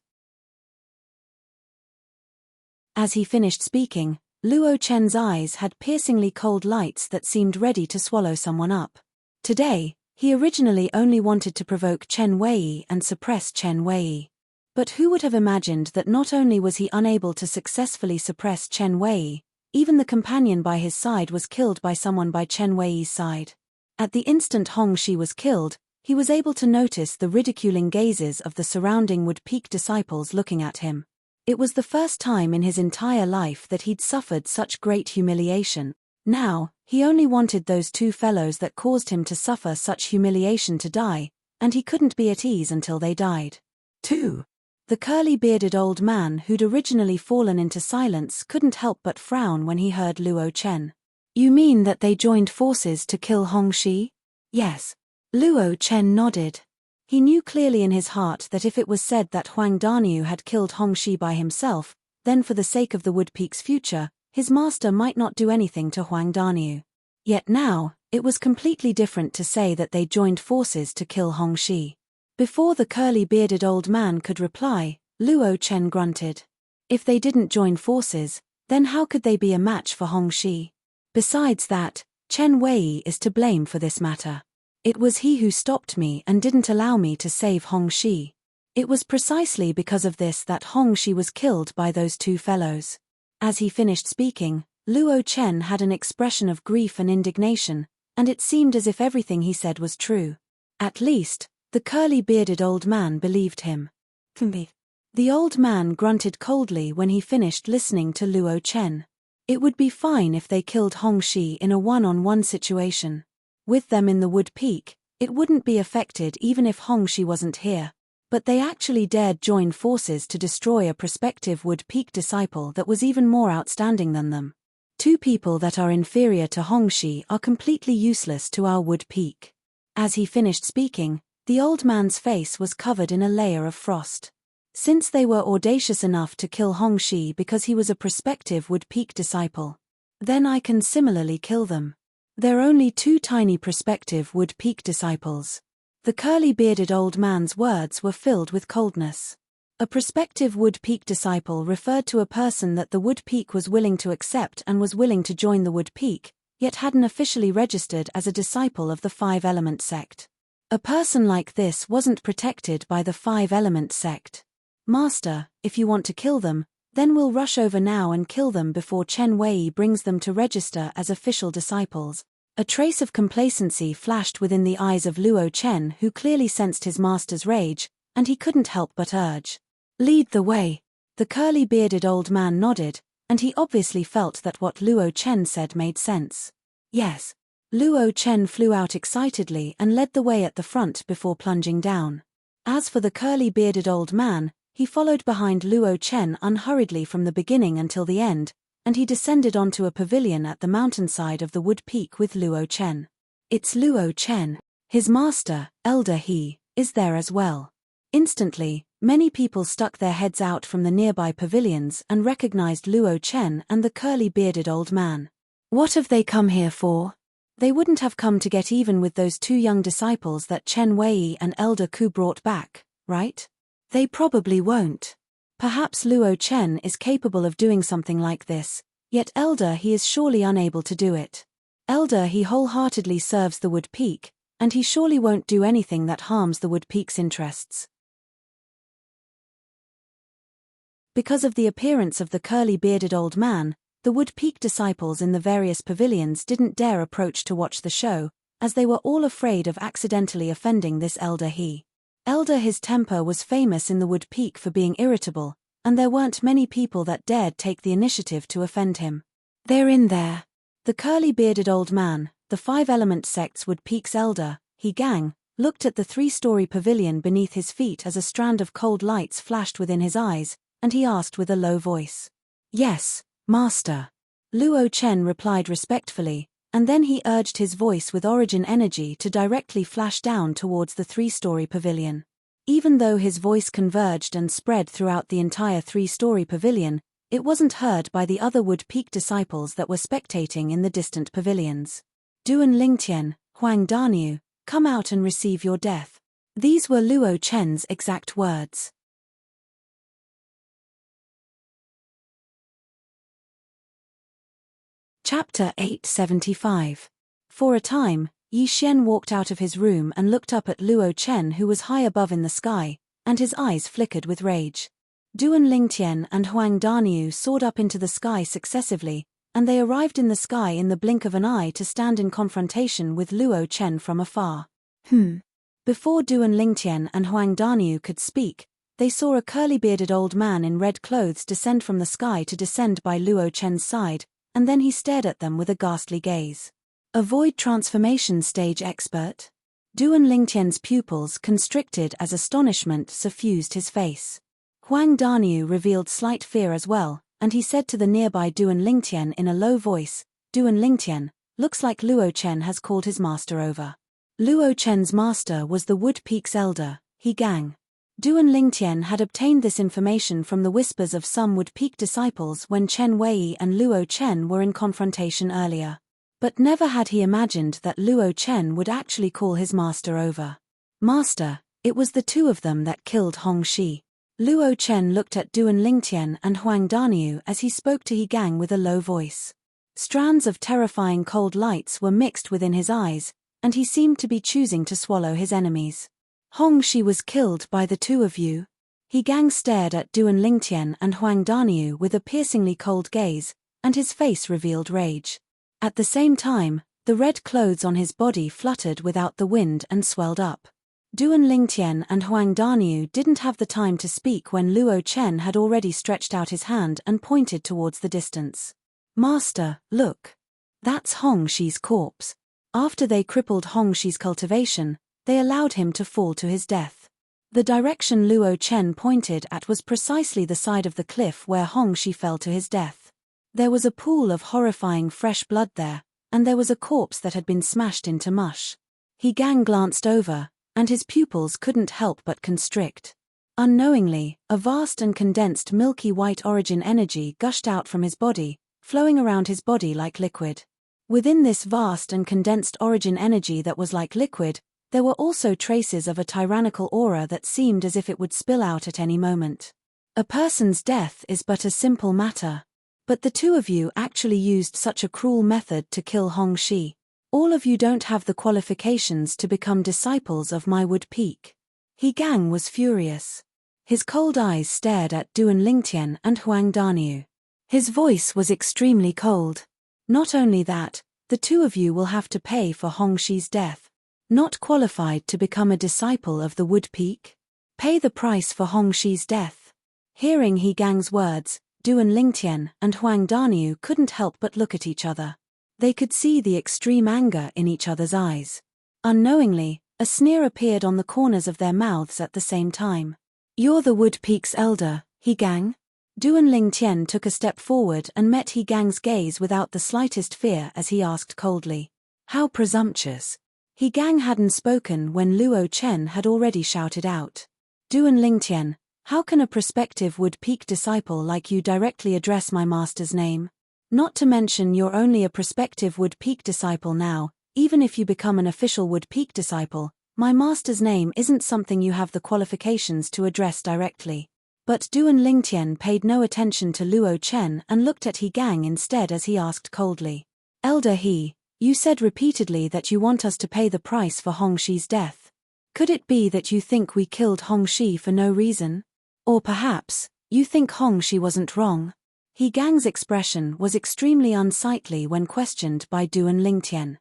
As he finished speaking, Luo Chen's eyes had piercingly cold lights that seemed ready to swallow someone up. Today, he originally only wanted to provoke Chen Wei and suppress Chen Wei. But who would have imagined that not only was he unable to successfully suppress Chen Wei, even the companion by his side was killed by someone by Chen Wei's side. At the instant Hong Shi was killed, he was able to notice the ridiculing gazes of the surrounding Wood Peak disciples looking at him. It was the first time in his entire life that he'd suffered such great humiliation. Now, he only wanted those two fellows that caused him to suffer such humiliation to die, and he couldn't be at ease until they died. 2. The curly-bearded old man who'd originally fallen into silence couldn't help but frown when he heard Luo Chen. "You mean that they joined forces to kill Hong Shi?" "Yes." Luo Chen nodded. He knew clearly in his heart that if it was said that Huang Daniu had killed Hong Shi by himself, then for the sake of the Wood Peak's future, his master might not do anything to Huang Daniu. Yet now, it was completely different to say that they joined forces to kill Hong Shi. Before the curly-bearded old man could reply, Luo Chen grunted. If they didn't join forces, then how could they be a match for Hong Shi? Besides that, Chen Wei is to blame for this matter. It was he who stopped me and didn't allow me to save Hong Shi. It was precisely because of this that Hong Shi was killed by those two fellows. As he finished speaking, Luo Chen had an expression of grief and indignation, and it seemed as if everything he said was true. At least, the curly-bearded old man believed him. The old man grunted coldly when he finished listening to Luo Chen. It would be fine if they killed Hong Shi in a one-on-one situation. With them in the Wood Peak, it wouldn't be affected even if Hong Shi wasn't here. But they actually dared join forces to destroy a prospective Wood Peak disciple that was even more outstanding than them. Two people that are inferior to Hong Shi are completely useless to our Wood Peak. As he finished speaking, the old man's face was covered in a layer of frost. Since they were audacious enough to kill Hong Shi because he was a prospective Wood Peak disciple, then I can similarly kill them. They're only two tiny prospective Wood Peak disciples. The curly-bearded old man's words were filled with coldness. A prospective Wood Peak disciple referred to a person that the Wood Peak was willing to accept and was willing to join the Wood Peak, yet hadn't officially registered as a disciple of the Five-Element sect. A person like this wasn't protected by the Five-Element sect. "Master, if you want to kill them, then we'll rush over now and kill them before Chen Wei brings them to register as official disciples." A trace of complacency flashed within the eyes of Luo Chen, who clearly sensed his master's rage, and he couldn't help but urge, "Lead the way." The curly-bearded old man nodded, and he obviously felt that what Luo Chen said made sense. "Yes." Luo Chen flew out excitedly and led the way at the front before plunging down. As for the curly-bearded old man, he followed behind Luo Chen unhurriedly from the beginning until the end, and he descended onto a pavilion at the mountainside of the Wood Peak with Luo Chen. It's Luo Chen. His master, Elder He, is there as well. Instantly, many people stuck their heads out from the nearby pavilions and recognized Luo Chen and the curly-bearded old man. What have they come here for? They wouldn't have come to get even with those two young disciples that Chen Wei and Elder Ku brought back, right? They probably won't. Perhaps Luo Chen is capable of doing something like this, yet Elder He is surely unable to do it. Elder He wholeheartedly serves the Wood Peak, and he surely won't do anything that harms the Wood Peak's interests. Because of the appearance of the curly-bearded old man, the Wood Peak disciples in the various pavilions didn't dare approach to watch the show, as they were all afraid of accidentally offending this elder he. His temper was famous in the Wood Peak for being irritable, and there weren't many people that dared take the initiative to offend him. "They're in there." The curly-bearded old man, the Five-Element Sect's Wood Peak's elder, he gang, looked at the 3-story pavilion beneath his feet as a strand of cold lights flashed within his eyes, and he asked with a low voice. "Yes, Master." Luo Chen replied respectfully, and then he urged his voice with origin energy to directly flash down towards the 3-story pavilion. Even though his voice converged and spread throughout the entire 3-story pavilion, it wasn't heard by the other Wood Peak disciples that were spectating in the distant pavilions. "Duan Lingtian, Huang Daniu, come out and receive your death." These were Luo Chen's exact words. Chapter 875. For a time, Yi Xian walked out of his room and looked up at Luo Chen, who was high above in the sky, and his eyes flickered with rage. Duan Lingtian and Huang Daniu soared up into the sky successively, and they arrived in the sky in the blink of an eye to stand in confrontation with Luo Chen from afar. Before Duan Lingtian and Huang Daniu could speak, they saw a curly-bearded old man in red clothes descend from the sky to descend by Luo Chen's side, and then he stared at them with a ghastly gaze. "A void transformation stage expert?" Duan Lingtian's pupils constricted as astonishment suffused his face. Huang Daniu revealed slight fear as well, and he said to the nearby Duan Lingtian in a low voice, "Duan Lingtian, looks like Luo Chen has called his master over." Luo Chen's master was the Wood Peak's elder, he gang. Duan Lingtian had obtained this information from the whispers of some Wood Peak disciples when Chen Wei and Luo Chen were in confrontation earlier. But never had he imagined that Luo Chen would actually call his master over. "Master, it was the two of them that killed Hong Shi." Luo Chen looked at Duan Lingtian and Huang Daniu as he spoke to He Gang with a low voice. Strands of terrifying cold lights were mixed within his eyes, and he seemed to be choosing to swallow his enemies. "Hong Shi was killed by the two of you?" He Gang stared at Duan Lingtian and Huang Daniu with a piercingly cold gaze, and his face revealed rage. At the same time, the red clothes on his body fluttered without the wind and swelled up. Duan Lingtian and Huang Daniu didn't have the time to speak when Luo Chen had already stretched out his hand and pointed towards the distance. "Master, look. That's Hong Shi's corpse." After they crippled Hong Shi's cultivation, they allowed him to fall to his death. The direction Luo Chen pointed at was precisely the side of the cliff where Hong Shi fell to his death. There was a pool of horrifying fresh blood there, and there was a corpse that had been smashed into mush. He Gang glanced over, and his pupils couldn't help but constrict. Unknowingly, a vast and condensed milky white origin energy gushed out from his body, flowing around his body like liquid. Within this vast and condensed origin energy that was like liquid, there were also traces of a tyrannical aura that seemed as if it would spill out at any moment. A person's death is but a simple matter. But the two of you actually used such a cruel method to kill Hong Shi. All of you don't have the qualifications to become disciples of my Wood Peak. He Gang was furious. His cold eyes stared at Duan Lingtian and Huang Daniu. His voice was extremely cold. "Not only that, the two of you will have to pay for Hong Shi's death. Not qualified to become a disciple of the Wood Peak? Pay the price for Hong Shi's death." Hearing He Gang's words, Duan Lingtian and Huang Daniu couldn't help but look at each other. They could see the extreme anger in each other's eyes. Unknowingly, a sneer appeared on the corners of their mouths at the same time. "You're the Wood Peak's elder, He Gang?" Duan Lingtian took a step forward and met He Gang's gaze without the slightest fear as he asked coldly. "How presumptuous." He Gang hadn't spoken when Luo Chen had already shouted out. "Duan Lingtian, how can a prospective Wood Peak disciple like you directly address my master's name? Not to mention you're only a prospective Wood Peak disciple now. Even if you become an official Wood Peak disciple, my master's name isn't something you have the qualifications to address directly." But Duan Lingtian paid no attention to Luo Chen and looked at He Gang instead as he asked coldly. "Elder He, you said repeatedly that you want us to pay the price for Hong Shi's death. Could it be that you think we killed Hong Shi for no reason? Or perhaps, you think Hong Shi wasn't wrong?" He Gang's expression was extremely unsightly when questioned by Duan Lingtian.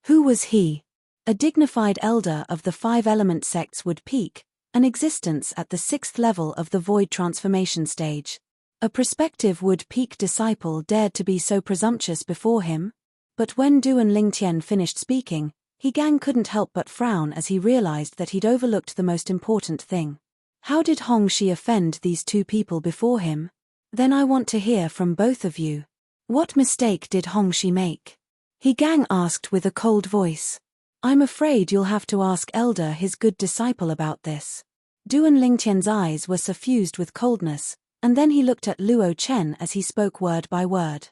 Who was he? A dignified elder of the five-element sect's Wood Peak, an existence at the 6th level of the void transformation stage. A prospective Wood Peak disciple dared to be so presumptuous before him? But when Duan Lingtian finished speaking, He Gang couldn't help but frown as he realized that he'd overlooked the most important thing. How did Hongxi offend these two people before him? Then I want to hear from both of you. What mistake did Hongxi make? He Gang asked with a cold voice. I'm afraid you'll have to ask Elder, his good disciple, about this. Duan Lingtian's eyes were suffused with coldness, and then he looked at Luo Chen as he spoke word by word.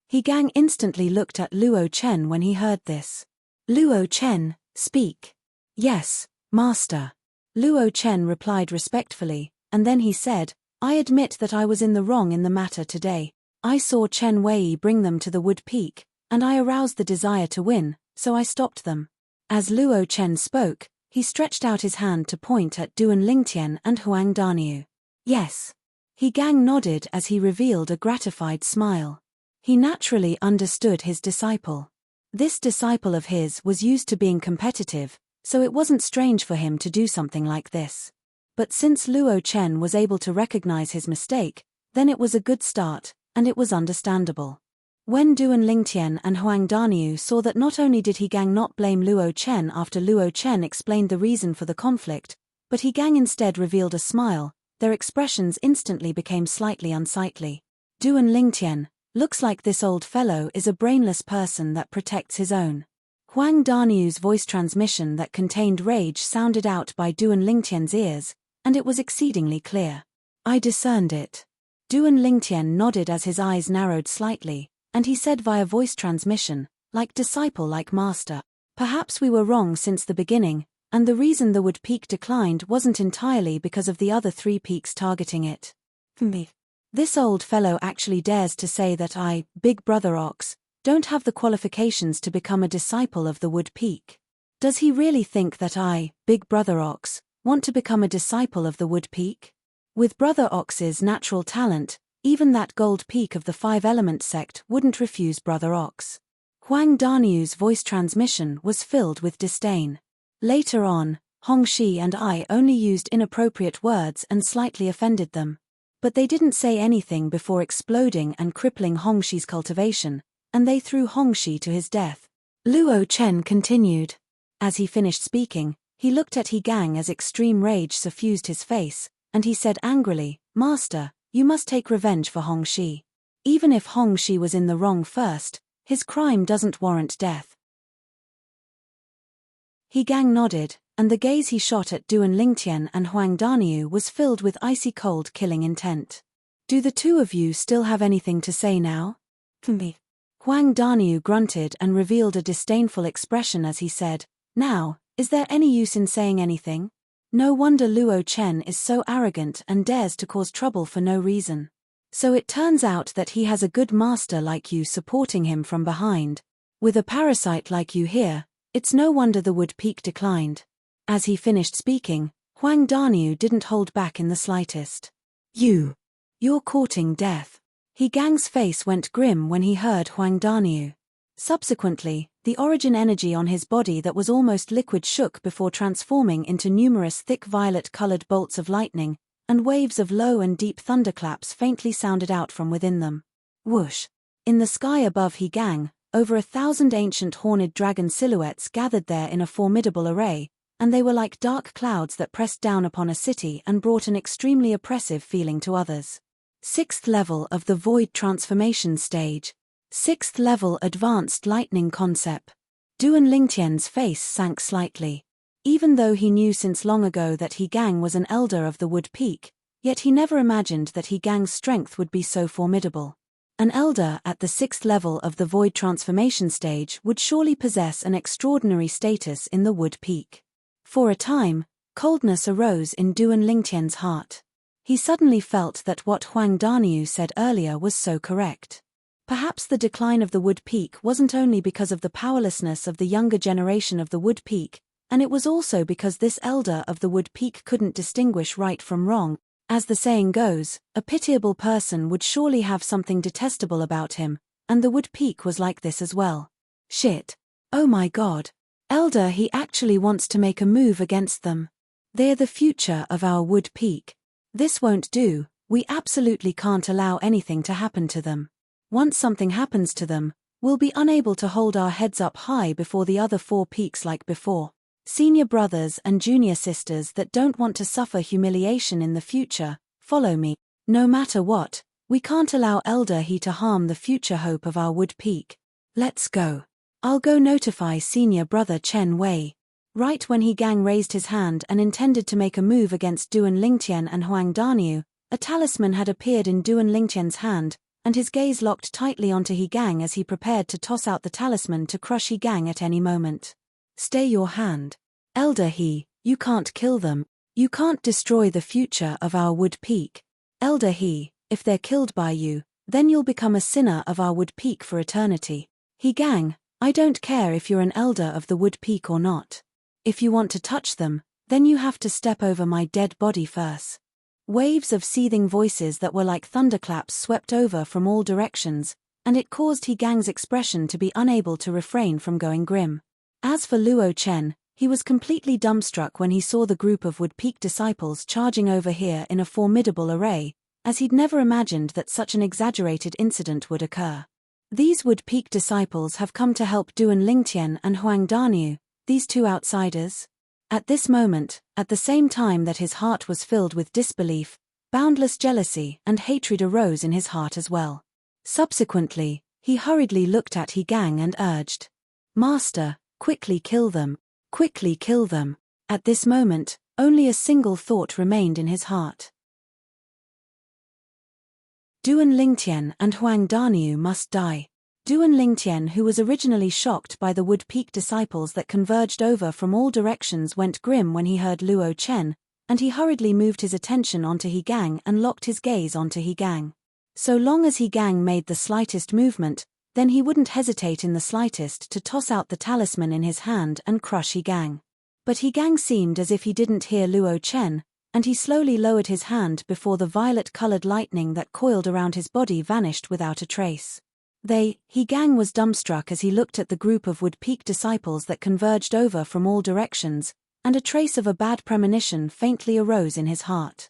He Gang instantly looked at Luo Chen when he heard this. Luo Chen, speak. Yes, Master. Luo Chen replied respectfully, and then he said, I admit that I was in the wrong in the matter today. I saw Chen Wei bring them to the Wood Peak, and I aroused the desire to win, so I stopped them. As Luo Chen spoke, he stretched out his hand to point at Duan Lingtian and Huang Daniu. Yes. He Gang nodded as he revealed a gratified smile. He naturally understood his disciple. This disciple of his was used to being competitive, so it wasn't strange for him to do something like this. But since Luo Chen was able to recognize his mistake, then it was a good start, and it was understandable. When Duan Lingtian and Huang Daniu saw that not only did He Gang not blame Luo Chen after Luo Chen explained the reason for the conflict, but He Gang instead revealed a smile, their expressions instantly became slightly unsightly. Duan Lingtian, looks like this old fellow is a brainless person that protects his own. Huang Daniu's voice transmission that contained rage sounded out by Duan Lingtian's ears, and it was exceedingly clear. I discerned it. Duan Lingtian nodded as his eyes narrowed slightly, and he said via voice transmission, like disciple like master. Perhaps we were wrong since the beginning, and the reason the Wood Peak declined wasn't entirely because of the other 3 peaks targeting it. This old fellow actually dares to say that I, Big Brother Ox, don't have the qualifications to become a disciple of the Wood Peak. Does he really think that I, Big Brother Ox, want to become a disciple of the Wood Peak? With Brother Ox's natural talent, even that gold peak of the 5-element sect wouldn't refuse Brother Ox. Huang Daniu's voice transmission was filled with disdain. Later on, Hongxi and I only used inappropriate words and slightly offended them. But they didn't say anything before exploding and crippling Hongxi's cultivation, and they threw Hongxi to his death. Luo Chen continued. As he finished speaking, he looked at He Gang as extreme rage suffused his face, and he said angrily, Master, you must take revenge for Hongxi. Even if Hongxi was in the wrong first, his crime doesn't warrant death. He Gang nodded, and the gaze he shot at Duan Lingtian and Huang Daniu was filled with icy cold killing intent. Do the two of you still have anything to say now? Huang Daniu grunted and revealed a disdainful expression as he said, Now, is there any use in saying anything? No wonder Luo Chen is so arrogant and dares to cause trouble for no reason. So it turns out that he has a good master like you supporting him from behind. With a parasite like you here, it's no wonder the Wood Peak declined. As he finished speaking, Huang Daniu didn't hold back in the slightest. You're courting death. He Gang's face went grim when he heard Huang Daniu. Subsequently, the origin energy on his body that was almost liquid shook before transforming into numerous thick violet-colored bolts of lightning, and waves of low and deep thunderclaps faintly sounded out from within them. Whoosh! In the sky above He Gang, over 1,000 ancient horned dragon silhouettes gathered there in a formidable array, and they were like dark clouds that pressed down upon a city and brought an extremely oppressive feeling to others. 6th level of the Void Transformation Stage. 6th level Advanced Lightning Concept. Duan Lingtian's face sank slightly. Even though he knew since long ago that He Gang was an elder of the Wood Peak, yet he never imagined that He Gang's strength would be so formidable. An elder at the 6th level of the Void Transformation Stage would surely possess an extraordinary status in the Wood Peak. For a time, coldness arose in Duan Lingtian's heart. He suddenly felt that what Huang Daniu said earlier was so correct. Perhaps the decline of the Wood Peak wasn't only because of the powerlessness of the younger generation of the Wood Peak, and it was also because this elder of the Wood Peak couldn't distinguish right from wrong. As the saying goes, a pitiable person would surely have something detestable about him, and the Wood Peak was like this as well. Shit. Oh my god. Elder, he actually wants to make a move against them. They're the future of our wood peak. This won't do, we absolutely can't allow anything to happen to them. Once something happens to them, we'll be unable to hold our heads up high before the other 4 peaks like before. Senior brothers and junior sisters that don't want to suffer humiliation in the future, follow me. No matter what, we can't allow Elder he to harm the future hope of our wood peak. Let's go. I'll go notify senior brother Chen Wei. Right when He Gang raised his hand and intended to make a move against Duan Lingtian and Huang Daniu, a talisman had appeared in Duan Lingtian's hand, and his gaze locked tightly onto He Gang as he prepared to toss out the talisman to crush He Gang at any moment. Stay your hand. Elder He, you can't kill them. You can't destroy the future of our wood peak. Elder He, if they're killed by you, then you'll become a sinner of our wood peak for eternity. He Gang, I don't care if you're an elder of the wood peak or not. If you want to touch them, then you have to step over my dead body first. Waves of seething voices that were like thunderclaps swept over from all directions, and it caused He Gang's expression to be unable to refrain from going grim. As for Luo Chen, he was completely dumbstruck when he saw the group of Wood Peak disciples charging over here in a formidable array, as he'd never imagined that such an exaggerated incident would occur. These Wood Peak disciples have come to help Duan Lingtian and Huang Daniu, these 2 outsiders. At this moment, at the same time that his heart was filled with disbelief, boundless jealousy and hatred arose in his heart as well. Subsequently, he hurriedly looked at He Gang and urged, "Master, quickly kill them. Quickly kill them." At this moment, only a single thought remained in his heart. Duan Lingtian and Huang Daniu must die. Duan Lingtian, who was originally shocked by the Wood Peak disciples that converged over from all directions, went grim when he heard Luo Chen, and he hurriedly moved his attention onto He Gang and locked his gaze onto He Gang. So long as He Gang made the slightest movement, then he wouldn't hesitate in the slightest to toss out the talisman in his hand and crush He Gang. But He Gang seemed as if he didn't hear Luo Chen, and he slowly lowered his hand before the violet-colored lightning that coiled around his body vanished without a trace. He Gang was dumbstruck as he looked at the group of Wood Peak disciples that converged over from all directions, and a trace of a bad premonition faintly arose in his heart.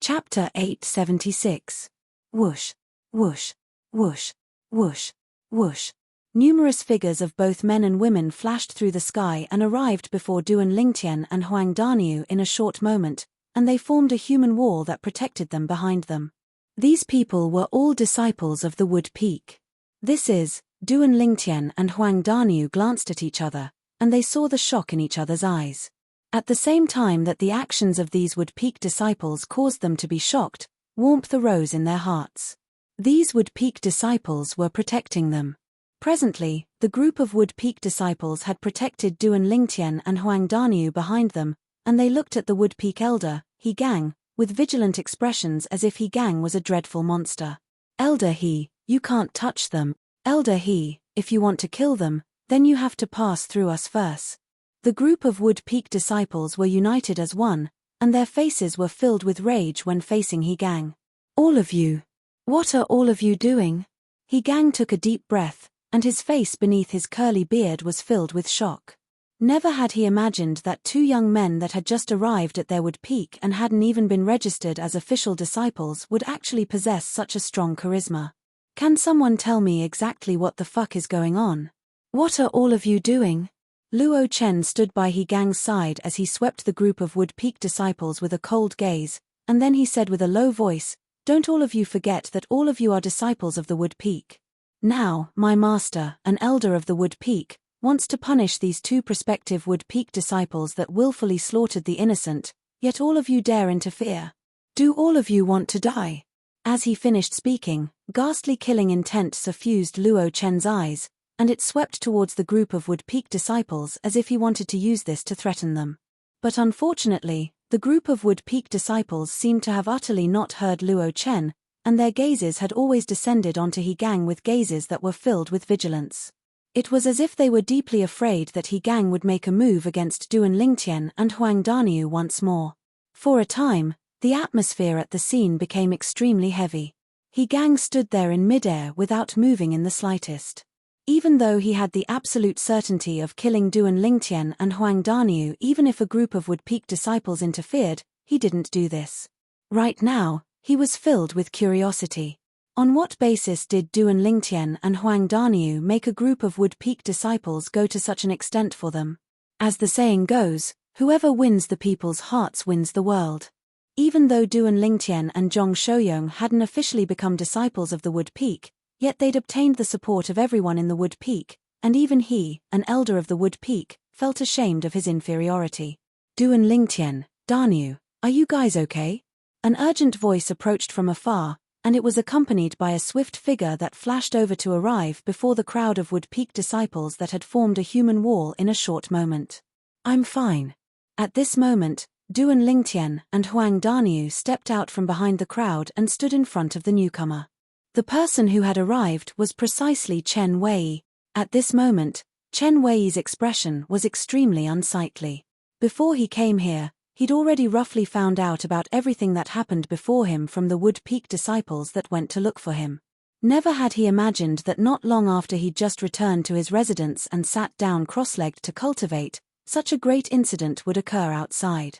Chapter 876. Whoosh, whoosh, whoosh, whoosh, whoosh. Numerous figures of both men and women flashed through the sky and arrived before Duan Lingtian and Huang Daniu in a short moment, and they formed a human wall that protected them behind them. These people were all disciples of the Wood Peak. Duan Lingtian and Huang Daniu glanced at each other, and they saw the shock in each other's eyes. At the same time that the actions of these Wood Peak disciples caused them to be shocked, warmth arose in their hearts. These Wood Peak disciples were protecting them. Presently, the group of Wood Peak disciples had protected Duan Lingtian and Huang Daniu behind them, and they looked at the Wood Peak elder, He Gang, with vigilant expressions as if He Gang was a dreadful monster. Elder He, you can't touch them. Elder He, if you want to kill them, then you have to pass through us first. The group of Wood Peak disciples were united as one, and their faces were filled with rage when facing He Gang. All of you. What are all of you doing? He Gang took a deep breath, and his face beneath his curly beard was filled with shock. Never had he imagined that 2 young men that had just arrived at their Wood Peak and hadn't even been registered as official disciples would actually possess such a strong charisma. Can someone tell me exactly what the fuck is going on? What are all of you doing? Luo Chen stood by He Gang's side as he swept the group of Wood Peak disciples with a cold gaze, and then he said with a low voice, "Don't all of you forget that all of you are disciples of the Wood Peak. Now, my master, an elder of the Wood Peak, wants to punish these 2 prospective Wood Peak disciples that willfully slaughtered the innocent, yet all of you dare interfere. Do all of you want to die?" As he finished speaking, ghastly killing intent suffused Luo Chen's eyes, and it swept towards the group of Wood Peak disciples as if he wanted to use this to threaten them. But unfortunately, the group of Wood Peak disciples seemed to have utterly not heard Luo Chen, and their gazes had always descended onto He Gang with gazes that were filled with vigilance. It was as if they were deeply afraid that He Gang would make a move against Duan Lingtian and Huang Daniu once more. For a time, the atmosphere at the scene became extremely heavy. He Gang stood there in midair without moving in the slightest. Even though he had the absolute certainty of killing Duan Lingtian and Huang Daniu even if a group of Wood-Peak disciples interfered, he didn't do this. Right now, he was filled with curiosity. On what basis did Duan Lingtian and Huang Daniu make a group of Wood-Peak disciples go to such an extent for them? As the saying goes, whoever wins the people's hearts wins the world. Even though Duan Lingtian and Zhong Shouyong hadn't officially become disciples of the Wood-Peak, yet they'd obtained the support of everyone in the Wood-Peak, and even he, an elder of the Wood-Peak, felt ashamed of his inferiority. Duan Lingtian, Daniu, are you guys okay? An urgent voice approached from afar, and it was accompanied by a swift figure that flashed over to arrive before the crowd of Wood-Peak disciples that had formed a human wall in a short moment. I'm fine. At this moment, Duan Lingtian and Huang Daniu stepped out from behind the crowd and stood in front of the newcomer. The person who had arrived was precisely Chen Wei. At this moment, Chen Wei's expression was extremely unsightly. Before he came here, he'd already roughly found out about everything that happened before him from the Wood-Peak disciples that went to look for him. Never had he imagined that not long after he'd just returned to his residence and sat down cross-legged to cultivate, such a great incident would occur outside.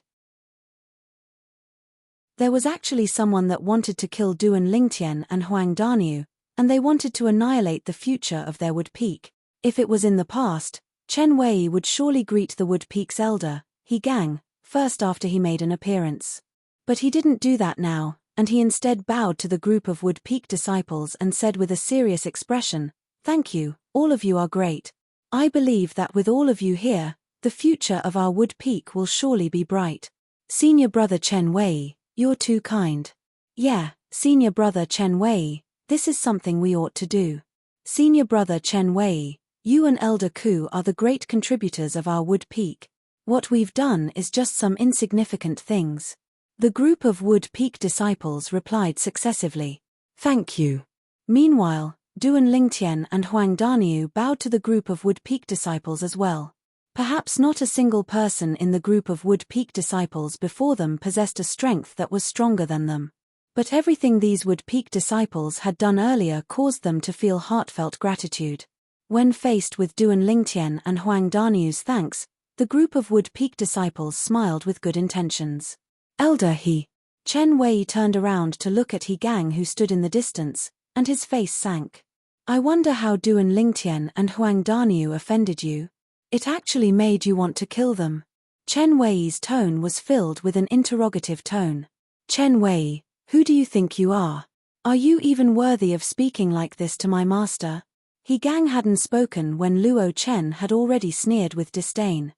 There was actually someone that wanted to kill Duan Lingtian and Huang Daniu, and they wanted to annihilate the future of their Wood-Peak. If it was in the past, Chen Wei would surely greet the Wood-Peak's elder, He Gang, first after he made an appearance. But he didn't do that now, and he instead bowed to the group of Wood-Peak disciples and said with a serious expression, "Thank you, all of you are great. I believe that with all of you here, the future of our Wood-Peak will surely be bright. Senior brother Chen Wei, you're too kind. Yeah, senior brother Chen Wei, this is something we ought to do. Senior brother Chen Wei, you and Elder Ku are the great contributors of our Wood-Peak. What we've done is just some insignificant things." The group of Wood-Peak disciples replied successively, "Thank you." Meanwhile, Duan Lingtian and Huang Daniu bowed to the group of Wood-Peak disciples as well. Perhaps not a single person in the group of Wood-Peak disciples before them possessed a strength that was stronger than them. But everything these Wood-Peak disciples had done earlier caused them to feel heartfelt gratitude. When faced with Duan Lingtian and Huang Daniu's thanks, the group of Wood-Peak disciples smiled with good intentions. "Elder He." Chen Wei turned around to look at He Gang who stood in the distance, and his face sank. "I wonder how Duan Lingtian and Huang Daniu offended you. It actually made you want to kill them." Chen Wei's tone was filled with an interrogative tone. "Chen Wei, who do you think you are? Are you even worthy of speaking like this to my master?" He Gang hadn't spoken when Luo Chen had already sneered with disdain.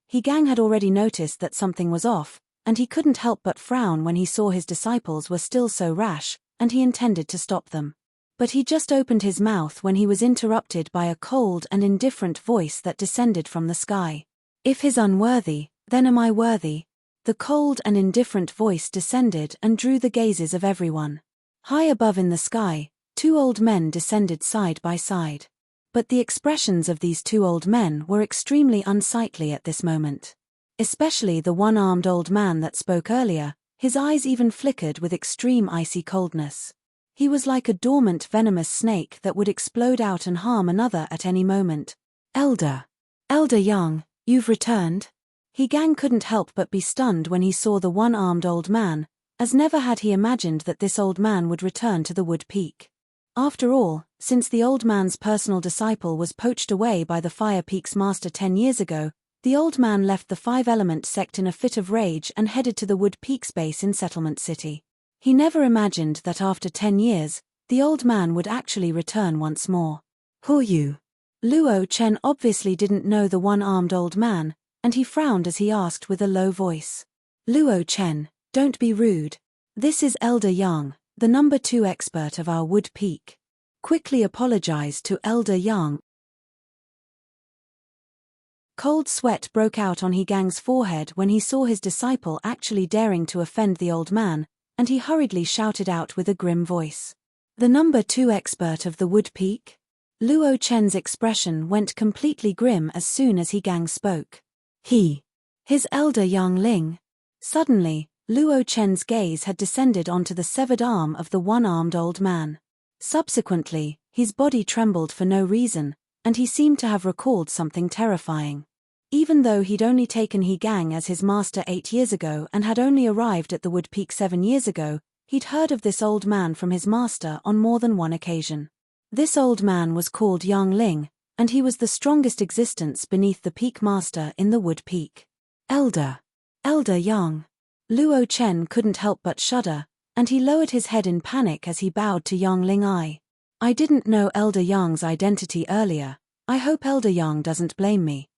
He Gang had already noticed that something was off, and he couldn't help but frown when he saw his disciples were still so rash, and he intended to stop them. But he just opened his mouth when he was interrupted by a cold and indifferent voice that descended from the sky. "If he's unworthy, then am I worthy?" The cold and indifferent voice descended and drew the gazes of everyone. High above in the sky, two old men descended side by side. But the expressions of these two old men were extremely unsightly at this moment. Especially the one-armed old man that spoke earlier, his eyes even flickered with extreme icy coldness. He was like a dormant venomous snake that would explode out and harm another at any moment. Elder Yang, you've returned?" He Gang couldn't help but be stunned when he saw the one-armed old man, as never had he imagined that this old man would return to the Wood-Peak. After all, since the old man's personal disciple was poached away by the Fire Peak's master 10 years ago, the old man left the Five-Element sect in a fit of rage and headed to the Wood-Peak's base in Settlement City. He never imagined that after 10 years, the old man would actually return once more. "Who are you?" Luo Chen obviously didn't know the one-armed old man, and he frowned as he asked with a low voice. "Luo Chen, don't be rude. This is Elder Yang, the number 2 expert of our Wood-Peak. Quickly apologize to Elder Yang." Cold sweat broke out on He Gang's forehead when he saw his disciple actually daring to offend the old man, and he hurriedly shouted out with a grim voice. "The number 2 expert of the Wood-Peak?" Luo Chen's expression went completely grim as soon as He Gang spoke. His Elder Yang Ling. Suddenly, Luo Chen's gaze had descended onto the severed arm of the one-armed old man. Subsequently, his body trembled for no reason, and he seemed to have recalled something terrifying. Even though he'd only taken He Gang as his master 8 years ago and had only arrived at the Wood Peak 7 years ago, he'd heard of this old man from his master on more than one occasion. This old man was called Yang Ling, and he was the strongest existence beneath the Peak Master in the Wood Peak. Elder Yang. Luo Chen couldn't help but shudder, and he lowered his head in panic as he bowed to Yang Ling. I didn't know Elder Yang's identity earlier. I hope Elder Yang doesn't blame me.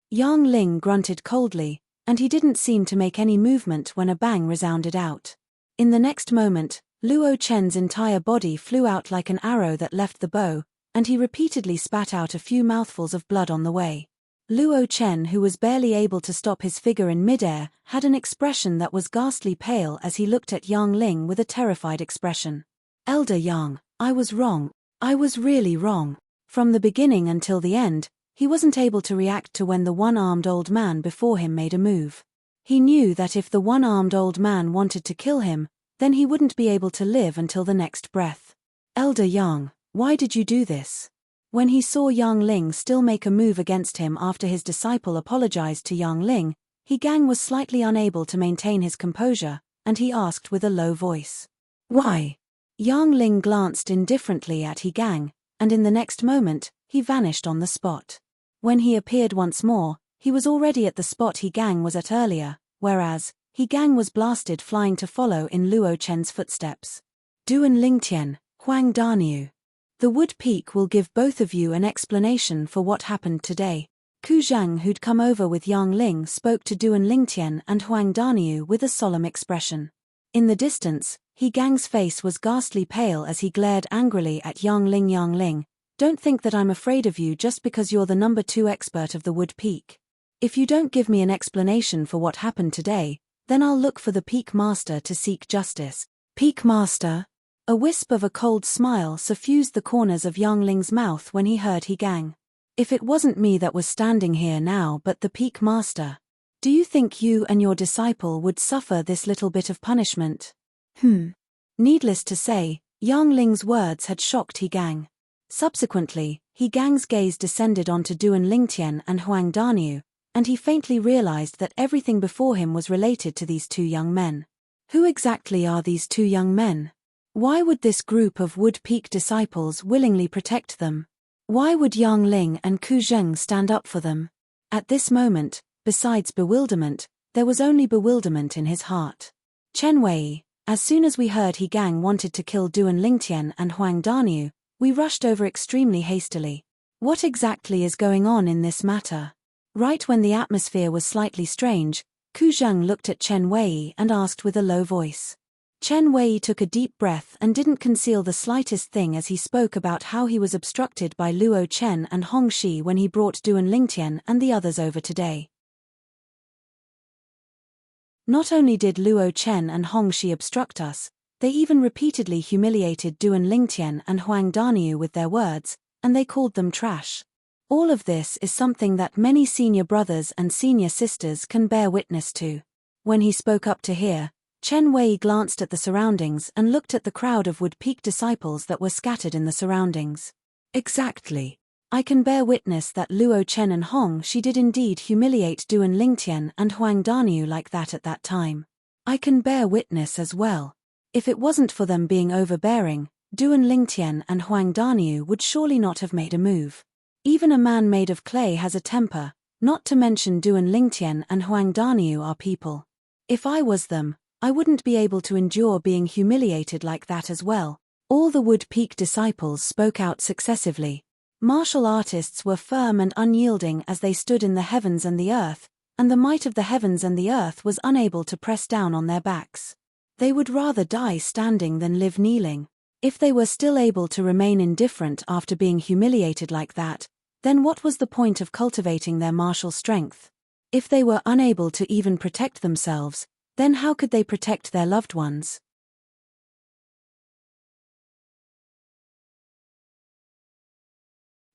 Yang Ling grunted coldly, and he didn't seem to make any movement when a bang resounded out. In the next moment, Luo Chen's entire body flew out like an arrow that left the bow, and he repeatedly spat out a few mouthfuls of blood on the way. Luo Chen, who was barely able to stop his figure in midair, had an expression that was ghastly pale as he looked at Yang Ling with a terrified expression. Elder Yang, I was wrong. I was really wrong. From the beginning until the end, he wasn't able to react to when the one-armed old man before him made a move. He knew that if the one-armed old man wanted to kill him, then he wouldn't be able to live until the next breath. Elder Yang, why did you do this? When he saw Yang Ling still make a move against him after his disciple apologized to Yang Ling, He Gang was slightly unable to maintain his composure, and he asked with a low voice. Why? Yang Ling glanced indifferently at He Gang, and in the next moment, he vanished on the spot. When he appeared once more, he was already at the spot He Gang was at earlier, whereas, He Gang was blasted flying to follow in Luo Chen's footsteps. Duan Lingtian, Huang Daniu. The Wood Peak will give both of you an explanation for what happened today. Ku Zhang, who'd come over with Yang Ling, spoke to Duan Lingtian and Huang Daniu with a solemn expression. In the distance, He Gang's face was ghastly pale as he glared angrily at Yang Ling. Yang Ling, don't think that I'm afraid of you just because you're the number 2 expert of the Wood Peak. If you don't give me an explanation for what happened today, then I'll look for the Peak Master to seek justice. Peak Master? A wisp of a cold smile suffused the corners of Yang Ling's mouth when he heard He Gang. If it wasn't me that was standing here now but the Peak Master, do you think you and your disciple would suffer this little bit of punishment? Needless to say, Yang Ling's words had shocked He Gang. Subsequently, He Gang's gaze descended onto Duan Lingtian and Huang Daniu, and he faintly realized that everything before him was related to these 2 young men. Who exactly are these 2 young men? Why would this group of Wood Peak disciples willingly protect them? Why would Yang Ling and Ku Zheng stand up for them? At this moment, besides bewilderment, there was only bewilderment in his heart. Chen Wei, as soon as we heard He Gang wanted to kill Duan Lingtian and Huang Daniu, we rushed over extremely hastily. What exactly is going on in this matter? Right when the atmosphere was slightly strange, Ku Zheng looked at Chen Wei and asked with a low voice. Chen Wei took a deep breath and didn't conceal the slightest thing as he spoke about how he was obstructed by Luo Chen and Hong Shi when he brought Duan Lingtian and the others over today. Not only did Luo Chen and Hong Shi obstruct us, they even repeatedly humiliated Duan Lingtian and Huang Daniu with their words, and they called them trash. All of this is something that many senior brothers and senior sisters can bear witness to. When he spoke up to hear, Chen Wei glanced at the surroundings and looked at the crowd of Wood Peak disciples that were scattered in the surroundings. Exactly. I can bear witness that Luo Chen and Hong Shi did indeed humiliate Duan Lingtian and Huang Daniu like that at that time. I can bear witness as well. If it wasn't for them being overbearing, Duan Lingtian and Huang Daniu would surely not have made a move. Even a man made of clay has a temper, not to mention Duan Lingtian and Huang Daniu are people. If I was them, I wouldn't be able to endure being humiliated like that as well. All the Wood Peak disciples spoke out successively. Martial artists were firm and unyielding as they stood in the heavens and the earth, and the might of the heavens and the earth was unable to press down on their backs. They would rather die standing than live kneeling. If they were still able to remain indifferent after being humiliated like that, then what was the point of cultivating their martial strength? If they were unable to even protect themselves, then how could they protect their loved ones?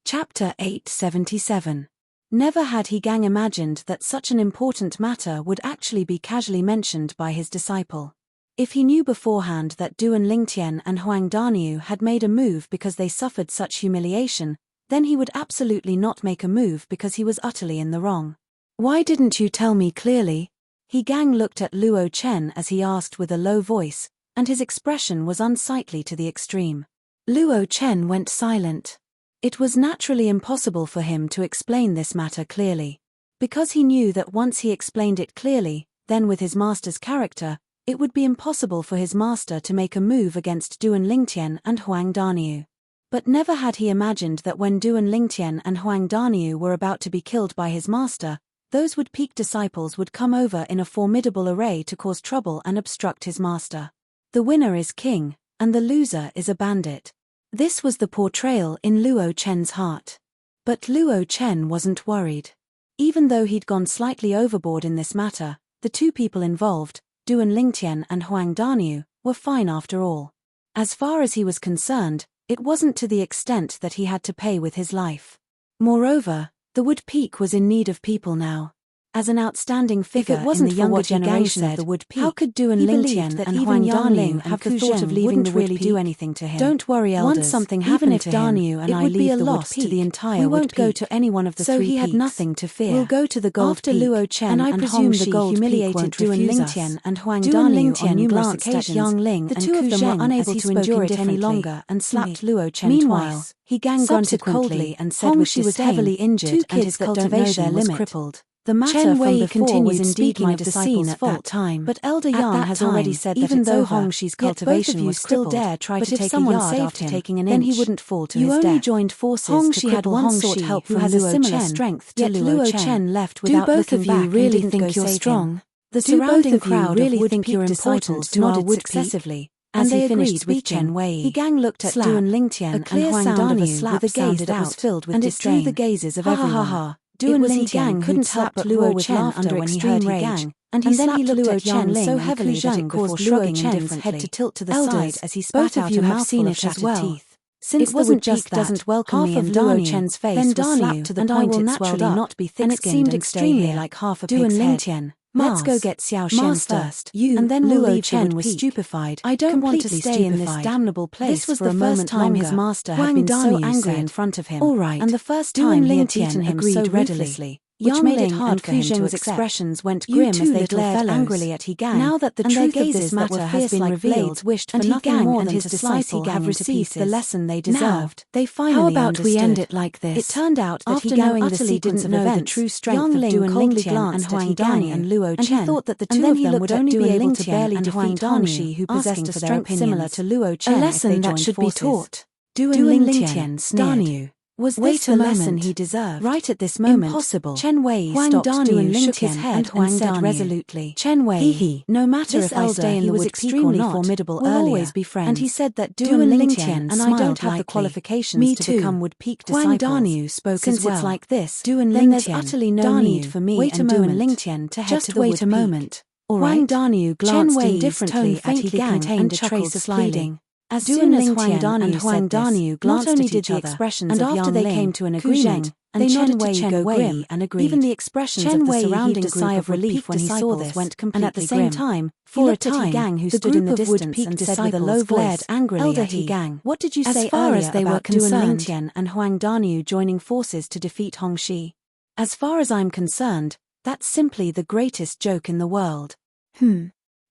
Chapter 877. Never had He Gang imagined that such an important matter would actually be casually mentioned by his disciple. If he knew beforehand that Duan Lingtian and Huang Daniu had made a move because they suffered such humiliation, then he would absolutely not make a move because he was utterly in the wrong. Why didn't you tell me clearly? He Gang looked at Luo Chen as he asked with a low voice, and his expression was unsightly to the extreme. Luo Chen went silent. It was naturally impossible for him to explain this matter clearly. Because he knew that once he explained it clearly, then with his master's character, it would be impossible for his master to make a move against Duan Lingtian and Huang Daniu. But never had he imagined that when Duan Lingtian and Huang Daniu were about to be killed by his master, those Wood Peak disciples would come over in a formidable array to cause trouble and obstruct his master. The winner is king, and the loser is a bandit. This was the portrayal in Luo Chen's heart. But Luo Chen wasn't worried. Even though he'd gone slightly overboard in this matter, the two people involved, Duan Lingtian and Huang Daniu, were fine after all. As far as he was concerned, it wasn't to the extent that he had to pay with his life. Moreover, the Wood Peak was in need of people now. As an outstanding figure in the younger generation of the Wood Peak, how could Duan Lingtian and Huang Daniu have the thought of leaving the Wood Peak? Do anything to him. Don't worry, elders. Once something happened to him, it would be a loss to the entire Wood Peak. We won't go to any one of the three peaks. So he had nothing to fear. We'll go to the Gold Peak. After Luo Chen and Hong Shi humiliated Duan Lingtian and Huang Daniu on numerous occasions, Yang Ling and Ku Zheng were unable to endure it any longer and slapped Luo Chen twice. He Gang grunted coldly and said with disdain, heavily injured and his cultivation was crippled. The matter from before was indeed my disciple's fault, time, but Elder Yang has already said that even though Hong Shi's cultivation was crippled, dare try to take a yard after taking an inch, then he wouldn't fall to his death. You only joined forces Hong Shi had once sought help from has a similar strength to Luo Chen left without looking back. Do both of you really think you're strong? The surrounding crowd really think you're important nodded successively. As he finished with Chen Wei, He Gang looked at Duan Lingtian and Huang Daniu with a gaze that was filled with disdain. And it drew the gazes of everyone. Duan Lingtian couldn't help but Luo Chen under extreme rage, and then he looked at Yang Ling so heavily that it caused Luo Chen's head to tilt to the side as he spat out a mouthful of shattered teeth. Since it wasn't just that, doesn't welcome me and Luo Chen's face was slapped to the point it swelled up, and it seemed extremely like half a pig's head. Let's go get Xiao Shen first, and then Luo Chen was stupefied. I don't want to stay in this damnable place for a moment longer. His master had been so angry in front of him. All right, and the first time he had beaten him so ruthlessly, which made it hard for him to accept. Expressions went grim as they glared angrily at He Gang. Now that the truth of this matter has been revealed, wished for nothing more than his disciple have received the lesson they deserved. They finally understood. How about we end it like this? It turned out that He Gang utterly didn't know the true strength of Duan Lingtian and Huang Daniu and Luo Chen, and he thought that the two of them would only be able to barely defeat Hong Shi, who possessed a strength similar to Luo Chen. A lesson that should be taught. Duan Lingtian sneered. Was this the lesson he deserved? Right at this moment, impossible. Chen Wei stopped Duan Lingtian and said resolutely, Chen Wei, no matter if I stay in the Wood Peak or not, formidable we'll always be friends. And he said that Duan Lingtian and I don't have the qualifications to become Wood Peak disciples. Huang Daniu spoke as well. Since it's like this, then there's utterly no need for me and Duan Lingtian to head to the Wood Peak. Just wait a moment. Huang Daniu glanced indifferently at He Gang and chuckled slyly. As soon as Huang Daniu glanced at each other, and after they came to an agreement, they nodded to Chen Wei and agreed. Even the expressions of the surrounding group sigh of relief when he saw this went completely and at the same time, for a time, He Gang who stood in the distance and said with a low voice, angrily at He Gang, what did you say earlier about Duan Lingtian and Huang Daniu joining forces to defeat Hong Shi? As far as I'm concerned, that's simply the greatest joke in the world.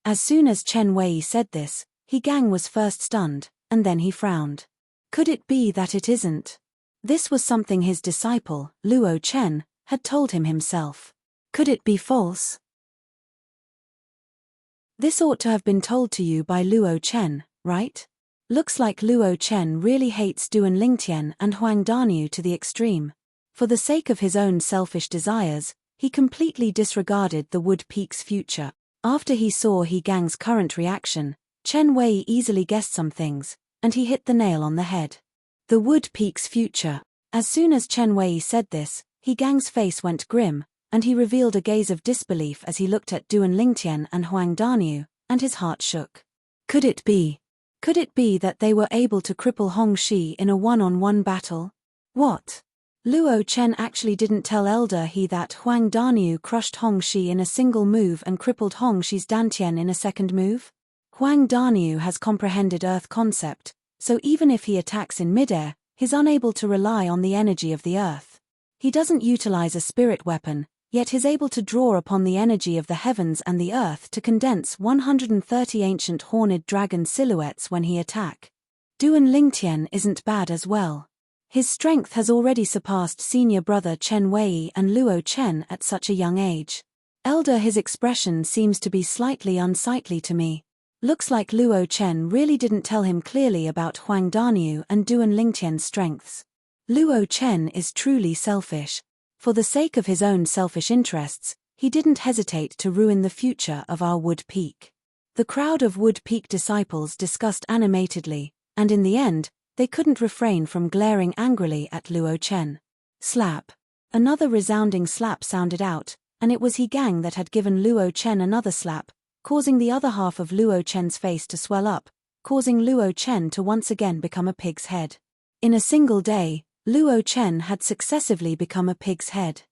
As soon as Chen Wei said this, He Gang was first stunned, and then he frowned. Could it be that it isn't? This was something his disciple, Luo Chen, had told him himself. Could it be false? This ought to have been told to you by Luo Chen, right? Looks like Luo Chen really hates Duan Lingtian and Huang Daniu to the extreme. For the sake of his own selfish desires, he completely disregarded the Wood Peak's future. After he saw He Gang's current reaction, Chen Wei easily guessed some things, and he hit the nail on the head. The Wood Peak's future. As soon as Chen Wei said this, He Gang's face went grim, and he revealed a gaze of disbelief as he looked at Duan Lingtian and Huang Daniu, and his heart shook. Could it be? Could it be that they were able to cripple Hong Shi in a one-on-one battle? What? Luo Chen actually didn't tell Elder He that Huang Daniu crushed Hong Shi in a single move and crippled Hong Shi's dantian in a second move? Huang Daniu has comprehended Earth concept, so even if he attacks in midair, he's unable to rely on the energy of the Earth. He doesn't utilize a spirit weapon, yet he's able to draw upon the energy of the heavens and the Earth to condense 130 ancient horned dragon silhouettes when he attack. Duan Lingtian isn't bad as well. His strength has already surpassed senior brother Chen Wei and Luo Chen at such a young age. Elder His expression seems to be slightly unsightly to me. Looks like Luo Chen really didn't tell him clearly about Huang Daniu and Duan Lingtian's strengths. Luo Chen is truly selfish. For the sake of his own selfish interests, he didn't hesitate to ruin the future of our Wood Peak. The crowd of Wood Peak disciples discussed animatedly, and in the end, they couldn't refrain from glaring angrily at Luo Chen. Slap. Another resounding slap sounded out, and it was He Gang that had given Luo Chen another slap, causing the other half of Luo Chen's face to swell up, causing Luo Chen to once again become a pig's head. In a single day, Luo Chen had successively become a pig's head.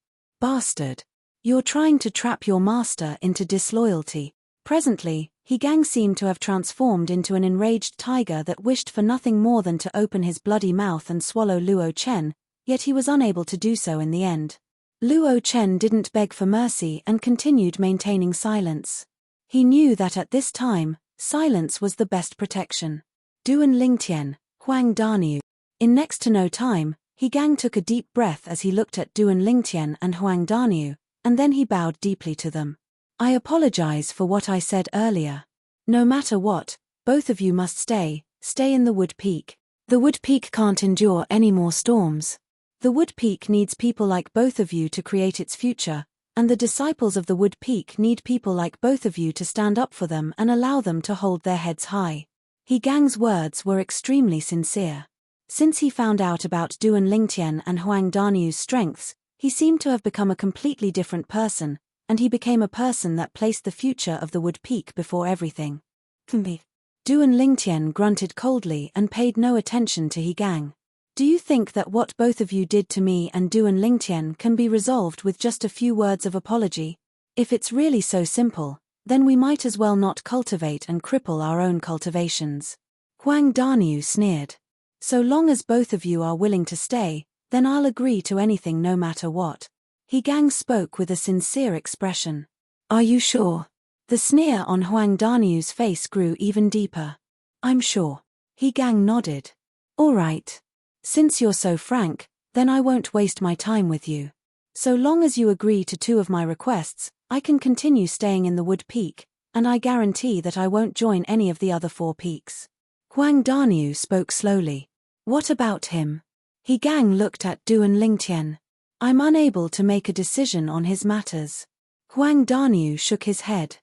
Bastard. You're trying to trap your master into disloyalty. Presently, He Gang seemed to have transformed into an enraged tiger that wished for nothing more than to open his bloody mouth and swallow Luo Chen, yet he was unable to do so in the end. Luo Chen didn't beg for mercy and continued maintaining silence. He knew that at this time, silence was the best protection. Duan Lingtian, Huang Daniu. In next to no time, He Gang took a deep breath as he looked at Duan Lingtian and Huang Daniu, and then he bowed deeply to them. I apologize for what I said earlier. No matter what, both of you must stay in the Wood Peak. The Wood Peak can't endure any more storms. The Wood Peak needs people like both of you to create its future, and the disciples of the Wood Peak need people like both of you to stand up for them and allow them to hold their heads high. He Gang's words were extremely sincere. Since he found out about Duan Lingtian and Huang Daniu's strengths, he seemed to have become a completely different person, and he became a person that placed the future of the Wood Peak before everything. Duan Lingtian grunted coldly and paid no attention to He Gang. Do you think that what both of you did to me and Duan Lingtian can be resolved with just a few words of apology? If it's really so simple, then we might as well not cultivate and cripple our own cultivations. Huang Daniu sneered. So long as both of you are willing to stay, then I'll agree to anything no matter what. He Gang spoke with a sincere expression. Are you sure? The sneer on Huang Daniu's face grew even deeper. I'm sure. He Gang nodded. All right. Since you're so frank, then I won't waste my time with you. So long as you agree to 2 of my requests, I can continue staying in the Wood Peak, and I guarantee that I won't join any of the other 4 peaks. Huang Daniu spoke slowly. What about him? He Gang looked at Duan Lingtian. I'm unable to make a decision on his matters. Huang Daniu shook his head.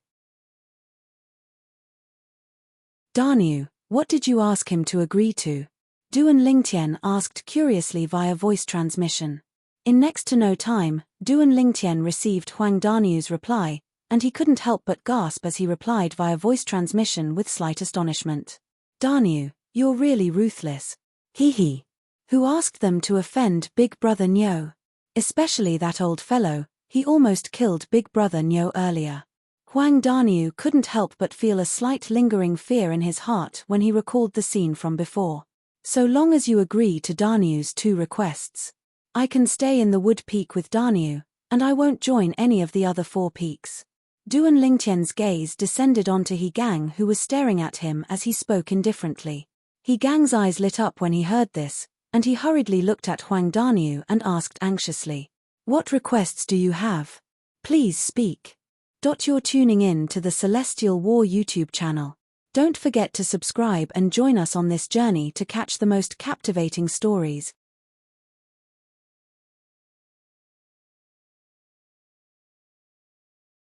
Daniu, what did you ask him to agree to? Duan Lingtian asked curiously via voice transmission. In next to no time, Duan Lingtian received Huang Daniu's reply, and he couldn't help but gasp as he replied via voice transmission with slight astonishment. Daniu, you're really ruthless. He. Who asked them to offend Big Brother Nyo? Especially that old fellow, he almost killed Big Brother Nyo earlier. Huang Daniu couldn't help but feel a slight lingering fear in his heart when he recalled the scene from before. So long as you agree to Daniu's 2 requests, I can stay in the Wood Peak with Daniu, and I won't join any of the other 4 peaks. Duan Lingtian's gaze descended onto He Gang, who was staring at him as he spoke indifferently. He Gang's eyes lit up when he heard this, and he hurriedly looked at Huang Daniu and asked anxiously, What requests do you have? Please speak. You're tuning in to the Celestial War YouTube channel. Don't forget to subscribe and join us on this journey to catch the most captivating stories,